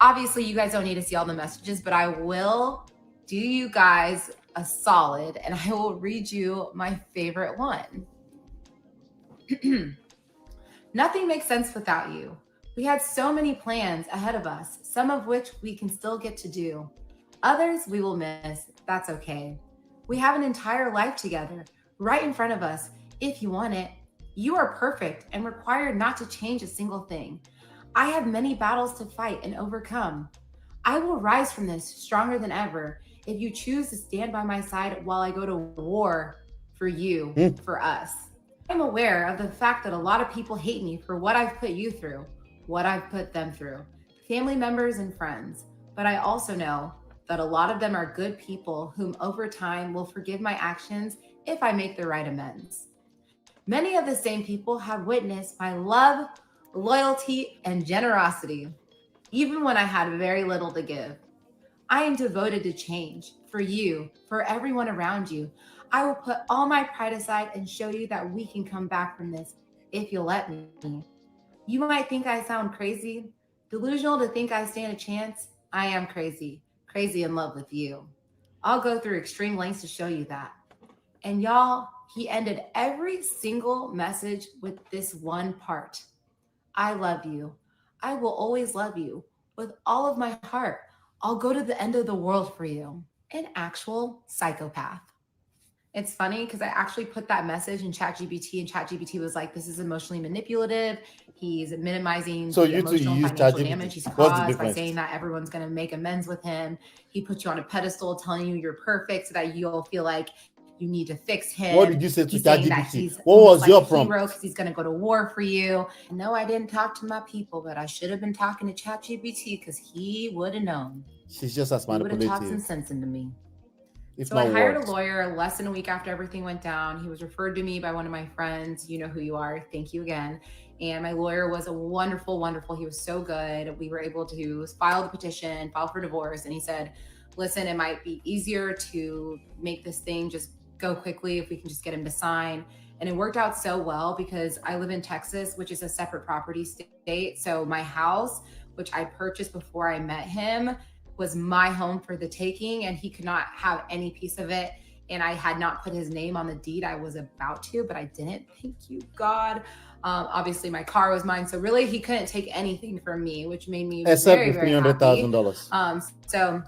obviously you guys don't need to see all the messages, but I will do you guys a solid and I will read you my favorite one. Nothing makes sense without you. We had so many plans ahead of us, some of which we can still get to do. Others we will miss. That's okay. We have an entire life together right in front of us if you want it. You are perfect and required not to change a single thing. I have many battles to fight and overcome. I will rise from this stronger than ever if you choose to stand by my side while I go to war for you, for us. I'm aware of the fact that a lot of people hate me for what I've put you through, what I've put them through, family members and friends. But I also know that a lot of them are good people whom over time will forgive my actions if I make the right amends. Many of the same people have witnessed my love, loyalty, and generosity, even when I had very little to give. I am devoted to change for you, for everyone around you. I will put all my pride aside and show you that we can come back from this if you'll let me. You might think I sound crazy, delusional to think I stand a chance. I am crazy in love with you. I'll go through extreme lengths to show you that. And y'all, he ended every single message with this one part. I love you. I will always love you with all of my heart. I'll go to the end of the world for you. An actual psychopath. It's funny because I actually put that message in ChatGPT, and ChatGPT was like, "This is emotionally manipulative. He's minimizing So the you two emotional use financial ChatGPT. damage he's What's the caused by difference? saying that everyone's going to make amends with him. He puts you on a pedestal, telling you you're perfect, so that you'll feel like you need to fix him. What did you say to He's saying that ChatGPT? he's What almost was like your a prompt? hero because he's going to go to war for you. No, I didn't talk to my people, but I should have been talking to ChatGPT because he would have known. She's just as He would have talked some manipulative. sense into me. If So I not hired worse. a lawyer less than a week after everything went down. He was referred to me by one of my friends. You know who you are. Thank you again. And my lawyer was a wonderful, he was so good. We were able to file the petition, file for divorce. And he said, listen, it might be easier to make this thing just go quickly if we can just get him to sign. And it worked out so well because I live in Texas, which is a separate property state. So my house, which I purchased before I met him, was my home for the taking, and he could not have any piece of it. And I had not put his name on the deed. I was about to, but I didn't. Thank you, God. Obviously, my car was mine. So really, he couldn't take anything from me, which made me Except very, for very happy. $300,000. So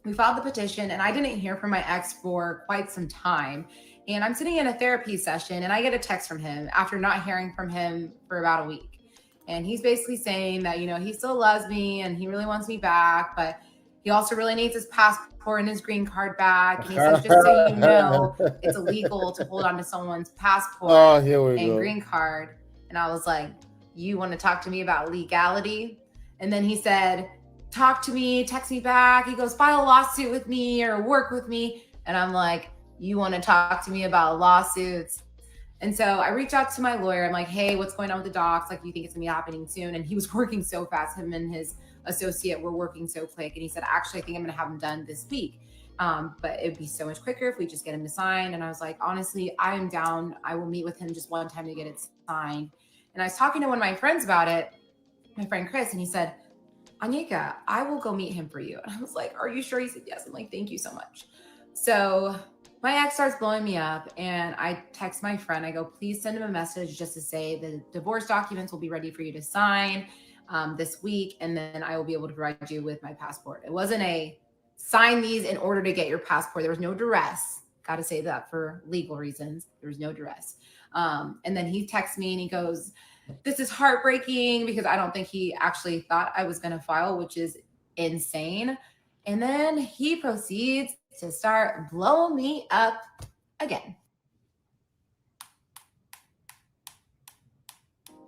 we filed the petition, and I didn't hear from my ex for quite some time. And I'm sitting in a therapy session, and I get a text from him after not hearing from him for about a week. And he's basically saying that, he still loves me and he really wants me back, but he also really needs his passport and his green card back. And he says, just so you know, it's illegal to hold on to someone's passport and green card. And I was like, you want to talk to me about legality? And then he said, talk to me, text me back. He goes, file a lawsuit with me or work with me. And I'm like, you want to talk to me about lawsuits? And so I reached out to my lawyer. I'm like, hey, what's going on with the docs? Like, do you think it's gonna be happening soon? And he was working so fast. Him and his associate were working so quick. And he said, actually, I think I'm gonna have them done this week. But it'd be so much quicker if we just get him to sign. And I was like, honestly, I am down. I will meet with him just one time to get it signed. And I was talking to one of my friends about it, my friend Chris, and he said, Anika, I will go meet him for you. And I was like, are you sure? He said, yes. I'm like, thank you so much. So my ex starts blowing me up, and I text my friend. I go, please send him a message just to say the divorce documents will be ready for you to sign this week, and then I will be able to provide you with my passport. It wasn't a sign these in order to get your passport. There was no duress. Got to say that for legal reasons. There was no duress. And then he texts me and he goes, this is heartbreaking, because I don't think he actually thought I was going to file, which is insane. And then he proceeds to start blowing me up again.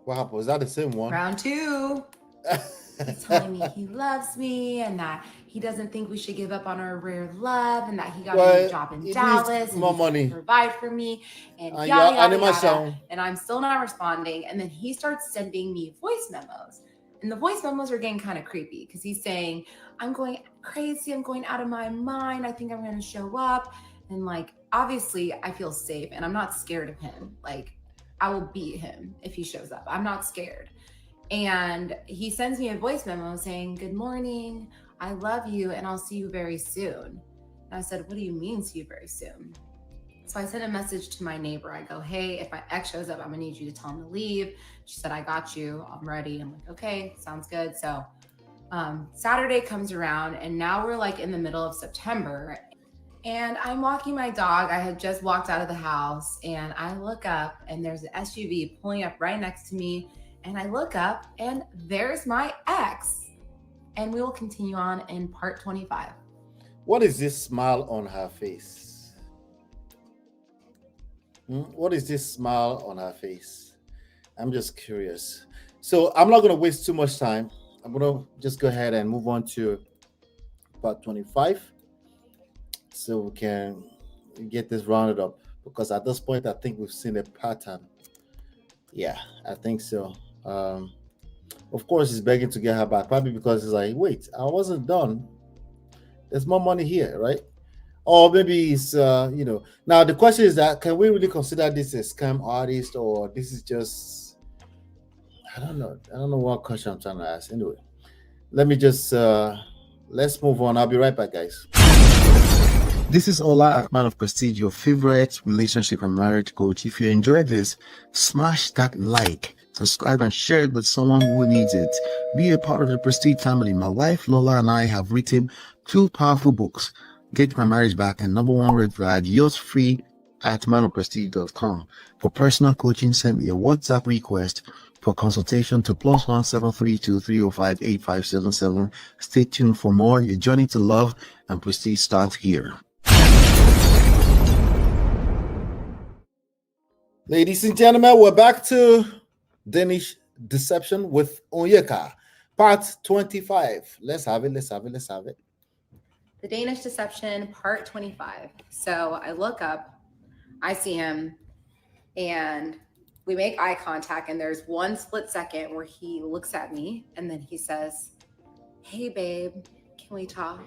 Wow, was that the same one? Round two. He's telling me he loves me and that he doesn't think we should give up on our rare love, and that he got a new job in Dallas and more he's money to provide for me, and yada. And I'm still not responding. And then he starts sending me voice memos. And the voice memos are getting kind of creepy because he's saying, I'm going crazy. I'm going out of my mind. I think I'm going to show up. And like, obviously I feel safe and I'm not scared of him. Like, I will beat him if he shows up. I'm not scared. And he sends me a voice memo saying, good morning. I love you. And I'll see you very soon. And I said, what do you mean see you very soon? So I sent a message to my neighbor. I go, hey, if my ex shows up, I'm gonna need you to tell him to leave. She said, I got you, I'm ready. I'm like, okay, sounds good. So Saturday comes around, and now we're like in the middle of September, and I'm walking my dog. I had just walked out of the house, and I look up, and there's an SUV pulling up right next to me. And I look up, and there's my ex. And we will continue on in part 25. What is this smile on her face? What is this smile on her face? I'm just curious. So I'm not going to waste too much time. I'm going to just go ahead and move on to part 25 so we can get this rounded up, because at this point I think we've seen a pattern. Yeah, I think so. Of course he's begging to get her back, probably because he's like, wait, I wasn't done. There's more money here, right? Or maybe it's, now the question is that, can we really consider this a scam artist, or this is just, I don't know what question I'm trying to ask. Anyway, let me just, let's move on. I'll be right back, guys. This is Ola, man of Prestige, your favorite relationship and marriage coach. If you enjoyed this, smash that like, subscribe, and share it with someone who needs it. Be a part of the Prestige family. My wife Lola and I have written 2 powerful books: Get My Marriage Back and #1 Red Flag, yours free at manofprestige.com. For personal coaching, send me a WhatsApp request for consultation to +1 732 305 8577. Stay tuned for more. Your journey to love and prestige starts here. Ladies and gentlemen, we're back to Danish Deception with Onyeka, part 25. Let's have it. The Danish Deception, part 25. So I look up, I see him, and we make eye contact, and there's one split second where he looks at me, and then he says, "Hey, babe, can we talk?"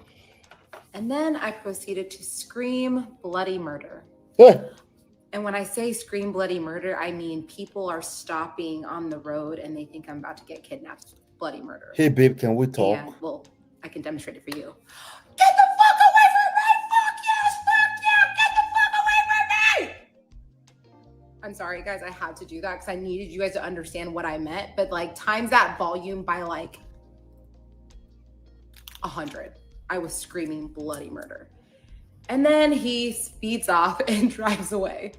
And then I proceeded to scream bloody murder. And when I say scream bloody murder, I mean people are stopping on the road and they think I'm about to get kidnapped. Bloody murder. Hey, babe, can we talk? And, well, I can demonstrate it for you. Get the fuck away from me! Fuck yes! Fuck yeah! Get the fuck away from me! I'm sorry, guys. I had to do that because I needed you guys to understand what I meant. But like times that volume by like 100. I was screaming bloody murder. And then he speeds off and drives away.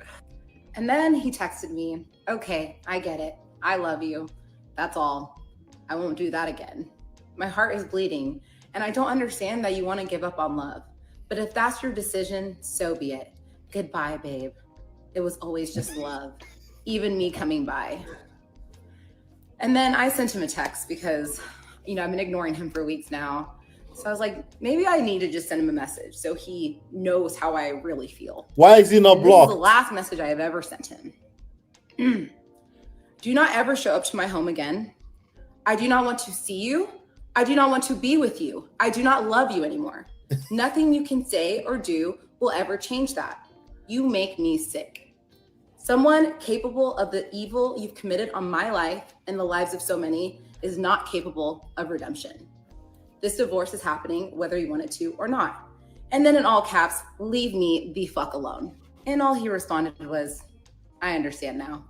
And then he texted me, "Okay, I get it. I love you. That's all. I won't do that again. My heart is bleeding, and I don't understand that you want to give up on love. But if that's your decision, so be it. Goodbye, babe. It was always just love. Even me coming by." And then I sent him a text because, I've been ignoring him for weeks now. So I was like, maybe I need to just send him a message so he knows how I really feel. Why is he not blocked? This is the last message I have ever sent him. "Do not ever show up to my home again. I do not want to see you. I do not want to be with you. I do not love you anymore. Nothing you can say or do will ever change that. You make me sick. Someone capable of the evil you've committed on my life and the lives of so many is not capable of redemption. This divorce is happening whether you want it to or not." And then in all caps, "Leave me the fuck alone." And all he responded was, "I understand now."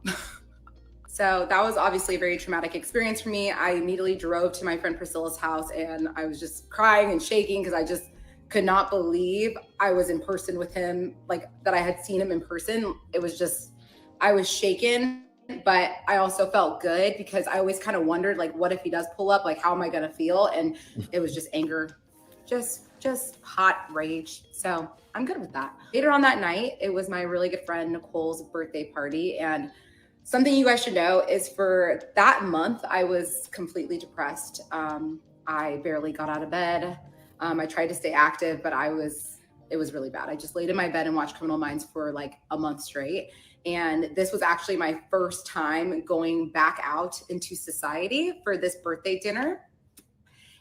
So that was obviously a very traumatic experience for me. I immediately drove to my friend Priscilla's house and I was just crying and shaking because I just could not believe I was in person with him, like that I had seen him in person. It was just, I was shaken, but I also felt good because I always kind of wondered, like, what if he does pull up? Like, how am I going to feel? And it was just anger, just hot rage. So I'm good with that. Later on that night, it was my really good friend Nicole's birthday party. And something you guys should know is for that month, I was completely depressed. I barely got out of bed. I tried to stay active, but it was really bad. I just laid in my bed and watched Criminal Minds for like a month straight. And this was actually my first time going back out into society for this birthday dinner.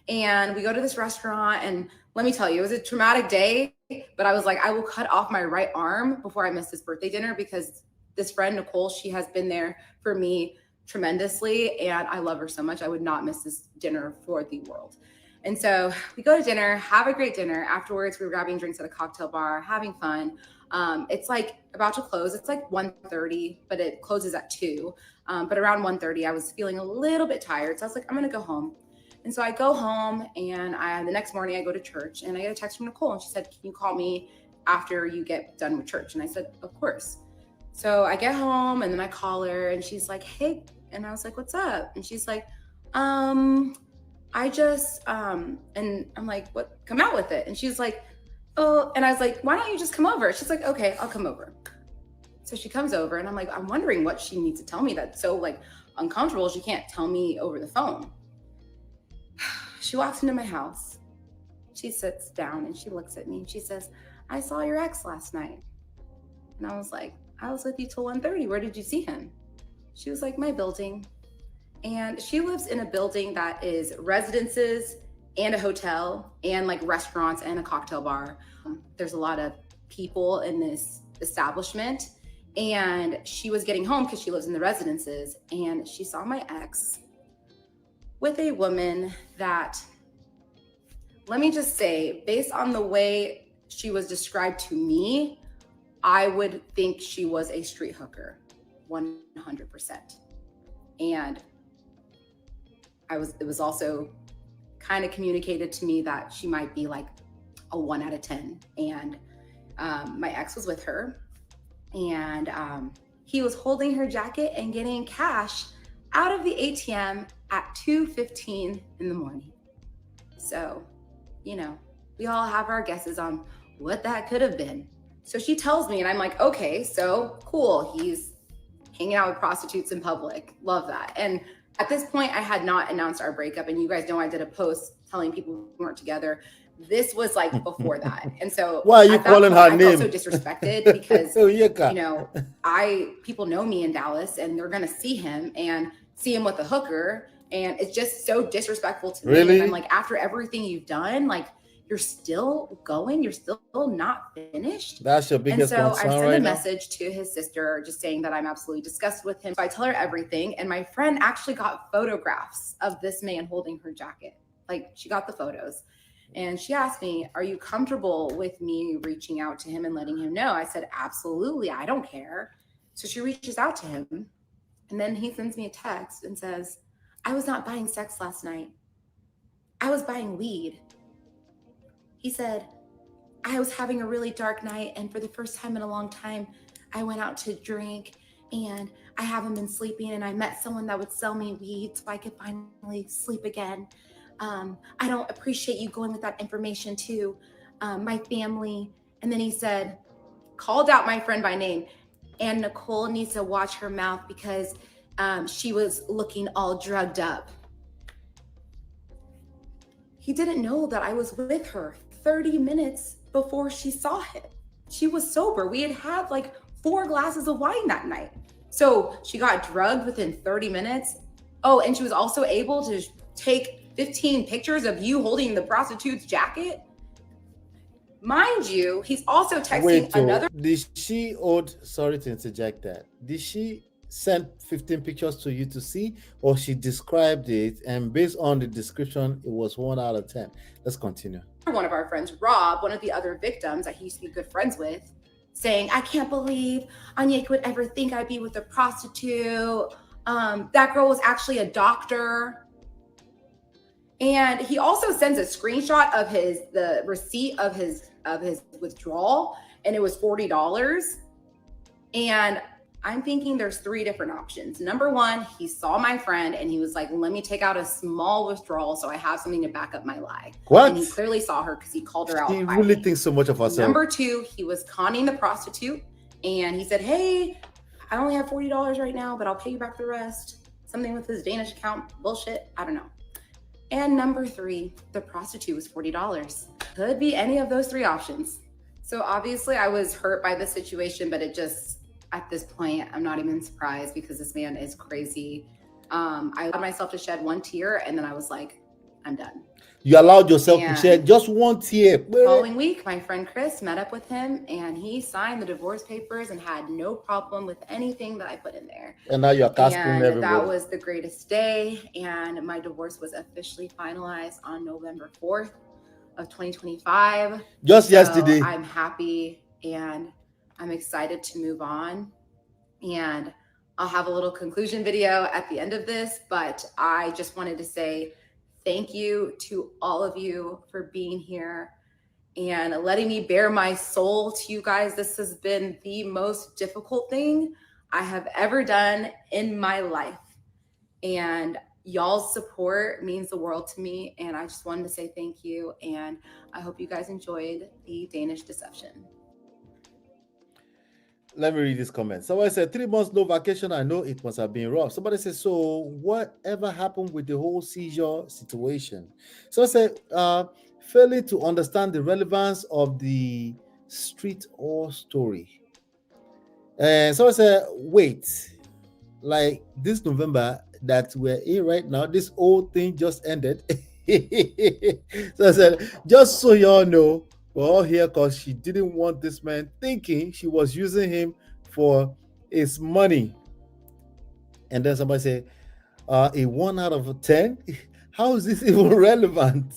And we go to this restaurant, and let me tell you, it was a traumatic day, but I was like, I will cut off my right arm before I miss this birthday dinner because this friend, Nicole, she has been there for me tremendously, and I love her so much. I would not miss this dinner for the world. And so we go to dinner, have a great dinner. Afterwards, we were grabbing drinks at a cocktail bar, having fun. It's like about to close. It's like 1:30, but it closes at 2. But around 1:30, I was feeling a little bit tired. So I was like, I'm going to go home. And so I go home, and the next morning I go to church, and I get a text from Nicole, and she said, "Can you call me after you get done with church?" And I said, "Of course." So I get home, and then I call her, and she's like, "Hey," and I was like, "What's up?" And she's like, I just, and I'm like, "What? Come out with it." And she's like, "Oh," and I was like, "Why don't you just come over?" She's like, "Okay, I'll come over." So she comes over, and I'm like, I'm wondering what she needs to tell me that's so like uncomfortable. She can't tell me over the phone. She walks into my house. She sits down and she looks at me and she says, "I saw your ex last night." And I was like, "I was with you till 1:30. Where did you see him?" She was like, "My building." And she lives in a building that is residences and a hotel and like restaurants and a cocktail bar. There's a lot of people in this establishment. And she was getting home because she lives in the residences, and she saw my ex with a woman that, let me just say, based on the way she was described to me, I would think she was a street hooker, 100%. And it was also kind of communicated to me that she might be like a 1 out of 10. And my ex was with her, and he was holding her jacket and getting cash out of the ATM at 2:15 in the morning. So, you know, we all have our guesses on what that could have been. So she tells me, and I'm like, okay, so cool. He's hanging out with prostitutes in public. Love that. And at this point, I had not announced our breakup. And you guys know I did a post telling people we weren't together. This was like before that. And so why are you calling her I name? felt so disrespected because, you know, people know me in Dallas and they're going to see him and see him with a hooker. And it's just so disrespectful to me. And I'm like, after everything you've done, like, you're still going, you're still not finished. That's your biggest concern. And so I sent a message to his sister just saying that I'm absolutely disgusted with him. So I tell her everything. And my friend actually got photographs of this man holding her jacket. Like, she got the photos. And she asked me, are you comfortable with me reaching out to him and letting him know? I said, absolutely, I don't care. So she reaches out to him. And then he sends me a text and says, I was not buying sex last night. I was buying weed. He said, I was having a really dark night, and for the first time in a long time, I went out to drink, and I haven't been sleeping, and I met someone that would sell me weed so I could finally sleep again. I don't appreciate you going with that information to my family. And then he said, called out my friend by name, and Nicole needs to watch her mouth because she was looking all drugged up. He didn't know that I was with her 30 minutes before she saw him. She was sober. We had had like 4 glasses of wine that night. So she got drugged within 30 minutes. Oh, and she was also able to take 15 pictures of you holding the prostitute's jacket. Mind you, he's also texting another. Did she sorry to interject that. Did she send 15 pictures to you to see, or she described it, and based on the description, it was 1 out of 10? Let's continue. One of our friends, Rob, one of the other victims that he used to be good friends with, saying, I can't believe Onyeka would ever think I'd be with a prostitute. That girl was actually a doctor. And he also sends a screenshot of the receipt of his withdrawal, and it was $40. And I'm thinking there's 3 different options. Number 1, he saw my friend and he was like, let me take out a small withdrawal so I have something to back up my lie. What? And he clearly saw her because he called her out. He really thinks so much of herself. Number 2, he was conning the prostitute, and he said, hey, I only have $40 right now, but I'll pay you back the rest. Something with his Danish account. Bullshit. I don't know. And number 3, the prostitute was $40. Could be any of those 3 options. So obviously I was hurt by the situation, but it just, at this point, I'm not even surprised because this man is crazy. I allowed myself to shed 1 tear, and then I was like, I'm done. You allowed yourself to shed just 1 tear. The following week, my friend Chris met up with him, and he signed the divorce papers and had no problem with anything that I put in there. And now you're casting everybody. That was the greatest day, and my divorce was officially finalized on November 4th of 2025. Just yesterday. I'm happy, and I'm excited to move on. And I'll have a little conclusion video at the end of this, but I just wanted to say thank you to all of you for being here and letting me bare my soul to you guys. This has been the most difficult thing I have ever done in my life. And y'all's support means the world to me. And I just wanted to say thank you. And I hope you guys enjoyed the Danish deception. Let me read this comment. Somebody said 3 months no vacation. I know it must have been rough. Somebody said, so whatever happened with the whole seizure situation? So I said, failing to understand the relevance of the street or story. And so I said, wait, like this November that we're in right now, this whole thing just ended. So I said, just so y'all know, we're all here because she didn't want this man thinking she was using him for his money. And then somebody said, a 1 out of 10? How is this even relevant?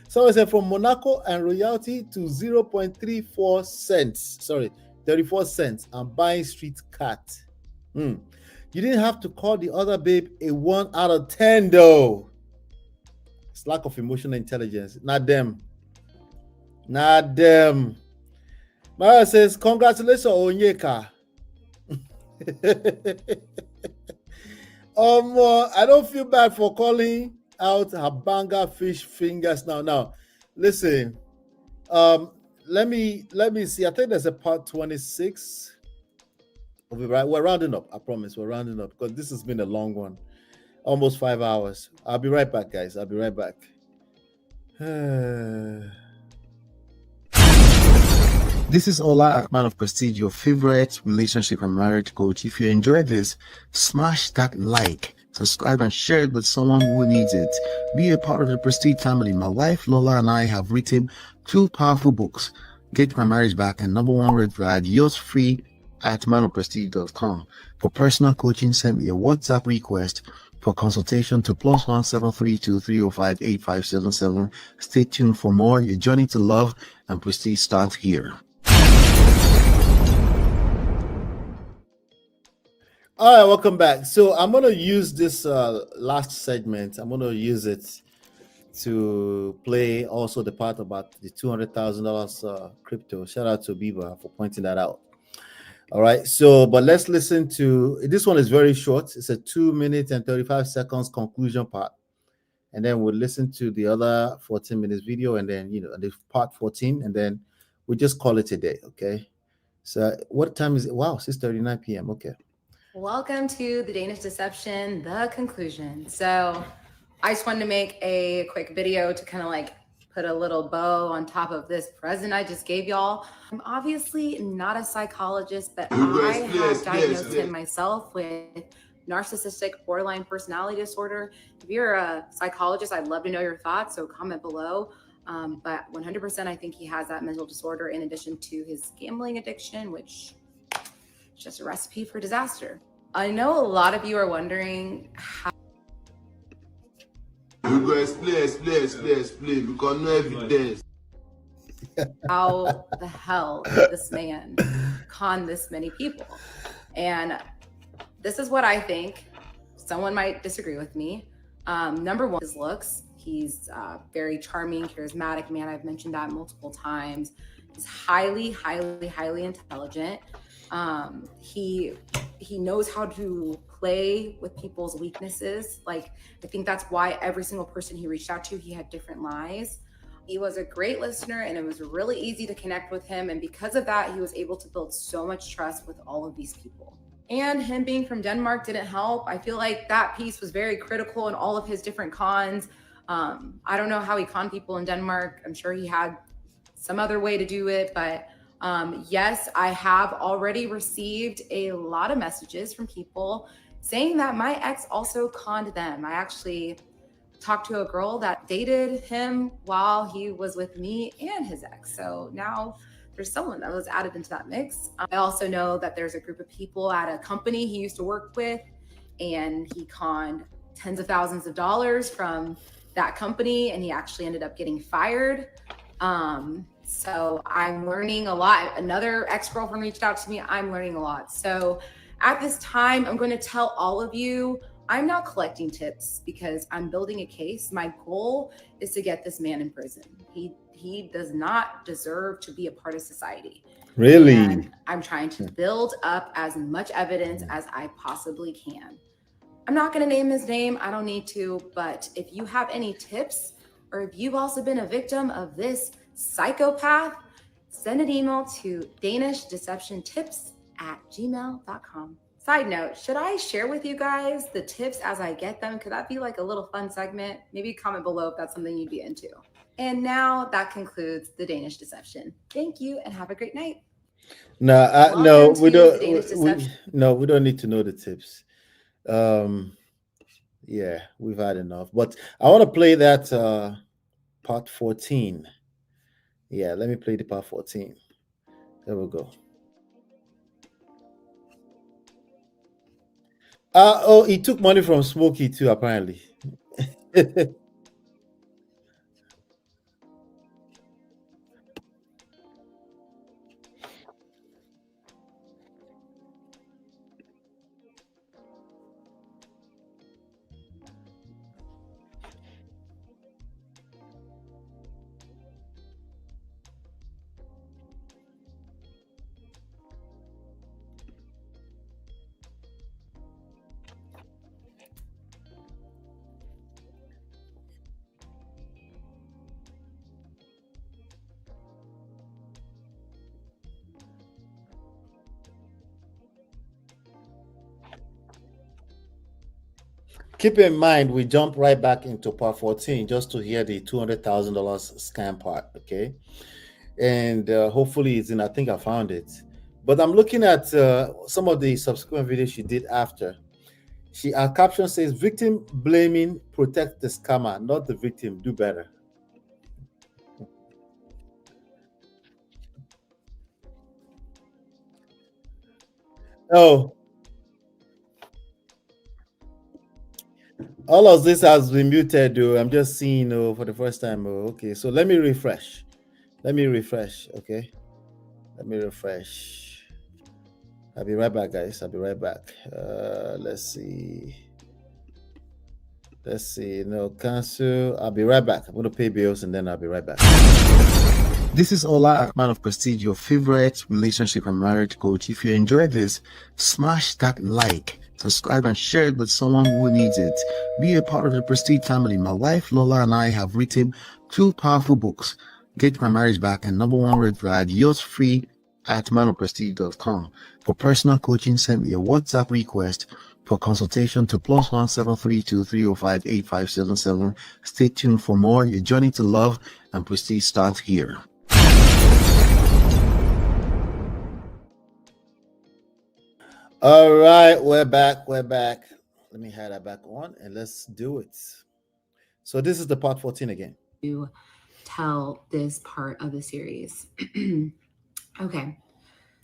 Somebody said, from Monaco and royalty to 0.34 cents. Sorry, 34 cents. I'm buying street cat. You didn't have to call the other babe a 1 out of 10 though. It's lack of emotional intelligence. Not them. Not them. Mara says, congratulations, Onyeka. I don't feel bad for calling out Habanga fish fingers now. Now, listen. Let me see. I think there's a part 26. We'll be right. We're rounding up. I promise. We're rounding up because this has been a long one, almost 5 hours. I'll be right back, guys. I'll be right back. This is Ola, man of Prestige, your favorite relationship and marriage coach. If you enjoyed this, smash that like, subscribe, and share it with someone who needs it. Be a part of the Prestige family. My wife Lola and I have written 2 powerful books, Get My Marriage Back and Number One Red Flag. Yours free at manofprestige.com. For personal coaching, send me a WhatsApp request for consultation to +1 732 305 8577. Stay tuned for more. Your journey to love and prestige starts here. All right, welcome back. So I'm going to use this last segment. I'm going to use it to play also the part about the $200,000 crypto. Shout out to Biba for pointing that out. All right. So, but let's listen to this one. Is very short. It's a 2 minutes and 35 seconds conclusion part, and then we'll listen to the other 14 minutes video, and then the part 14, and then we just call it a day. Okay. So, what time is it? Wow, 6:39 p.m. Okay. Welcome to the Danish Deception, the conclusion. So I just wanted to make a quick video to kind of like put a little bow on top of this present I just gave y'all. I'm obviously not a psychologist, but I have diagnosed him myself with narcissistic borderline personality disorder. If you're a psychologist, I'd love to know your thoughts, so comment below. But 100% I think he has that mental disorder in addition to his gambling addiction, which is just a recipe for disaster. I know a lot of you are wondering how explain, because no evidence. How the hell did this man con this many people? And this is what I think. Someone might disagree with me. Number one, his looks. He's a very charming, charismatic man. I've mentioned that multiple times. He's highly, highly, highly intelligent. He knows how to play with people's weaknesses. Like, I think that's why every single person he reached out to, he had different lies. He was a great listener, and it was really easy to connect with him. And because of that, he was able to build so much trust with all of these people. And him being from Denmark didn't help. I feel like that piece was very critical in all of his different cons. I don't know how he conned people in Denmark. I'm sure he had some other way to do it, but yes, I have already received a lot of messages from people saying that my ex also conned them. I actually talked to a girl that dated him while he was with me and his ex. So now there's someone that was added into that mix. I also know that there's a group of people at a company he used to work with, and he conned tens of thousands of dollars from that company, and he actually ended up getting fired. So I'm learning a lot. Another ex-girlfriend reached out to me. I'm learning a lot. So at this time, I'm going to tell all of you, I'm not collecting tips because I'm building a case. My goal is to get this man in prison. He does not deserve to be a part of society. Really? And I'm trying to build up as much evidence as I possibly can. I'm not going to name his name. I don't need to. But if you have any tips, or if you've also been a victim of this psychopath, send an email to danishdeceptiontips@gmail.com. Side note, should I share with you guys the tips as I get them? Could that be like a little fun segment? Maybe comment below if that's something you'd be into. And now that concludes the Danish Deception. Thank you and have a great night. No, we don't. We don't need to know the tips. Yeah, we've had enough. But I want to play that part 14. Yeah, let me play the part 14. There we go. Oh, he took money from Smokey too, apparently. Keep in mind, we jump right back into part 14 just to hear the $200,000 scam part, okay? And hopefully it's in, I think I found it. But I'm looking at some of the subsequent videos she did after. Her caption says, victim blaming, protect the scammer, not the victim, do better. Oh, all of this has been muted, though. I'm just seeing for the first time. Okay, so let me refresh. Okay. Let me refresh. I'll be right back, guys. I'll be right back. Let's see. No, cancel. I'll be right back. I'm going to pay bills and then I'll be right back. This is Ola, man of Prestige, your favorite relationship and marriage coach. If you enjoyed this, smash that like, subscribe, and share it with someone who needs it. Be a part of the Prestige family. My wife Lola and I have written 2 powerful books, Get My Marriage Back and Number 1 Red Flag, yours free at manofprestige.com. For personal coaching, send me a WhatsApp request for consultation to +1 732 305 8577. Stay tuned for more. Your journey to love and prestige starts here. All right, we're back. Let me have that back on and let's do it. So this is the part 14 again. To tell this part of the series. Okay.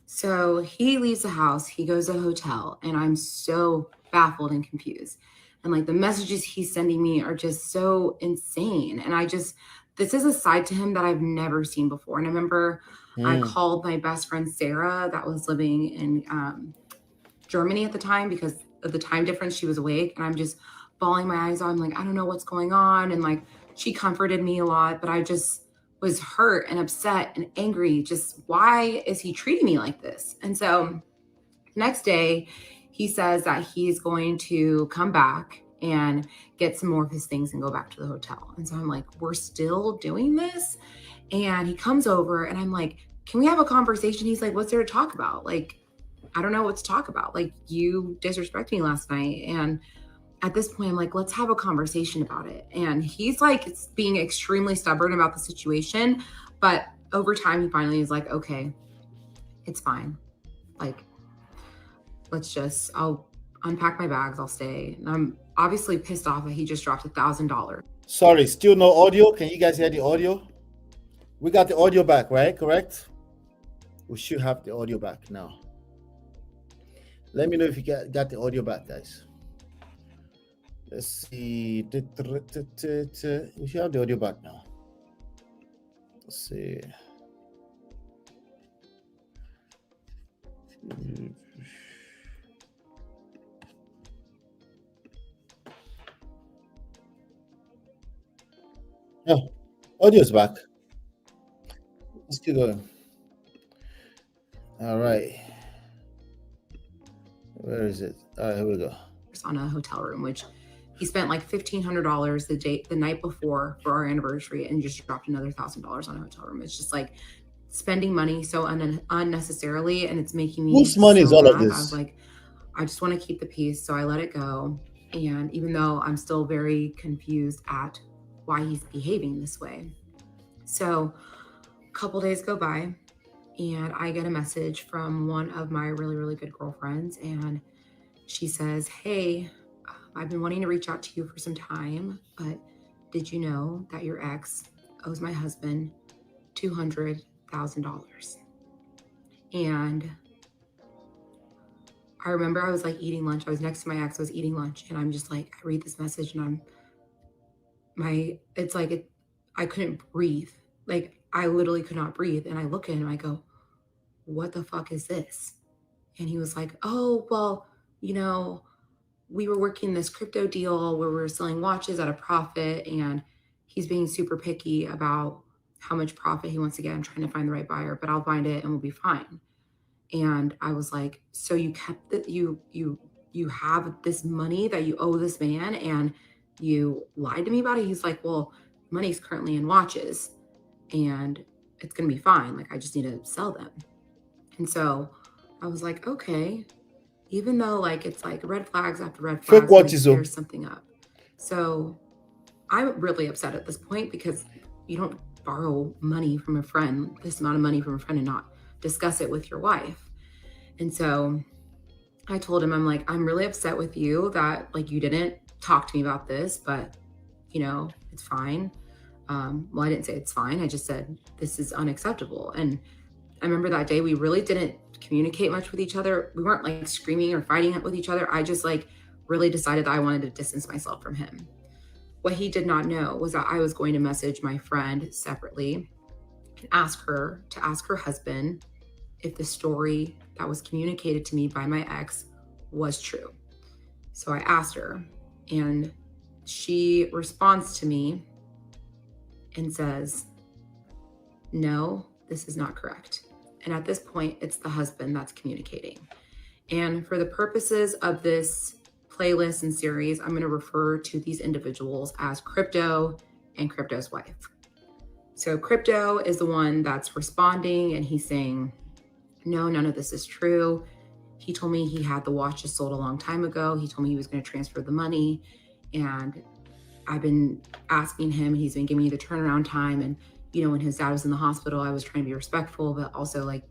So he leaves the house, he goes to a hotel, and I'm so baffled and confused. And like the messages he's sending me are just so insane. And this is a side to him that I've never seen before. And I remember I called my best friend, Sarah, that was living in Germany at the time because of the time difference. She was awake and I'm just bawling my eyes out. I'm like, I don't know what's going on. And like, she comforted me a lot, but I just was hurt and upset and angry. Just why is he treating me like this? And so next day he says that he's going to come back and get some more of his things and go back to the hotel. And so I'm like, we're still doing this? And he comes over and I'm like, can we have a conversation? He's like, what's there to talk about? Like, I don't know what to talk about. Like, you disrespected me last night. And at this point, I'm like, let's have a conversation about it. And he's like, it's being extremely stubborn about the situation. But over time, he finally is like, okay, it's fine. Like, I'll unpack my bags. I'll stay. And I'm obviously pissed off that he just dropped $1,000. Sorry, still no audio. Can you guys hear the audio? We got the audio back, right? Correct? We should have the audio back now. Let me know if you got the audio back, guys. Let's see. We should have the audio back now. Let's see. Oh, audio's back. Let's keep going. All right. Where is it? All right, here we go. On a hotel room, which he spent like $1,500 the night before for our anniversary and just dropped another $1,000 on a hotel room. It's just like spending money so unnecessarily, and it's making me whose money is all of mad. this? I was like, I just want to keep the peace, so I let it go. And even though I'm still very confused at why he's behaving this way. So a couple days go by and I get a message from one of my really, really good girlfriends, and she says, hey, I've been wanting to reach out to you for some time, but did you know that your ex owes my husband $200,000? And I remember I was like eating lunch. I was next to my ex, I was eating lunch, and I'm just like, I read this message and I couldn't breathe. Like, I literally could not breathe. And I look at him, I go, what the fuck is this? And he was like, oh, well, you know, we were working this crypto deal where we were selling watches at a profit, and he's being super picky about how much profit he wants to get. I'm trying to find the right buyer, but I'll find it and we'll be fine. And I was like, so you kept it, you have this money that you owe this man and you lied to me about it? He's like, well, money's currently in watches and it's going to be fine. Like, I just need to sell them. And so I was like, okay, even though like it's like red flags after red Fake flags, what like, is there's something up. So I'm really upset at this point because you don't borrow money from a friend, this amount of money from a friend, and not discuss it with your wife. And so I told him, I'm like, I'm really upset with you that like you didn't talk to me about this, but you know, it's fine. Well, I didn't say it's fine. I just said, this is unacceptable. And I remember that day we really didn't communicate much with each other. We weren't like screaming or fighting with each other. I just like really decided that I wanted to distance myself from him. What he did not know was that I was going to message my friend separately and ask her to ask her husband if the story that was communicated to me by my ex was true. So I asked her, and she responds to me and says, no, this is not correct. And at this point, it's the husband that's communicating. And for the purposes of this playlist and series, I'm going to refer to these individuals as Crypto and Crypto's wife. So Crypto is the one that's responding, and he's saying, no, none of this is true. He told me he had the watches sold a long time ago. He told me he was going to transfer the money, and I've been asking him, and he's been giving me the turnaround time. And, you know, when his dad was in the hospital, I was trying to be respectful, but also like,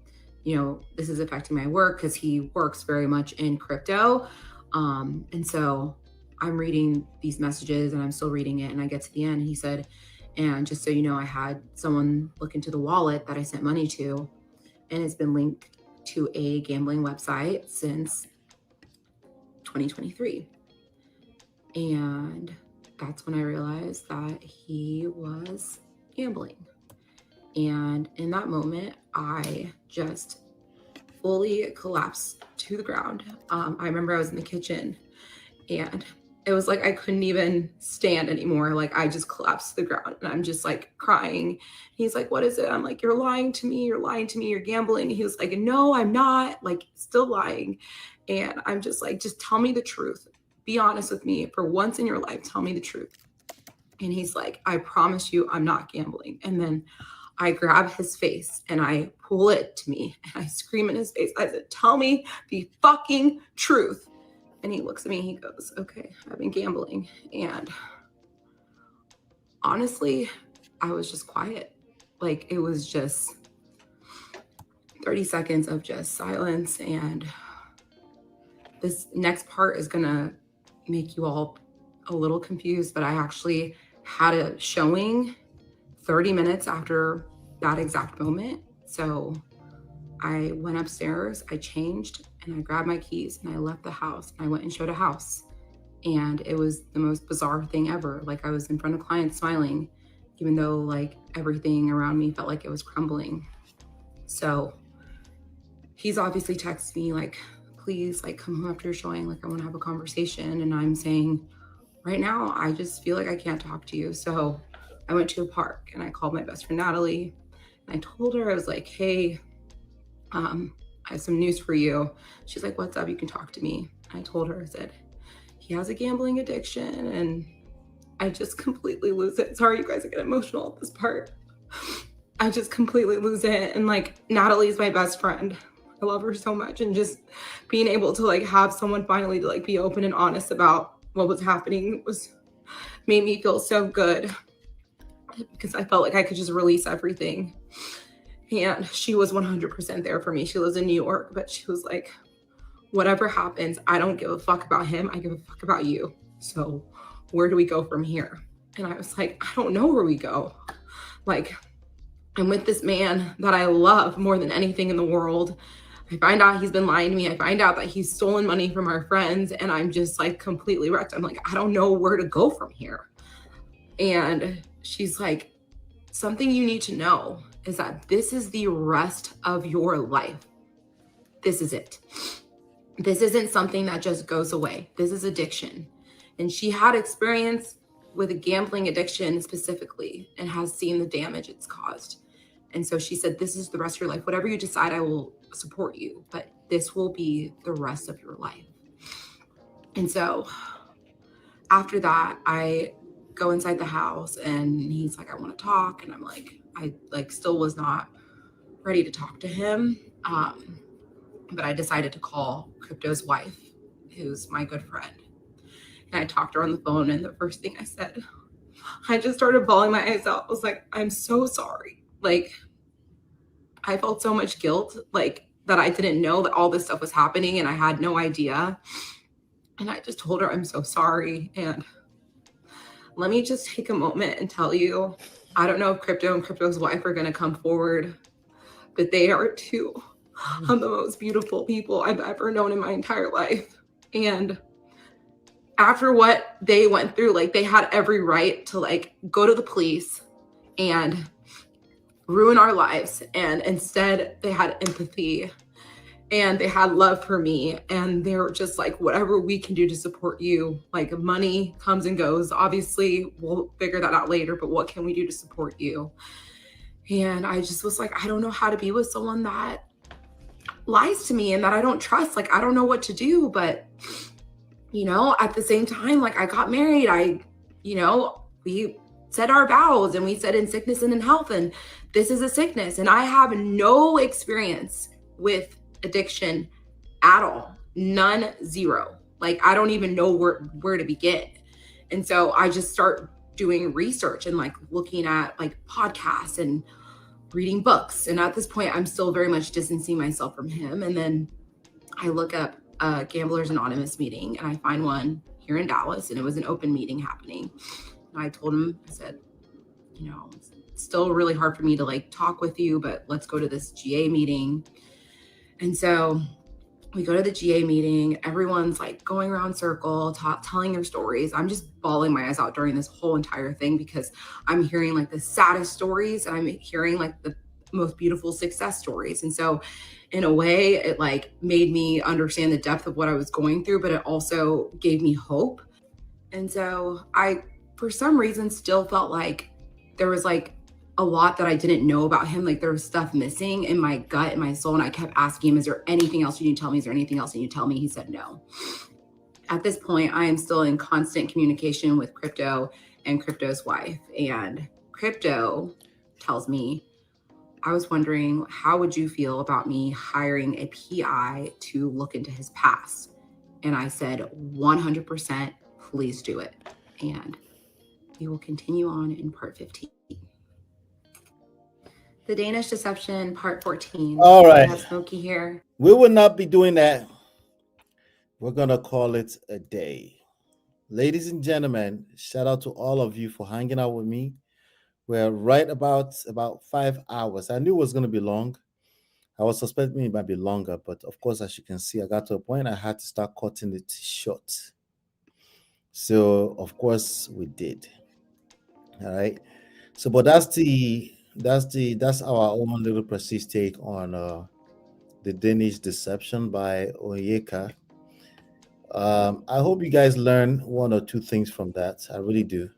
you know, this is affecting my work because he works very much in crypto. And so I'm reading these messages and I'm still reading it. And I get to the end, and he said, and just so you know, I had someone look into the wallet that I sent money to, and it's been linked to a gambling website since 2023. And that's when I realized that he was gambling. And in that moment, I just fully collapsed to the ground. I remember I was in the kitchen, and it was like I couldn't even stand anymore. Like I just collapsed to the ground, and I'm just like crying. He's like, what is it? I'm like, you're lying to me. You're lying to me. You're gambling. And he was like, no, I'm not, like still lying. And I'm just like, just tell me the truth. Be honest with me for once in your life. Tell me the truth. And he's like, I promise you, I'm not gambling. And then I grab his face and I pull it to me and I scream in his face. I said, tell me the fucking truth. And he looks at me and he goes, okay, I've been gambling. And honestly, I was just quiet. Like it was just 30 seconds of just silence. And this next part is going to make you all a little confused, but I actually had a showing 30 minutes after that exact moment. So I went upstairs, I changed, and I grabbed my keys and I left the house. And I went and showed a house. And it was the most bizarre thing ever. Like I was in front of clients smiling, even though like everything around me felt like it was crumbling. So he's obviously texted me like, please like come home after your showing. Like I want to have a conversation. And I'm saying, right now, I just feel like I can't talk to you. So I went to a park and I called my best friend, Natalie. And I told her, I was like, hey, I have some news for you. She's like, what's up? You can talk to me. And I told her, I said, he has a gambling addiction, and I just completely lose it. Sorry, you guys, I get emotional at this part. I just completely lose it. And like, Natalie's my best friend. I love her so much. And just being able to like have someone finally to like be open and honest about what was happening made me feel so good, because I felt like I could just release everything. And she was 100% there for me. She lives in New York, but she was like, whatever happens, I don't give a fuck about him. I give a fuck about you. So where do we go from here? And I was like, I don't know where we go. Like, I'm with this man that I love more than anything in the world. I find out he's been lying to me. I find out that he's stolen money from our friends, and I'm just like completely wrecked. I'm like, I don't know where to go from here. And she's like, something you need to know is that this is the rest of your life. This is it. This isn't something that just goes away. This is addiction. And she had experience with a gambling addiction specifically and has seen the damage it's caused. And so she said, this is the rest of your life. Whatever you decide, I will support you, but this will be the rest of your life. And so after that, I go inside the house and he's like, I want to talk. And I'm like, I like still was not ready to talk to him. but I decided to call Crypto's wife, who's my good friend. And I talked to her on the phone, and the first thing I said, I just started bawling my eyes out. I was like, I'm so sorry. Like, I felt so much guilt, like, that I didn't know that all this stuff was happening, and I had no idea. And I just told her, I'm so sorry. And let me just take a moment and tell you, I don't know if Crypto and Crypto's wife are going to come forward, but they are two of the most beautiful people I've ever known in my entire life. And after what they went through, like, they had every right to, like, go to the police and ruin our lives. And instead they had empathy and they had love for me. And they were just like, whatever we can do to support you, like, money comes and goes. Obviously, we'll figure that out later, but what can we do to support you? And I just was like, I don't know how to be with someone that lies to me and that I don't trust. Like, I don't know what to do. But, you know, at the same time, like, I got married. We said our vows, and we said in sickness and in health, and this is a sickness. And I have no experience with addiction at all. None, zero. Like, I don't even know where to begin. And so I just start doing research and, like, looking at, like, podcasts and reading books. And at this point, I'm still very much distancing myself from him. And then I look up a Gamblers Anonymous meeting, and I find one here in Dallas, and it was an open meeting happening. And I told him, I said, you know, it's still really hard for me to, like, talk with you, but let's go to this GA meeting. And so we go to the GA meeting. Everyone's, like, going around circle, telling their stories. I'm just bawling my eyes out during this whole entire thing because I'm hearing, like, the saddest stories, and I'm hearing, like, the most beautiful success stories. And so in a way, it, like, made me understand the depth of what I was going through, but it also gave me hope. And so I, for some reason, still felt like there was, like, a lot that I didn't know about him. Like, there was stuff missing in my gut and my soul. And I kept asking him, is there anything else you need to tell me? Is there anything else you need to tell me? He said no. At this point, I am still in constant communication with Crypto and Crypto's wife. And Crypto tells me, I was wondering, how would you feel about me hiring a PI to look into his past? And I said, 100%, please do it. And we will continue on in part 15. The Danish Deception, part 14. All right. I have Smokey here. We will not be doing that. We're going to call it a day. Ladies and gentlemen, shout out to all of you for hanging out with me. We're right about 5 hours. I knew it was going to be long. I was suspecting it might be longer, but of course, as you can see, I got to a point I had to start cutting it short. So, of course, we did. All right. So, but that's our own little precise take on the Danish Deception by Onyeka. I hope you guys learn one or two things from that. I really do.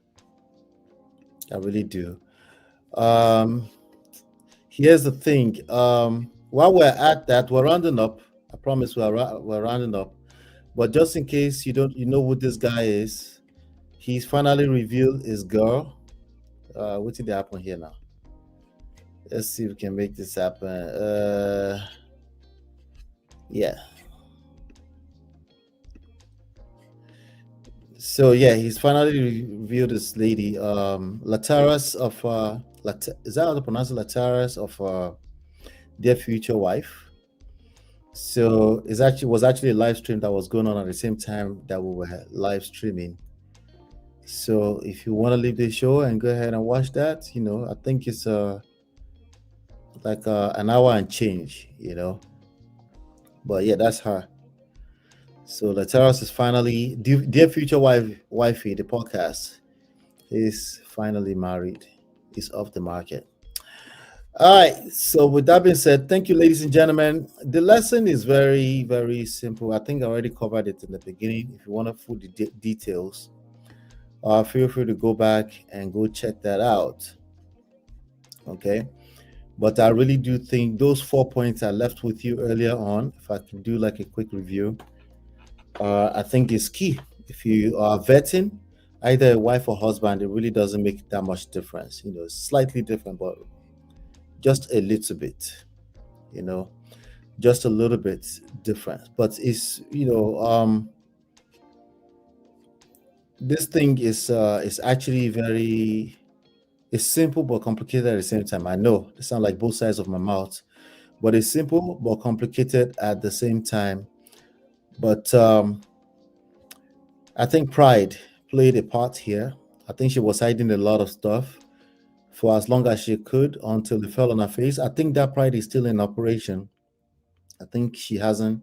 Here's the thing. While we're at that, we're rounding up. I promise we're rounding up. But just in case you know who this guy is, he's finally revealed his girl. What did happen here now? Let's see if we can make this happen. Yeah. So yeah, he's finally revealed this lady, Lataras of is that how to pronounce it? Lataras of their future wife. So it was actually a live stream that was going on at the same time that we were live streaming. So if you want to leave the show and go ahead and watch that, I think it's like an hour and change, But yeah, that's her. So Lataras is finally, dear future wifey, the podcast is finally married. Is off the market. All right. So with that being said, thank you, ladies and gentlemen. The lesson is very, very simple. I think I already covered it in the beginning. If you want to put the details, feel free to go back and go check that out. Okay. But I really do think those 4 points I left with you earlier on, if I can do like a quick review, I think is key. If you are vetting either a wife or husband, it really doesn't make that much difference. It's slightly different, but just a little bit. just a little bit different. But it's, this thing is actually very, it's simple but complicated at the same time. I know it sounds like both sides of my mouth, but it's simple but complicated at the same time. But I think pride played a part here. I think she was hiding a lot of stuff for as long as she could until it fell on her face. I think that pride is still in operation. I think she hasn't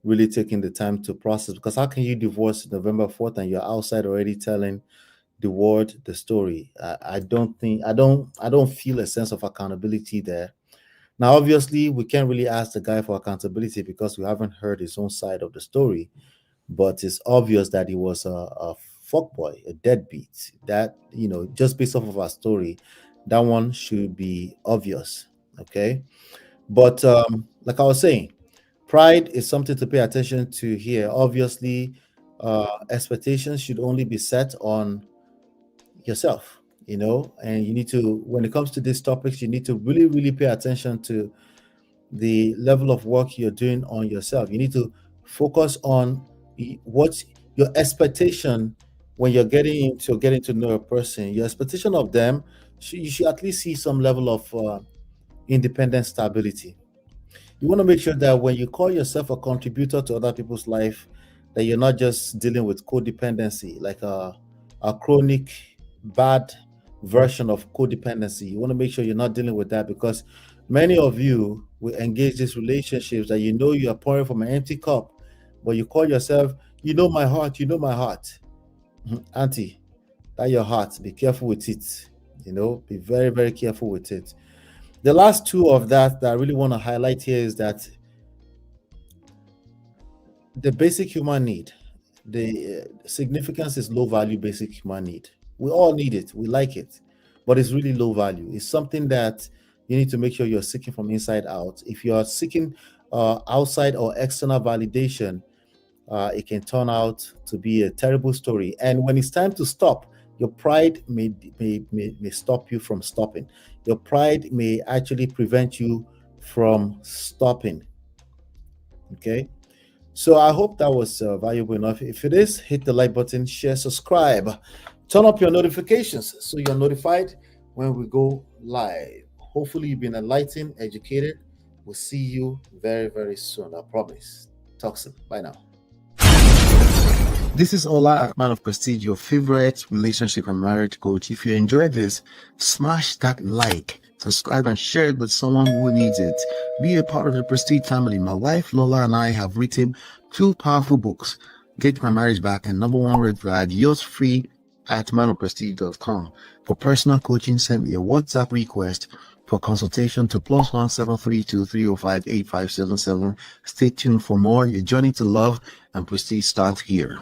really taken the time to process, because how can you divorce November 4th and you're outside already telling the world the story? I don't feel a sense of accountability there. Now, obviously, we can't really ask the guy for accountability because we haven't heard his own side of the story. But it's obvious that he was a fuckboy, a deadbeat. That, just based off of our story, that one should be obvious. Okay. But like I was saying, pride is something to pay attention to here. Obviously, expectations should only be set on yourself, and you need to, when it comes to these topics, you need to really, really pay attention to the level of work you're doing on yourself. You need to focus on what your expectation when you're getting to know a person. Your expectation of them, you should at least see some level of independent stability. You want to make sure that when you call yourself a contributor to other people's life, that you're not just dealing with codependency, like a chronic bad version of codependency. You want to make sure you're not dealing with that, because many of you will engage these relationships that you are pouring from an empty cup, but you call yourself, my heart, my heart. Auntie, that your heart, be careful with it. Be very, very careful with it. The last two of that I really want to highlight here is that the basic human need, the significance is low value basic human need. We all need it. We like it, but it's really low value. It's something that you need to make sure you're seeking from inside out. If you are seeking outside or external validation, it can turn out to be a terrible story. And when it's time to stop, your pride may stop you from stopping. Your pride may actually prevent you from stopping. Okay. So I hope that was valuable enough. If it is, hit the like button, share, subscribe, turn up your notifications so you're notified when we go live. Hopefully you've been enlightened, educated. We'll see you very, very soon. I promise. Talk soon. Bye now. This is Ola, man of prestige, your favorite relationship and marriage coach. If you enjoyed this, smash that like, subscribe, and share it with someone who needs it. Be a part of the Prestige family. My wife Lola and I have written 2 powerful books, Get My Marriage Back and Number 1 Red Flag, yours free at manofprestige.com. For personal coaching, send me a WhatsApp request for consultation to +1 732 305 8577. Stay tuned for more. Your journey to love and prestige starts here.